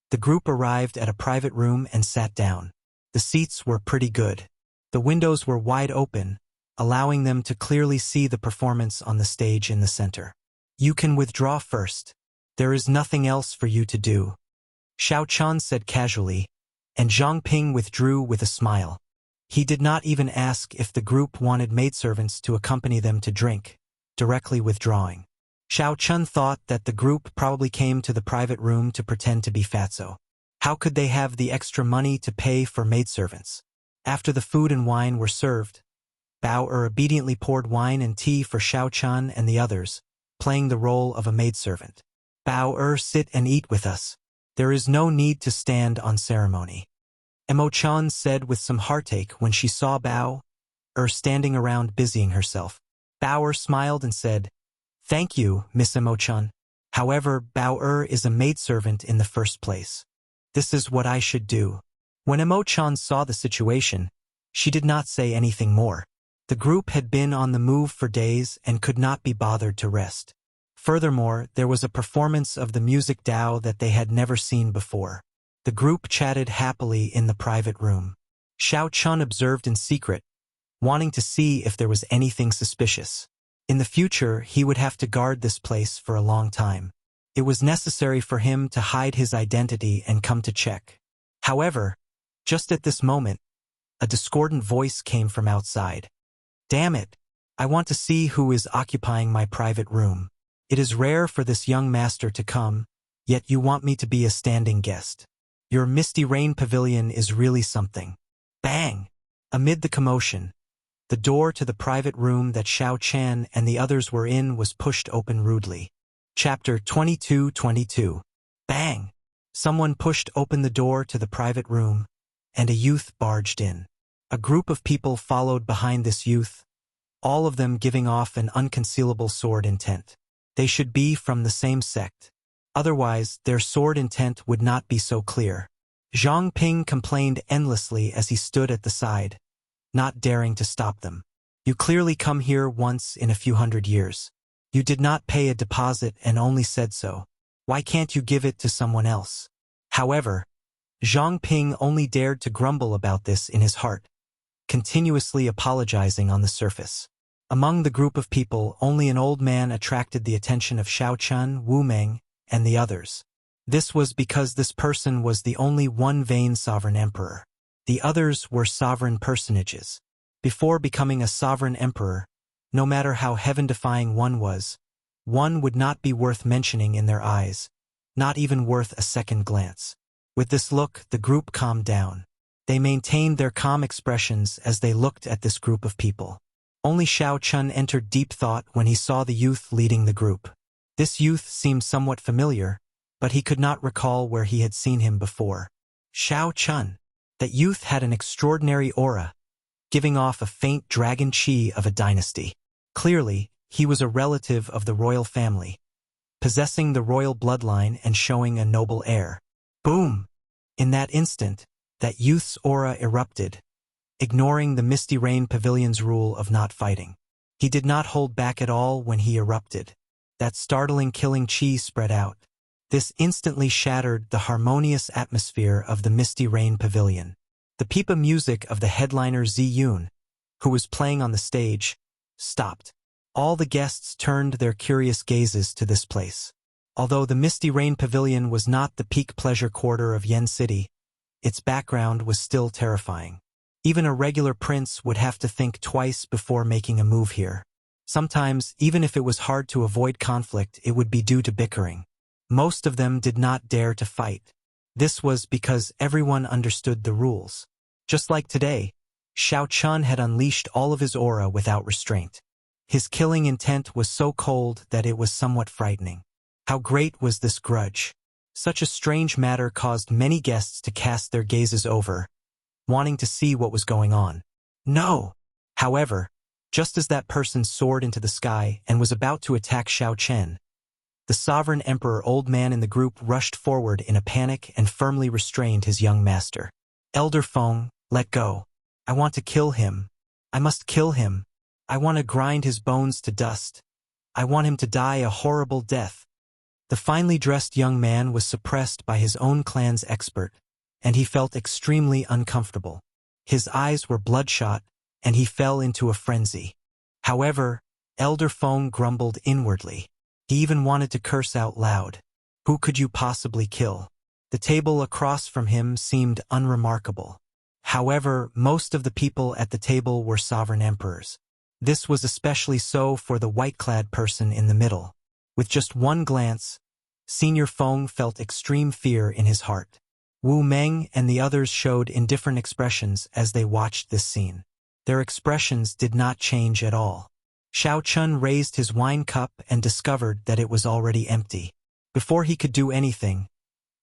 the group arrived at a private room and sat down. The seats were pretty good. The windows were wide open, allowing them to clearly see the performance on the stage in the center. "You can withdraw first. There is nothing else for you to do," Xiao Chun said casually, and Zhang Ping withdrew with a smile. He did not even ask if the group wanted maidservants to accompany them to drink, directly withdrawing. Xiao Chun thought that the group probably came to the private room to pretend to be fatso. How could they have the extra money to pay for maidservants? After the food and wine were served, Bao obediently poured wine and tea for Xiao Chun and the others, playing the role of a maidservant. "Bao sit and eat with us. There is no need to stand on ceremony," Mo Chan said with some heartache when she saw Bao standing around busying herself. Bao smiled and said, "Thank you, Miss Mo Chan. However, Bao is a maidservant in the first place. This is what I should do." When Mo Chan saw the situation, she did not say anything more. The group had been on the move for days and could not be bothered to rest. Furthermore, there was a performance of the music Dao that they had never seen before. The group chatted happily in the private room. Xiao Chun observed in secret, wanting to see if there was anything suspicious. In the future, he would have to guard this place for a long time. It was necessary for him to hide his identity and come to check. However, just at this moment, a discordant voice came from outside. "Damn it! I want to see who is occupying my private room. It is rare for this young master to come, yet you want me to be a standing guest. Your Misty Rain Pavilion is really something." Bang! Amid the commotion, the door to the private room that Xiao Chan and the others were in was pushed open rudely. Chapter 22:22. Bang! Someone pushed open the door to the private room, and a youth barged in. A group of people followed behind this youth, all of them giving off an unconcealable sword intent. They should be from the same sect. Otherwise, their sword intent would not be so clear. Zhang Ping complained endlessly as he stood at the side, not daring to stop them. "You clearly come here once in a few hundred years. You did not pay a deposit and only said so. Why can't you give it to someone else?" However, Zhang Ping only dared to grumble about this in his heart, continuously apologizing on the surface. Among the group of people, only an old man attracted the attention of Xiao Chun, Wu Meng, and the others. This was because this person was the only one vain sovereign emperor. The others were sovereign personages. Before becoming a sovereign emperor, no matter how heaven-defying one was, one would not be worth mentioning in their eyes, not even worth a second glance. With this look, the group calmed down. They maintained their calm expressions as they looked at this group of people. Only Xiao Chun entered deep thought when he saw the youth leading the group. This youth seemed somewhat familiar, but he could not recall where he had seen him before. Xiao Chun. That youth had an extraordinary aura, giving off a faint dragon chi of a dynasty. Clearly, he was a relative of the royal family, possessing the royal bloodline and showing a noble air. Boom! In that instant, that youth's aura erupted, ignoring the Misty Rain Pavilion's rule of not fighting. He did not hold back at all when he erupted. That startling killing chi spread out. This instantly shattered the harmonious atmosphere of the Misty Rain Pavilion. The pipa music of the headliner Zi Yun, who was playing on the stage, stopped. All the guests turned their curious gazes to this place. Although the Misty Rain Pavilion was not the peak pleasure quarter of Yen City, its background was still terrifying. Even a regular prince would have to think twice before making a move here. Sometimes, even if it was hard to avoid conflict, it would be due to bickering. Most of them did not dare to fight. This was because everyone understood the rules. Just like today, Xiao Chun had unleashed all of his aura without restraint. His killing intent was so cold that it was somewhat frightening. How great was this grudge? Such a strange matter caused many guests to cast their gazes over, wanting to see what was going on. No! However, just as that person soared into the sky and was about to attack Xiao Chen, the sovereign emperor old man in the group rushed forward in a panic and firmly restrained his young master. "Elder Feng, let go. I want to kill him. I must kill him. I want to grind his bones to dust. I want him to die a horrible death." The finely dressed young man was suppressed by his own clan's expert, and he felt extremely uncomfortable. His eyes were bloodshot, and he fell into a frenzy. However, Elder Feng grumbled inwardly. He even wanted to curse out loud. Who could you possibly kill? The table across from him seemed unremarkable. However, most of the people at the table were sovereign emperors. This was especially so for the white-clad person in the middle. With just one glance, Senior Feng felt extreme fear in his heart. Wu Meng and the others showed indifferent expressions as they watched this scene. Their expressions did not change at all. Xiao Chun raised his wine cup and discovered that it was already empty. Before he could do anything,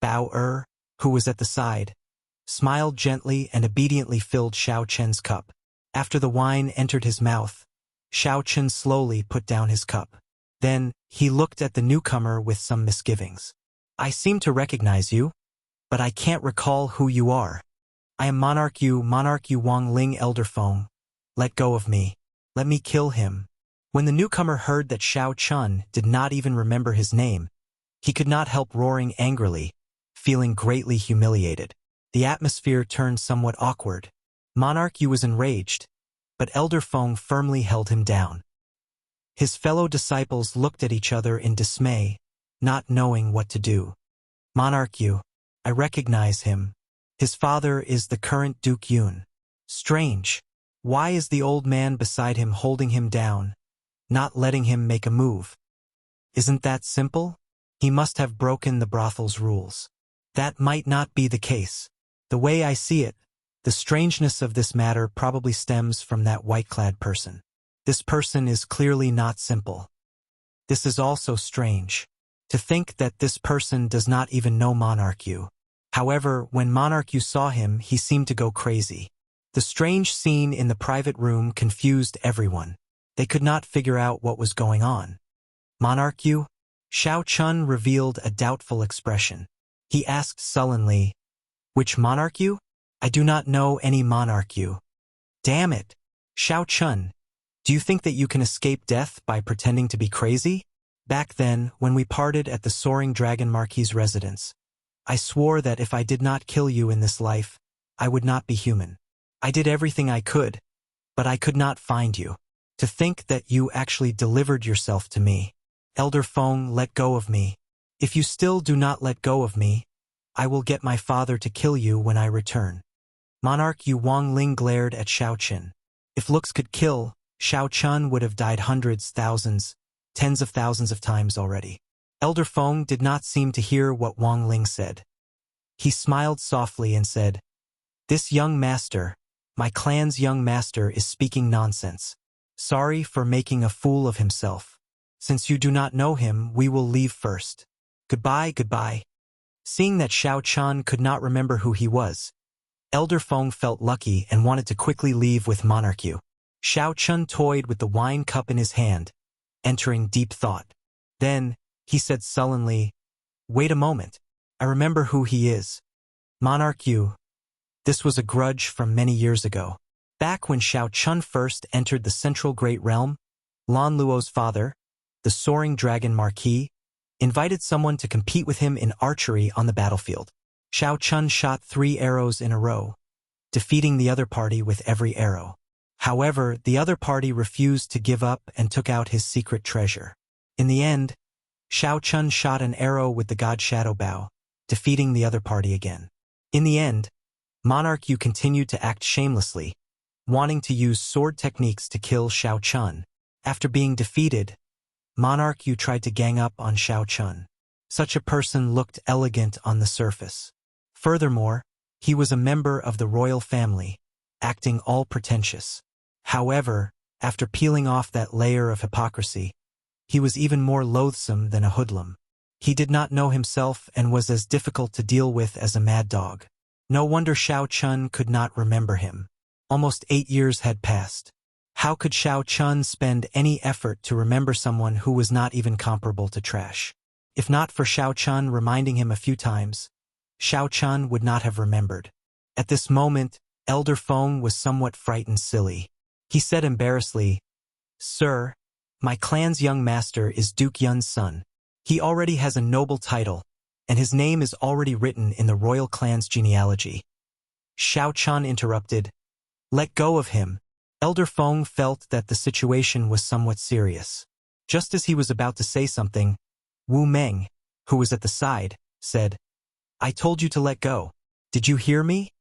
Bao who was at the side, smiled gently and obediently filled Xiao Chen's cup. After the wine entered his mouth, Xiao Chen slowly put down his cup. Then, he looked at the newcomer with some misgivings. "I seem to recognize you, but I can't recall who you are. I am Monarch Yu Wang Ling Elder Feng. Let go of me. Let me kill him." When the newcomer heard that Xiao Chun did not even remember his name, he could not help roaring angrily, feeling greatly humiliated. The atmosphere turned somewhat awkward. Monarch Yu was enraged, but Elder Feng firmly held him down. His fellow disciples looked at each other in dismay, not knowing what to do. Monarch Yu, I recognize him. His father is the current Duke Yun. Strange. Why is the old man beside him holding him down, not letting him make a move? Isn't that simple? He must have broken the brothel's rules. That might not be the case. The way I see it, the strangeness of this matter probably stems from that white-clad person. This person is clearly not simple. This is also strange. To think that this person does not even know Monarch Yu. However, when Monarch Yu saw him, he seemed to go crazy. The strange scene in the private room confused everyone. They could not figure out what was going on. Monarch Yu? Xiao Chun revealed a doubtful expression. He asked sullenly, Which Monarch Yu? I do not know any Monarch Yu. Damn it! Xiao Chun, do you think that you can escape death by pretending to be crazy? Back then, when we parted at the Soaring Dragon Marquis's residence, I swore that if I did not kill you in this life, I would not be human. I did everything I could, but I could not find you. To think that you actually delivered yourself to me. Elder Feng, let go of me. If you still do not let go of me, I will get my father to kill you when I return. Monarch Yu Wang Ling glared at Xiao Chun. If looks could kill, Xiao Chun would have died hundreds, thousands, tens of thousands of times already. Elder Feng did not seem to hear what Wang Ling said. He smiled softly and said, This young master, my clan's young master, is speaking nonsense. Sorry for making a fool of himself. Since you do not know him, we will leave first. Goodbye, goodbye. Seeing that Xiao Chun could not remember who he was, Elder Feng felt lucky and wanted to quickly leave with Monarch Yu. Xiao Chun toyed with the wine cup in his hand, entering deep thought. Then, he said sullenly, Wait a moment. I remember who he is. Monarch Yu. This was a grudge from many years ago. Back when Xiao Chun first entered the Central Great Realm, Lan Luo's father, the Soaring Dragon Marquis, invited someone to compete with him in archery on the battlefield. Xiao Chun shot 3 arrows in a row, defeating the other party with every arrow. However, the other party refused to give up and took out his secret treasure. In the end, Xiao Chun shot an arrow with the God Shadow Bow, defeating the other party again. In the end, Monarch Yu continued to act shamelessly, wanting to use sword techniques to kill Xiao Chun. After being defeated, Monarch Yu tried to gang up on Xiao Chun. Such a person looked elegant on the surface. Furthermore, he was a member of the royal family, acting all pretentious. However, after peeling off that layer of hypocrisy, he was even more loathsome than a hoodlum. He did not know himself and was as difficult to deal with as a mad dog. No wonder Xiao Chun could not remember him. Almost 8 years had passed. How could Xiao Chun spend any effort to remember someone who was not even comparable to trash? If not for Xiao Chun reminding him a few times, Xiao Chun would not have remembered. At this moment, Elder Feng was somewhat frightened silly. He said embarrassedly, Sir, my clan's young master is Duke Yun's son. He already has a noble title, and his name is already written in the royal clan's genealogy. Xiao Chun interrupted, Let go of him. Elder Feng felt that the situation was somewhat serious. Just as he was about to say something, Wu Meng, who was at the side, said, I told you to let go. Did you hear me?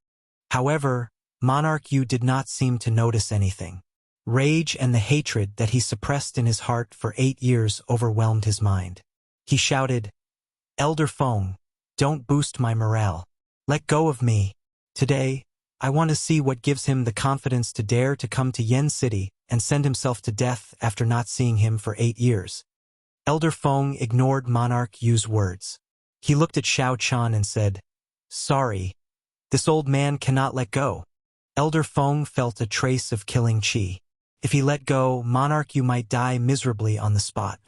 However, Monarch Yu did not seem to notice anything. Rage and the hatred that he suppressed in his heart for 8 years overwhelmed his mind. He shouted, Elder Feng, don't boost my morale. Let go of me. Today, I want to see what gives him the confidence to dare to come to Yen City and send himself to death after not seeing him for 8 years. Elder Feng ignored Monarch Yu's words. He looked at Xiao Chun and said, Sorry, this old man cannot let go. Elder Feng felt a trace of killing chi. If he let go, Monarch Yu might die miserably on the spot.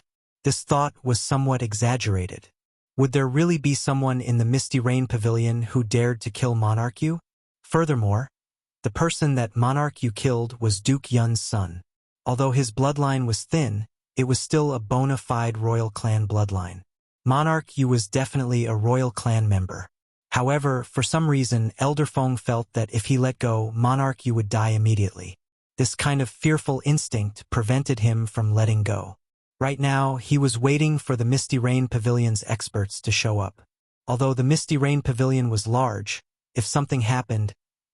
This thought was somewhat exaggerated. Would there really be someone in the Misty Rain Pavilion who dared to kill Monarch Yu? Furthermore, the person that Monarch Yu killed was Duke Yun's son. Although his bloodline was thin, it was still a bona fide royal clan bloodline. Monarch Yu was definitely a royal clan member. However, for some reason, Elder Feng felt that if he let go, Monarch Yu would die immediately. This kind of fearful instinct prevented him from letting go. Right now, he was waiting for the Misty Rain Pavilion's experts to show up. Although the Misty Rain Pavilion was large, if something happened,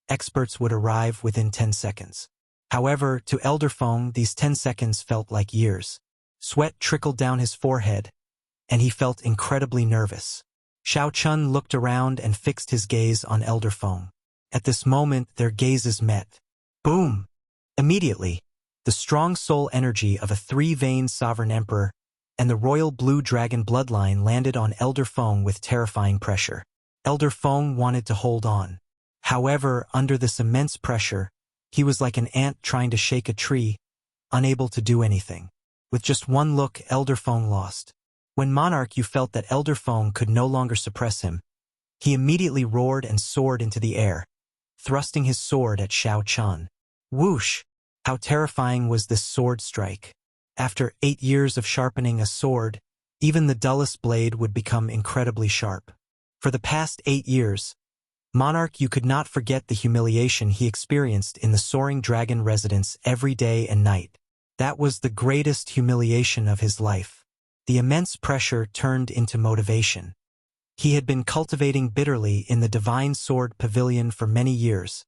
experts would arrive within 10 seconds. However, to Elder Feng, these 10 seconds felt like years. Sweat trickled down his forehead, and he felt incredibly nervous. Xiao Chun looked around and fixed his gaze on Elder Feng. At this moment, their gazes met. Boom! Immediately, the strong soul energy of a three-veined sovereign emperor and the royal blue dragon bloodline landed on Elder Feng with terrifying pressure. Elder Feng wanted to hold on. However, under this immense pressure, he was like an ant trying to shake a tree, unable to do anything. With just one look, Elder Feng lost. When Monarch Yu felt that Elder Feng could no longer suppress him, he immediately roared and soared into the air, thrusting his sword at Xiao Chun. Whoosh! How terrifying was this sword strike. After 8 years of sharpening a sword, even the dullest blade would become incredibly sharp. For the past 8 years, Monarch Yu could not forget the humiliation he experienced in the Soaring Dragon residence every day and night. That was the greatest humiliation of his life. The immense pressure turned into motivation. He had been cultivating bitterly in the Divine Sword Pavilion for many years,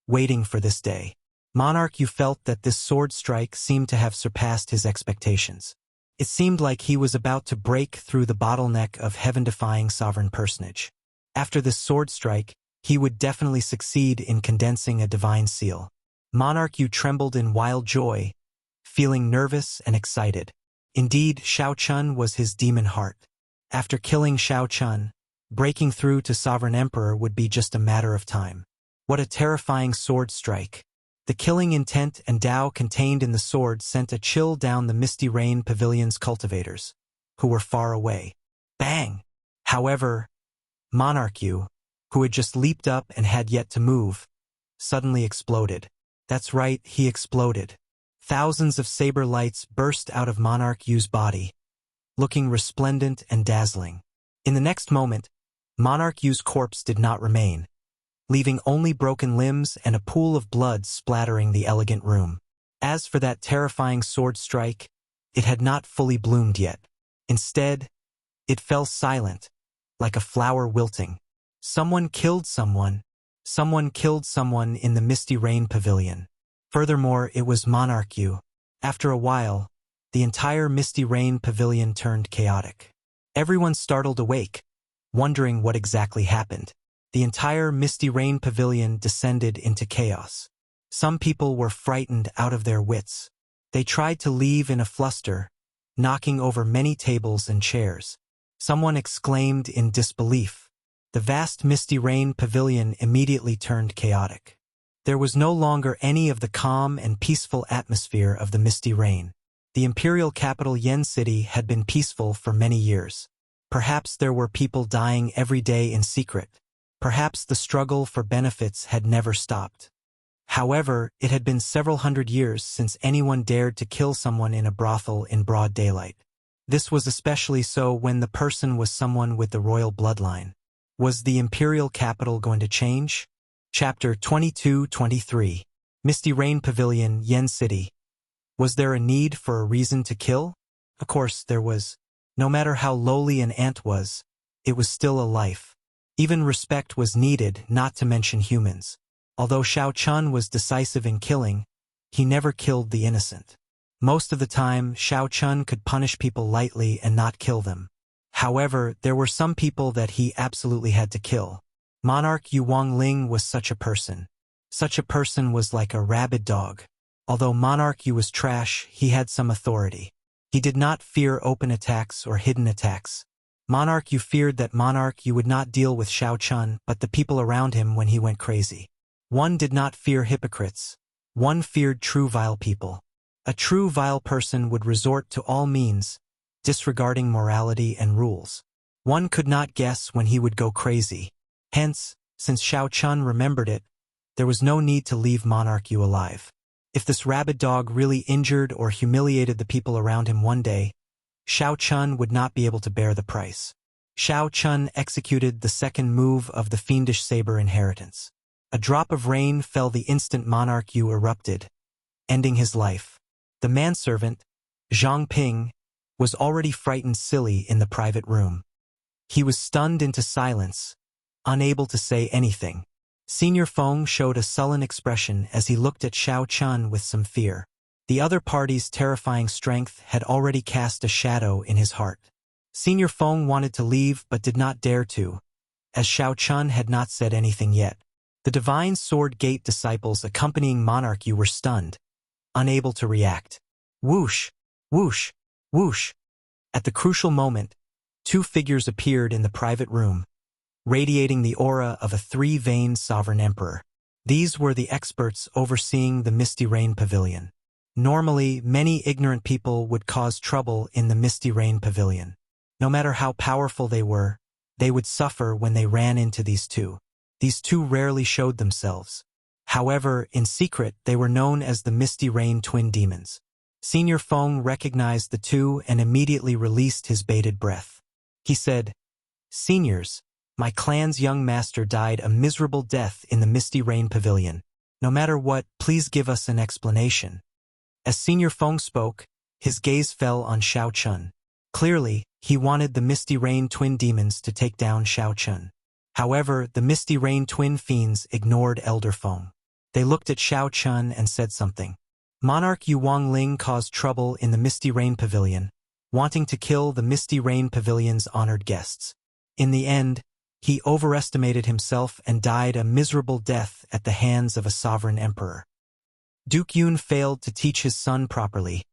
waiting for this day. Monarch Yu felt that this sword strike seemed to have surpassed his expectations. It seemed like he was about to break through the bottleneck of heaven-defying sovereign personage. After this sword strike, he would definitely succeed in condensing a divine seal. Monarch Yu trembled in wild joy, feeling nervous and excited. Indeed, Xiao Chun was his demon heart. After killing Xiao Chun, breaking through to Sovereign Emperor would be just a matter of time. What a terrifying sword strike. The killing intent and Tao contained in the sword sent a chill down the Misty Rain Pavilion's cultivators, who were far away. Bang! However, Monarch Yu, who had just leaped up and had yet to move, suddenly exploded. That's right, he exploded. Thousands of saber lights burst out of Monarch Yu's body, looking resplendent and dazzling. In the next moment, Monarch Yu's corpse did not remain, leaving only broken limbs and a pool of blood splattering the elegant room. As for that terrifying sword strike, it had not fully bloomed yet. Instead, it fell silent, like a flower wilting. Someone killed someone. Someone killed someone in the Misty Rain Pavilion. Furthermore, it was Monarch Yu. After a while, the entire Misty Rain Pavilion turned chaotic. Everyone startled awake, wondering what exactly happened. The entire Misty Rain Pavilion descended into chaos. Some people were frightened out of their wits. They tried to leave in a fluster, knocking over many tables and chairs. Someone exclaimed in disbelief. The vast Misty Rain Pavilion immediately turned chaotic. There was no longer any of the calm and peaceful atmosphere of the Misty Rain. The imperial capital Yen City had been peaceful for many years. Perhaps there were people dying every day in secret. Perhaps the struggle for benefits had never stopped. However, it had been several hundred years since anyone dared to kill someone in a brothel in broad daylight. This was especially so when the person was someone with the royal bloodline. Was the imperial capital going to change? Chapter 22-23. Misty Rain Pavilion, Yen City. Was there a need for a reason to kill? Of course there was. No matter how lowly an ant was, it was still a life. Even respect was needed, not to mention humans. Although Xiao Chun was decisive in killing, he never killed the innocent. Most of the time, Xiao Chun could punish people lightly and not kill them. However, there were some people that he absolutely had to kill. Monarch Yu Wangling was such a person. Such a person was like a rabid dog. Although Monarch Yu was trash, he had some authority. He did not fear open attacks or hidden attacks. Monarch Yu feared that Monarch Yu would not deal with Xiao Chun but the people around him when he went crazy. One did not fear hypocrites. One feared true vile people. A true vile person would resort to all means, disregarding morality and rules. One could not guess when he would go crazy. Hence, since Xiao Chun remembered it, there was no need to leave Monarch Yu alive. If this rabid dog really injured or humiliated the people around him one day, Xiao Chun would not be able to bear the price. Shao Chun executed the second move of the fiendish saber inheritance. A drop of rain fell the instant monarch Yu erupted, ending his life. The manservant, Zhang Ping, was already frightened silly in the private room. He was stunned into silence, unable to say anything. Senior Feng showed a sullen expression as he looked at Shao Chun with some fear. The other party's terrifying strength had already cast a shadow in his heart. Senior Feng wanted to leave but did not dare to, as Shao Chun had not said anything yet. The Divine Sword Gate disciples accompanying Monarch Yu were stunned, unable to react. Whoosh, whoosh, whoosh. At the crucial moment, two figures appeared in the private room, radiating the aura of a three-veined sovereign emperor. These were the experts overseeing the Misty Rain Pavilion. Normally, many ignorant people would cause trouble in the Misty Rain Pavilion. No matter how powerful they were, they would suffer when they ran into these two. These two rarely showed themselves. However, in secret, they were known as the Misty Rain Twin Demons. Senior Feng recognized the two and immediately released his bated breath. He said, "Seniors, my clan's young master died a miserable death in the Misty Rain Pavilion. No matter what, please give us an explanation." As Senior Feng spoke, his gaze fell on Shao Chun. Clearly, he wanted the Misty Rain Twin Demons to take down Shao Chun. However, the Misty Rain Twin Fiends ignored Elder Feng. They looked at Shao Chun and said something. Monarch Yu Wangling caused trouble in the Misty Rain Pavilion, wanting to kill the Misty Rain Pavilion's honored guests. In the end, he overestimated himself and died a miserable death at the hands of a sovereign emperor. Duke Yun failed to teach his son properly,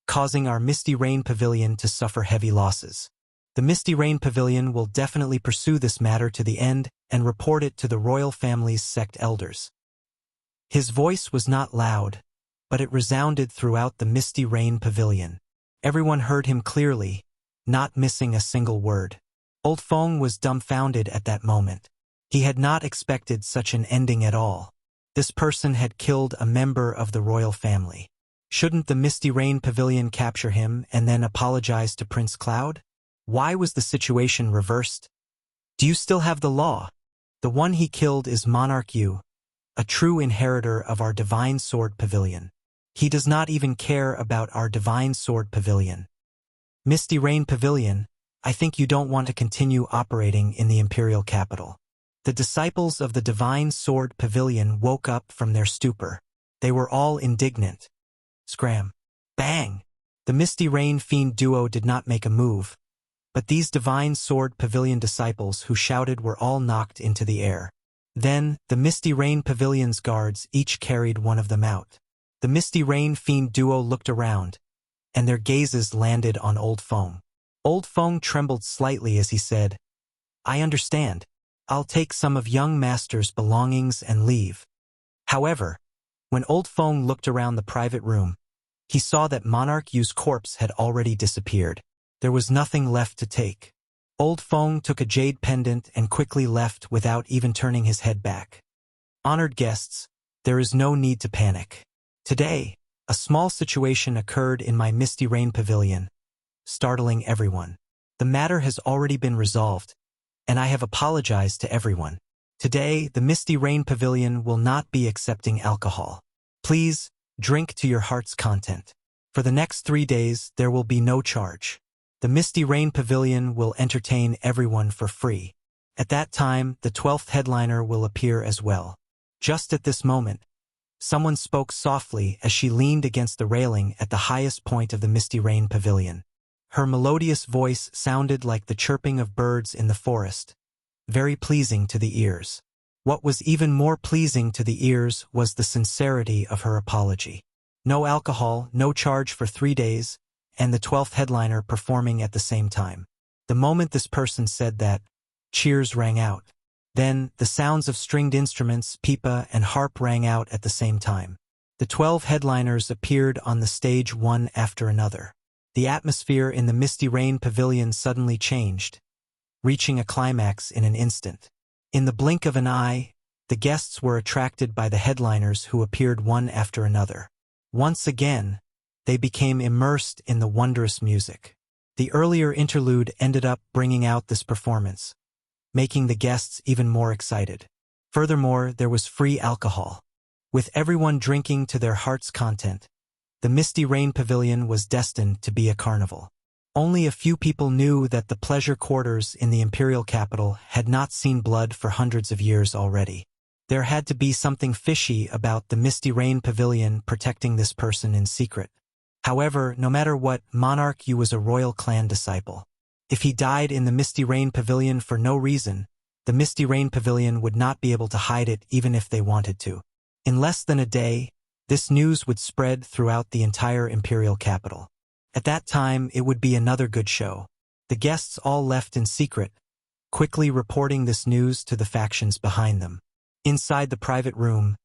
causing our Misty Rain Pavilion to suffer heavy losses. The Misty Rain Pavilion will definitely pursue this matter to the end and report it to the royal family's sect elders. His voice was not loud, but it resounded throughout the Misty Rain Pavilion. Everyone heard him clearly, not missing a single word. Old Feng was dumbfounded at that moment. He had not expected such an ending at all. This person had killed a member of the royal family. Shouldn't the Misty Rain Pavilion capture him and then apologize to Prince Cloud? Why was the situation reversed? Do you still have the law? The one he killed is Monarch Yu, a true inheritor of our Divine Sword Pavilion. He does not even care about our Divine Sword Pavilion. Misty Rain Pavilion, I think you don't want to continue operating in the imperial capital. The disciples of the Divine Sword Pavilion woke up from their stupor. They were all indignant. Scram. Bang! The Misty Rain Fiend duo did not make a move, but these Divine Sword Pavilion disciples who shouted were all knocked into the air. Then, the Misty Rain Pavilion's guards each carried one of them out. The Misty Rain Fiend duo looked around, and their gazes landed on Old Feng. Old Feng trembled slightly as he said, "I understand. I'll take some of young master's belongings and leave." However, when Old Feng looked around the private room, he saw that Monarch Yu's corpse had already disappeared. There was nothing left to take. Old Feng took a jade pendant and quickly left without even turning his head back. Honored guests, there is no need to panic. Today, a small situation occurred in my Misty Rain Pavilion, startling everyone. The matter has already been resolved, and I have apologized to everyone. Today, the Misty Rain Pavilion will not be accepting alcohol. Please, drink to your heart's content. For the next 3 days, there will be no charge. The Misty Rain Pavilion will entertain everyone for free. At that time, the 12th headliner will appear as well. Just at this moment, someone spoke softly as she leaned against the railing at the highest point of the Misty Rain Pavilion. Her melodious voice sounded like the chirping of birds in the forest, very pleasing to the ears. What was even more pleasing to the ears was the sincerity of her apology. No alcohol, no charge for 3 days, and the 12th headliner performing at the same time. The moment this person said that, cheers rang out. Then, the sounds of stringed instruments, pipa, and harp rang out at the same time. The 12 headliners appeared on the stage one after another. The atmosphere in the Misty Rain Pavilion suddenly changed, reaching a climax in an instant. In the blink of an eye, the guests were attracted by the headliners who appeared one after another. Once again, they became immersed in the wondrous music. The earlier interlude ended up bringing out this performance, making the guests even more excited. Furthermore, there was free alcohol. With everyone drinking to their heart's content, the Misty Rain Pavilion was destined to be a carnival. Only a few people knew that the pleasure quarters in the imperial capital had not seen blood for hundreds of years already. There had to be something fishy about the Misty Rain Pavilion protecting this person in secret. However, no matter what, Monarch Yu was a royal clan disciple. If he died in the Misty Rain Pavilion for no reason, the Misty Rain Pavilion would not be able to hide it even if they wanted to. In less than a day, this news would spread throughout the entire imperial capital. At that time, it would be another good show. The guests all left in secret, quickly reporting this news to the factions behind them. Inside the private room,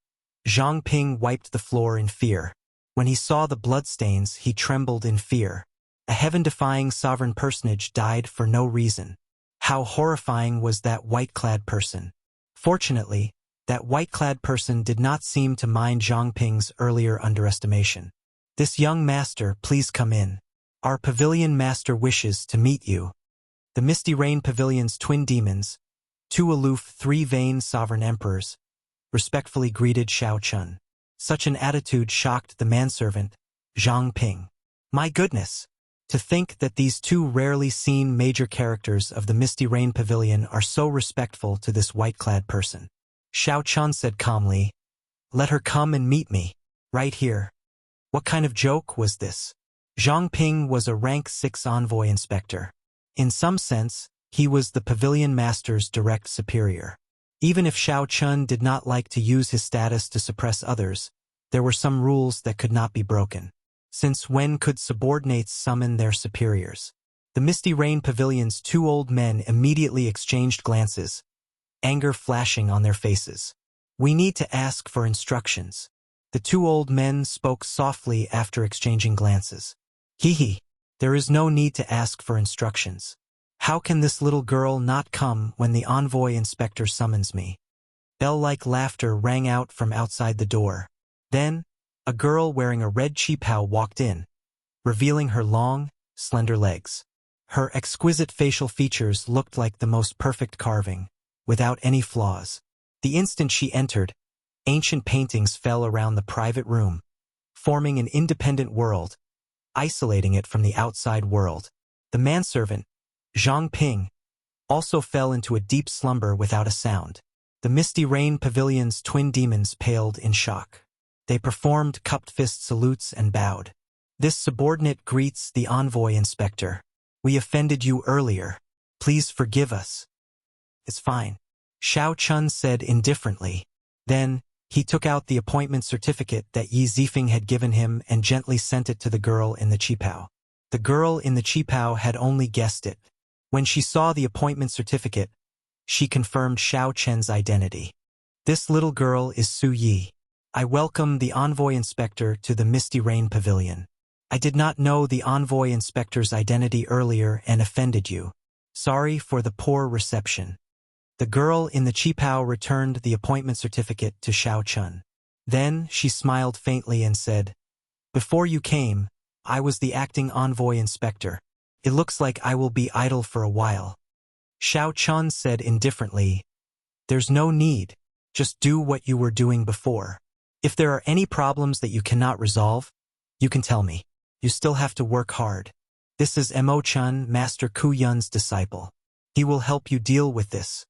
Zhang Ping wiped the floor in fear. When he saw the bloodstains, he trembled in fear. A heaven-defying sovereign personage died for no reason. How horrifying was that white-clad person? Fortunately, that white-clad person did not seem to mind Zhang Ping's earlier underestimation. "This young master, please come in. Our pavilion master wishes to meet you." The Misty Rain Pavilion's twin demons, two aloof, three-vain sovereign emperors, respectfully greeted Xiao Chun. Such an attitude shocked the manservant, Zhang Ping. My goodness! To think that these two rarely seen major characters of the Misty Rain Pavilion are so respectful to this white-clad person. Xiao Chun said calmly, "Let her come and meet me, right here." What kind of joke was this? Zhang Ping was a rank 6 envoy inspector. In some sense, he was the pavilion master's direct superior. Even if Xiao Chun did not like to use his status to suppress others, there were some rules that could not be broken. Since when could subordinates summon their superiors? The Misty Rain Pavilion's two old men immediately exchanged glances, anger flashing on their faces. "We need to ask for instructions." The two old men spoke softly after exchanging glances. "Hee, there is no need to ask for instructions. How can this little girl not come when the envoy inspector summons me?" Bell-like laughter rang out from outside the door. Then, a girl wearing a red qipao walked in, revealing her long, slender legs. Her exquisite facial features looked like the most perfect carving, without any flaws. The instant she entered, ancient paintings fell around the private room, forming an independent world, isolating it from the outside world. The manservant, Zhang Ping, also fell into a deep slumber without a sound. The Misty Rain Pavilion's twin demons paled in shock. They performed cupped fist salutes and bowed. "This subordinate greets the envoy inspector. We offended you earlier. Please forgive us." "It's fine," Xiao Chun said indifferently. Then, he took out the appointment certificate that Yi Zifeng had given him and gently sent it to the girl in the qipao. The girl in the qipao had only guessed it. When she saw the appointment certificate, she confirmed Xiao Chen's identity. "This little girl is Su Yi. I welcome the envoy inspector to the Misty Rain Pavilion. I did not know the envoy inspector's identity earlier and offended you. Sorry for the poor reception." The girl in the qipao returned the appointment certificate to Xiao Chun. Then she smiled faintly and said, "Before you came, I was the acting envoy inspector. It looks like I will be idle for a while." Xiao Chun said indifferently, "There's no need. Just do what you were doing before. If there are any problems that you cannot resolve, you can tell me. You still have to work hard. This is Mo Chun, Master Ku Yun's disciple. He will help you deal with this."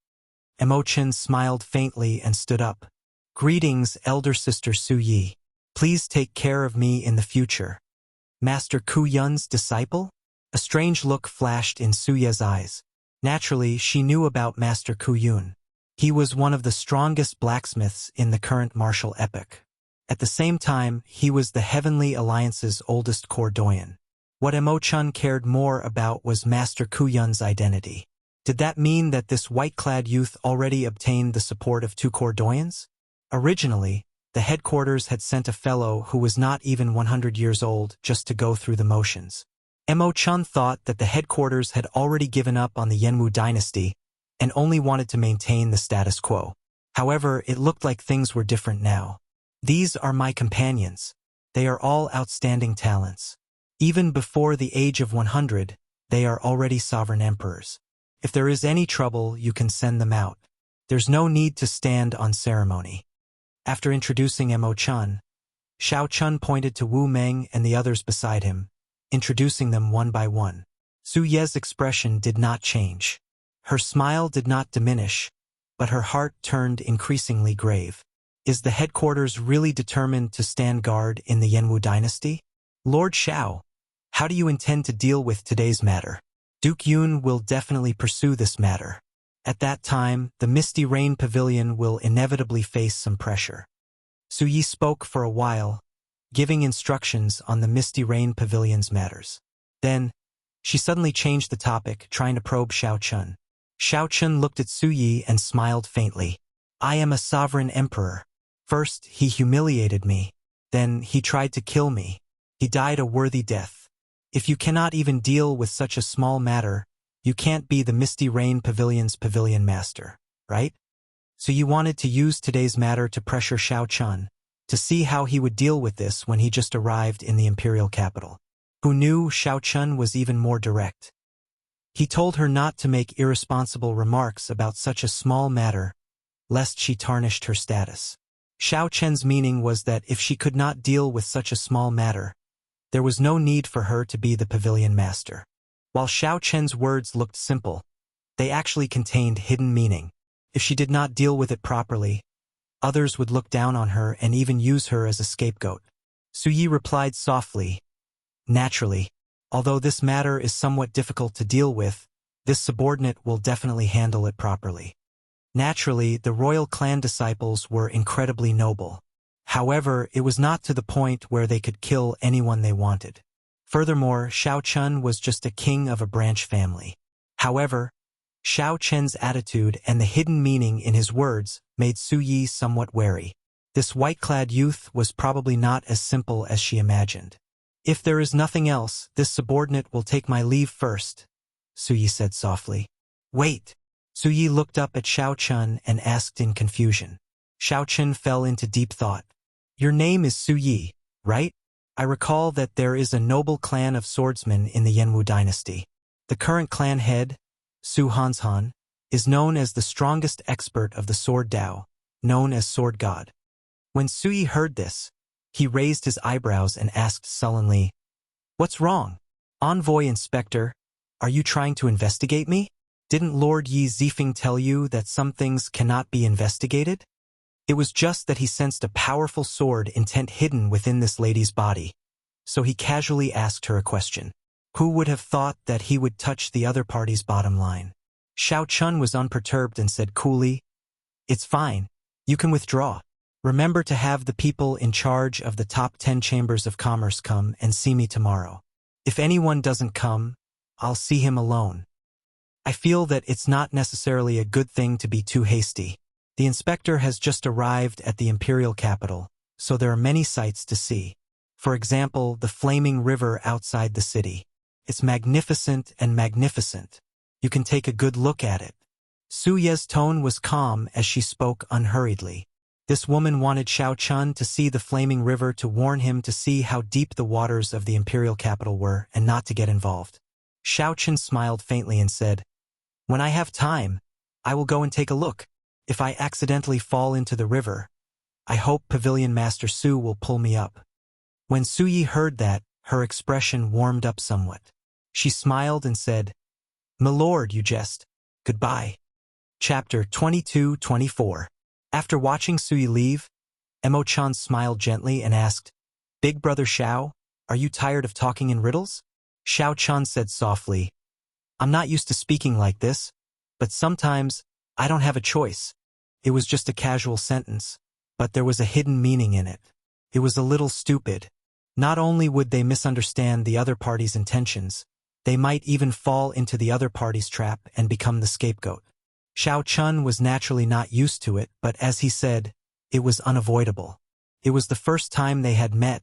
Mo Chun smiled faintly and stood up. "Greetings, elder sister Su Yi. Please take care of me in the future." Master Ku Yun's disciple? A strange look flashed in Su Ye's eyes. Naturally, she knew about Master Ku Yun. He was one of the strongest blacksmiths in the current martial epoch. At the same time, he was the Heavenly Alliance's oldest Cordoyan. What Mo Chun cared more about was Master Ku Yun's identity. Did that mean that this white-clad youth already obtained the support of two Cordoyans? Originally, the headquarters had sent a fellow who was not even 100 years old just to go through the motions. Mo Chun thought that the headquarters had already given up on the Yenwu dynasty and only wanted to maintain the status quo. However, it looked like things were different now. "These are my companions. They are all outstanding talents. Even before the age of 100, They are already sovereign emperors. If there is any trouble, you can send them out. There's no need to stand on ceremony. After introducing Mo Chun, Xiao Chun pointed to Wu Meng and the others beside him, introducing them one by one. Su Ye's expression did not change. Her smile did not diminish, but her heart turned increasingly grave. Is the headquarters really determined to stand guard in the Yanwu dynasty? Lord Xiao, how do you intend to deal with today's matter? Duke Yun will definitely pursue this matter. At that time, the Misty Rain Pavilion will inevitably face some pressure. Su Yi spoke for a while, giving instructions on the Misty Rain Pavilion's matters. Then, she suddenly changed the topic, trying to probe Xiao Chun. Xiao Chun looked at Su Yi and smiled faintly. I am a sovereign emperor. First, he humiliated me. Then, he tried to kill me. He died a worthy death. If you cannot even deal with such a small matter, you can't be the Misty Rain Pavilion's pavilion master, right? So you wanted to use today's matter to pressure Xiao Chun, to see how he would deal with this when he just arrived in the imperial capital. Who knew Xiao Chun was even more direct. He told her not to make irresponsible remarks about such a small matter, lest she tarnished her status. Xiao Chen's meaning was that if she could not deal with such a small matter, there was no need for her to be the pavilion master. While Xiao Chen's words looked simple, they actually contained hidden meaning. If she did not deal with it properly, others would look down on her and even use her as a scapegoat. Su Yi replied softly, naturally, although this matter is somewhat difficult to deal with, this subordinate will definitely handle it properly. Naturally, the royal clan disciples were incredibly noble. However, it was not to the point where they could kill anyone they wanted. Furthermore, Xiao Chun was just a king of a branch family. However, Xiao Chen's attitude and the hidden meaning in his words made Su Yi somewhat wary. This white-clad youth was probably not as simple as she imagined. If there is nothing else, this subordinate will take my leave first, Su Yi said softly. Wait! Su Yi looked up at Xiao Chun and asked in confusion. Xiao Chun fell into deep thought. Your name is Su Yi, right? I recall that there is a noble clan of swordsmen in the Yanwu dynasty. The current clan head, Su Hanshan, is known as the strongest expert of the sword Dao, known as Sword God. When Su Yi heard this, he raised his eyebrows and asked sullenly, What's wrong? Envoy Inspector, are you trying to investigate me? Didn't Lord Yi Zifeng tell you that some things cannot be investigated? It was just that he sensed a powerful sword intent hidden within this lady's body, so he casually asked her a question. Who would have thought that he would touch the other party's bottom line? Xiao Chun was unperturbed and said coolly, It's fine. You can withdraw. Remember to have the people in charge of the top 10 chambers of commerce come and see me tomorrow. If anyone doesn't come, I'll see him alone. I feel that it's not necessarily a good thing to be too hasty. The inspector has just arrived at the imperial capital, so there are many sights to see. For example, the flaming river outside the city. It's magnificent and magnificent. You can take a good look at it. Su Ye's tone was calm as she spoke unhurriedly. This woman wanted Xiao Chun to see the flaming river to warn him to see how deep the waters of the imperial capital were and not to get involved. Xiao Chun smiled faintly and said, When I have time, I will go and take a look. If I accidentally fall into the river, I hope Pavilion Master Su will pull me up. When Su Yi heard that, her expression warmed up somewhat. She smiled and said, My lord, you jest. Goodbye. Chapter 22-24. After watching Su Yi leave, Mo Chan smiled gently and asked, Big brother Xiao, are you tired of talking in riddles? Xiao Chan said softly, I'm not used to speaking like this, but sometimes I don't have a choice. It was just a casual sentence, but there was a hidden meaning in it. It was a little stupid. Not only would they misunderstand the other party's intentions, they might even fall into the other party's trap and become the scapegoat. Xiao Chun was naturally not used to it, but as he said, it was unavoidable. It was the first time they had met,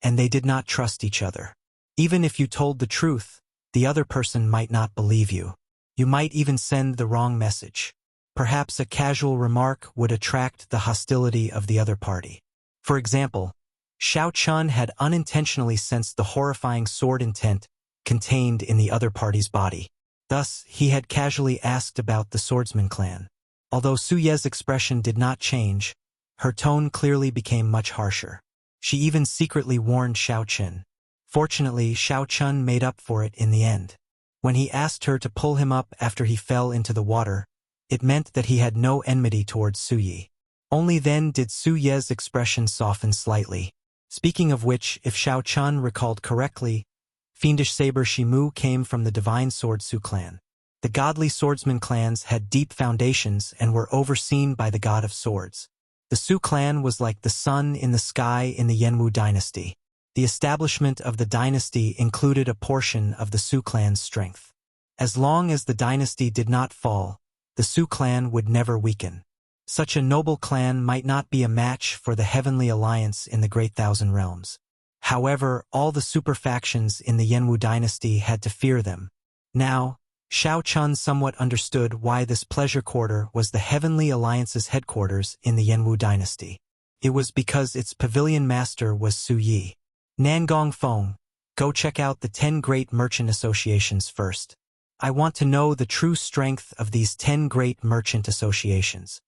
and they did not trust each other. Even if you told the truth, the other person might not believe you. You might even send the wrong message. Perhaps a casual remark would attract the hostility of the other party. For example, Xiao Chun had unintentionally sensed the horrifying sword intent contained in the other party's body. Thus, he had casually asked about the swordsman clan. Although Su Ye's expression did not change, her tone clearly became much harsher. She even secretly warned Xiao Chen. Fortunately, Xiao Chun made up for it in the end. When he asked her to pull him up after he fell into the water, it meant that he had no enmity towards Su Yi. Only then did Su Ye's expression soften slightly. Speaking of which, if Xiao Chun recalled correctly, fiendish saber Shimu came from the divine sword Su clan. The godly swordsman clans had deep foundations and were overseen by the god of swords. The Su clan was like the sun in the sky in the Yenwu dynasty. The establishment of the dynasty included a portion of the Su clan's strength. As long as the dynasty did not fall, the Su clan would never weaken. Such a noble clan might not be a match for the Heavenly Alliance in the Great Thousand Realms. However, all the super factions in the Yenwu dynasty had to fear them. Now, Xiao Chun somewhat understood why this pleasure quarter was the Heavenly Alliance's headquarters in the Yenwu dynasty. It was because its pavilion master was Su Yi. Nangong Feng, go check out the 10 great merchant associations first. I want to know the true strength of these 10 great merchant associations.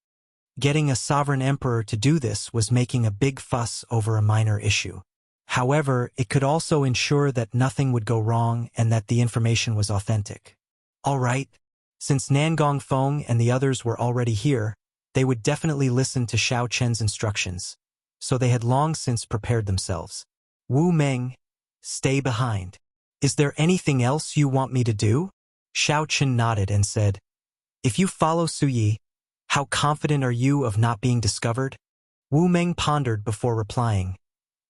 Getting a sovereign emperor to do this was making a big fuss over a minor issue. However, it could also ensure that nothing would go wrong and that the information was authentic. All right, since Nangong Feng and the others were already here, they would definitely listen to Xiao Chen's instructions, so they had long since prepared themselves. Wu Meng, stay behind. Is there anything else you want me to do? Xiao Chen nodded and said, if you follow Su Yi, how confident are you of not being discovered? Wu Meng pondered before replying.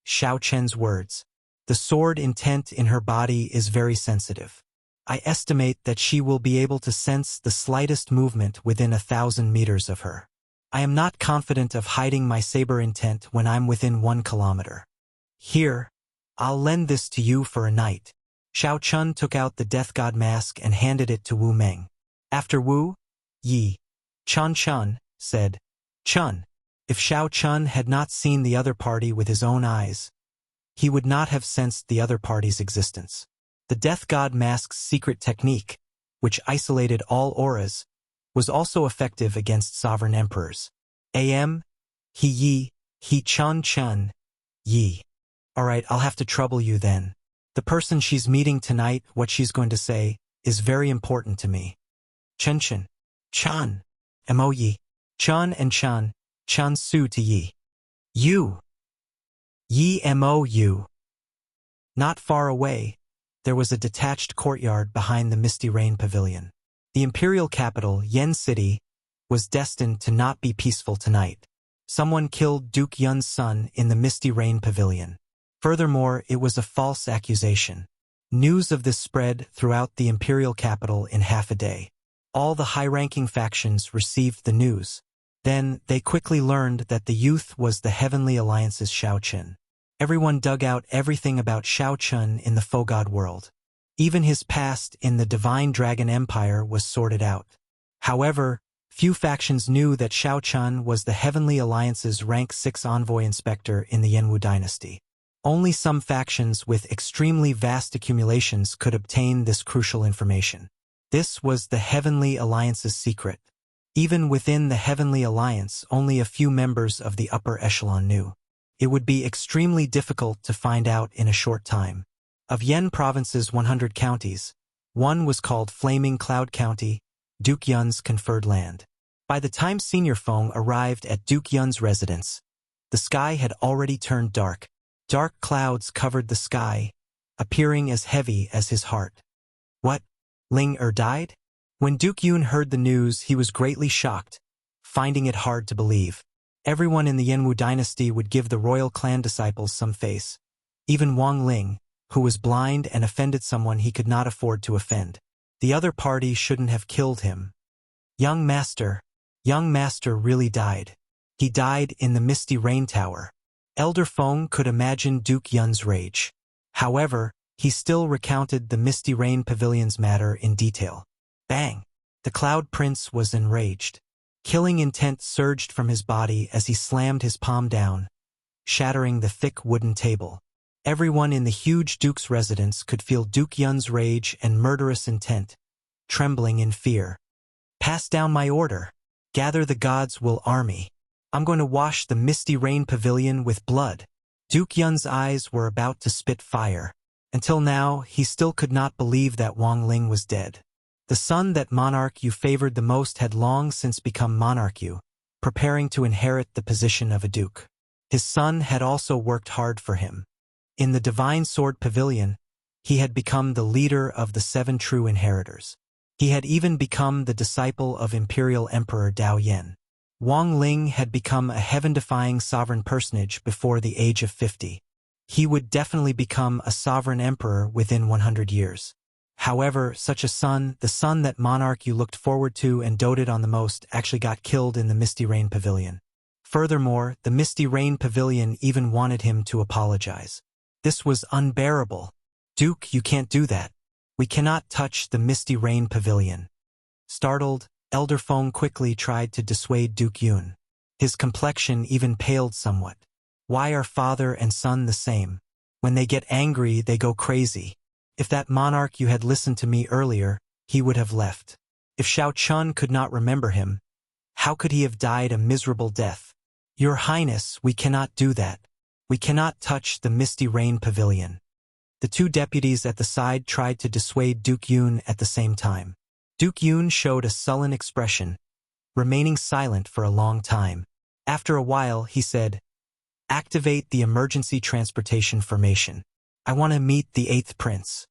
Xiao Chen's words. The sword intent in her body is very sensitive. I estimate that she will be able to sense the slightest movement within 1,000 meters of her. I am not confident of hiding my saber intent when I'm within 1 kilometer. Here, I'll lend this to you for a night. Xiao Chun took out the death god mask and handed it to Wu Meng. After Wu, Yi, Chun said, Chun. If Xiao Chun had not seen the other party with his own eyes, he would not have sensed the other party's existence. The death god mask's secret technique, which isolated all auras, was also effective against sovereign emperors. Am, he Yi, he Chun, Yi. Alright, I'll have to trouble you then. The person she's meeting tonight, what she's going to say, is very important to me. Chan, Mo Yi. Chan and Chan Su to Yi. You. Yi Mo U. Not far away, there was a detached courtyard behind the Misty Rain Pavilion. The imperial capital, Yen City, was destined to not be peaceful tonight. Someone killed Duke Yun's son in the Misty Rain Pavilion. Furthermore, it was a false accusation. News of this spread throughout the imperial capital in half a day. All the high-ranking factions received the news. Then, they quickly learned that the youth was the Heavenly Alliance's Xiao Chen. Everyone dug out everything about Xiao Chen in the Fogod world. Even his past in the Divine Dragon Empire was sorted out. However, few factions knew that Xiao Chen was the Heavenly Alliance's rank 6 envoy inspector in the Yenwu dynasty. Only some factions with extremely vast accumulations could obtain this crucial information. This was the Heavenly Alliance's secret. Even within the Heavenly Alliance, only a few members of the upper echelon knew. It would be extremely difficult to find out in a short time. Of Yen Province's 100 counties, one was called Flaming Cloud County, Duke Yun's conferred land. By the time Senior Feng arrived at Duke Yun's residence, the sky had already turned dark. Dark clouds covered the sky, appearing as heavy as his heart. What? Ling died? When Duke Yun heard the news, he was greatly shocked, finding it hard to believe. Everyone in the Yenwu dynasty would give the royal clan disciples some face. Even Wang Ling, who was blind and offended someone he could not afford to offend. The other party shouldn't have killed him. Young Master really died. He died in the Misty Rain Tower. Elder Feng could imagine Duke Yun's rage. However, he still recounted the Misty Rain Pavilion's matter in detail. Bang! The Cloud Prince was enraged. Killing intent surged from his body as he slammed his palm down, shattering the thick wooden table. Everyone in the huge duke's residence could feel Duke Yun's rage and murderous intent, trembling in fear. Pass down my order. Gather the gods' will army. I'm going to wash the misty rain pavilion with blood. Duke Yun's eyes were about to spit fire. Until now, he still could not believe that Wang Ling was dead. The son that monarch you favored the most had long since become monarch you, preparing to inherit the position of a duke. His son had also worked hard for him. In the Divine Sword Pavilion, he had become the leader of the 7 true inheritors. He had even become the disciple of Imperial Emperor Dao Yan. Wang Ling had become a heaven-defying sovereign personage before the age of 50. He would definitely become a sovereign emperor within 100 years. However, such a son, the son that monarch you looked forward to and doted on the most, actually got killed in the Misty Rain Pavilion. Furthermore, the Misty Rain Pavilion even wanted him to apologize. This was unbearable. Duke, you can't do that. We cannot touch the Misty Rain Pavilion. Startled, Elder Feng quickly tried to dissuade Duke Yun. His complexion even paled somewhat. Why are father and son the same? When they get angry, they go crazy. If that monarch you had listened to me earlier, he would have left. If Xiao Chun could not remember him, how could he have died a miserable death? Your Highness, we cannot do that. We cannot touch the Misty Rain Pavilion. The 2 deputies at the side tried to dissuade Duke Yun at the same time. Duke Yun showed a sullen expression, remaining silent for a long time. After a while, he said, "Activate the emergency transportation formation. I want to meet the 8th prince."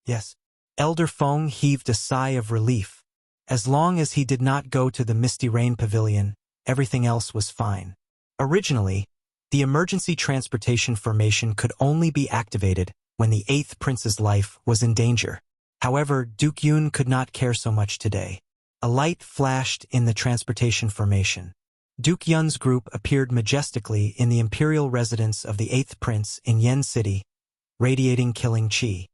Yes. Elder Feng heaved a sigh of relief. As long as he did not go to the Misty Rain Pavilion, everything else was fine. Originally, the emergency transportation formation could only be activated when the 8th prince's life was in danger. However, Duke Yun could not care so much today. A light flashed in the transportation formation. Duke Yun's group appeared majestically in the imperial residence of the 8th prince in Yen City, radiating killing chi.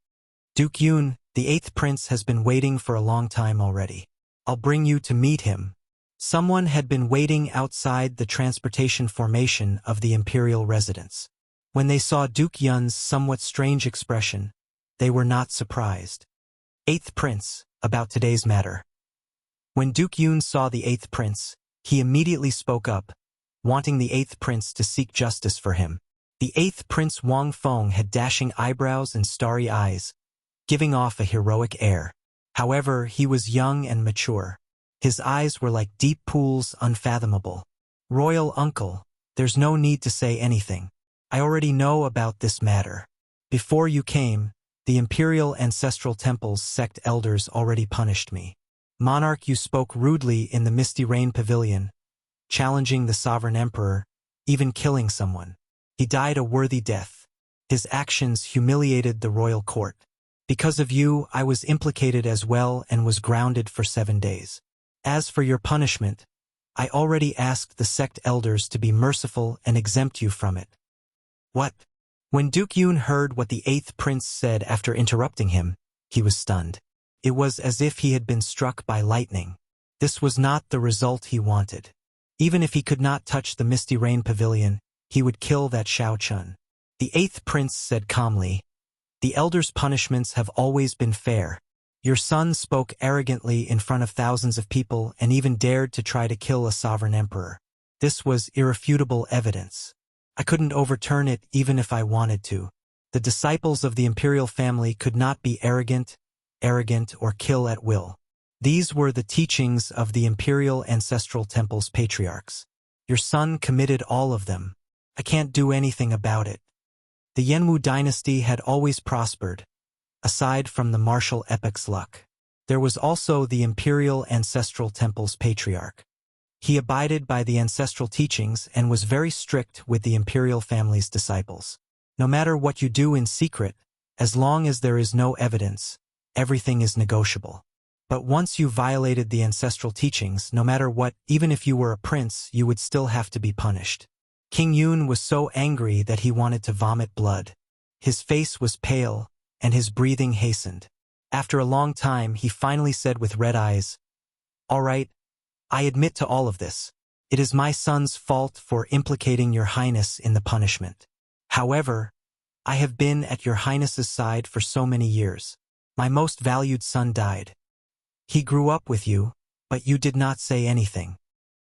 Duke Yun, the 8th prince has been waiting for a long time already. I'll bring you to meet him. Someone had been waiting outside the transportation formation of the imperial residence. When they saw Duke Yun's somewhat strange expression, they were not surprised. 8th prince, about today's matter. When Duke Yun saw the 8th prince, he immediately spoke up, wanting the 8th prince to seek justice for him. The 8th prince Wang Feng had dashing eyebrows and starry eyes, giving off a heroic air. However, he was young and mature. His eyes were like deep pools unfathomable. Royal uncle, there's no need to say anything. I already know about this matter. Before you came, the Imperial Ancestral Temple's sect elders already punished me. Monarch, you spoke rudely in the Misty Rain Pavilion, challenging the Sovereign Emperor, even killing someone. He died a worthy death. His actions humiliated the royal court. Because of you, I was implicated as well and was grounded for 7 days. As for your punishment, I already asked the sect elders to be merciful and exempt you from it. What? When Duke Yun heard what the 8th prince said after interrupting him, he was stunned. It was as if he had been struck by lightning. This was not the result he wanted. Even if he could not touch the Misty Rain Pavilion, he would kill that Xiao Chun. The 8th prince said calmly, "The elders' punishments have always been fair. Your son spoke arrogantly in front of thousands of people and even dared to try to kill a sovereign emperor. This was irrefutable evidence. I couldn't overturn it even if I wanted to. The disciples of the imperial family could not be arrogant, or kill at will. These were the teachings of the Imperial Ancestral Temple's patriarchs. Your son committed all of them. I can't do anything about it." The Yenwu dynasty had always prospered, aside from the martial epic's luck. There was also the Imperial Ancestral Temple's patriarch. He abided by the ancestral teachings and was very strict with the imperial family's disciples. No matter what you do in secret, as long as there is no evidence, everything is negotiable. But once you violated the ancestral teachings, no matter what, even if you were a prince, you would still have to be punished. King Yun was so angry that he wanted to vomit blood. His face was pale, and his breathing hastened. After a long time, he finally said with red eyes, "All right, I admit to all of this. It is my son's fault for implicating your highness in the punishment. However, I have been at your highness's side for so many years. My most valued son died. He grew up with you, but you did not say anything.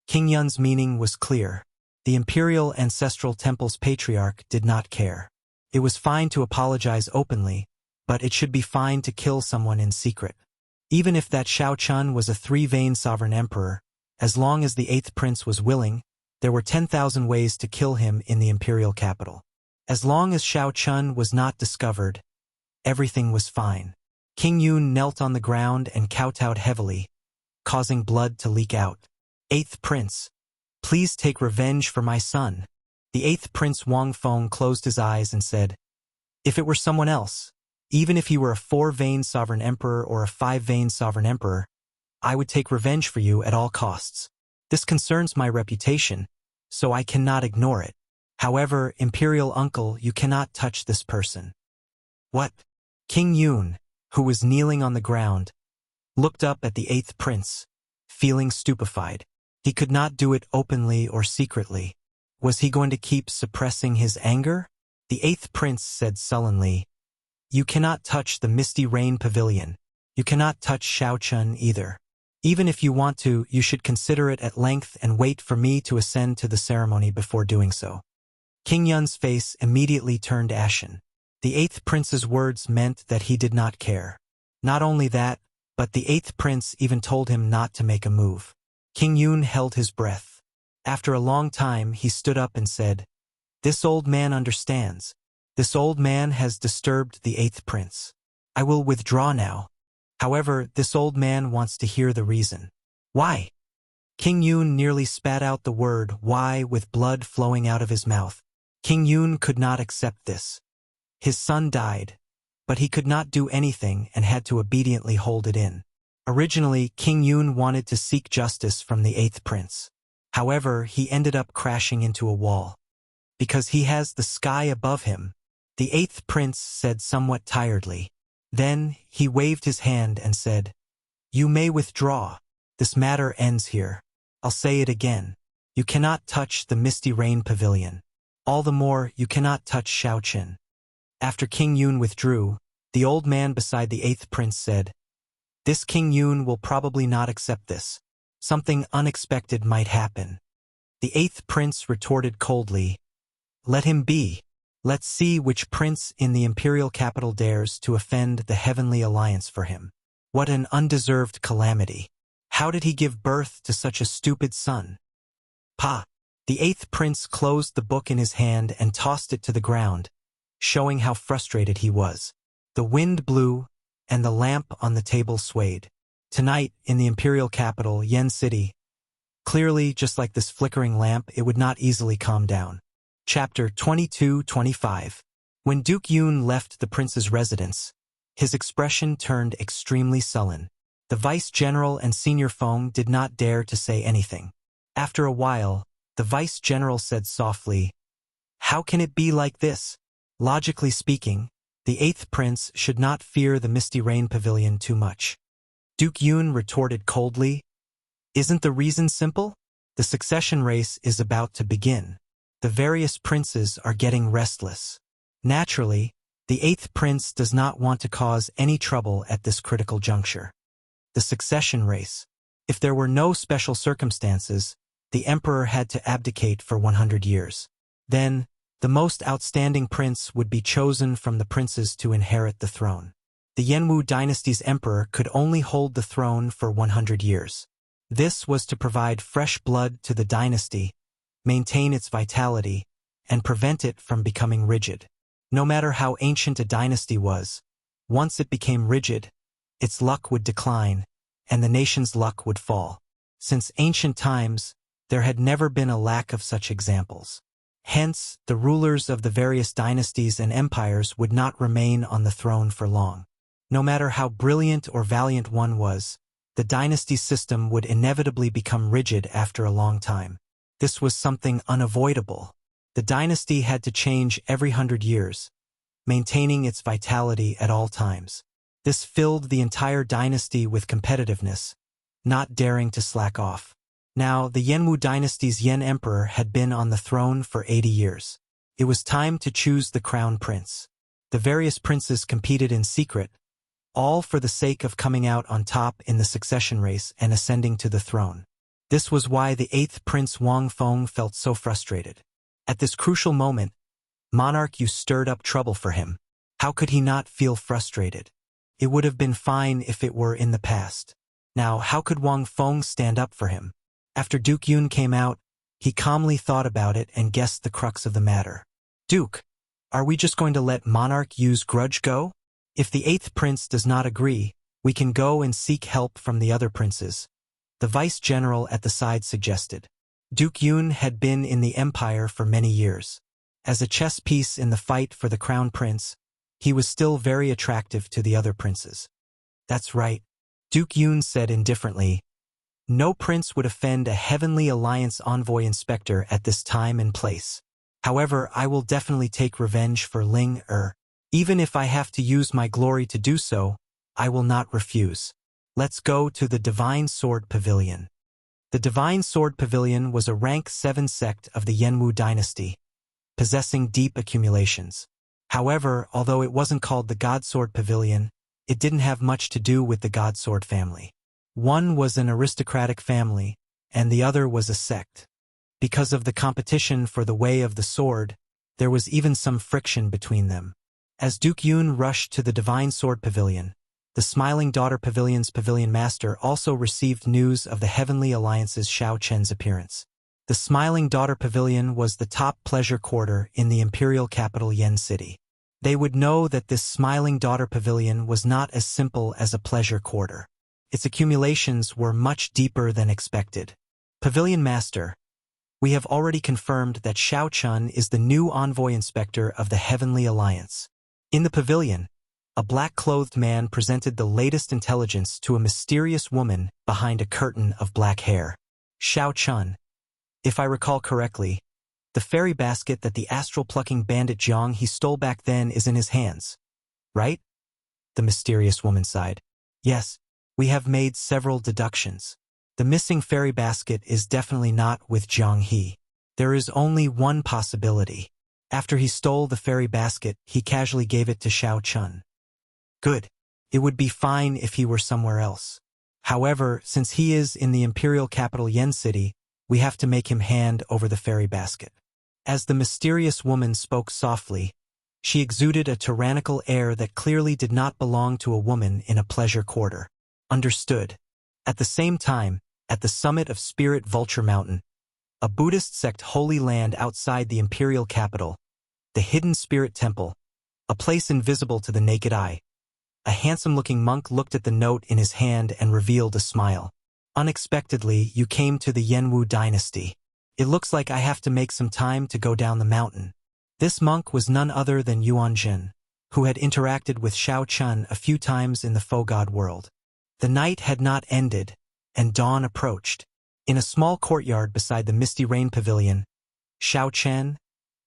King Yun's meaning was clear. The imperial ancestral temple's patriarch did not care. It was fine to apologize openly, but it should be fine to kill someone in secret. Even if that Shao Chun was a three-vein sovereign emperor, as long as the 8th prince was willing, there were 10,000 ways to kill him in the imperial capital. As long as Shao Chun was not discovered, everything was fine. King Yun knelt on the ground and kowtowed heavily, causing blood to leak out. 8th prince, please take revenge for my son. The 8th prince Wang Feng closed his eyes and said, if it were someone else, even if he were a 4-vein sovereign emperor or a 5-vein sovereign emperor, I would take revenge for you at all costs. This concerns my reputation, so I cannot ignore it. However, imperial uncle, you cannot touch this person. What? King Yun, who was kneeling on the ground, looked up at the 8th prince, feeling stupefied. He could not do it openly or secretly. Was he going to keep suppressing his anger? The 8th prince said sullenly, you cannot touch the Misty Rain Pavilion. You cannot touch Shao Chun either. Even if you want to, you should consider it at length and wait for me to ascend to the ceremony before doing so. King Yun's face immediately turned ashen. The 8th prince's words meant that he did not care. Not only that, but the 8th prince even told him not to make a move. King Yun held his breath. After a long time, he stood up and said, this old man understands. This old man has disturbed the 8th prince. I will withdraw now. However, this old man wants to hear the reason. Why? King Yun nearly spat out the word why with blood flowing out of his mouth. King Yun could not accept this. His son died, but he could not do anything and had to obediently hold it in. Originally, King Yun wanted to seek justice from the 8th prince. However, he ended up crashing into a wall. Because he has the sky above him, the 8th prince said somewhat tiredly. Then, he waved his hand and said, you may withdraw. This matter ends here. I'll say it again. You cannot touch the Misty Rain Pavilion. All the more, you cannot touch Shao Chun. After King Yun withdrew, the old man beside the 8th prince said, this King Yun will probably not accept this. Something unexpected might happen. The 8th prince retorted coldly, let him be. Let's see which prince in the imperial capital dares to offend the heavenly alliance for him. What an undeserved calamity. How did he give birth to such a stupid son? Pa! The 8th prince closed the book in his hand and tossed it to the ground, showing how frustrated he was. The wind blew, and the lamp on the table swayed. Tonight, in the imperial capital, Yen City, clearly, just like this flickering lamp, it would not easily calm down. Chapter 22-25. When Duke Yun left the prince's residence, his expression turned extremely sullen. The vice-general and senior Feng did not dare to say anything. After a while, the vice-general said softly, how can it be like this? Logically speaking, the 8th prince should not fear the Misty Rain Pavilion too much. Duke Yun retorted coldly, isn't the reason simple? The succession race is about to begin. The various princes are getting restless. Naturally, the 8th prince does not want to cause any trouble at this critical juncture. The succession race. If there were no special circumstances, the emperor had to abdicate for 100 years. Then, the most outstanding prince would be chosen from the princes to inherit the throne. The Yenwu dynasty's emperor could only hold the throne for 100 years. This was to provide fresh blood to the dynasty, maintain its vitality, and prevent it from becoming rigid. No matter how ancient a dynasty was, once it became rigid, its luck would decline, and the nation's luck would fall. Since ancient times, there had never been a lack of such examples. Hence, the rulers of the various dynasties and empires would not remain on the throne for long. No matter how brilliant or valiant one was, the dynasty system would inevitably become rigid after a long time. This was something unavoidable. The dynasty had to change every 100 years, maintaining its vitality at all times. This filled the entire dynasty with competitiveness, not daring to slack off. Now, the Yenwu dynasty's Yen emperor had been on the throne for 80 years. It was time to choose the crown prince. The various princes competed in secret, all for the sake of coming out on top in the succession race and ascending to the throne. This was why the 8th Prince Wang Feng felt so frustrated. At this crucial moment, Monarch Yu stirred up trouble for him. How could he not feel frustrated? It would have been fine if it were in the past. Now, how could Wang Feng stand up for him? After Duke Yun came out, he calmly thought about it and guessed the crux of the matter. Duke, are we just going to let Monarch Yu's grudge go? If the 8th prince does not agree, we can go and seek help from the other princes, the vice-general at the side suggested. Duke Yun had been in the empire for many years. As a chess piece in the fight for the crown prince, he was still very attractive to the other princes. That's right, Duke Yun said indifferently. No prince would offend a Heavenly Alliance envoy inspector at this time and place. However, I will definitely take revenge for Ling Er. Even if I have to use my glory to do so, I will not refuse. Let's go to the Divine Sword Pavilion. The Divine Sword Pavilion was a rank 7 sect of the Yenwu dynasty, possessing deep accumulations. However, although it wasn't called the God Sword Pavilion, it didn't have much to do with the God Sword family. One was an aristocratic family, and the other was a sect. Because of the competition for the way of the sword, there was even some friction between them. As Duke Yun rushed to the Divine Sword Pavilion, the Smiling Daughter Pavilion's pavilion master also received news of the Heavenly Alliance's Xiao Chen's appearance. The Smiling Daughter Pavilion was the top pleasure quarter in the imperial capital Yen City. They would know that this Smiling Daughter Pavilion was not as simple as a pleasure quarter. Its accumulations were much deeper than expected. Pavilion Master, we have already confirmed that Xiao Chun is the new envoy inspector of the Heavenly Alliance. In the pavilion, a black-clothed man presented the latest intelligence to a mysterious woman behind a curtain of black hair. Xiao Chun, if I recall correctly, the fairy basket that the astral-plucking bandit Jiang he stole back then is in his hands, right? The mysterious woman sighed. Yes, we have made several deductions. The missing fairy basket is definitely not with Jiang He. There is only one possibility. After he stole the fairy basket, he casually gave it to Xiao Chun. Good. It would be fine if he were somewhere else. However, since he is in the imperial capital Yen City, we have to make him hand over the fairy basket. As the mysterious woman spoke softly, she exuded a tyrannical air that clearly did not belong to a woman in a pleasure quarter. Understood. At the same time, at the summit of Spirit Vulture Mountain, a Buddhist sect holy land outside the imperial capital, the Hidden Spirit Temple, a place invisible to the naked eye, a handsome-looking monk looked at the note in his hand and revealed a smile. Unexpectedly, you came to the Yenwu dynasty. It looks like I have to make some time to go down the mountain. This monk was none other than Yuan Jin, who had interacted with Xiao Chun a few times in the Fogod world. The night had not ended, and dawn approached. In a small courtyard beside the Misty Rain Pavilion, Xiao Chen,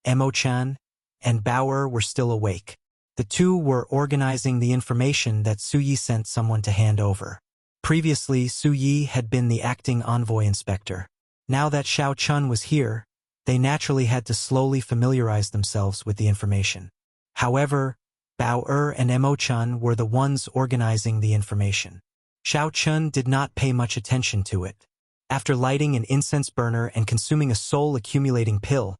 Emo Chan, and Bauer were still awake. The two were organizing the information that Su Yi sent someone to hand over. Previously, Su Yi had been the acting envoy inspector. Now that Xiao Chun was here, they naturally had to slowly familiarize themselves with the information. However, Bauer and Emo Chan were the ones organizing the information. Xiao Chun did not pay much attention to it. After lighting an incense burner and consuming a soul-accumulating pill,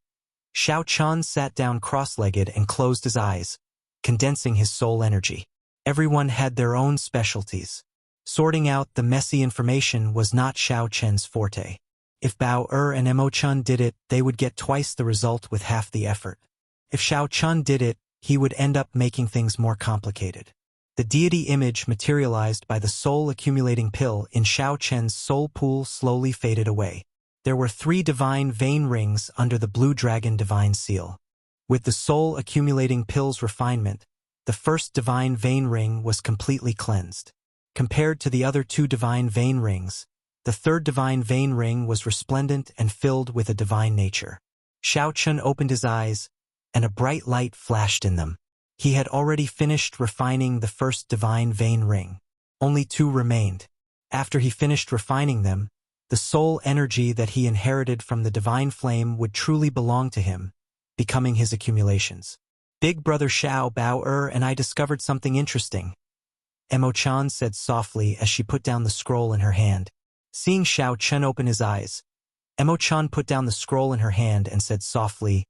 Xiao Chun sat down cross-legged and closed his eyes, condensing his soul energy. Everyone had their own specialties. Sorting out the messy information was not Xiao Chen's forte. If Bao and Emo Chun did it, they would get twice the result with half the effort. If Xiao Chun did it, he would end up making things more complicated. The deity image materialized by the soul-accumulating pill in Xiao Chen's soul pool slowly faded away. There were 3 divine vein rings under the Blue Dragon divine seal. With the soul-accumulating pill's refinement, the first divine vein ring was completely cleansed. Compared to the other 2 divine vein rings, the 3rd divine vein ring was resplendent and filled with a divine nature. Xiao Chun opened his eyes, and a bright light flashed in them. He had already finished refining the first divine vein ring. Only 2 remained. After he finished refining them, the soul energy that he inherited from the divine flame would truly belong to him, becoming his accumulations. Big brother Xiao Bao and I discovered something interesting, Emo-chan said softly as she put down the scroll in her hand. Seeing Xiao Chen open his eyes, Emo-chan put down the scroll in her hand and said softly,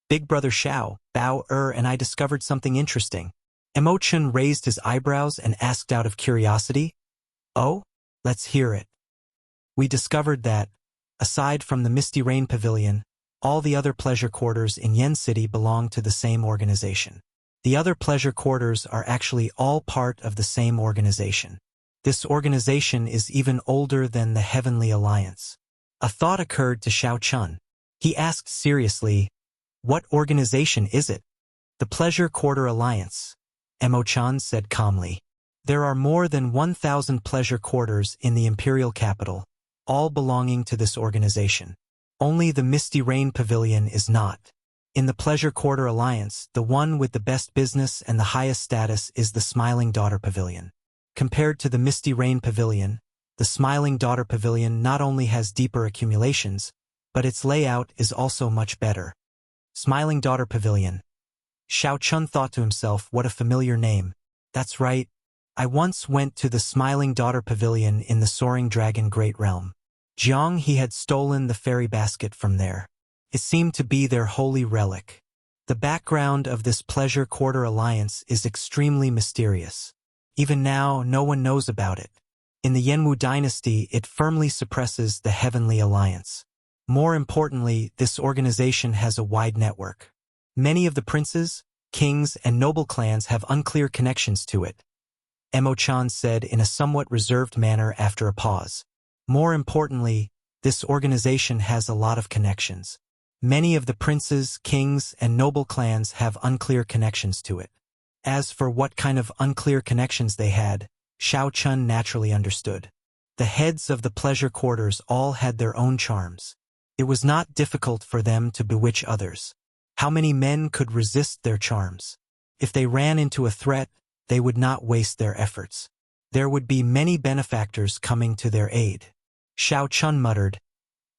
Big brother Xiao Bao and I discovered something interesting. Emo-chan raised his eyebrows and asked out of curiosity, Oh? Let's hear it. We discovered that, aside from the Misty Rain Pavilion, all the other pleasure quarters in Yen City belong to the same organization. The other pleasure quarters are actually all part of the same organization. This organization is even older than the Heavenly Alliance. A thought occurred to Xiao Chun. He asked seriously, What organization is it? The Pleasure Quarter Alliance, Emo-chan said calmly. There are more than 1,000 pleasure quarters in the imperial capital, all belonging to this organization. Only the Misty Rain Pavilion is not. In the Pleasure Quarter Alliance, the one with the best business and the highest status is the Smiling Daughter Pavilion. Compared to the Misty Rain Pavilion, the Smiling Daughter Pavilion not only has deeper accumulations, but its layout is also much better. Smiling Daughter Pavilion. Xiao Chun thought to himself, what a familiar name. That's right. I once went to the Smiling Daughter Pavilion in the Soaring Dragon Great Realm. Jiang he had stolen the fairy basket from there. It seemed to be their holy relic. The background of this Pleasure Quarter Alliance is extremely mysterious. Even now, no one knows about it. In the Yenwu dynasty, it firmly suppresses the Heavenly Alliance. More importantly, this organization has a wide network. Many of the princes, kings, and noble clans have unclear connections to it, Emo-chan said in a somewhat reserved manner after a pause. More importantly, this organization has a lot of connections. Many of the princes, kings, and noble clans have unclear connections to it. As for what kind of unclear connections they had, Xiao Chun naturally understood. The heads of the pleasure quarters all had their own charms. It was not difficult for them to bewitch others. How many men could resist their charms? If they ran into a threat, they would not waste their efforts. There would be many benefactors coming to their aid. Xiao Chun muttered,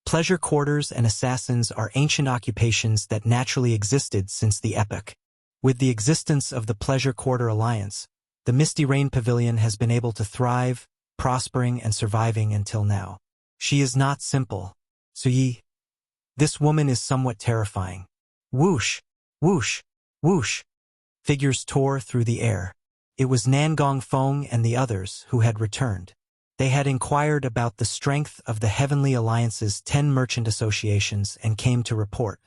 Pleasure quarters and assassins are ancient occupations that naturally existed since the epoch. With the existence of the Pleasure Quarter Alliance, the Misty Rain Pavilion has been able to thrive, prospering and surviving until now. She is not simple. Suyi. This woman is somewhat terrifying. Whoosh, whoosh, whoosh. Figures tore through the air. It was Nangong Feng and the others who had returned. They had inquired about the strength of the Heavenly Alliance's 10 merchant associations and came to report.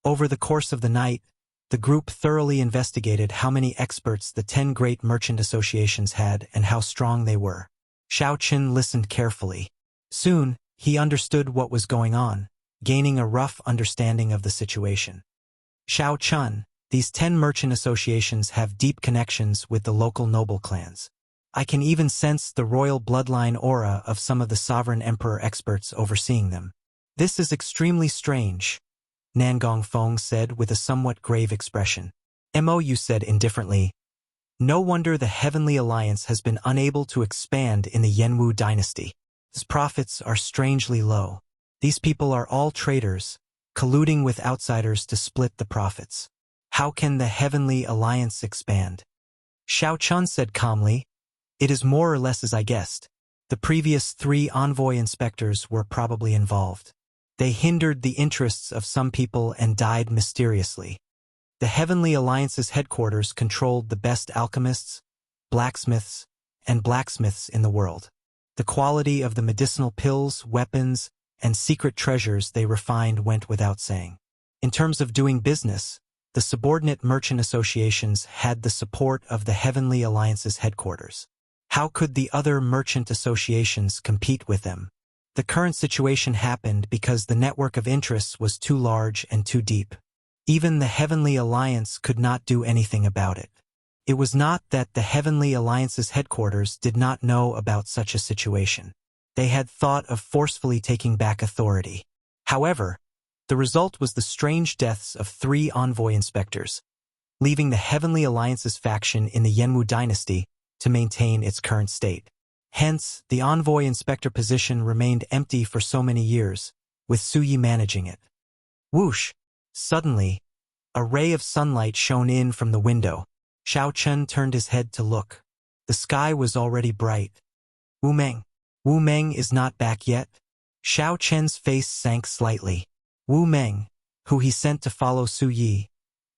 Over the course of the night, the group thoroughly investigated how many experts the 10 great merchant associations had and how strong they were. Xiao Qin listened carefully. Soon, he understood what was going on, gaining a rough understanding of the situation. Xiao Chun, these 10 merchant associations have deep connections with the local noble clans. I can even sense the royal bloodline aura of some of the sovereign emperor experts overseeing them. This is extremely strange, Nangong Feng said with a somewhat grave expression. Mou said indifferently, No wonder the Heavenly Alliance has been unable to expand in the Yenwu dynasty. Its profits are strangely low. These people are all traitors, colluding with outsiders to split the profits. How can the Heavenly Alliance expand? Xiao Chun said calmly, It is more or less as I guessed. The previous 3 envoy inspectors were probably involved. They hindered the interests of some people and died mysteriously. The Heavenly Alliance's headquarters controlled the best alchemists, blacksmiths, and blacksmiths in the world. The quality of the medicinal pills, weapons, and secret treasures they refined went without saying. In terms of doing business, the subordinate merchant associations had the support of the Heavenly Alliance's headquarters. How could the other merchant associations compete with them? The current situation happened because the network of interests was too large and too deep. Even the Heavenly Alliance could not do anything about it. It was not that the Heavenly Alliance's headquarters did not know about such a situation. They had thought of forcefully taking back authority. However, the result was the strange deaths of 3 envoy inspectors, leaving the Heavenly Alliance's faction in the Yenwu dynasty to maintain its current state. Hence, the envoy inspector position remained empty for so many years, with Suyi managing it. Whoosh! Suddenly, A ray of sunlight shone in from the window. Xiao Chen turned his head to look. The sky was already bright. Wu Meng. Wu Meng is not back yet? Xiao Chen's face sank slightly. Wu Meng, who he sent to follow Su Yi,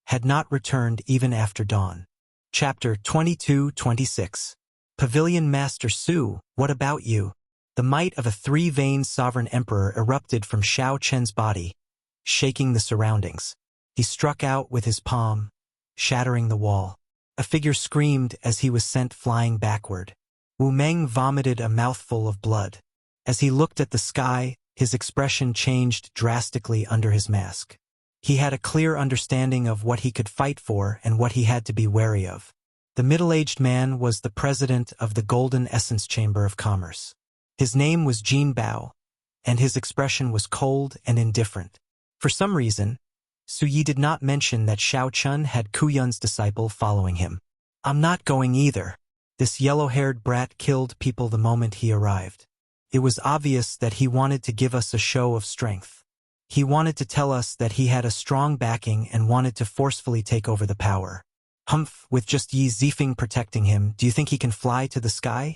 had not returned even after dawn. Chapter 22-26. Pavilion Master Su, what about you? The might of a three-veined sovereign emperor erupted from Xiao Chen's body, shaking the surroundings. He struck out with his palm, shattering the wall. A figure screamed as he was sent flying backward. Wu Meng vomited a mouthful of blood. As he looked at the sky, his expression changed drastically under his mask. He had a clear understanding of what he could fight for and what he had to be wary of. The middle-aged man was the president of the Golden Essence Chamber of Commerce. His name was Jin Bao, and his expression was cold and indifferent. For some reason, Su Yi did not mention that Xiao Chen had Ku Yun's disciple following him. I'm not going either. This yellow-haired brat killed people the moment he arrived. It was obvious that he wanted to give us a show of strength. He wanted to tell us that he had a strong backing and wanted to forcefully take over the power. Humph, with just Yi Zifeng protecting him, do you think he can fly to the sky?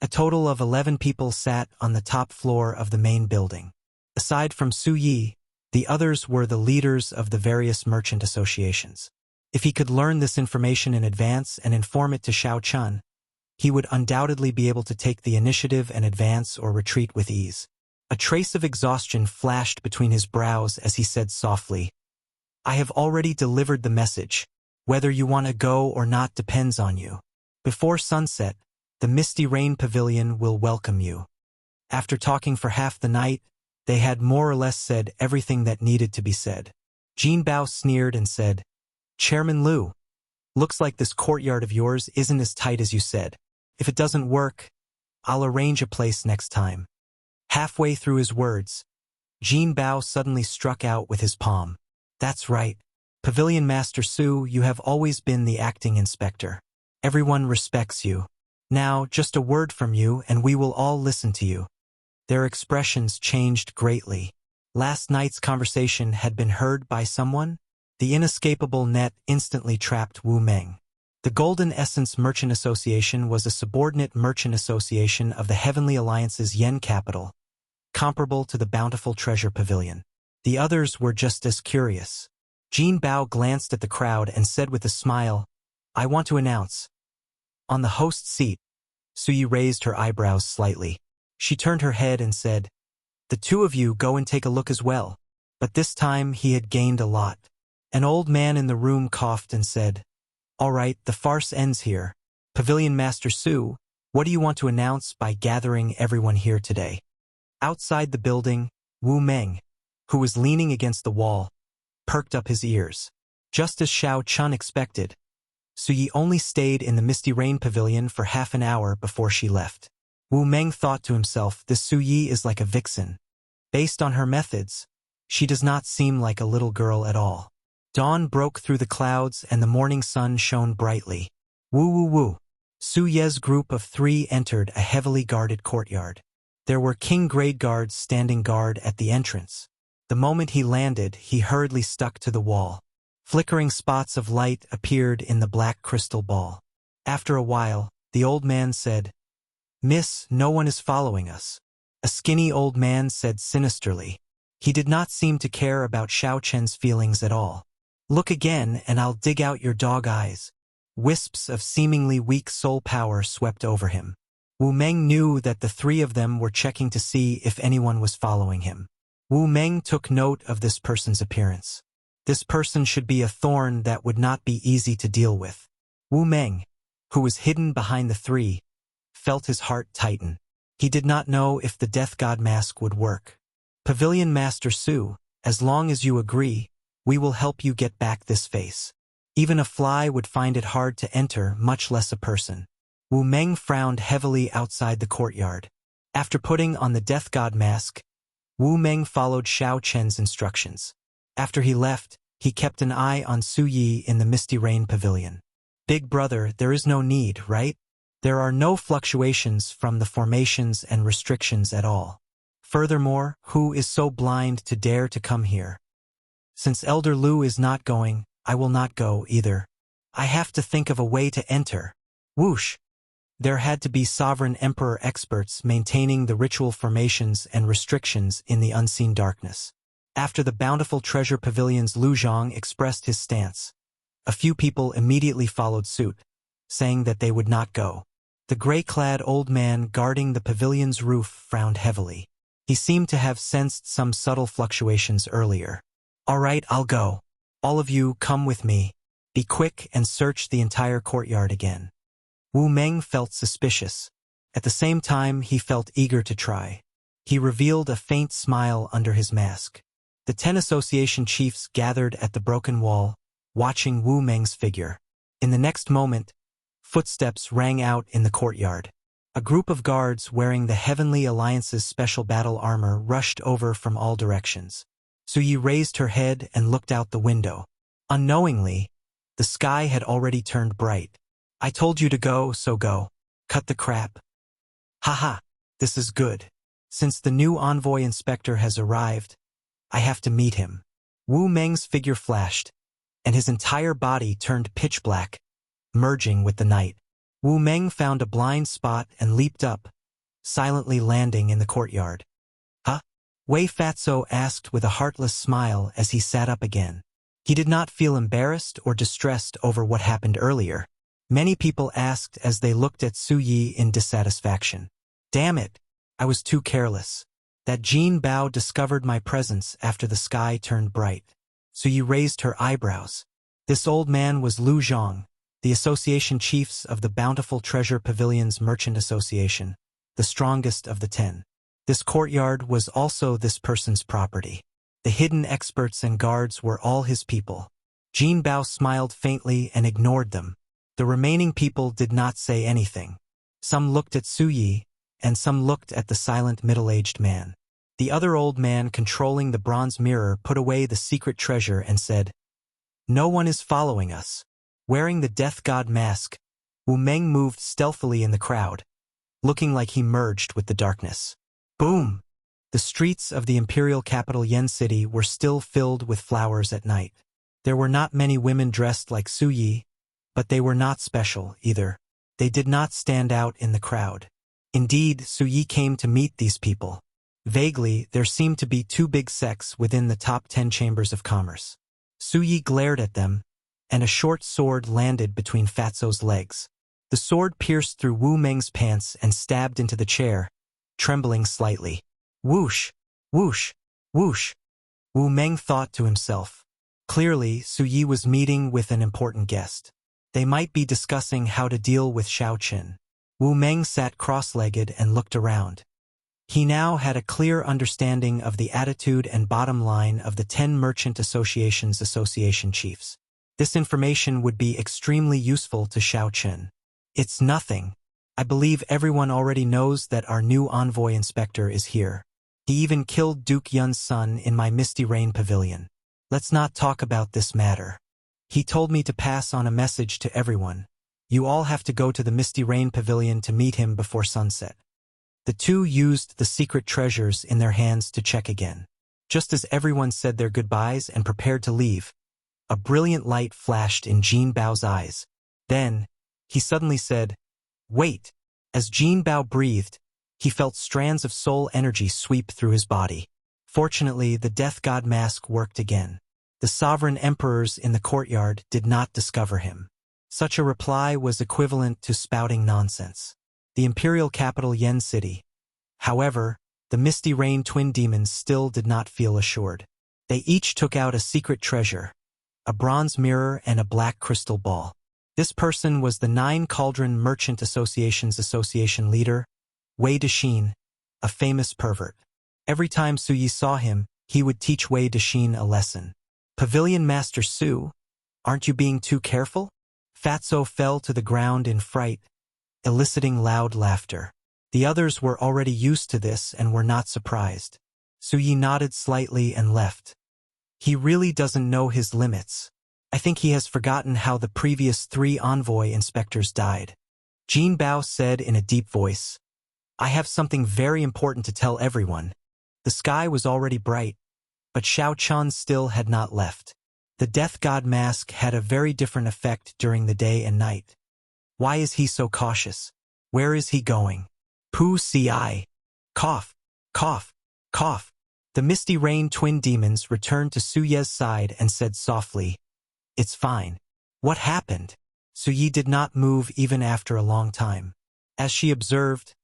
A total of 11 people sat on the top floor of the main building. Aside from Su Yi, the others were the leaders of the various merchant associations. If he could learn this information in advance and inform it to Xiao Chen, he would undoubtedly be able to take the initiative and advance or retreat with ease. A trace of exhaustion flashed between his brows as he said softly, I have already delivered the message. Whether you want to go or not depends on you. Before sunset, the Misty Rain Pavilion will welcome you. After talking for half the night, they had more or less said everything that needed to be said. Jin Bao sneered and said, Chairman Liu, looks like this courtyard of yours isn't as tight as you said. If it doesn't work, I'll arrange a place next time. Halfway through his words, Jin Bao suddenly struck out with his palm. That's right. Pavilion Master Su, you have always been the acting inspector. Everyone respects you. Now, just a word from you and we will all listen to you. Their expressions changed greatly. Last night's conversation had been heard by someone? The inescapable net instantly trapped Wu Meng. The Golden Essence Merchant Association was a subordinate merchant association of the Heavenly Alliance's Yen capital, comparable to the Bountiful Treasure Pavilion. The others were just as curious. Jin Bao glanced at the crowd and said with a smile, I want to announce. On the host's seat, Su Yi raised her eyebrows slightly. She turned her head and said, the two of you go and take a look as well. But this time he had gained a lot. An old man in the room coughed and said, all right, the farce ends here. Pavilion Master Su, what do you want to announce by gathering everyone here today? Outside the building, Wu Meng, who was leaning against the wall, perked up his ears. Just as Xiao Chen expected, Su Yi only stayed in the Misty Rain Pavilion for half an hour before she left. Wu Meng thought to himself, this Su Yi is like a vixen. Based on her methods, she does not seem like a little girl at all. Dawn broke through the clouds and the morning sun shone brightly. Woo woo woo. Su Ye's group of 3 entered a heavily guarded courtyard. There were king-grade guards standing guard at the entrance. The moment he landed, he hurriedly stuck to the wall. Flickering spots of light appeared in the black crystal ball. After a while, the old man said, Miss, no one is following us. A skinny old man said sinisterly. He did not seem to care about Xiao Chen's feelings at all. Look again and I'll dig out your dog eyes. Wisps of seemingly weak soul power swept over him. Wu Meng knew that the 3 of them were checking to see if anyone was following him. Wu Meng took note of this person's appearance. This person should be a thorn that would not be easy to deal with. Wu Meng, who was hidden behind the 3, felt his heart tighten. He did not know if the Death God mask would work. Pavilion Master Su, as long as you agree, we will help you get back this face. Even a fly would find it hard to enter, much less a person. Wu Meng frowned heavily outside the courtyard. After putting on the Death God mask, Wu Meng followed Xiao Chen's instructions. After he left, he kept an eye on Su Yi in the Misty Rain Pavilion. Big brother, there is no need, right? There are no fluctuations from the formations and restrictions at all. Furthermore, who is so blind to dare to come here? Since Elder Lu is not going, I will not go either. I have to think of a way to enter. Whoosh! There had to be sovereign emperor experts maintaining the ritual formations and restrictions in the unseen darkness. After the bountiful treasure pavilions, Lu Zhang expressed his stance. A few people immediately followed suit, saying that they would not go. The gray-clad old man guarding the pavilion's roof frowned heavily. He seemed to have sensed some subtle fluctuations earlier. All right, I'll go. All of you, come with me. Be quick and search the entire courtyard again. Wu Meng felt suspicious. At the same time, he felt eager to try. He revealed a faint smile under his mask. The 10 association chiefs gathered at the broken wall, watching Wu Meng's figure. In the next moment, footsteps rang out in the courtyard. A group of guards wearing the Heavenly Alliance's special battle armor rushed over from all directions. Suyi raised her head and looked out the window. Unknowingly, the sky had already turned bright. I told you to go, so go. Cut the crap. Haha, this is good. Since the new envoy inspector has arrived, I have to meet him. Wu Meng's figure flashed, and his entire body turned pitch black, merging with the night. Wu Meng found a blind spot and leaped up, silently landing in the courtyard. Huh? Wei Fatso asked with a heartless smile as he sat up again. He did not feel embarrassed or distressed over what happened earlier. Many people asked as they looked at Su Yi in dissatisfaction. Damn it, I was too careless. That Jin Bao discovered my presence after the sky turned bright. Su Yi raised her eyebrows. This old man was Lu Zhang, the association chiefs of the Bountiful Treasure Pavilion's Merchant Association, the strongest of the 10. This courtyard was also this person's property. The hidden experts and guards were all his people. Jin Bao smiled faintly and ignored them. The remaining people did not say anything. Some looked at Su Yi, and some looked at the silent middle-aged man. The other old man controlling the bronze mirror put away the secret treasure and said, "No one is following us." Wearing the death god mask, Wu Meng moved stealthily in the crowd, looking like he merged with the darkness. Boom! The streets of the imperial capital Yen City were still filled with flowers at night. There were not many women dressed like Su Yi, but they were not special either. They did not stand out in the crowd. Indeed, Su Yi came to meet these people. Vaguely, there seemed to be 2 big sects within the top 10 chambers of commerce. Su Yi glared at them, and a short sword landed between Fatso's legs. The sword pierced through Wu Meng's pants and stabbed into the chair, trembling slightly. Whoosh! Whoosh! Whoosh! Wu Meng thought to himself. Clearly, Su Yi was meeting with an important guest. They might be discussing how to deal with Xiao Qin. Wu Meng sat cross-legged and looked around. He now had a clear understanding of the attitude and bottom line of the 10 merchant associations association chiefs. This information would be extremely useful to Xiao Qin. It's nothing. I believe everyone already knows that our new envoy inspector is here. He even killed Duke Yun's son in my Misty Rain pavilion. Let's not talk about this matter. He told me to pass on a message to everyone. You all have to go to the Misty Rain pavilion to meet him before sunset. The 2 used the secret treasures in their hands to check again. Just as everyone said their goodbyes and prepared to leave, a brilliant light flashed in Jin Bao's eyes. Then, he suddenly said, "Wait." As Jin Bao breathed, he felt strands of soul energy sweep through his body. Fortunately, the death god mask worked again. The sovereign emperors in the courtyard did not discover him. Such a reply was equivalent to spouting nonsense. The imperial capital Yen City. However, the Misty Rain twin demons still did not feel assured. They each took out a secret treasure, a bronze mirror and a black crystal ball. This person was the 9 Cauldron Merchant Association's association leader, Wei Dexin, a famous pervert. Every time Su Yi saw him, he would teach Wei Dexin a lesson. Pavilion Master Su, aren't you being too careful? Fatso fell to the ground in fright, eliciting loud laughter. The others were already used to this and were not surprised. Su Yi nodded slightly and left. He really doesn't know his limits. I think he has forgotten how the previous 3 envoy inspectors died. Jin Bao said in a deep voice, I have something very important to tell everyone. The sky was already bright, but Xiao Chun still had not left. The death god mask had a very different effect during the day and night. Why is he so cautious? Where is he going? Pooh ci. Cough, cough, cough. The Misty Rain twin demons returned to Su Ye's side and said softly, "It's fine." What happened? Su Ye did not move even after a long time. As she observed,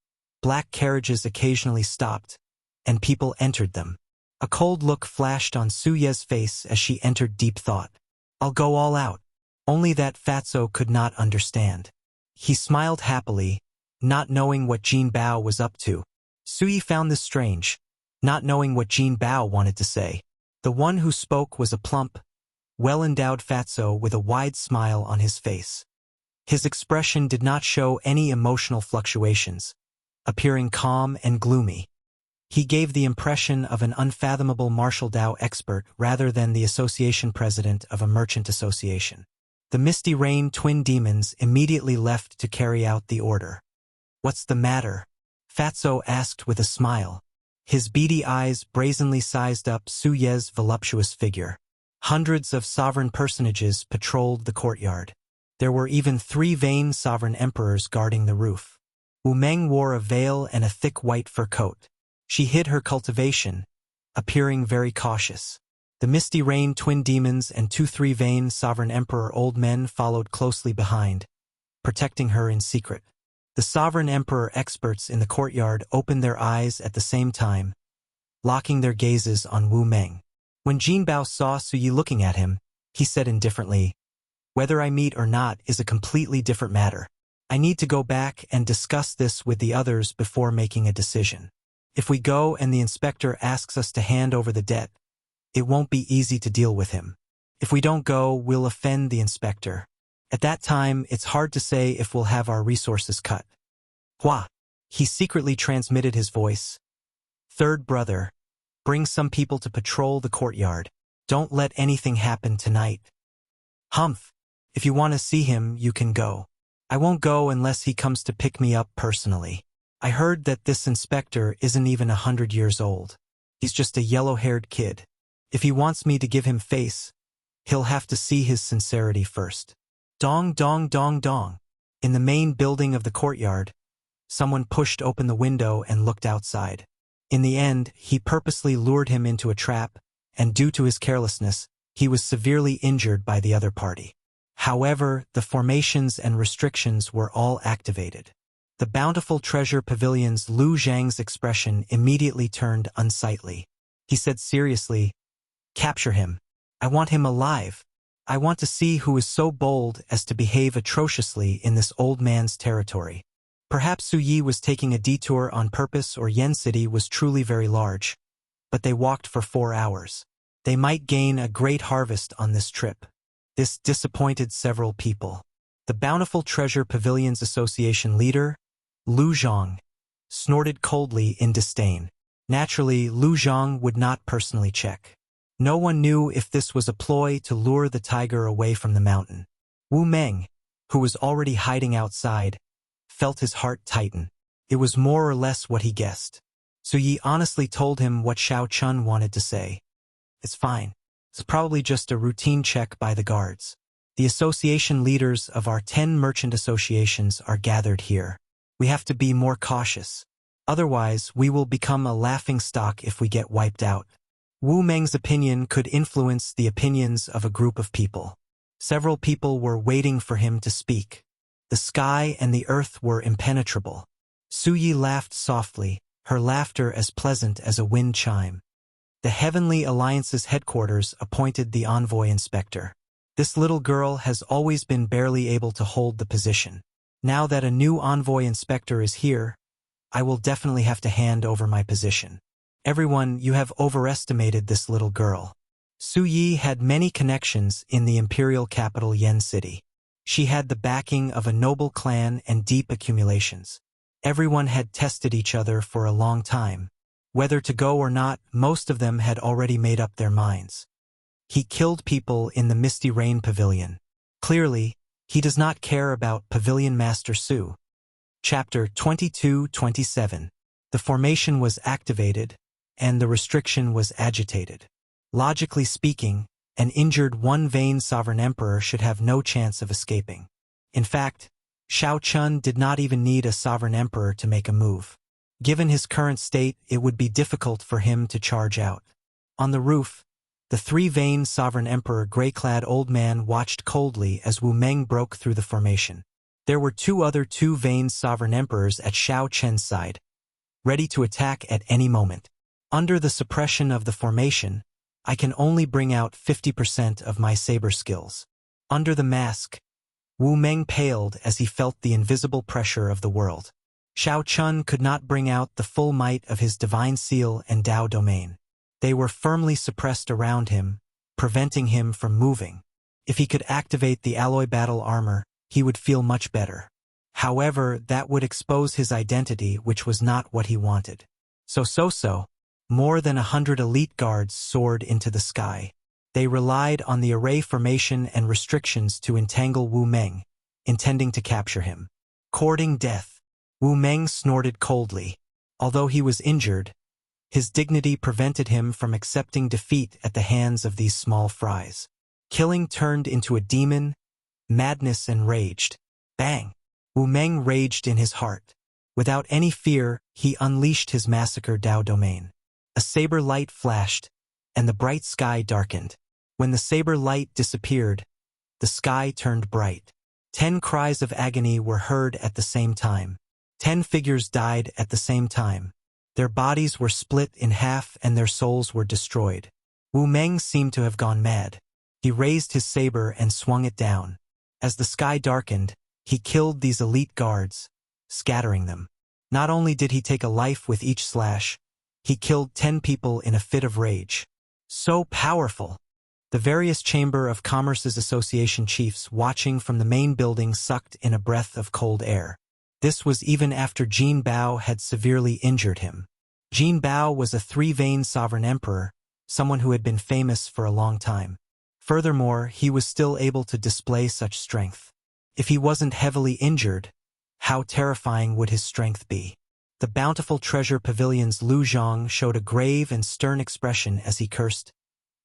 black carriages occasionally stopped, and people entered them. A cold look flashed on Su Ye's face as she entered deep thought. "I'll go all out." Only that Fatso could not understand. He smiled happily, not knowing what Jin Bao was up to. Su Ye found this strange, not knowing what Jin Bao wanted to say. The one who spoke was a plump, well-endowed Fatso with a wide smile on his face. His expression did not show any emotional fluctuations, appearing calm and gloomy. He gave the impression of an unfathomable martial Dao expert rather than the association president of a merchant association. The Misty Rain twin demons immediately left to carry out the order. "What's the matter?" Fatso asked with a smile. His beady eyes brazenly sized up Su Ye's voluptuous figure. Hundreds of sovereign personages patrolled the courtyard. There were even 3 vain sovereign emperors guarding the roof. Wu Meng wore a veil and a thick white fur coat. She hid her cultivation, appearing very cautious. The Misty Rain twin demons and 2-3 vain sovereign emperor old men followed closely behind, protecting her in secret. The sovereign emperor experts in the courtyard opened their eyes at the same time, locking their gazes on Wu Meng. When Jin Bao saw Su Ye looking at him, he said indifferently, "Whether I meet or not is a completely different matter. I need to go back and discuss this with the others before making a decision. If we go and the inspector asks us to hand over the debt, it won't be easy to deal with him. If we don't go, we'll offend the inspector. At that time, it's hard to say if we'll have our resources cut." Hua. He secretly transmitted his voice. "Third brother, bring some people to patrol the courtyard. Don't let anything happen tonight." "Humph. If you want to see him, you can go. I won't go unless he comes to pick me up personally. I heard that this inspector isn't even 100 years old. He's just a yellow-haired kid. If he wants me to give him face, he'll have to see his sincerity first." Dong dong dong dong. In the main building of the courtyard, someone pushed open the window and looked outside. In the end, he purposely lured him into a trap, and due to his carelessness, he was severely injured by the other party. However, the formations and restrictions were all activated. The bountiful treasure pavilion's Lu Zhang's expression immediately turned unsightly. He said seriously, "Capture him. I want him alive. I want to see who is so bold as to behave atrociously in this old man's territory." Perhaps Su Ye was taking a detour on purpose, or Yen City was truly very large. But they walked for 4 hours. They might gain a great harvest on this trip. This disappointed several people. The Bountiful Treasure Pavilion's association leader, Lu Zhang, snorted coldly in disdain. Naturally, Lu Zhang would not personally check. No one knew if this was a ploy to lure the tiger away from the mountain. Wu Meng, who was already hiding outside, felt his heart tighten. It was more or less what he guessed. Su Ye honestly told him what Xiao Chun wanted to say. "It's fine. It's probably just a routine check by the guards. The association leaders of our 10 merchant associations are gathered here. We have to be more cautious. Otherwise, we will become a laughingstock if we get wiped out." Wu Meng's opinion could influence the opinions of a group of people. Several people were waiting for him to speak. The sky and the earth were impenetrable. Su Ye laughed softly, her laughter as pleasant as a wind chime. The Heavenly Alliance's headquarters appointed the envoy inspector. This little girl has always been barely able to hold the position. Now that a new envoy inspector is here, I will definitely have to hand over my position. Everyone, you have overestimated this little girl. Su Ye had many connections in the imperial capital Yen City. She had the backing of a noble clan and deep accumulations. Everyone had tested each other for a long time. Whether to go or not, most of them had already made up their minds. He killed people in the Misty Rain Pavilion. Clearly, he does not care about Pavilion Master Su. Chapter 22-27. The formation was activated, and the restriction was agitated. Logically speaking, An injured one-vein sovereign emperor should have no chance of escaping. In fact, Xiao Chun did not even need a sovereign emperor to make a move. Given his current state, it would be difficult for him to charge out. On the roof, the three-veined sovereign emperor gray-clad old man watched coldly as Wu Meng broke through the formation. There were two other two-veined sovereign emperors at Xiao Chen's side, ready to attack at any moment. Under the suppression of the formation, I can only bring out 50% of my saber skills. Under the mask, Wu Meng paled as he felt the invisible pressure of the world. Xiao Chun could not bring out the full might of his divine seal and Dao domain. They were firmly suppressed around him, preventing him from moving. If he could activate the alloy battle armor, he would feel much better. However, that would expose his identity, which was not what he wanted. So, more than 100 elite guards soared into the sky. They relied on the array formation and restrictions to entangle Wu Meng, intending to capture him. Courting death, Wu Meng snorted coldly. Although he was injured, his dignity prevented him from accepting defeat at the hands of these small fries. Killing turned into a demon, madness enraged. Bang! Wu Meng raged in his heart. Without any fear, he unleashed his massacre Dao domain. A saber light flashed, and the bright sky darkened. When the saber light disappeared, the sky turned bright. 10 cries of agony were heard at the same time. 10 figures died at the same time. Their bodies were split in half and their souls were destroyed. Wu Meng seemed to have gone mad. He raised his saber and swung it down. As the sky darkened, he killed these elite guards, scattering them. Not only did he take a life with each slash, he killed 10 people in a fit of rage. So powerful! The various Chamber of Commerce's association chiefs watching from the main building sucked in a breath of cold air. This was even after Jin Bao had severely injured him. Jin Bao was a three-veined sovereign emperor, someone who had been famous for a long time. Furthermore, he was still able to display such strength. If he wasn't heavily injured, how terrifying would his strength be? The bountiful treasure pavilion's Lu Zhang showed a grave and stern expression as he cursed.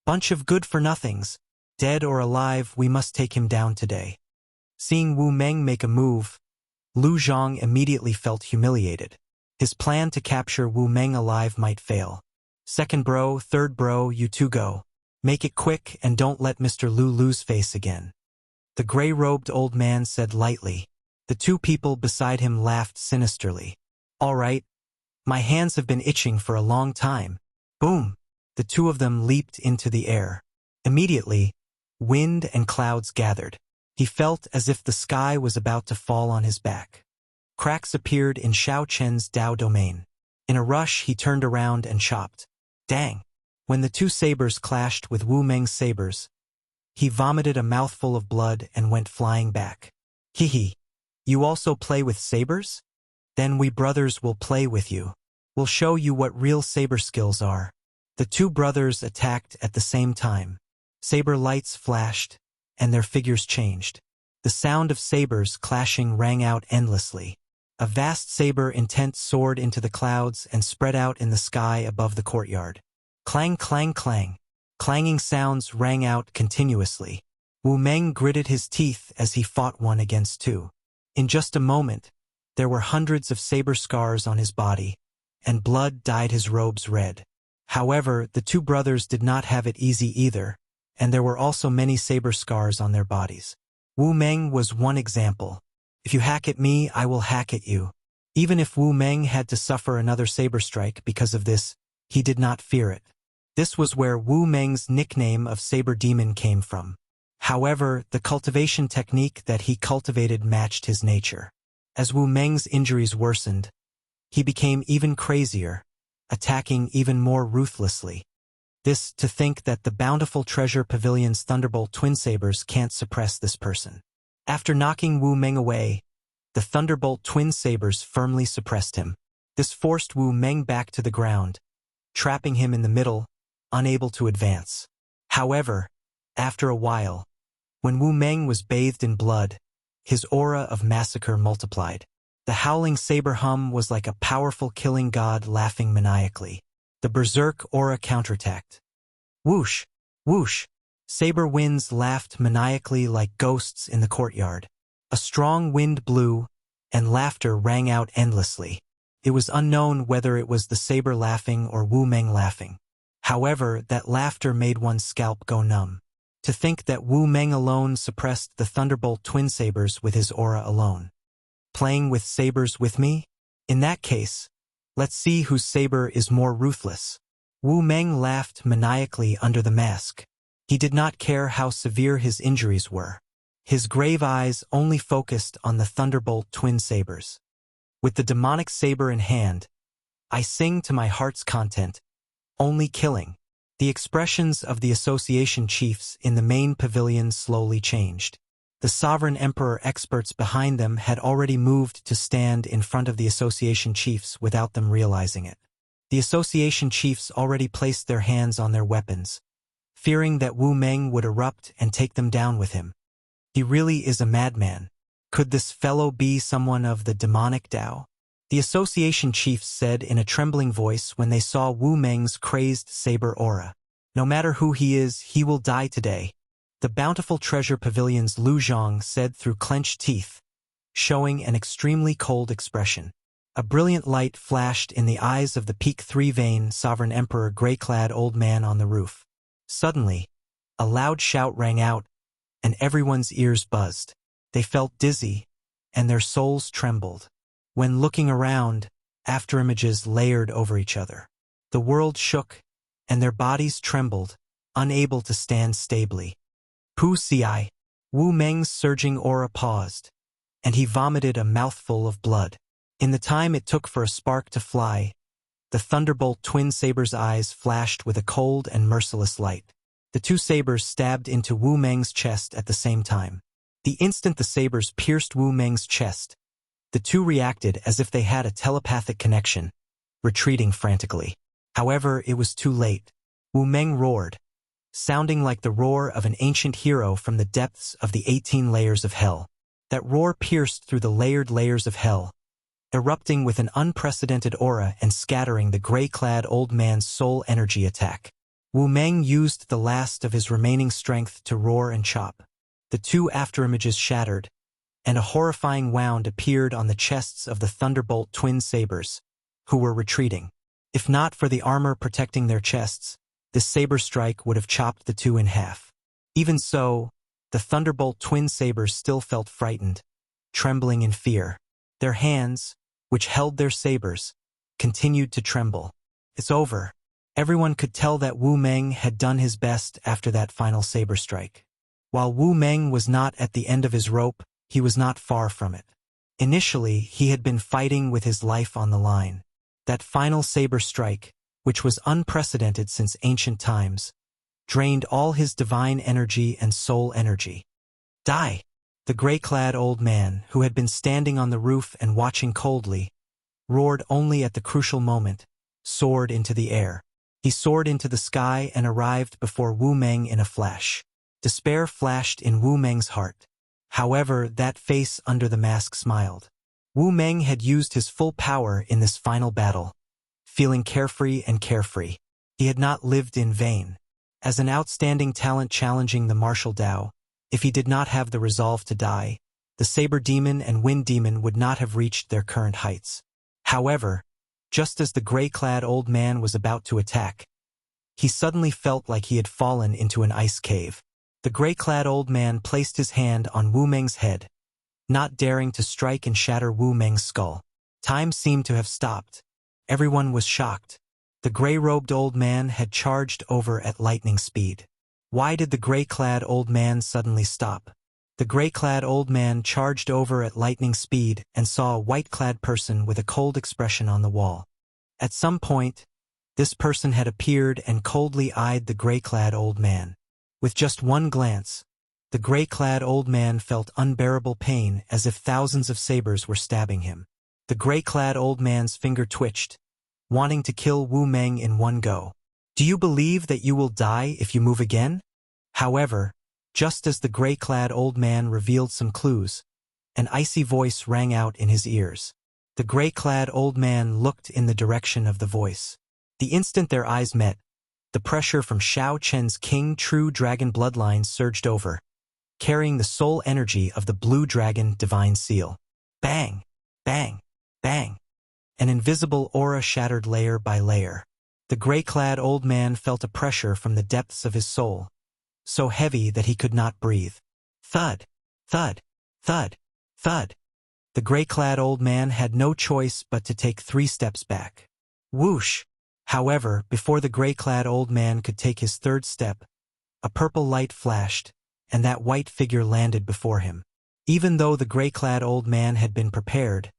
Bunch of good-for-nothings. Dead or alive, we must take him down today. Seeing Wu Meng make a move, Lu Zhang immediately felt humiliated. His plan to capture Wu Meng alive might fail. Second bro, third bro, you two go. Make it quick and don't let Mr. Lu lose face again. The gray-robed old man said lightly. The two people beside him laughed sinisterly. All right. My hands have been itching for a long time. Boom! The two of them leaped into the air. Immediately, wind and clouds gathered. He felt as if the sky was about to fall on his back. Cracks appeared in Xiao Chen's Dao domain. In a rush, he turned around and chopped. Dang! When the two sabers clashed with Wu Meng's sabers, he vomited a mouthful of blood and went flying back. Hee. You also play with sabers? Then we brothers will play with you. We'll show you what real saber skills are. The two brothers attacked at the same time. Saber lights flashed, and their figures changed. The sound of sabers clashing rang out endlessly. A vast saber intent soared into the clouds and spread out in the sky above the courtyard. Clang, clang, clang. Clanging sounds rang out continuously. Wu Meng gritted his teeth as he fought one against two. In just a moment, there were hundreds of saber scars on his body, and blood dyed his robes red. However, the two brothers did not have it easy either, and there were also many saber scars on their bodies. Wu Meng was one example. If you hack at me, I will hack at you. Even if Wu Meng had to suffer another saber strike because of this, he did not fear it. This was where Wu Meng's nickname of Saber Demon came from. However, the cultivation technique that he cultivated matched his nature. As Wu Meng's injuries worsened, he became even crazier, attacking even more ruthlessly. This to think that the bountiful treasure pavilion's Thunderbolt twin sabers can't suppress this person. After knocking Wu Meng away, the Thunderbolt twin sabers firmly suppressed him. This forced Wu Meng back to the ground, trapping him in the middle, unable to advance. However, after a while, when Wu Meng was bathed in blood, his aura of massacre multiplied. The howling saber hum was like a powerful killing god laughing maniacally. The berserk aura counterattacked. Whoosh! Whoosh! Saber winds laughed maniacally like ghosts in the courtyard. A strong wind blew, and laughter rang out endlessly. It was unknown whether it was the saber laughing or Wu Meng laughing. However, that laughter made one's scalp go numb. To think that Wu Meng alone suppressed the Thunderbolt twin sabers with his aura alone. Playing with sabers with me? In that case, let's see whose saber is more ruthless. Wu Meng laughed maniacally under the mask. He did not care how severe his injuries were. His grave eyes only focused on the Thunderbolt twin sabers. With the demonic saber in hand, I sing to my heart's content, only killing. The expressions of the association chiefs in the main pavilion slowly changed. The sovereign emperor experts behind them had already moved to stand in front of the association chiefs without them realizing it. The association chiefs already placed their hands on their weapons, fearing that Wu Meng would erupt and take them down with him. He really is a madman. Could this fellow be someone of the demonic Tao? The association chiefs said in a trembling voice when they saw Wu Meng's crazed saber aura. No matter who he is, he will die today. The bountiful treasure pavilion's Lu Zhang said through clenched teeth, showing an extremely cold expression. A brilliant light flashed in the eyes of the Peak 3-vein sovereign emperor gray-clad old man on the roof. Suddenly, a loud shout rang out, and everyone's ears buzzed. They felt dizzy, and their souls trembled. When looking around, afterimages layered over each other. The world shook, and their bodies trembled, unable to stand stably. Pu Xi, Wu Meng's surging aura paused, and he vomited a mouthful of blood. In the time it took for a spark to fly, the Thunderbolt twin saber's eyes flashed with a cold and merciless light. The two sabers stabbed into Wu Meng's chest at the same time. The instant the sabers pierced Wu Meng's chest, the two reacted as if they had a telepathic connection, retreating frantically. However, it was too late. Wu Meng roared, sounding like the roar of an ancient hero from the depths of the 18 layers of hell. That roar pierced through the layered layers of hell, erupting with an unprecedented aura and scattering the gray-clad old man's soul energy attack. Wu Meng used the last of his remaining strength to roar and chop. The two afterimages shattered, and a horrifying wound appeared on the chests of the Thunderbolt twin sabers, who were retreating. If not for the armor protecting their chests, this saber strike would have chopped the two in half. Even so, the Thunderbolt twin sabers still felt frightened, trembling in fear. Their hands, which held their sabers, continued to tremble. It's over. Everyone could tell that Wu Meng had done his best after that final saber strike. While Wu Meng was not at the end of his rope, he was not far from it. Initially, he had been fighting with his life on the line. That final saber strike, which was unprecedented since ancient times, drained all his divine energy and soul energy. Die! The gray-clad old man, who had been standing on the roof and watching coldly, roared only at the crucial moment, soared into the air. He soared into the sky and arrived before Wu Meng in a flash. Despair flashed in Wu Meng's heart. However, that face under the mask smiled. Wu Meng had used his full power in this final battle, feeling carefree and carefree. He had not lived in vain. As an outstanding talent challenging the martial Tao, if he did not have the resolve to die, the Saber Demon and Wind Demon would not have reached their current heights. However, just as the gray-clad old man was about to attack, he suddenly felt like he had fallen into an ice cave. The gray-clad old man placed his hand on Wu Meng's head, not daring to strike and shatter Wu Meng's skull. Time seemed to have stopped. Everyone was shocked. The gray-robed old man had charged over at lightning speed. Why did the gray-clad old man suddenly stop? The gray-clad old man charged over at lightning speed and saw a white-clad person with a cold expression on the wall. At some point, this person had appeared and coldly eyed the gray-clad old man. With just one glance, the gray-clad old man felt unbearable pain as if thousands of sabers were stabbing him. The gray-clad old man's finger twitched, wanting to kill Wu Meng in one go. Do you believe that you will die if you move again? However, just as the gray-clad old man revealed some clues, an icy voice rang out in his ears. The gray-clad old man looked in the direction of the voice. The instant their eyes met, The pressure from Xiao Chen's King True Dragon bloodline surged over, carrying the soul energy of the Blue Dragon Divine Seal. Bang! Bang! Bang! An invisible aura shattered layer by layer. The gray-clad old man felt a pressure from the depths of his soul, so heavy that he could not breathe. Thud! Thud! Thud! Thud! The gray-clad old man had no choice but to take 3 steps back. Whoosh! However, before the gray-clad old man could take his 3rd step, a purple light flashed, and that white figure landed before him. Even though the gray-clad old man had been prepared,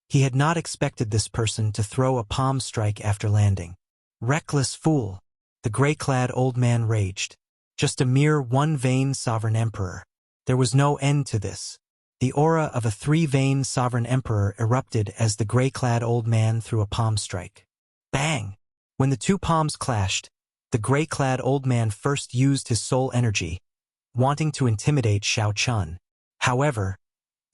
he had not expected this person to throw a palm strike after landing. Reckless fool! The gray-clad old man raged. Just a mere one-vein sovereign emperor. There was no end to this. The aura of a 3-vein sovereign emperor erupted as the gray-clad old man threw a palm strike. Bang! When the 2 palms clashed, the gray-clad old man first used his soul energy, wanting to intimidate Xiao Chun. However,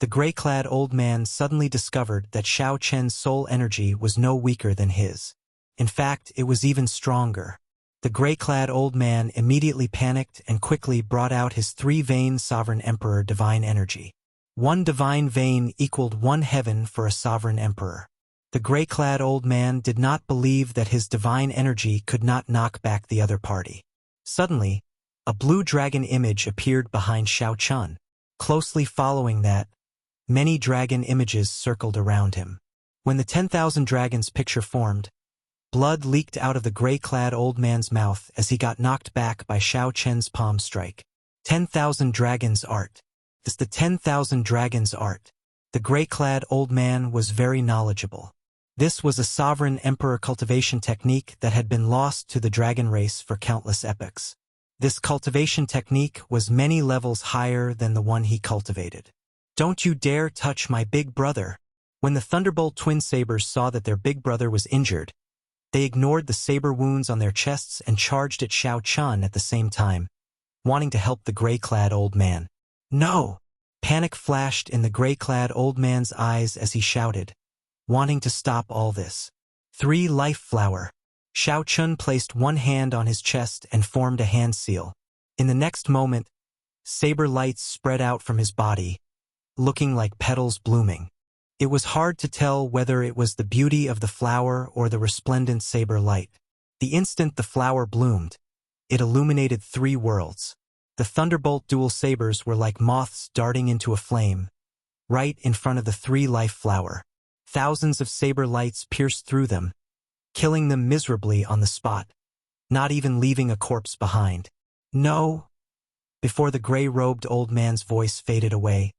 the gray-clad old man suddenly discovered that Xiao Chen's soul energy was no weaker than his. In fact, it was even stronger. The gray-clad old man immediately panicked and quickly brought out his 3-vein sovereign emperor divine energy. 1 divine vein equaled 1 heaven for a sovereign emperor. The gray-clad old man did not believe that his divine energy could not knock back the other party. Suddenly, a blue dragon image appeared behind Xiao Chun. Closely following that, many dragon images circled around him. When the 10,000 dragons picture formed, blood leaked out of the gray-clad old man's mouth as he got knocked back by Xiao Chen's palm strike. 10,000 dragons art. It's the 10,000 dragons art. The gray-clad old man was very knowledgeable. This was a sovereign emperor cultivation technique that had been lost to the dragon race for countless epochs. This cultivation technique was many levels higher than the one he cultivated. Don't you dare touch my big brother! When the Thunderbolt twin sabers saw that their big brother was injured, they ignored the saber wounds on their chests and charged at Xiao Chun at the same time, wanting to help the gray-clad old man. No! Panic flashed in the gray-clad old man's eyes as he shouted, wanting to stop all this. 3 life flower. Xiao Chun placed 1 hand on his chest and formed a hand seal. In the next moment, saber lights spread out from his body, looking like petals blooming. It was hard to tell whether it was the beauty of the flower or the resplendent saber light. The instant the flower bloomed, it illuminated 3 worlds. The Thunderbolt dual sabers were like moths darting into a flame, right in front of the 3 life flower. Thousands of saber lights pierced through them, killing them miserably on the spot, not even leaving a corpse behind. No! Before the gray-robed old man's voice faded away,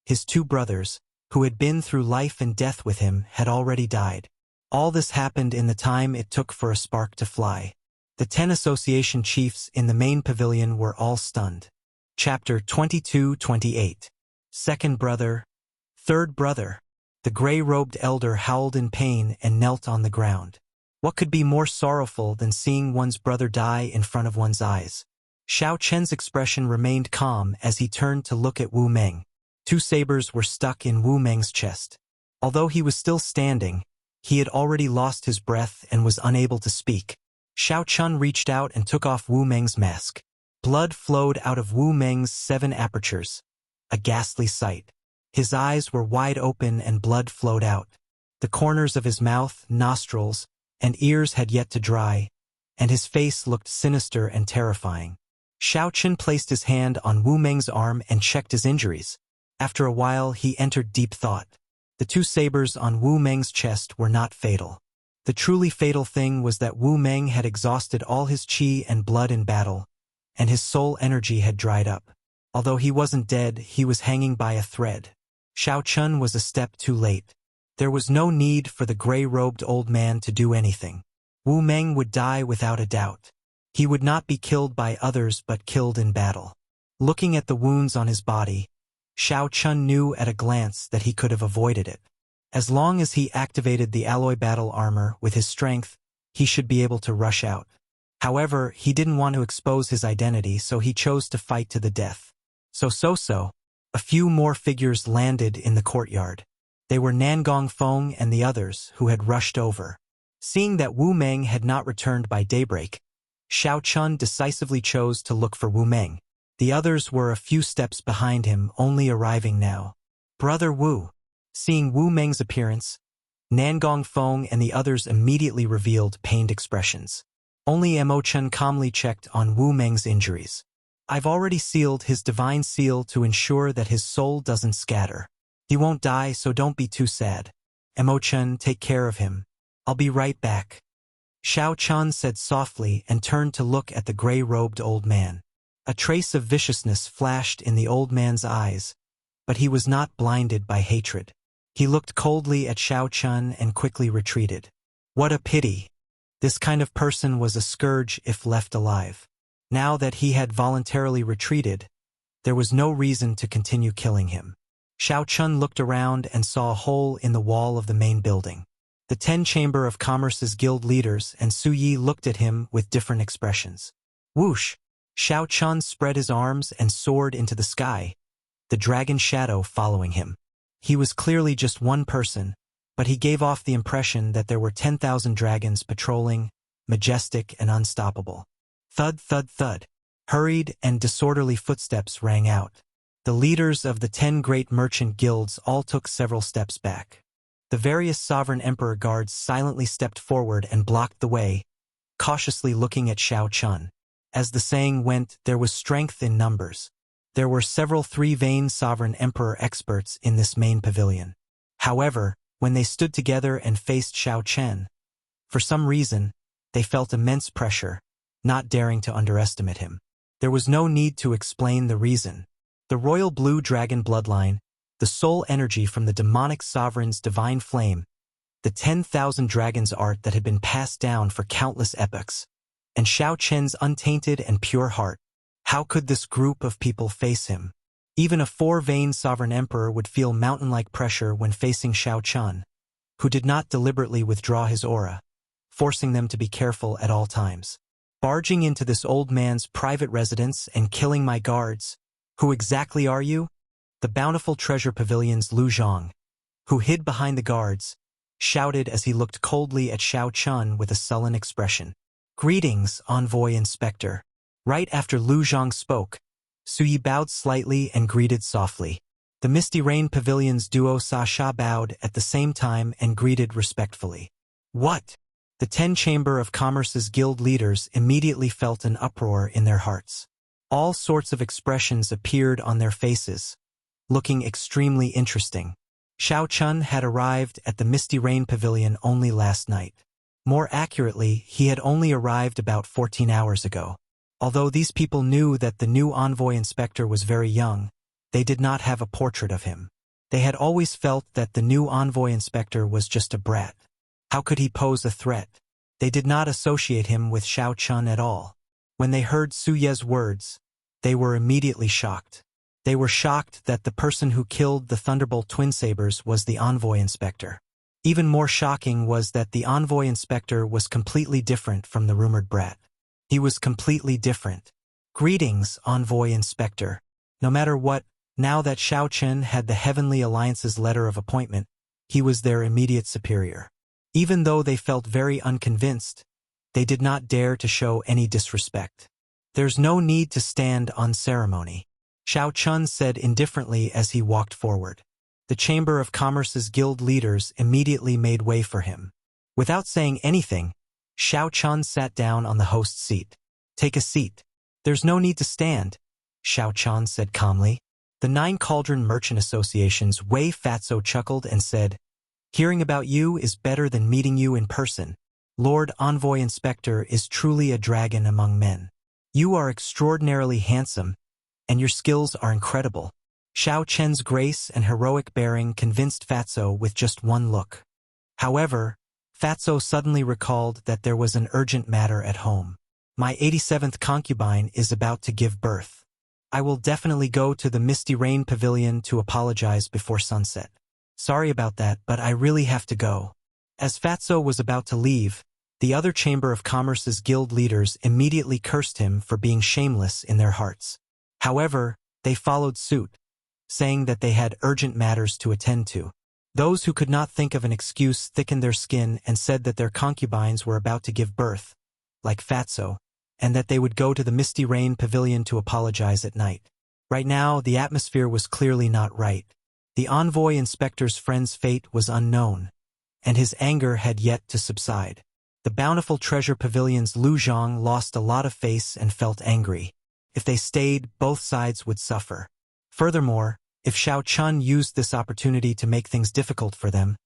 his 2 brothers, who had been through life and death with him, had already died. All this happened in the time it took for a spark to fly. The 10 association chiefs in the main pavilion were all stunned. Chapter 22-28. Second brother. Third brother. The gray-robed elder howled in pain and knelt on the ground. What could be more sorrowful than seeing one's brother die in front of one's eyes? Xiao Chen's expression remained calm as he turned to look at Wu Meng. 2 sabers were stuck in Wu Meng's chest. Although he was still standing, he had already lost his breath and was unable to speak. Xiao Chun reached out and took off Wu Meng's mask. Blood flowed out of Wu Meng's 7 apertures. A ghastly sight. His eyes were wide open and blood flowed out. The corners of his mouth, nostrils, and ears had yet to dry, and his face looked sinister and terrifying. Xiao Chun placed his hand on Wu Meng's arm and checked his injuries. After a while, he entered deep thought. The 2 sabers on Wu Meng's chest were not fatal. The truly fatal thing was that Wu Meng had exhausted all his qi and blood in battle, and his soul energy had dried up. Although he wasn't dead, he was hanging by a thread. Xiao Chun was a step too late. There was no need for the gray-robed old man to do anything. Wu Meng would die without a doubt. He would not be killed by others but killed in battle. Looking at the wounds on his body, Xiao Chun knew at a glance that he could have avoided it. As long as he activated the alloy battle armor with his strength, he should be able to rush out. However, he didn't want to expose his identity, so he chose to fight to the death. So. A few more figures landed in the courtyard. They were Nangong Feng and the others who had rushed over. Seeing that Wu Meng had not returned by daybreak, Xiao Chun decisively chose to look for Wu Meng. The others were a few steps behind him, only arriving now. Brother Wu. Seeing Wu Meng's appearance, Nangong Feng and the others immediately revealed pained expressions. Only Mo Chun calmly checked on Wu Meng's injuries. I've already sealed his divine seal to ensure that his soul doesn't scatter. He won't die, so don't be too sad. Mo Chun, take care of him. I'll be right back. Xiao Chun said softly and turned to look at the gray-robed old man. A trace of viciousness flashed in the old man's eyes, but he was not blinded by hatred. He looked coldly at Xiao Chun and quickly retreated. What a pity. This kind of person was a scourge if left alive. Now that he had voluntarily retreated, there was no reason to continue killing him. Xiao Chun looked around and saw a hole in the wall of the main building. The 10 Chamber of Commerce's guild leaders and Su Yi looked at him with different expressions. Whoosh! Xiao Chun spread his arms and soared into the sky, the dragon shadow following him. He was clearly just one person, but he gave off the impression that there were 10,000 dragons patrolling, majestic and unstoppable. Thud, thud, thud. Hurried and disorderly footsteps rang out. The leaders of the 10 great merchant guilds all took several steps back. The various sovereign emperor guards silently stepped forward and blocked the way, cautiously looking at Xiao Chun. As the saying went, there was strength in numbers. There were several three-vein sovereign emperor experts in this main pavilion. However, when they stood together and faced Xiao Chen, for some reason, they felt immense pressure, not daring to underestimate him. There was no need to explain the reason. The royal blue dragon bloodline, the soul energy from the demonic sovereign's divine flame, the 10,000 dragons art that had been passed down for countless epochs, and Xiao Chen's untainted and pure heart. How could this group of people face him? Even a 4-vein sovereign emperor would feel mountain-like pressure when facing Xiao Chun, who did not deliberately withdraw his aura, forcing them to be careful at all times. Barging into this old man's private residence and killing my guards. Who exactly are you? The bountiful treasure pavilion's Lu Zhang, who hid behind the guards, shouted as he looked coldly at Xiao Chun with a sullen expression. Greetings, Envoy Inspector. Right after Lu Zhang spoke, Su Yi bowed slightly and greeted softly. The Misty Rain Pavilion's duo Sa Sha bowed at the same time and greeted respectfully. What? The 10 Chamber of Commerce's guild leaders immediately felt an uproar in their hearts. All sorts of expressions appeared on their faces, looking extremely interesting. Xiao Chun had arrived at the Misty Rain Pavilion only last night. More accurately, he had only arrived about 14 hours ago. Although these people knew that the new envoy inspector was very young, they did not have a portrait of him. They had always felt that the new envoy inspector was just a brat. How could he pose a threat? They did not associate him with Xiao Chun at all. When they heard Su Ye's words, they were immediately shocked. They were shocked that the person who killed the Thunderbolt twin sabers was the envoy inspector. Even more shocking was that the envoy inspector was completely different from the rumored brat. He was completely different. Greetings, envoy inspector. No matter what, now that Xiao Chen had the Heavenly Alliance's letter of appointment, he was their immediate superior. Even though they felt very unconvinced, they did not dare to show any disrespect. There's no need to stand on ceremony, Xiao Chun said indifferently as he walked forward. The Chamber of Commerce's guild leaders immediately made way for him. Without saying anything, Xiao Chun sat down on the host's seat. Take a seat. There's no need to stand, Xiao Chun said calmly. The 9 Cauldron Merchant Association's Wei Fatso chuckled and said, Hearing about you is better than meeting you in person. Lord Envoy Inspector is truly a dragon among men. You are extraordinarily handsome, and your skills are incredible. Xiao Chen's grace and heroic bearing convinced Fatso with just one look. However, Fatso suddenly recalled that there was an urgent matter at home. My 87th concubine is about to give birth. I will definitely go to the Misty Rain Pavilion to apologize before sunset. Sorry about that, but I really have to go. As Fatso was about to leave, the other Chamber of Commerce's guild leaders immediately cursed him for being shameless in their hearts. However, they followed suit, saying that they had urgent matters to attend to. Those who could not think of an excuse thickened their skin and said that their concubines were about to give birth, like Fatso, and that they would go to the Misty Rain Pavilion to apologize at night. Right now, the atmosphere was clearly not right. The envoy inspector's friend's fate was unknown, and his anger had yet to subside. The Bountiful Treasure Pavilion's Lu Zhang lost a lot of face and felt angry. If they stayed, both sides would suffer. Furthermore, if Xiao Chun used this opportunity to make things difficult for them,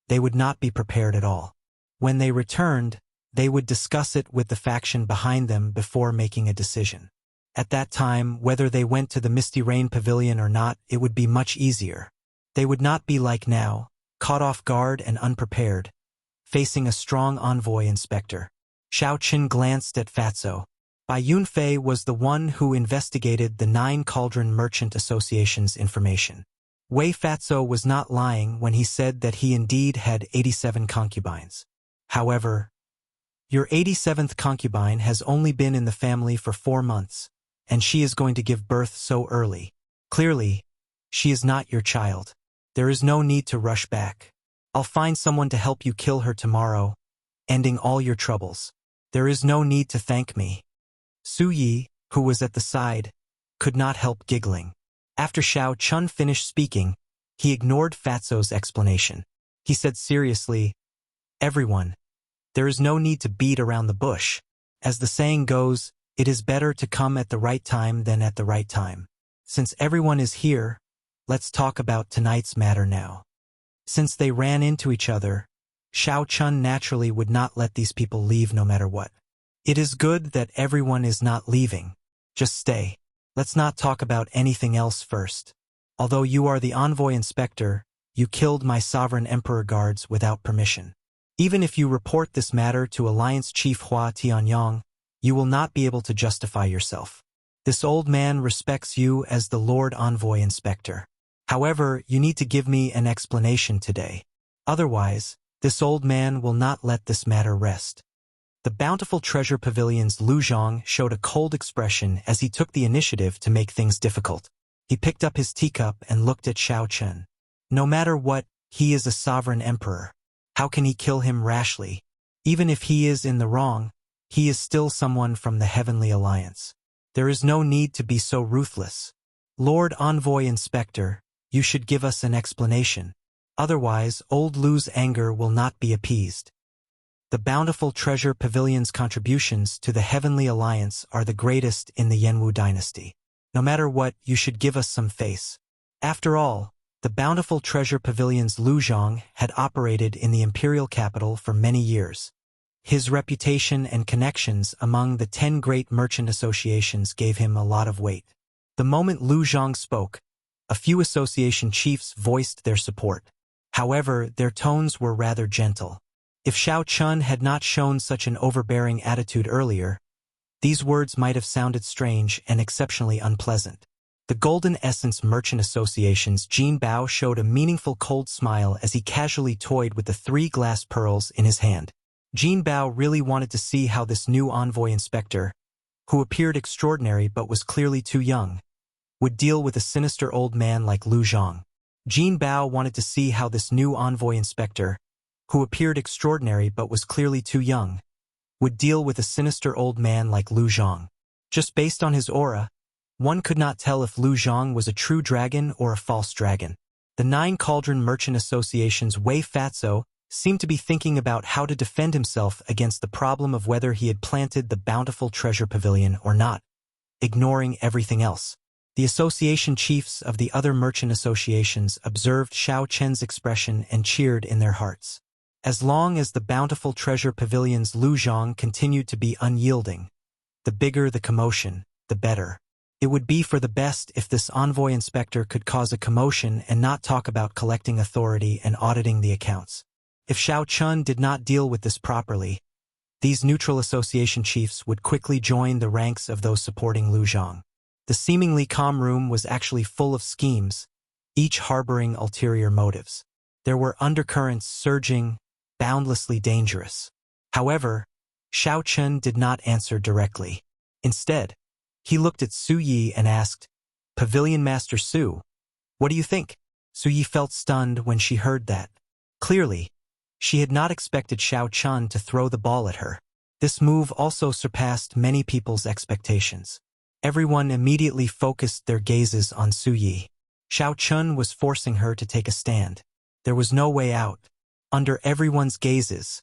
they would not be prepared at all. When they returned, they would discuss it with the faction behind them before making a decision. At that time, whether they went to the Misty Rain Pavilion or not, it would be much easier. They would not be like now, caught off guard and unprepared, facing a strong envoy inspector. Xiao Qin glanced at Fatso. Bai Yunfei was the one who investigated the 9 Cauldron Merchant Association's information. Wei Fatso was not lying when he said that he indeed had 87 concubines. However, your 87th concubine has only been in the family for 4 months, and she is going to give birth so early. Clearly, she is not your child. There is no need to rush back. I'll find someone to help you kill her tomorrow, ending all your troubles. There is no need to thank me. Su Yi, who was at the side, could not help giggling. After Xiao Chun finished speaking, he ignored Fatso's explanation. He said seriously, "Everyone, there is no need to beat around the bush. As the saying goes, it is better to come at the right time than at the right time. Since everyone is here, let's talk about tonight's matter now." Since they ran into each other, Xiao Chun naturally would not let these people leave no matter what. "It is good that everyone is not leaving. Just stay. Let's not talk about anything else first. Although you are the envoy inspector, you killed my sovereign emperor guards without permission. Even if you report this matter to Alliance Chief Hua Tianyong, you will not be able to justify yourself. This old man respects you as the Lord Envoy Inspector. However, you need to give me an explanation today. Otherwise, this old man will not let this matter rest." The Bountiful Treasure Pavilion's Lu Zhang showed a cold expression as he took the initiative to make things difficult. He picked up his teacup and looked at Xiao Chen. No matter what, he is a sovereign emperor. How can he kill him rashly? Even if he is in the wrong, he is still someone from the Heavenly Alliance. There is no need to be so ruthless. Lord Envoy Inspector, you should give us an explanation. Otherwise, old Lu's anger will not be appeased. The Bountiful Treasure Pavilion's contributions to the Heavenly Alliance are the greatest in the Yanwu dynasty. No matter what, you should give us some face. After all, the Bountiful Treasure Pavilion's Lu Zhang had operated in the imperial capital for many years. His reputation and connections among the 10 great merchant associations gave him a lot of weight. The moment Lu Zhang spoke, a few association chiefs voiced their support. However, their tones were rather gentle. If Xiao Chun had not shown such an overbearing attitude earlier, these words might have sounded strange and exceptionally unpleasant. The Golden Essence Merchant Association's Jin Bao showed a meaningful cold smile as he casually toyed with the 3 glass pearls in his hand. Jin Bao really wanted to see how this new envoy inspector, who appeared extraordinary but was clearly too young, would deal with a sinister old man like Lu Zhang. Jin Bao wanted to see how this new envoy inspector, who appeared extraordinary but was clearly too young, would deal with a sinister old man like Lu Zhang. Just based on his aura, one could not tell if Lu Zhang was a true dragon or a false dragon. The 9 Cauldron Merchant Association's Wei Fatso seemed to be thinking about how to defend himself against the problem of whether he had planted the Bountiful Treasure Pavilion or not, ignoring everything else. The association chiefs of the other merchant associations observed Xiao Chen's expression and cheered in their hearts. As long as the Bountiful Treasure Pavilion's Lu Zhang continued to be unyielding, the bigger the commotion, the better. It would be for the best if this envoy inspector could cause a commotion and not talk about collecting authority and auditing the accounts. If Xiao Chun did not deal with this properly, these neutral association chiefs would quickly join the ranks of those supporting Lu Zhang. The seemingly calm room was actually full of schemes, each harboring ulterior motives. There were undercurrents surging, boundlessly dangerous. However, Xiao Chun did not answer directly. Instead, he looked at Su Yi and asked, "Pavilion Master Su, what do you think?" Su Yi felt stunned when she heard that. Clearly, she had not expected Xiao Chun to throw the ball at her. This move also surpassed many people's expectations. Everyone immediately focused their gazes on Su Yi. Xiao Chun was forcing her to take a stand. There was no way out. Under everyone's gazes,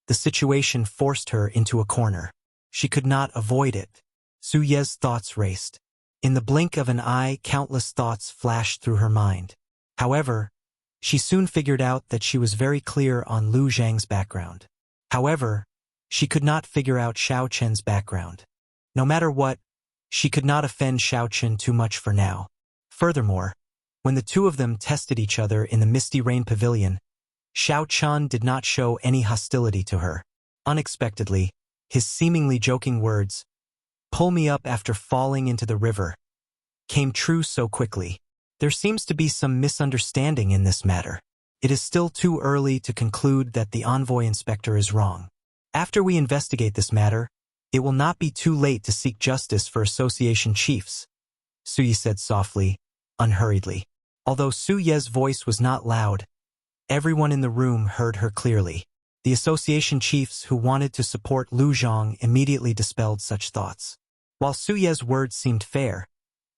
the situation forced her into a corner. She could not avoid it. Su Ye's thoughts raced. In the blink of an eye, countless thoughts flashed through her mind. However, she soon figured out that she was very clear on Lu Zhang's background. However, she could not figure out Xiao Chen's background. No matter what, she could not offend Xiao Chen too much for now. Furthermore, when the two of them tested each other in the Misty Rain Pavilion, Xiao Chen did not show any hostility to her. Unexpectedly, his seemingly joking words, "Pull me up after falling into the river," came true so quickly. There seems to be some misunderstanding in this matter. It is still too early to conclude that the envoy inspector is wrong. After we investigate this matter, it will not be too late to seek justice for association chiefs, Su Yi said softly, unhurriedly. Although Su Ye's voice was not loud, everyone in the room heard her clearly. The association chiefs who wanted to support Lu Zhang immediately dispelled such thoughts. While Su Ye's words seemed fair,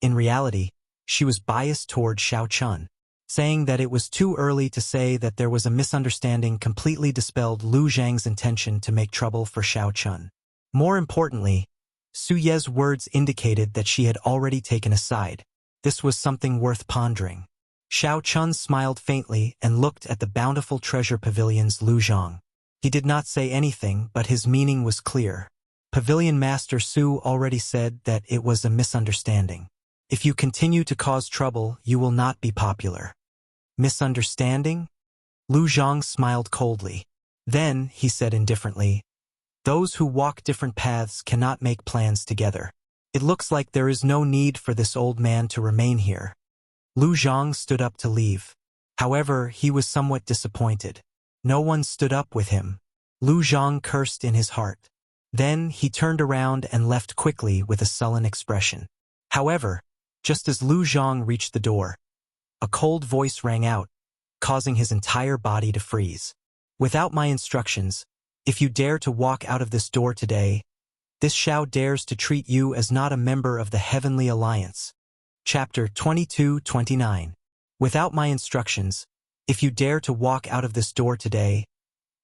in reality, she was biased toward Xiao Chun. Saying that it was too early to say that there was a misunderstanding completely dispelled Lu Zhang's intention to make trouble for Xiao Chun. More importantly, Su Ye's words indicated that she had already taken a side. This was something worth pondering. Xiao Chun smiled faintly and looked at the bountiful treasure pavilion's Lu Zhang. He did not say anything, but his meaning was clear. Pavilion Master Su already said that it was a misunderstanding. If you continue to cause trouble, you will not be popular. Misunderstanding? Lu Zhang smiled coldly. Then, he said indifferently, those who walk different paths cannot make plans together. It looks like there is no need for this old man to remain here. Lu Zhang stood up to leave. However, he was somewhat disappointed. No one stood up with him. Lu Zhang cursed in his heart. Then, he turned around and left quickly with a sullen expression. However, just as Lu Zhang reached the door, a cold voice rang out, causing his entire body to freeze. Without my instructions, if you dare to walk out of this door today, this Xiao dares to treat you as not a member of the Heavenly Alliance. Chapter 22-29. Without my instructions, if you dare to walk out of this door today,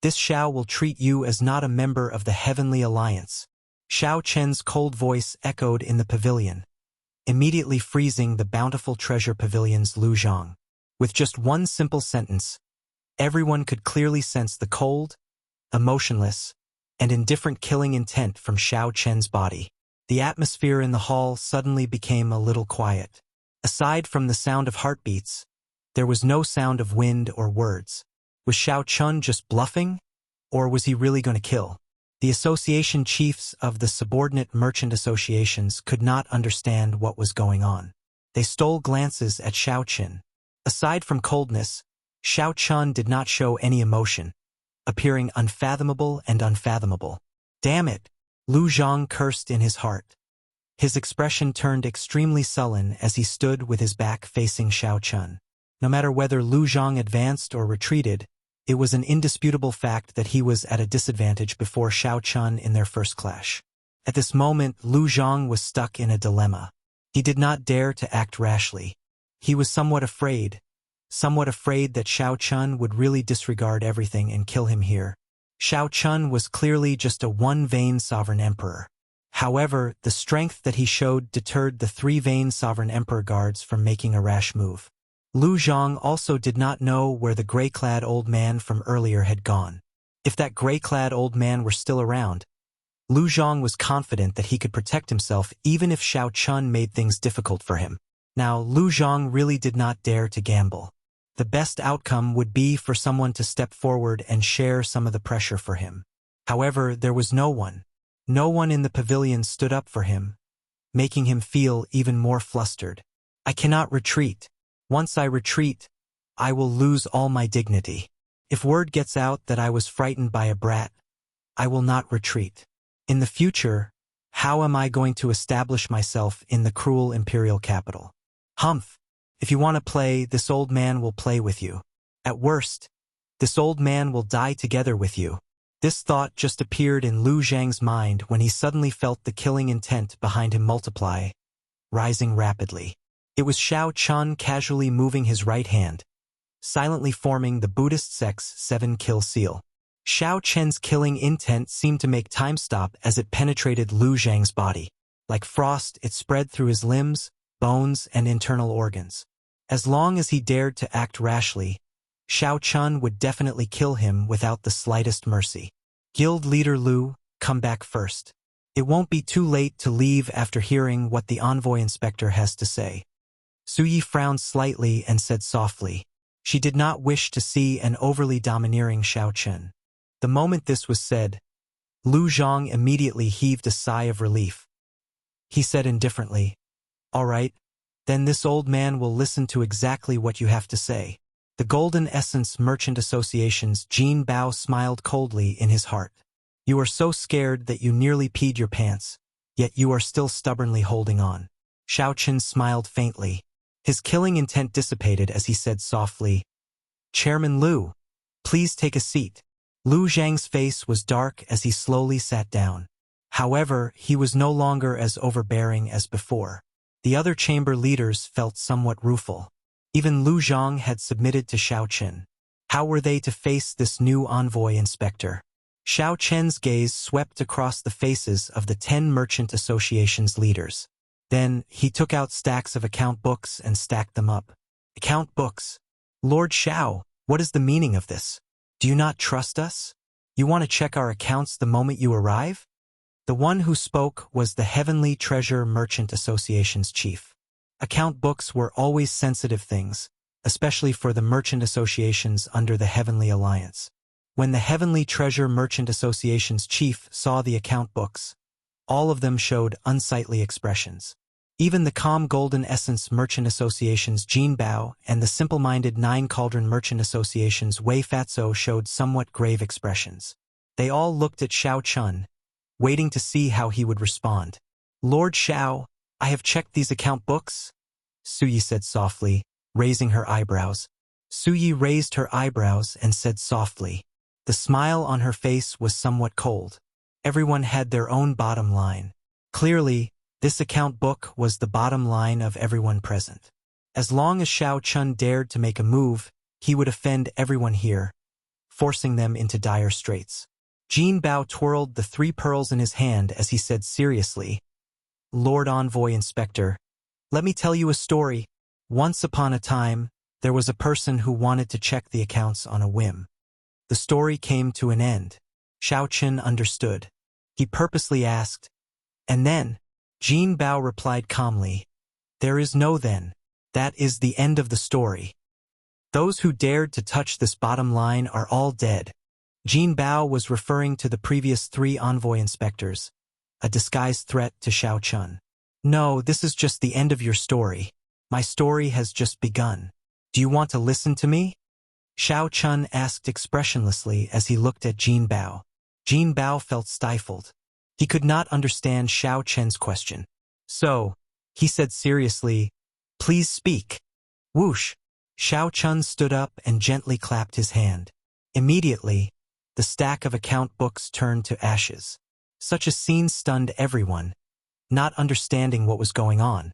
this Xiao will treat you as not a member of the Heavenly Alliance. Xiao Chen's cold voice echoed in the pavilion, immediately freezing the bountiful treasure pavilion's Lu Zhang. With just one simple sentence, everyone could clearly sense the cold, emotionless, and indifferent killing intent from Xiao Chen's body. The atmosphere in the hall suddenly became a little quiet. Aside from the sound of heartbeats, there was no sound of wind or words. Was Xiao Chun just bluffing, or was he really going to kill? The association chiefs of the subordinate merchant associations could not understand what was going on. They stole glances at Xiao Chun. Aside from coldness, Xiao Chun did not show any emotion, appearing unfathomable and unfathomable. Damn it! Lu Zhang cursed in his heart. His expression turned extremely sullen as he stood with his back facing Xiao Chun. No matter whether Lu Zhang advanced or retreated, it was an indisputable fact that he was at a disadvantage before Xiao Chun in their first clash. At this moment, Lu Zhang was stuck in a dilemma. He did not dare to act rashly. He was somewhat afraid that Xiao Chun would really disregard everything and kill him here. Xiao Chun was clearly just a one-vein sovereign emperor. However, the strength that he showed deterred the three-vein sovereign emperor guards from making a rash move. Lu Zhang also did not know where the gray-clad old man from earlier had gone. If that gray-clad old man were still around, Lu Zhang was confident that he could protect himself even if Xiao Chun made things difficult for him. Now, Lu Zhang really did not dare to gamble. The best outcome would be for someone to step forward and share some of the pressure for him. However, there was no one. No one in the pavilion stood up for him, making him feel even more flustered. I cannot retreat. Once I retreat, I will lose all my dignity. If word gets out that I was frightened by a brat, I will not retreat. In the future, how am I going to establish myself in the cruel imperial capital? Humph! If you want to play, this old man will play with you. At worst, this old man will die together with you. This thought just appeared in Lu Zhang's mind when he suddenly felt the killing intent behind him multiply, rising rapidly. It was Xiao Chun casually moving his right hand, silently forming the Buddhist sect's 7-kill seal. Xiao Chen's killing intent seemed to make time stop as it penetrated Lu Zhang's body. Like frost, it spread through his limbs, bones, and internal organs. As long as he dared to act rashly, Xiao Chun would definitely kill him without the slightest mercy. Guild leader Lu, come back first. It won't be too late to leave after hearing what the envoy inspector has to say. Su Yi frowned slightly and said softly. She did not wish to see an overly domineering Xiao Chun. The moment this was said, Lu Zhang immediately heaved a sigh of relief. He said indifferently, "All right, then this old man will listen to exactly what you have to say." The Golden Essence Merchant Association's Jin Bao smiled coldly in his heart. You are so scared that you nearly peed your pants, yet you are still stubbornly holding on. Xiao Chen smiled faintly. His killing intent dissipated as he said softly, "Chairman Lu, please take a seat." Lu Zhang's face was dark as he slowly sat down. However, he was no longer as overbearing as before. The other chamber leaders felt somewhat rueful. Even Lu Zhang had submitted to Xiao Chen. How were they to face this new envoy inspector? Xiao Chen's gaze swept across the faces of the 10 Merchant Association's leaders. Then, he took out stacks of account books and stacked them up. Account books? Lord Xiao, what is the meaning of this? Do you not trust us? You want to check our accounts the moment you arrive? The one who spoke was the Heavenly Treasure Merchant Association's chief. Account books were always sensitive things, especially for the merchant associations under the Heavenly Alliance. When the Heavenly Treasure Merchant Association's chief saw the account books, all of them showed unsightly expressions. Even the calm Golden Essence Merchant Association's Jin Bao and the simple-minded Nine Cauldron Merchant Association's Wei Fatso showed somewhat grave expressions. They all looked at Xiao Chun, waiting to see how he would respond. Lord Xiao, I have checked these account books, Su Yi said softly, raising her eyebrows. Su Yi raised her eyebrows and said softly. The smile on her face was somewhat cold. Everyone had their own bottom line. Clearly, this account book was the bottom line of everyone present. As long as Xiao Chun dared to make a move, he would offend everyone here, forcing them into dire straits. Jin Bao twirled the 3 pearls in his hand as he said seriously, Lord Envoy Inspector, let me tell you a story. Once upon a time, there was a person who wanted to check the accounts on a whim. The story came to an end. Xiao Chen understood. He purposely asked, and then? Jin Bao replied calmly, there is no then. That is the end of the story. Those who dared to touch this bottom line are all dead. Jin Bao was referring to the previous 3 envoy inspectors, a disguised threat to Xiao Chun. No, this is just the end of your story. My story has just begun. Do you want to listen to me? Xiao Chun asked expressionlessly as he looked at Jin Bao. Jin Bao felt stifled. He could not understand Xiao Chen's question. So, he said seriously, please speak. Whoosh! Xiao Chun stood up and gently clapped his hand. Immediately, the stack of account books turned to ashes. Such a scene stunned everyone, not understanding what was going on.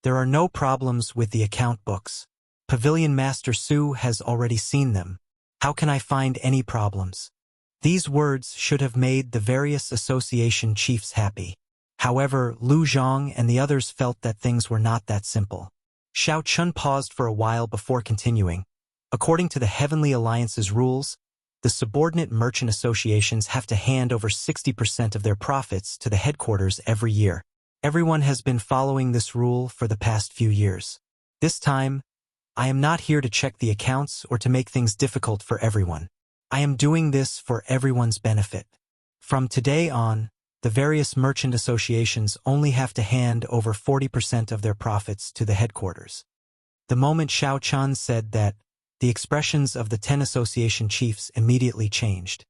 There are no problems with the account books. Pavilion Master Su has already seen them. How can I find any problems? These words should have made the various association chiefs happy. However, Lu Zhang and the others felt that things were not that simple. Xiao Chun paused for a while before continuing. According to the Heavenly Alliance's rules, the subordinate merchant associations have to hand over 60% of their profits to the headquarters every year. Everyone has been following this rule for the past few years. This time, I am not here to check the accounts or to make things difficult for everyone. I am doing this for everyone's benefit. From today on, the various merchant associations only have to hand over 40% of their profits to the headquarters. The moment Xiao Chan said that, the expressions of the 10 association chiefs immediately changed.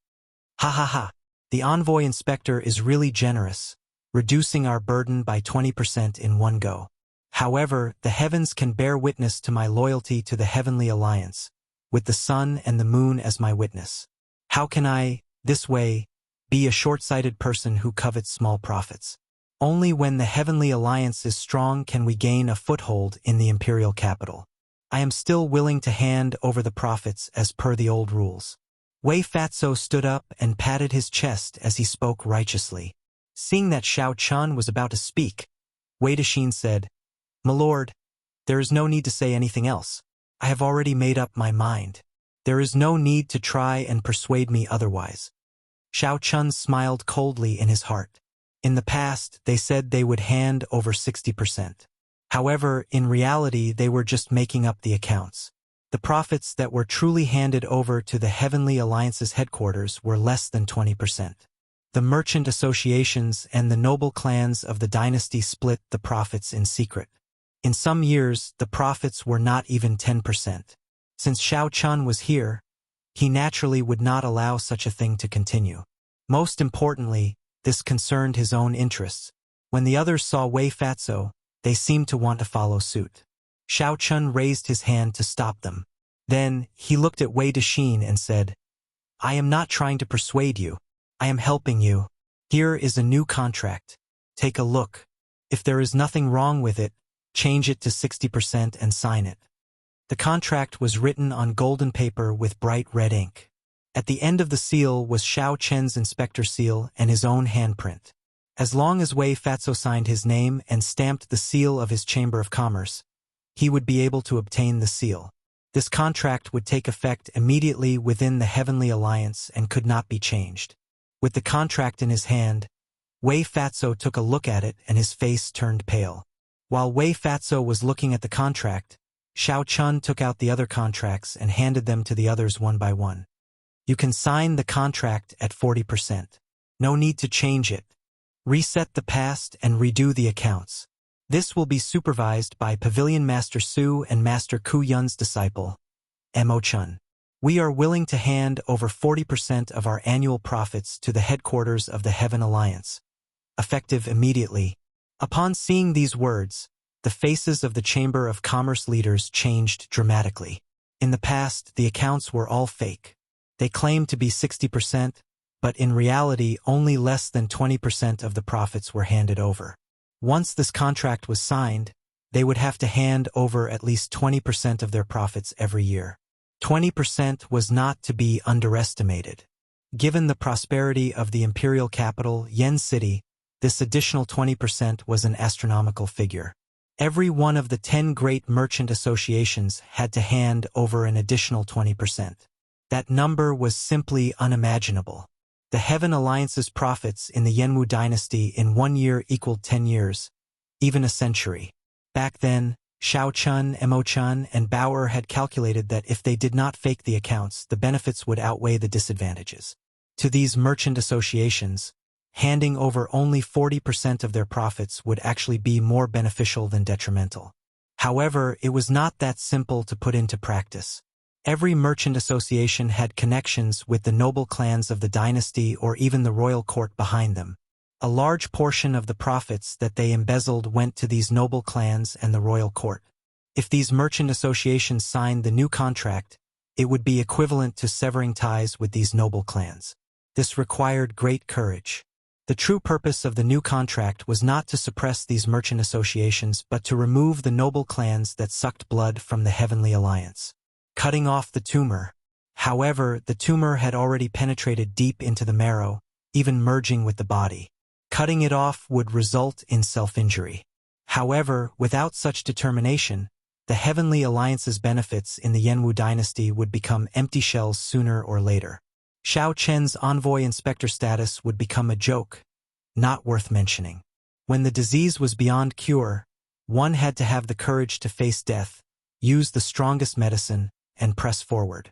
Ha ha ha, the envoy inspector is really generous, reducing our burden by 20% in one go. However, the heavens can bear witness to my loyalty to the Heavenly Alliance, with the sun and the moon as my witness. How can I This way, be a short-sighted person who covets small profits. Only when the Heavenly Alliance is strong can we gain a foothold in the imperial capital. I am still willing to hand over the profits as per the old rules. Wei Fatso stood up and patted his chest as he spoke righteously. Seeing that Xiao Chun was about to speak, Wei Dexin said, "My lord, there is no need to say anything else. I have already made up my mind. There is no need to try and persuade me otherwise." Xiao Chun smiled coldly in his heart. In the past, they said they would hand over 60%. However, in reality, they were just making up the accounts. The profits that were truly handed over to the Heavenly Alliance's headquarters were less than 20%. The merchant associations and the noble clans of the dynasty split the profits in secret. In some years, the profits were not even 10%. Since Xiao Chun was here, he naturally would not allow such a thing to continue. Most importantly, this concerned his own interests. When the others saw Wei Fatso, they seemed to want to follow suit. Xiao Chun raised his hand to stop them. Then, he looked at Wei Dexin and said, "I am not trying to persuade you. I am helping you. Here is a new contract. Take a look. If there is nothing wrong with it, change it to 60% and sign it." The contract was written on golden paper with bright red ink. At the end of the seal was Xiao Chen's inspector seal and his own handprint. As long as Wei Fatso signed his name and stamped the seal of his Chamber of Commerce, he would be able to obtain the seal. This contract would take effect immediately within the Heavenly Alliance and could not be changed. With the contract in his hand, Wei Fatso took a look at it and his face turned pale. While Wei Fatso was looking at the contract, Xiao Chun took out the other contracts and handed them to the others one by one. "You can sign the contract at 40%. No need to change it. Reset the past and redo the accounts. This will be supervised by Pavilion Master Su and Master Ku Yun's disciple, Mo Chun. We are willing to hand over 40% of our annual profits to the headquarters of the Heaven Alliance, effective immediately." Upon seeing these words, the faces of the Chamber of Commerce leaders changed dramatically. In the past, the accounts were all fake. They claimed to be 60%, but in reality only less than 20% of the profits were handed over. Once this contract was signed, they would have to hand over at least 20% of their profits every year. 20% was not to be underestimated. Given the prosperity of the imperial capital, Yen City, this additional 20% was an astronomical figure. Every one of the 10 great merchant associations had to hand over an additional 20%. That number was simply unimaginable. The Heaven Alliance's profits in the Yenwu dynasty in 1 year equaled 10 years, even a century. Back then, Xiao Chun, Mo Chun, and Bauer had calculated that if they did not fake the accounts, the benefits would outweigh the disadvantages. To these merchant associations, handing over only 40% of their profits would actually be more beneficial than detrimental. However, it was not that simple to put into practice. Every merchant association had connections with the noble clans of the dynasty or even the royal court behind them. A large portion of the profits that they embezzled went to these noble clans and the royal court. If these merchant associations signed the new contract, it would be equivalent to severing ties with these noble clans. This required great courage. The true purpose of the new contract was not to suppress these merchant associations but to remove the noble clans that sucked blood from the Heavenly Alliance. Cutting off the tumor. However, the tumor had already penetrated deep into the marrow, even merging with the body. Cutting it off would result in self-injury. However, without such determination, the Heavenly Alliance's benefits in the Yenwu dynasty would become empty shells sooner or later. Xiao Chen's envoy inspector status would become a joke, not worth mentioning. When the disease was beyond cure, one had to have the courage to face death, use the strongest medicine, and press forward.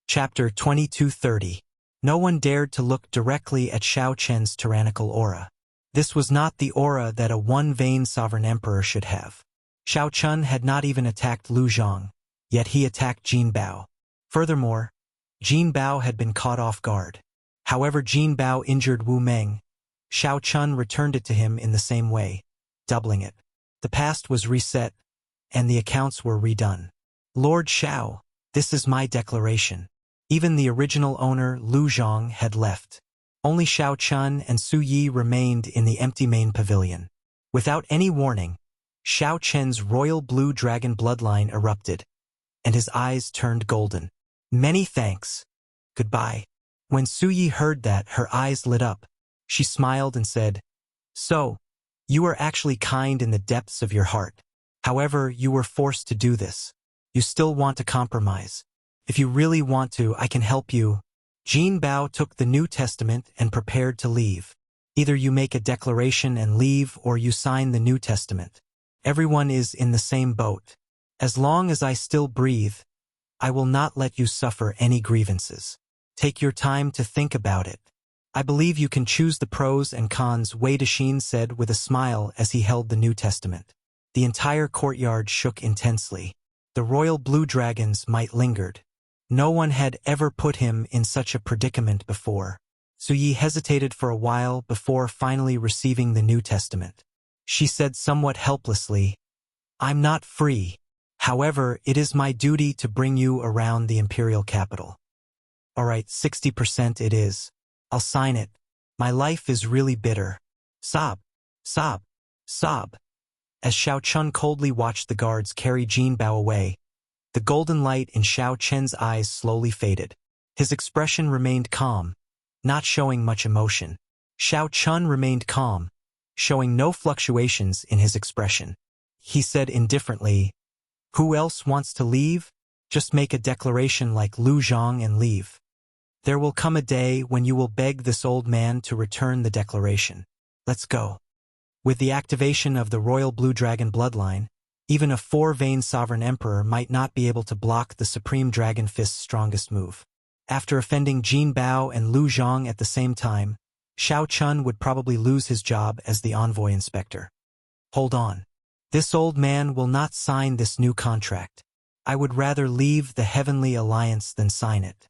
Chapter 2230. No one dared to look directly at Xiao Chen's tyrannical aura. This was not the aura that a one-vain sovereign emperor should have. Xiao Chun had not even attacked Lu Zhang, yet he attacked Jin Bao. Furthermore, Jin Bao had been caught off guard. However, Jin Bao injured Wu Meng. Xiao Chun returned it to him in the same way, doubling it. The past was reset, and the accounts were redone. "Lord Xiao, this is my declaration. Even the original owner, Lu Zhang, had left. Only Xiao Chun and Su Yi remained in the empty main pavilion. Without any warning, Xiao Chen's royal blue dragon bloodline erupted, and his eyes turned golden. Many thanks. Goodbye. When Su Yi heard that, her eyes lit up. She smiled and said, "So, you are actually kind in the depths of your heart. However, you were forced to do this. You still want to compromise. If you really want to, I can help you." Jin Bao took the New Testament and prepared to leave. Either you make a declaration and leave, or you sign the New Testament. Everyone is in the same boat. As long as I still breathe, I will not let you suffer any grievances. Take your time to think about it. I believe you can choose the pros and cons, Wei Dexin said with a smile as he held the New Testament. The entire courtyard shook intensely. The royal blue dragons might lingered. No one had ever put him in such a predicament before. Su Yi hesitated for a while before finally receiving the New Testament. She said somewhat helplessly, "I'm not free. However, it is my duty to bring you around the imperial capital." "All right, 60% it is. I'll sign it. My life is really bitter." Sob, sob, sob. As Xiao Chun coldly watched the guards carry Jin Bao away, the golden light in Xiao Chen's eyes slowly faded. His expression remained calm, not showing much emotion. Xiao Chun remained calm, showing no fluctuations in his expression. He said indifferently, "Who else wants to leave? Just make a declaration like Lu Zhang and leave. There will come a day when you will beg this old man to return the declaration. Let's go." With the activation of the royal blue dragon bloodline, even a four-vein sovereign emperor might not be able to block the supreme dragon fist's strongest move. After offending Jin Bao and Lu Zhang at the same time, Xiao Chun would probably lose his job as the envoy inspector. Hold on. This old man will not sign this new contract. I would rather leave the Heavenly Alliance than sign it.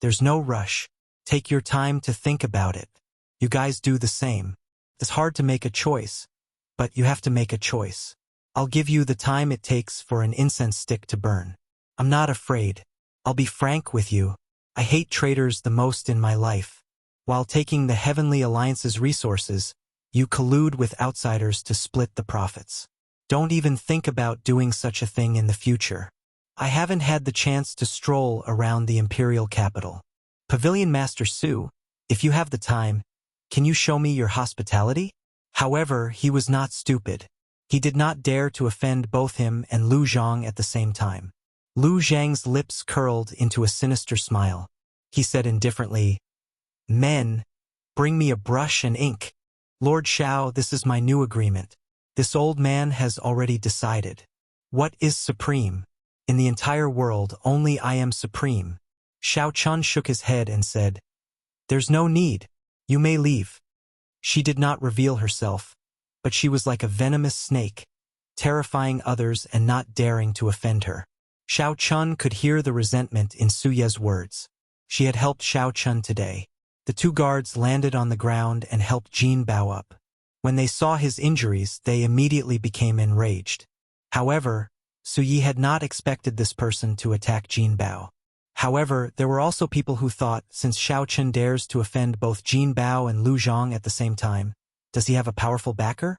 There's no rush. Take your time to think about it. You guys do the same. It's hard to make a choice, but you have to make a choice. I'll give you the time it takes for an incense stick to burn. I'm not afraid. I'll be frank with you. I hate traitors the most in my life. While taking the Heavenly Alliance's resources, you collude with outsiders to split the profits. Don't even think about doing such a thing in the future. I haven't had the chance to stroll around the imperial capital. Pavilion Master Su, if you have the time, can you show me your hospitality? However, he was not stupid. He did not dare to offend both him and Lu Zhang at the same time. Lu Zhang's lips curled into a sinister smile. He said indifferently, "Men, bring me a brush and ink. Lord Xiao, this is my new agreement. This old man has already decided. What is supreme? In the entire world, only I am supreme." Xiao Chun shook his head and said, "There's no need. You may leave." She did not reveal herself, but she was like a venomous snake, terrifying others and not daring to offend her. Xiao Chun could hear the resentment in Su Ye's words. She had helped Xiao Chun today. The two guards landed on the ground and helped Jin Bao up. When they saw his injuries, they immediately became enraged. However, Su Yi had not expected this person to attack Jin Bao. However, there were also people who thought, since Xiao Chun dares to offend both Jin Bao and Lu Zhang at the same time, does he have a powerful backer?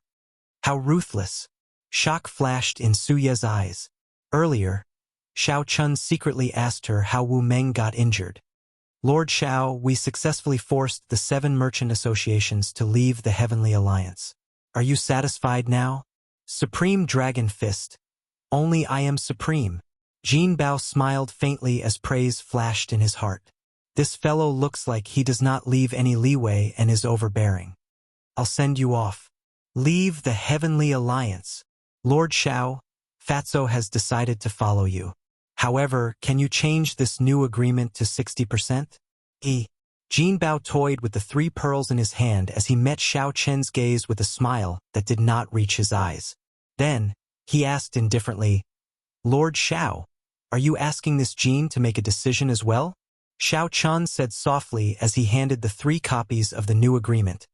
How ruthless! Shock flashed in Su Ye's eyes. Earlier, Xiao Chun secretly asked her how Wu Meng got injured. "Lord Xiao, we successfully forced the 7 merchant associations to leave the Heavenly Alliance. Are you satisfied now? Supreme Dragon Fist. Only I am supreme." Jin Bao smiled faintly as praise flashed in his heart. This fellow looks like he does not leave any leeway and is overbearing. "I'll send you off. Leave the Heavenly Alliance. Lord Xiao, Fatso has decided to follow you. However, can you change this new agreement to 60%? Jin Bao toyed with the 3 pearls in his hand as he met Xiao Chen's gaze with a smile that did not reach his eyes. Then, he asked indifferently, "Lord Xiao, are you asking this Jin to make a decision as well?" Xiao Chun said softly as he handed the 3 copies of the new agreement,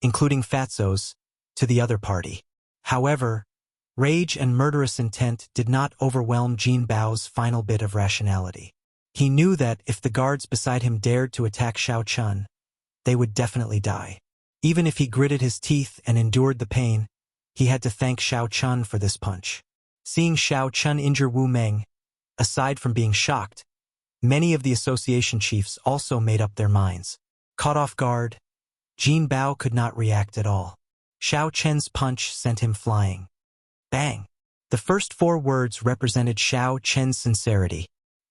including Fatso's, to the other party. However, rage and murderous intent did not overwhelm Jin Bao's final bit of rationality. He knew that if the guards beside him dared to attack Xiao Chun, they would definitely die. Even if he gritted his teeth and endured the pain, he had to thank Xiao Chun for this punch. Seeing Xiao Chun injure Wu Meng, aside from being shocked, many of the association chiefs also made up their minds. Caught off guard, Jin Bao could not react at all. Xiao Chen's punch sent him flying. Bang! The first 4 words represented Xiao Chen's sincerity.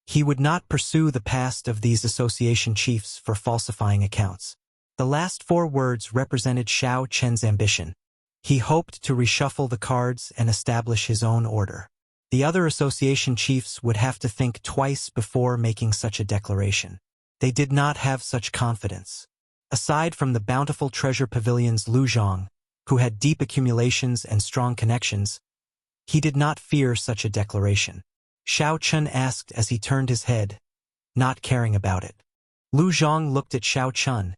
He would not pursue the past of these association chiefs for falsifying accounts. The last 4 words represented Xiao Chen's ambition. He hoped to reshuffle the cards and establish his own order. The other association chiefs would have to think twice before making such a declaration. They did not have such confidence. Aside from the bountiful treasure pavilion's Lu Zhang, who had deep accumulations and strong connections, he did not fear such a declaration. Xiao Chun asked as he turned his head, not caring about it. Lu Zhang looked at Xiao Chun,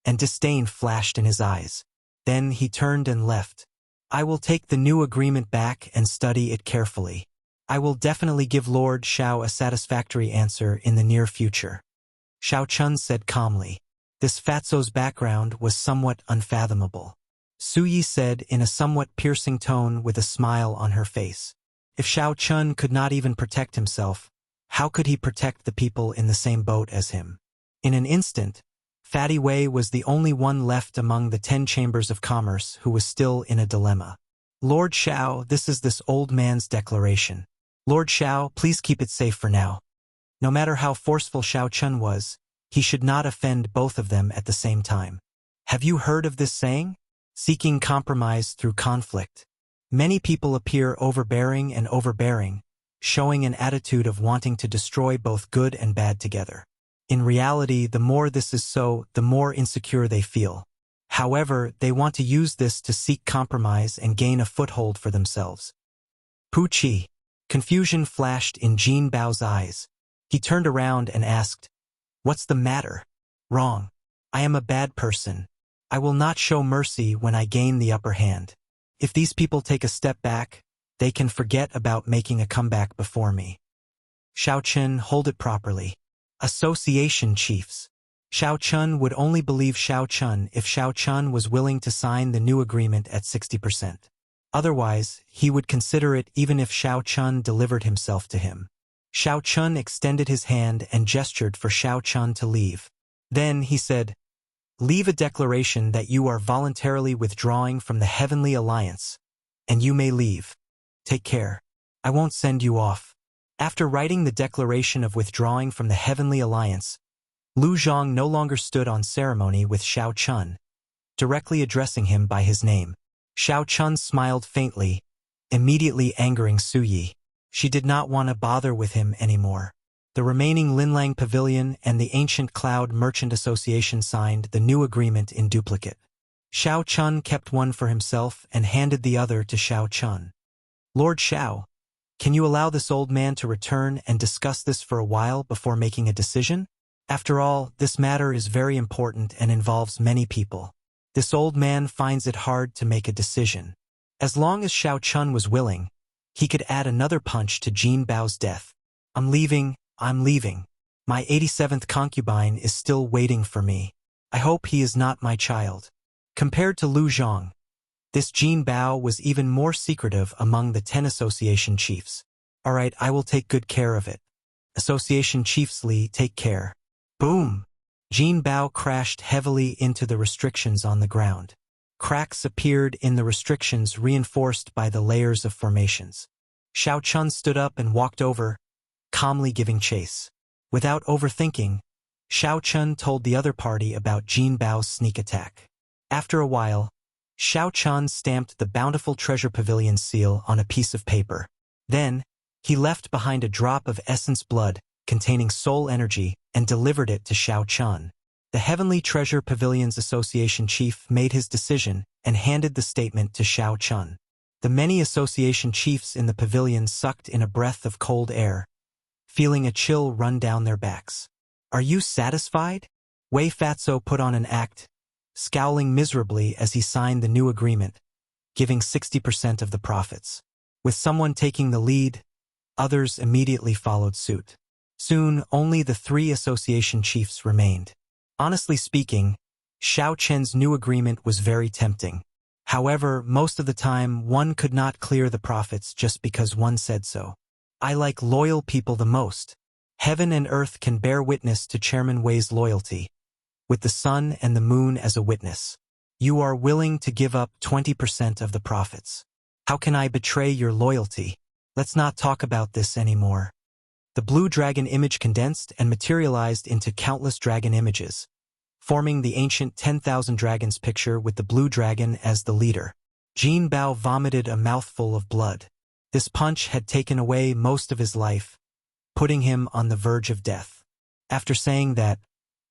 and disdain flashed in his eyes. Then he turned and left. I will take the new agreement back and study it carefully. I will definitely give Lord Xiao a satisfactory answer in the near future. Xiao Chun said calmly. This fatso's background was somewhat unfathomable. Su Yi said in a somewhat piercing tone with a smile on her face. If Xiao Chun could not even protect himself, how could he protect the people in the same boat as him? In an instant, Fatty Wei was the only one left among the 10 chambers of commerce who was still in a dilemma. Lord Xiao, this is this old man's declaration. Lord Xiao, please keep it safe for now. No matter how forceful Xiao Chun was, he should not offend both of them at the same time. Have you heard of this saying? Seeking compromise through conflict. Many people appear overbearing, showing an attitude of wanting to destroy both good and bad together. In reality, the more this is so, the more insecure they feel. However, they want to use this to seek compromise and gain a foothold for themselves. Pu Qi. Confusion flashed in Jin Bao's eyes. He turned around and asked, "What's the matter?" "Wrong. I am a bad person. I will not show mercy when I gain the upper hand. If these people take a step back, they can forget about making a comeback before me." Xiao Chun, hold it properly. Association chiefs. Xiao Chun would only believe Xiao Chun if Xiao Chun was willing to sign the new agreement at 60%. Otherwise, he would consider it even if Xiao Chun delivered himself to him. Xiao Chun extended his hand and gestured for Xiao Chun to leave. Then he said, "Leave a declaration that you are voluntarily withdrawing from the Heavenly Alliance, and you may leave. Take care. I won't send you off." After writing the declaration of withdrawing from the Heavenly Alliance, Lu Zhang no longer stood on ceremony with Xiao Chun, directly addressing him by his name. Xiao Chun smiled faintly, immediately angering Su Yi. She did not want to bother with him anymore. The remaining Linlang Pavilion and the Ancient Cloud Merchant Association signed the new agreement in duplicate. Xiao Chun kept one for himself and handed the other to Xiao Chun. "Lord Xiao, can you allow this old man to return and discuss this for a while before making a decision? After all, this matter is very important and involves many people. This old man finds it hard to make a decision." As long as Xiao Chun was willing, he could add another punch to Jin Bao's death. I'm leaving. My 87th concubine is still waiting for me. I hope he is not my child." Compared to Lu Zhang, this Jin Bao was even more secretive among the 10 association chiefs. "All right, I will take good care of it. Association chiefs Li, take care." Boom! Jin Bao crashed heavily into the restrictions on the ground. Cracks appeared in the restrictions reinforced by the layers of formations. Xiao Chun stood up and walked over, calmly giving chase. Without overthinking, Xiao Chun told the other party about Jin Bao's sneak attack. After a while, Xiao Chun stamped the Bountiful Treasure Pavilion seal on a piece of paper. Then, he left behind a drop of essence blood containing soul energy and delivered it to Xiao Chun. The Heavenly Treasure Pavilion's association chief made his decision and handed the statement to Xiao Chun. The many association chiefs in the pavilion sucked in a breath of cold air, feeling a chill run down their backs. "Are you satisfied?" Wei Fatso put on an act, scowling miserably as he signed the new agreement, giving 60% of the profits. With someone taking the lead, others immediately followed suit. Soon, only the 3 association chiefs remained. Honestly speaking, Xiao Chen's new agreement was very tempting. However, most of the time, one could not clear the prophets just because one said so. I like loyal people the most. Heaven and earth can bear witness to Chairman Wei's loyalty, with the sun and the moon as a witness. You are willing to give up 20% of the profits. How can I betray your loyalty? Let's not talk about this anymore. The blue dragon image condensed and materialized into countless dragon images, forming the ancient 10,000 dragons picture with the blue dragon as the leader. Jin Bao vomited a mouthful of blood. This punch had taken away most of his life, putting him on the verge of death. After saying that,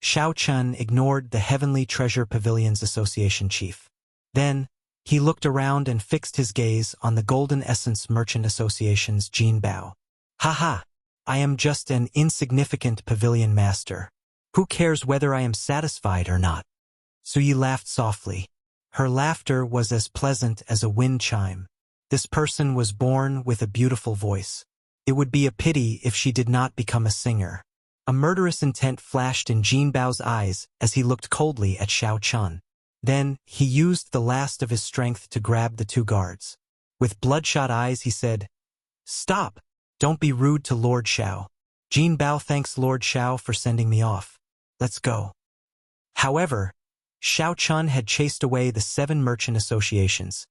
Xiao Chun ignored the Heavenly Treasure Pavilions Association chief. Then, he looked around and fixed his gaze on the Golden Essence Merchant Association's Jin Bao. Haha, I am just an insignificant pavilion master. Who cares whether I am satisfied or not? Suyi laughed softly. Her laughter was as pleasant as a wind chime. This person was born with a beautiful voice. It would be a pity if she did not become a singer. A murderous intent flashed in Jin Bao's eyes as he looked coldly at Xiao Chun. Then, he used the last of his strength to grab the 2 guards. With bloodshot eyes, he said, "Stop! Don't be rude to Lord Xiao. Jin Bao thanks Lord Xiao for sending me off. Let's go." However, Xiao Chun had chased away the 7 merchant associations,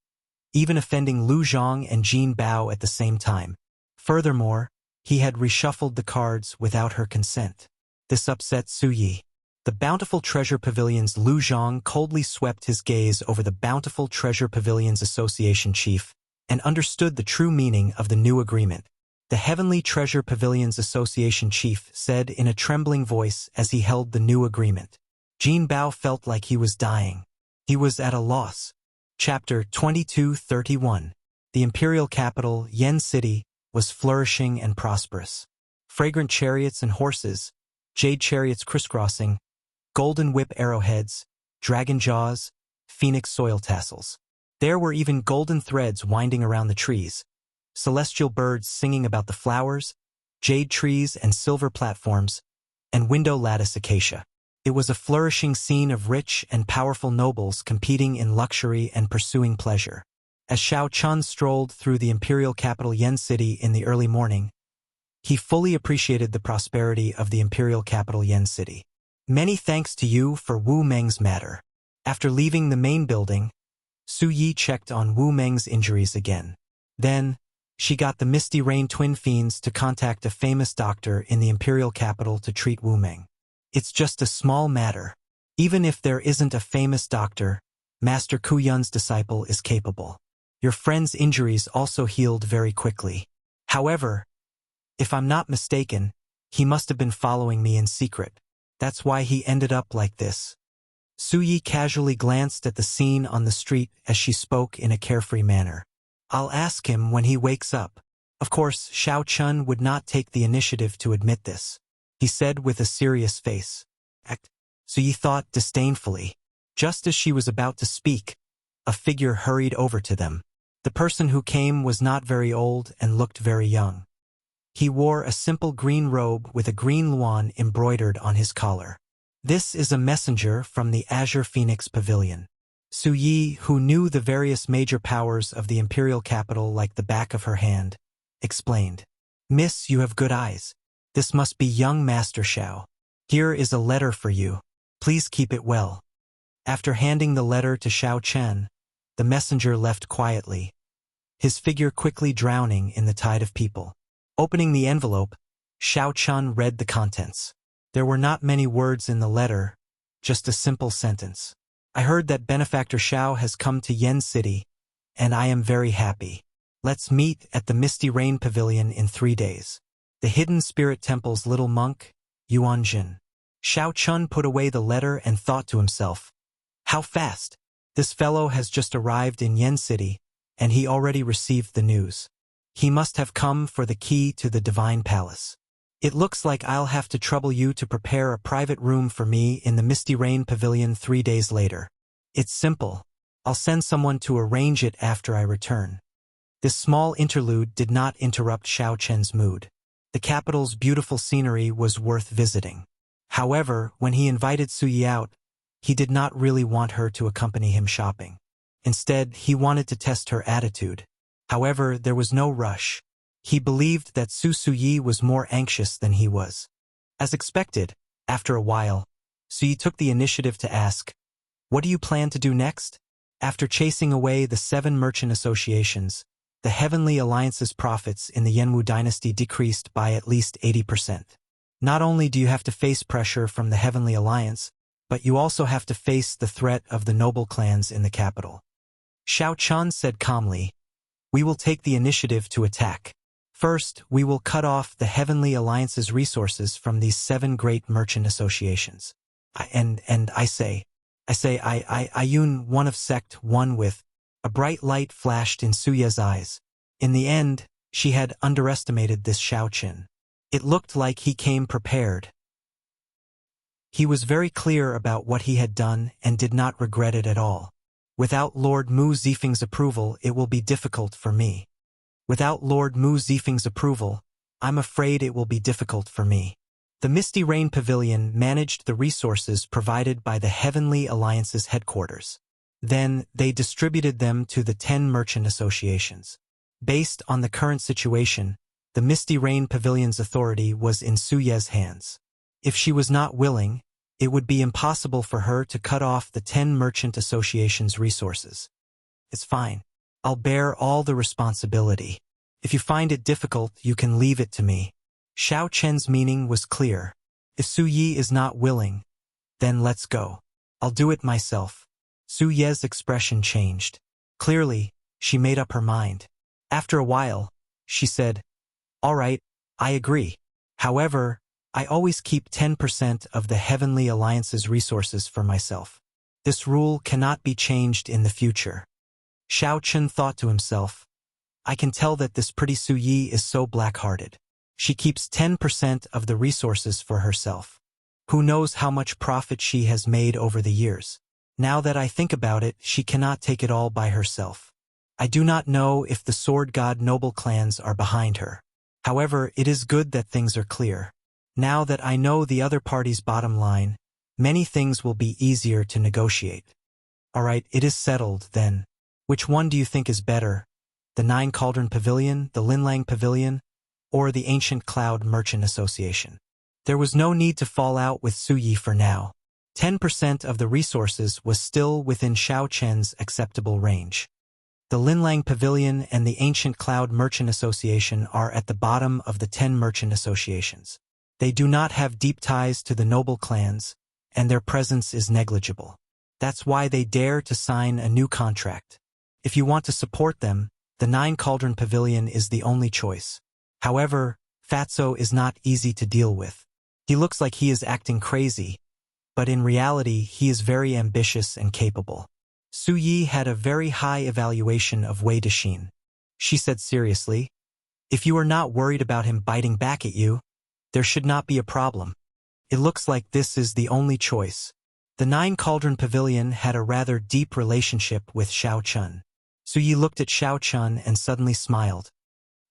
even offending Lu Zhong and Jin Bao at the same time. Furthermore, he had reshuffled the cards without her consent. This upset Suyi. The Bountiful Treasure Pavilion's Lu Zhong coldly swept his gaze over the Bountiful Treasure Pavilion's Association chief and understood the true meaning of the new agreement. The Heavenly Treasure Pavilion's Association chief said in a trembling voice as he held the new agreement. Jin Bao felt like he was dying. He was at a loss. Chapter 2231. The imperial capital, Yen City, was flourishing and prosperous. Fragrant chariots and horses, jade chariots crisscrossing, golden whip arrowheads, dragon jaws, phoenix soil tassels. There were even golden threads winding around the trees, celestial birds singing about the flowers, jade trees and silver platforms, and window lattice acacia. It was a flourishing scene of rich and powerful nobles competing in luxury and pursuing pleasure. As Xiao Chun strolled through the imperial capital Yen City in the early morning, he fully appreciated the prosperity of the imperial capital Yen City. Many thanks to you for Wu Meng's matter. After leaving the main building, Su Yi checked on Wu Meng's injuries again. Then, she got the Misty Rain twin fiends to contact a famous doctor in the imperial capital to treat Wu Meng. It's just a small matter. Even if there isn't a famous doctor, Master Ku Yun's disciple is capable. Your friend's injuries also healed very quickly. However, if I'm not mistaken, he must have been following me in secret. That's why he ended up like this. Su Yi casually glanced at the scene on the street as she spoke in a carefree manner. I'll ask him when he wakes up. Of course, Xiao Chun would not take the initiative to admit this. He said with a serious face. Su Yi thought disdainfully. Just as she was about to speak, a figure hurried over to them. The person who came was not very old and looked very young. He wore a simple green robe with a green luan embroidered on his collar. This is a messenger from the Azure Phoenix Pavilion. Su Yi, who knew the various major powers of the imperial capital like the back of her hand, explained. Miss, you have good eyes. This must be young Master Xiao. Here is a letter for you. Please keep it well. After handing the letter to Xiao Chen, the messenger left quietly, his figure quickly drowning in the tide of people. Opening the envelope, Xiao Chun read the contents. There were not many words in the letter, just a simple sentence. I heard that Benefactor Xiao has come to Yen City, and I am very happy. Let's meet at the Misty Rain Pavilion in 3 days. The Hidden Spirit Temple's little monk, Yuan Jin. Xiao Chun put away the letter and thought to himself, how fast! This fellow has just arrived in Yen City, and he already received the news. He must have come for the key to the Divine Palace. It looks like I'll have to trouble you to prepare a private room for me in the Misty Rain Pavilion 3 days later. It's simple. I'll send someone to arrange it after I return. This small interlude did not interrupt Xiao Chen's mood. The capital's beautiful scenery was worth visiting. However, when he invited Su Yi out, he did not really want her to accompany him shopping. Instead, he wanted to test her attitude. However, there was no rush. He believed that Su Yi was more anxious than he was. As expected, after a while, Su Yi took the initiative to ask, "What do you plan to do next?" After chasing away the 7 merchant associations, the Heavenly Alliance's profits in the Yenwu dynasty decreased by at least 80%. Not only do you have to face pressure from the Heavenly Alliance, but you also have to face the threat of the noble clans in the capital. Xiao Chun said calmly, "We will take the initiative to attack. First, we will cut off the Heavenly Alliance's resources from these 7 great merchant associations. Ayun, one of Sect 1 with a bright light flashed in Suye's eyes. In the end, she had underestimated this Xiao Qin. It looked like he came prepared. He was very clear about what he had done and did not regret it at all. Without Lord Mu Zifeng's approval, it will be difficult for me. Without Lord Mu Zifeng's approval, I'm afraid it will be difficult for me." The Misty Rain Pavilion managed the resources provided by the Heavenly Alliance's headquarters. Then, they distributed them to the 10 merchant associations. Based on the current situation, the Misty Rain Pavilion's authority was in Su Ye's hands. If she was not willing, it would be impossible for her to cut off the 10 merchant associations' resources. "It's fine. I'll bear all the responsibility. If you find it difficult, you can leave it to me." Xiao Chen's meaning was clear. If Su Yi is not willing, then let's go. I'll do it myself. Su Ye's expression changed. Clearly, she made up her mind. After a while, she said, "All right, I agree. However, I always keep 10% of the Heavenly Alliance's resources for myself. This rule cannot be changed in the future." Xiao Chen thought to himself, "I can tell that this pretty Su Yi is so black-hearted. She keeps 10% of the resources for herself. Who knows how much profit she has made over the years. Now that I think about it, she cannot take it all by herself. I do not know if the Sword God noble clans are behind her. However, it is good that things are clear. Now that I know the other party's bottom line, many things will be easier to negotiate." "All right, it is settled, then. Which one do you think is better? The 9 Cauldron Pavilion, the Linlang Pavilion, or the Ancient Cloud Merchant Association?" There was no need to fall out with Su Yi for now. 10% of the resources was still within Xiao Chen's acceptable range. The Linlang Pavilion and the Ancient Cloud Merchant Association are at the bottom of the 10 merchant associations. They do not have deep ties to the noble clans, and their presence is negligible. That's why they dare to sign a new contract. If you want to support them, the 9 Cauldron Pavilion is the only choice. However, Fatso is not easy to deal with. He looks like he is acting crazy, but in reality he is very ambitious and capable. Su Yi had a very high evaluation of Wei Dexin. She said seriously, "If you are not worried about him biting back at you, there should not be a problem. It looks like this is the only choice." The 9 Cauldron Pavilion had a rather deep relationship with Xiao Chun. Su Yi looked at Xiao Chun and suddenly smiled.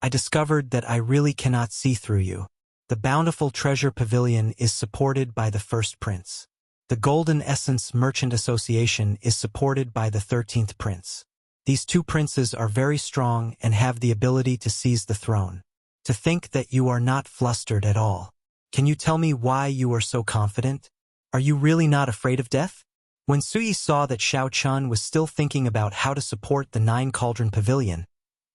"I discovered that I really cannot see through you. The Bountiful Treasure Pavilion is supported by the First Prince. The Golden Essence Merchant Association is supported by the 13th Prince. These 2 princes are very strong and have the ability to seize the throne. To think that you are not flustered at all. Can you tell me why you are so confident? Are you really not afraid of death?" When Su Yi saw that Xiao Chun was still thinking about how to support the 9 Cauldron Pavilion,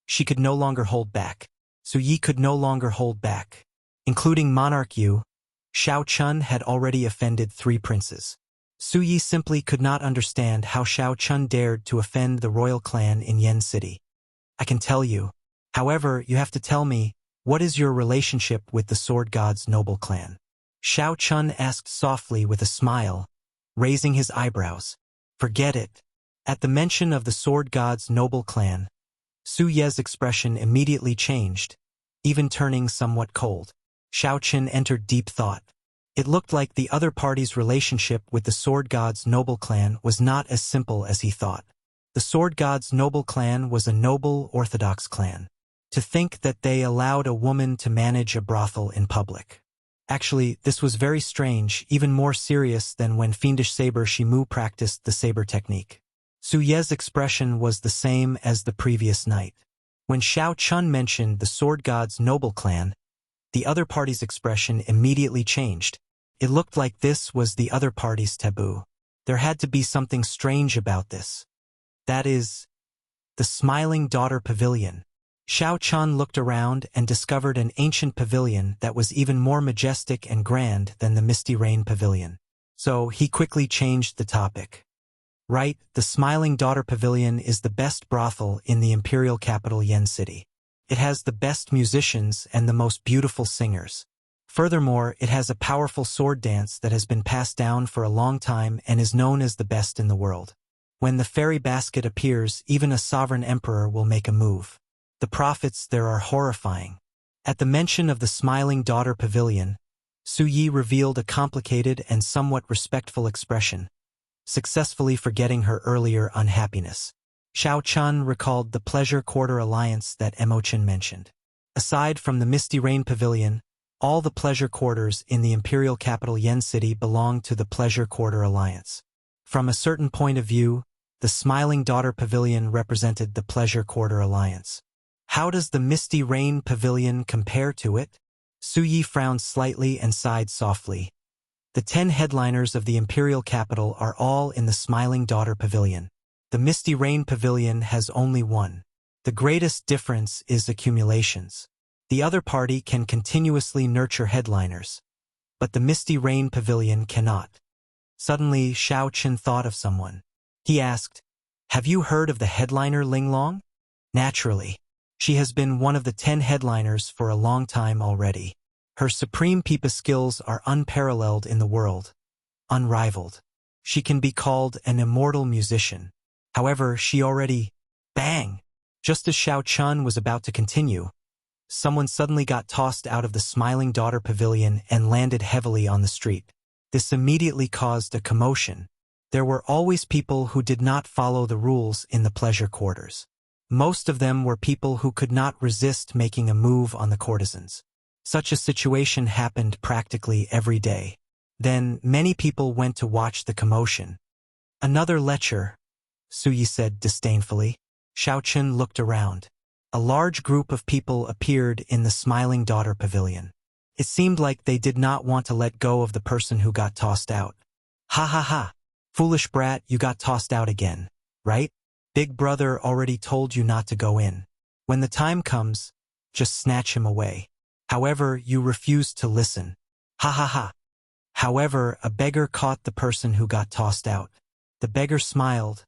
she could no longer hold back. Su Yi could no longer hold back. Including Monarch Yu, Xiao Chun had already offended 3 princes. Su Yi simply could not understand how Xiao Chun dared to offend the royal clan in Yen City. "I can tell you. However, you have to tell me, what is your relationship with the Sword God's noble clan?" Xiao Chun asked softly with a smile, raising his eyebrows. "Forget it." At the mention of the Sword God's noble clan, Su Ye's expression immediately changed, even turning somewhat cold. Xiao Chen entered deep thought. It looked like the other party's relationship with the Sword God's noble clan was not as simple as he thought. The Sword God's noble clan was a noble, orthodox clan. To think that they allowed a woman to manage a brothel in public. Actually, this was very strange, even more serious than when fiendish saber Shimu practiced the saber technique. Su Ye's expression was the same as the previous night. When Xiao Chun mentioned the sword god's noble clan, the other party's expression immediately changed. It looked like this was the other party's taboo. There had to be something strange about this. That is, the Smiling Daughter Pavilion. Xiao Chun looked around and discovered an ancient pavilion that was even more majestic and grand than the Misty Rain Pavilion. So he quickly changed the topic. Right, the Smiling Daughter Pavilion is the best brothel in the imperial capital Yen City. It has the best musicians and the most beautiful singers. Furthermore, it has a powerful sword dance that has been passed down for a long time and is known as the best in the world. When the fairy basket appears, even a sovereign emperor will make a move. The profits there are horrifying. At the mention of the Smiling Daughter Pavilion, Su Yi revealed a complicated and somewhat respectful expression, successfully forgetting her earlier unhappiness. Xiao Chun recalled the Pleasure Quarter alliance that Emochin mentioned. Aside from the Misty Rain Pavilion, all the pleasure quarters in the imperial capital Yen City belong to the Pleasure Quarter alliance. From a certain point of view, the Smiling Daughter Pavilion represented the Pleasure Quarter alliance. How does the Misty Rain Pavilion compare to it? Su Yi frowned slightly and sighed softly. The 10 headliners of the imperial capital are all in the Smiling Daughter Pavilion. The Misty Rain Pavilion has only one. The greatest difference is accumulations. The other party can continuously nurture headliners, but the Misty Rain Pavilion cannot. Suddenly, Xiao Chen thought of someone. He asked, "Have you heard of the headliner Linglong?" Naturally. She has been one of the 10 headliners for a long time already. Her supreme pipa skills are unparalleled in the world, unrivaled. She can be called an immortal musician. However, she already... Bang! Just as Xiao Chun was about to continue, someone suddenly got tossed out of the Smiling Daughter Pavilion and landed heavily on the street. This immediately caused a commotion. There were always people who did not follow the rules in the pleasure quarters. Most of them were people who could not resist making a move on the courtesans. Such a situation happened practically every day. Then, many people went to watch the commotion. "Another lecher," Su Yi said disdainfully. Xiao Chen looked around. A large group of people appeared in the Smiling Daughter Pavilion. It seemed like they did not want to let go of the person who got tossed out. "Ha ha ha! Foolish brat, you got tossed out again, right? Big brother already told you not to go in. When the time comes, just snatch him away. However, you refused to listen. Ha ha ha." However, a beggar caught the person who got tossed out. The beggar smiled,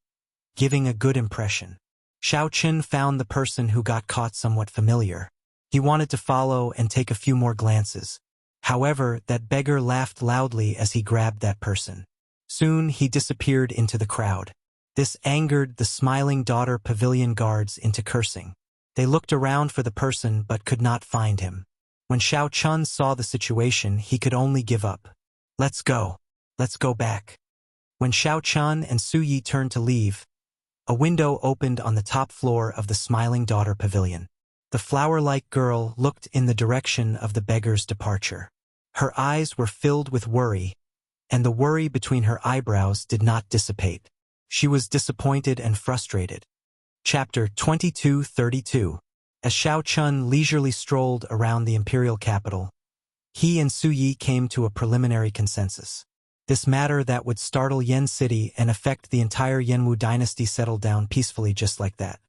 giving a good impression. Xiao Chen found the person who got caught somewhat familiar. He wanted to follow and take a few more glances. However, that beggar laughed loudly as he grabbed that person. Soon, he disappeared into the crowd. This angered the Smiling Daughter Pavilion guards into cursing. They looked around for the person but could not find him. When Xiao Chun saw the situation, he could only give up. Let's go back." When Xiao Chun and Su Yi turned to leave, a window opened on the top floor of the Smiling Daughter Pavilion. The flower-like girl looked in the direction of the beggar's departure. Her eyes were filled with worry, and the worry between her eyebrows did not dissipate. She was disappointed and frustrated. Chapter 2232. As Xiao Chun leisurely strolled around the imperial capital, he and Su Yi came to a preliminary consensus. This matter that would startle Yen City and affect the entire Yenwu dynasty settled down peacefully just like that.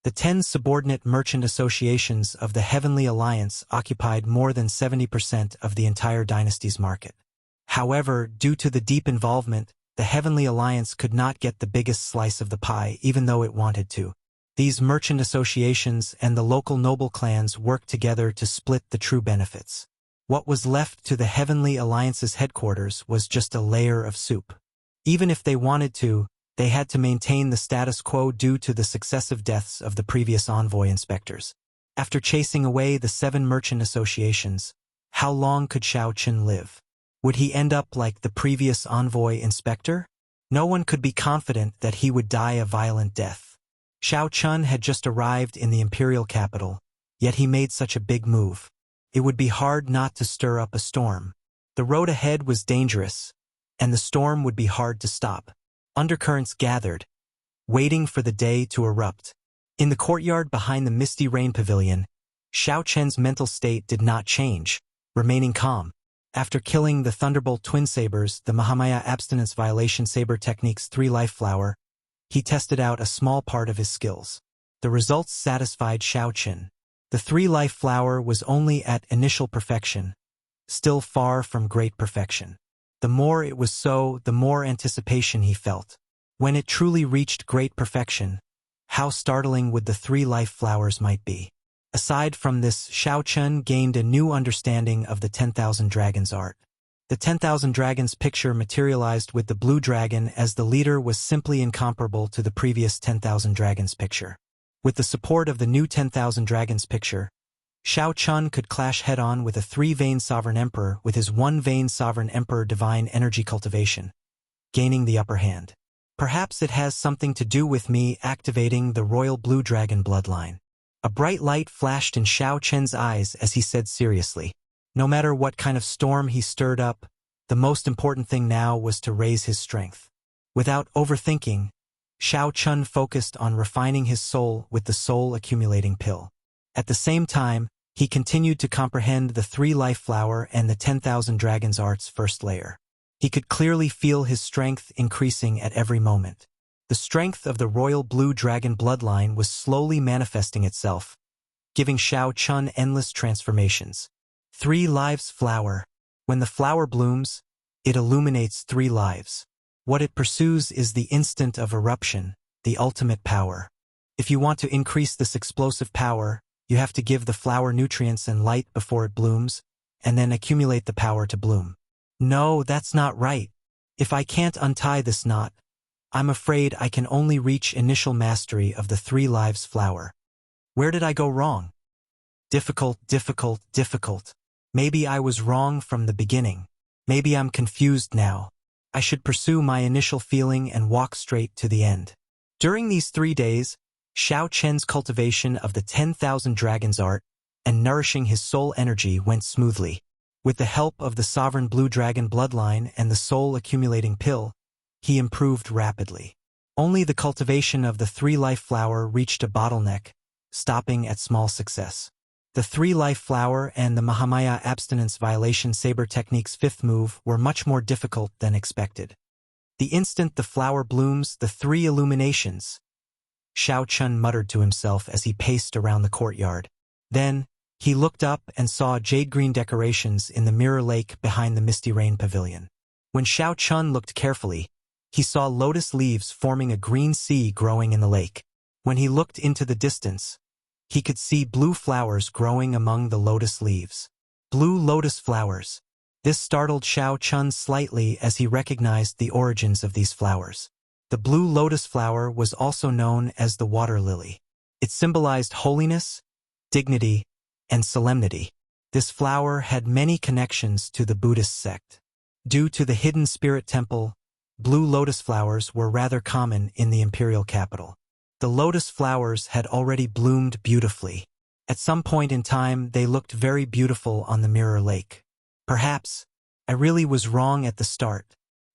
The 10 subordinate merchant associations of the Heavenly Alliance occupied more than 70% of the entire dynasty's market. However, due to the deep involvement, the Heavenly Alliance could not get the biggest slice of the pie even though it wanted to. These merchant associations and the local noble clans worked together to split the true benefits. What was left to the Heavenly Alliance's headquarters was just a layer of soup. Even if they wanted to, they had to maintain the status quo due to the successive deaths of the previous envoy inspectors. After chasing away the 7 merchant associations, how long could Xiao Chen live? Would he end up like the previous envoy inspector? No one could be confident that he would die a violent death. Xiao Chun had just arrived in the imperial capital, yet he made such a big move. It would be hard not to stir up a storm. The road ahead was dangerous, and the storm would be hard to stop. Undercurrents gathered, waiting for the day to erupt. In the courtyard behind the misty rain pavilion, Xiao Chen's mental state did not change, remaining calm. After killing the Thunderbolt twin sabers, the Mahamaya abstinence violation saber technique's 3-life flower, he tested out a small part of his skills. The results satisfied Xiao Chen. The 3-life flower was only at initial perfection, still far from great perfection. The more it was so, the more anticipation he felt. When it truly reached great perfection, how startling would the 3-life flowers might be. Aside from this, Xiao Chen gained a new understanding of the 10,000 Dragons art. The 10,000 Dragons picture materialized with the blue dragon as the leader was simply incomparable to the previous 10,000 Dragons picture. With the support of the new 10,000 Dragons picture, Xiao Chen could clash head-on with a 3-vein Sovereign Emperor with his 1-vein Sovereign Emperor divine energy cultivation, gaining the upper hand. Perhaps it has something to do with me activating the Royal Blue Dragon bloodline. A bright light flashed in Xiao Chen's eyes as he said seriously. No matter what kind of storm he stirred up, the most important thing now was to raise his strength. Without overthinking, Xiao Chen focused on refining his soul with the soul accumulating pill. At the same time, he continued to comprehend the 3-life flower and the 10,000 Dragons art's first layer. He could clearly feel his strength increasing at every moment. The strength of the Royal Blue Dragon bloodline was slowly manifesting itself, giving Xiao Chen endless transformations. 3 lives flower. When the flower blooms, it illuminates 3 lives. What it pursues is the instant of eruption, the ultimate power. If you want to increase this explosive power, you have to give the flower nutrients and light before it blooms, and then accumulate the power to bloom. No, that's not right. If I can't untie this knot, I'm afraid I can only reach initial mastery of the 3 lives flower. Where did I go wrong? Difficult. Maybe I was wrong from the beginning. Maybe I'm confused now. I should pursue my initial feeling and walk straight to the end. During these 3 days, Xiao Chen's cultivation of the 10,000 Dragons art and nourishing his soul energy went smoothly. With the help of the Sovereign Blue Dragon bloodline and the soul accumulating pill, he improved rapidly. Only the cultivation of the 3-life flower reached a bottleneck, stopping at small success. The 3-life flower and the Mahamaya abstinence violation saber technique's 5th move were much more difficult than expected. The instant the flower blooms, the 3 illuminations. Xiao Chen muttered to himself as he paced around the courtyard. Then, he looked up and saw jade-green decorations in the mirror lake behind the misty rain pavilion. When Xiao Chen looked carefully, he saw lotus leaves forming a green sea growing in the lake. When he looked into the distance, he could see blue flowers growing among the lotus leaves. Blue lotus flowers. This startled Xiao Chen slightly as he recognized the origins of these flowers. The blue lotus flower was also known as the water lily. It symbolized holiness, dignity, and solemnity. This flower had many connections to the Buddhist sect. Due to the hidden spirit temple, blue lotus flowers were rather common in the imperial capital. The lotus flowers had already bloomed beautifully. At some point in time, they looked very beautiful on the mirror lake. Perhaps, I really was wrong at the start.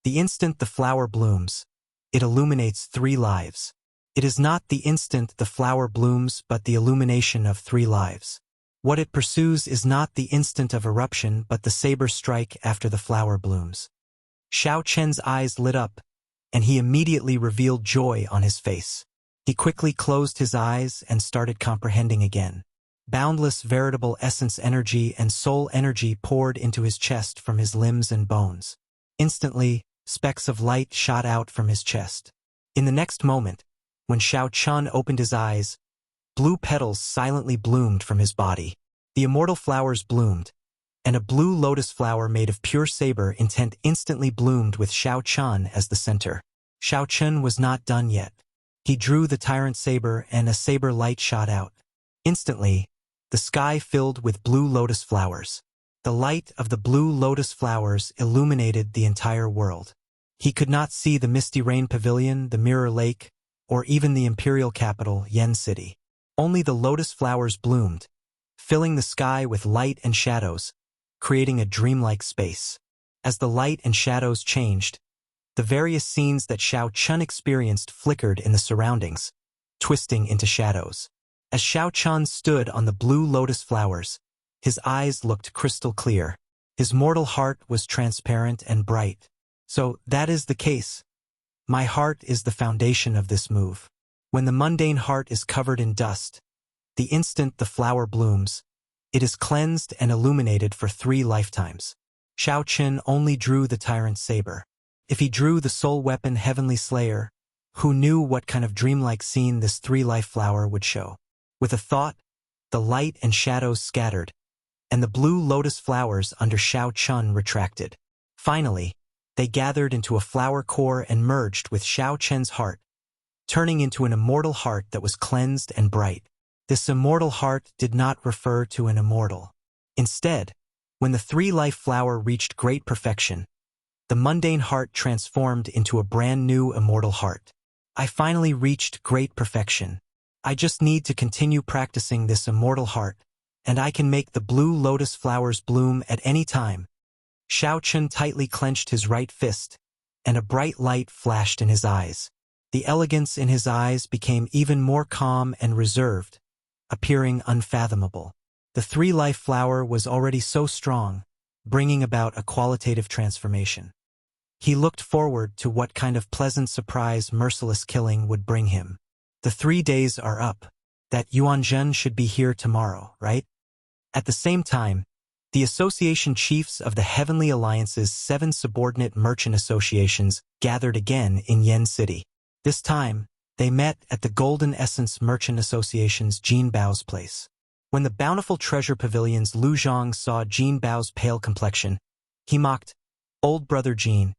The instant the flower blooms, it illuminates 3 lives. It is not the instant the flower blooms but the illumination of 3 lives. What it pursues is not the instant of eruption but the saber strike after the flower blooms. Xiao Chen's eyes lit up, and he immediately revealed joy on his face. He quickly closed his eyes and started comprehending again. Boundless veritable essence energy and soul energy poured into his chest from his limbs and bones. Instantly, specks of light shot out from his chest. In the next moment, when Xiao Chen opened his eyes, blue petals silently bloomed from his body. The immortal flowers bloomed, and a blue lotus flower made of pure saber intent instantly bloomed with Xiao Chen as the center. Xiao Chen was not done yet. He drew the tyrant saber and a saber light shot out. Instantly, the sky filled with blue lotus flowers. The light of the blue lotus flowers illuminated the entire world. He could not see the misty rain pavilion, the mirror lake, or even the imperial capital, Yen City. Only the lotus flowers bloomed, filling the sky with light and shadows, creating a dreamlike space. As the light and shadows changed, the various scenes that Xiao Chun experienced flickered in the surroundings, twisting into shadows. As Xiao Chun stood on the blue lotus flowers, his eyes looked crystal clear. His mortal heart was transparent and bright. So that is the case. My heart is the foundation of this move. When the mundane heart is covered in dust, the instant the flower blooms, it is cleansed and illuminated for 3 lifetimes. Xiao Qin only drew the tyrant's saber. If he drew the soul weapon Heavenly Slayer, who knew what kind of dreamlike scene this 3-life flower would show? With a thought, the light and shadows scattered, and the blue lotus flowers under Xiao Chun retracted. Finally, they gathered into a flower core and merged with Xiao Chen's heart, turning into an immortal heart that was cleansed and bright. This immortal heart did not refer to an immortal. Instead, when the 3-life flower reached great perfection, the mundane heart transformed into a brand new immortal heart. I finally reached great perfection. I just need to continue practicing this immortal heart, and I can make the blue lotus flowers bloom at any time. Xiao Chun tightly clenched his right fist, and a bright light flashed in his eyes. The elegance in his eyes became even more calm and reserved, appearing unfathomable. The 3-life flower was already so strong, bringing about a qualitative transformation. He looked forward to what kind of pleasant surprise merciless killing would bring him. The 3 days are up. That Yuanzhen should be here tomorrow, right? At the same time, the association chiefs of the Heavenly Alliance's 7 subordinate merchant associations gathered again in Yen City. This time, they met at the Golden Essence Merchant Association's Jin Bao's place. When the bountiful treasure pavilion's Lu Zhang saw Jin Bao's pale complexion, he mocked, "Old brother Jin,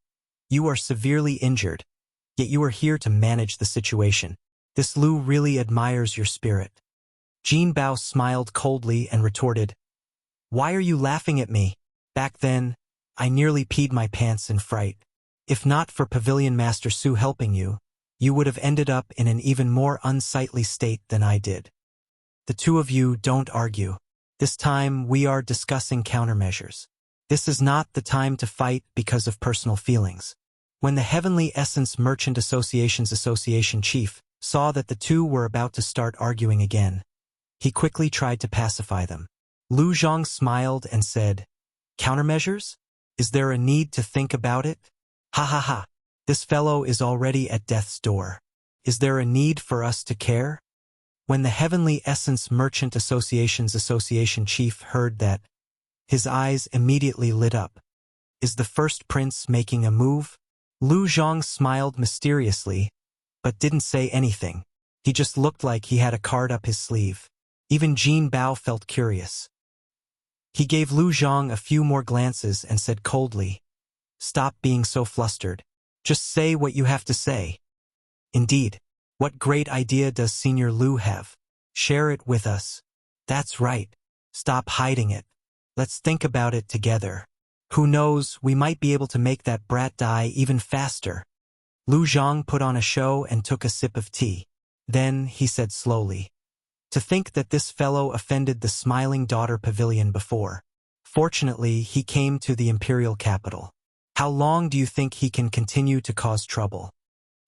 you are severely injured, yet you are here to manage the situation. This Lu really admires your spirit." Jin Bao smiled coldly and retorted, "Why are you laughing at me? Back then, I nearly peed my pants in fright. If not for Pavilion Master Su helping you, you would have ended up in an even more unsightly state than I did. The 2 of you don't argue. This time we are discussing countermeasures. This is not the time to fight because of personal feelings." When the Heavenly Essence Merchant Association's association chief saw that the 2 were about to start arguing again, he quickly tried to pacify them. Lu Zhang smiled and said, "Countermeasures? Is there a need to think about it? Ha ha ha. This fellow is already at death's door. Is there a need for us to care?" When the Heavenly Essence Merchant Association's association chief heard that, his eyes immediately lit up. Is the first prince making a move? Lu Zhang smiled mysteriously, but didn't say anything. He just looked like he had a card up his sleeve. Even Jin Bao felt curious. He gave Lu Zhang a few more glances and said coldly, "Stop being so flustered. Just say what you have to say." "Indeed. What great idea does Senior Lu have? Share it with us." "That's right. Stop hiding it. Let's think about it together. Who knows, we might be able to make that brat die even faster." Lu Zhang put on a show and took a sip of tea. Then he said slowly, "To think that this fellow offended the Smiling Daughter Pavilion before. Fortunately, he came to the imperial capital. How long do you think he can continue to cause trouble?"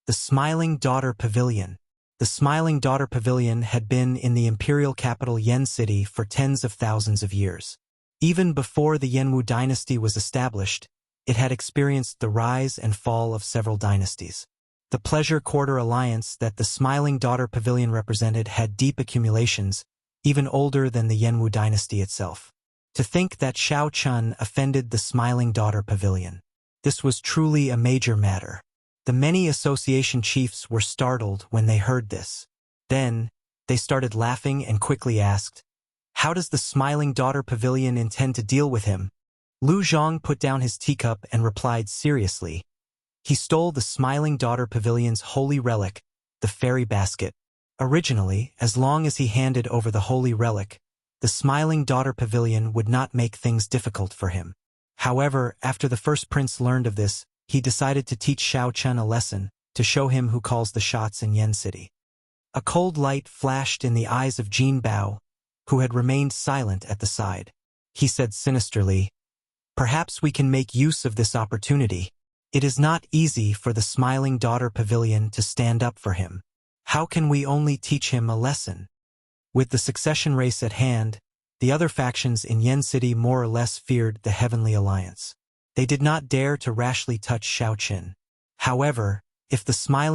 The Smiling Daughter Pavilion. The Smiling Daughter Pavilion had been in the imperial capital Yen City for tens of thousands of years. Even before the Yenwu dynasty was established, it had experienced the rise and fall of several dynasties. The Pleasure Quarter Alliance that the Smiling Daughter Pavilion represented had deep accumulations, even older than the Yenwu dynasty itself. To think that Xiao Chun offended the Smiling Daughter Pavilion. This was truly a major matter. The many association chiefs were startled when they heard this. Then, they started laughing and quickly asked, "How does the Smiling Daughter Pavilion intend to deal with him?" Lu Zhang put down his teacup and replied seriously, "He stole the Smiling Daughter Pavilion's holy relic, the fairy basket. Originally, as long as he handed over the holy relic, the Smiling Daughter Pavilion would not make things difficult for him. However, after the first prince learned of this, he decided to teach Xiao Chun a lesson, to show him who calls the shots in Yen City." A cold light flashed in the eyes of Jin Bao, who had remained silent at the side. He said sinisterly, "Perhaps we can make use of this opportunity. It is not easy for the smiling daughter pavilion to stand up for him. How can we only teach him a lesson?" With the succession race at hand, the other factions in Yen City more or less feared the Heavenly Alliance. They did not dare to rashly touch Xiaoqin. However, if the smiling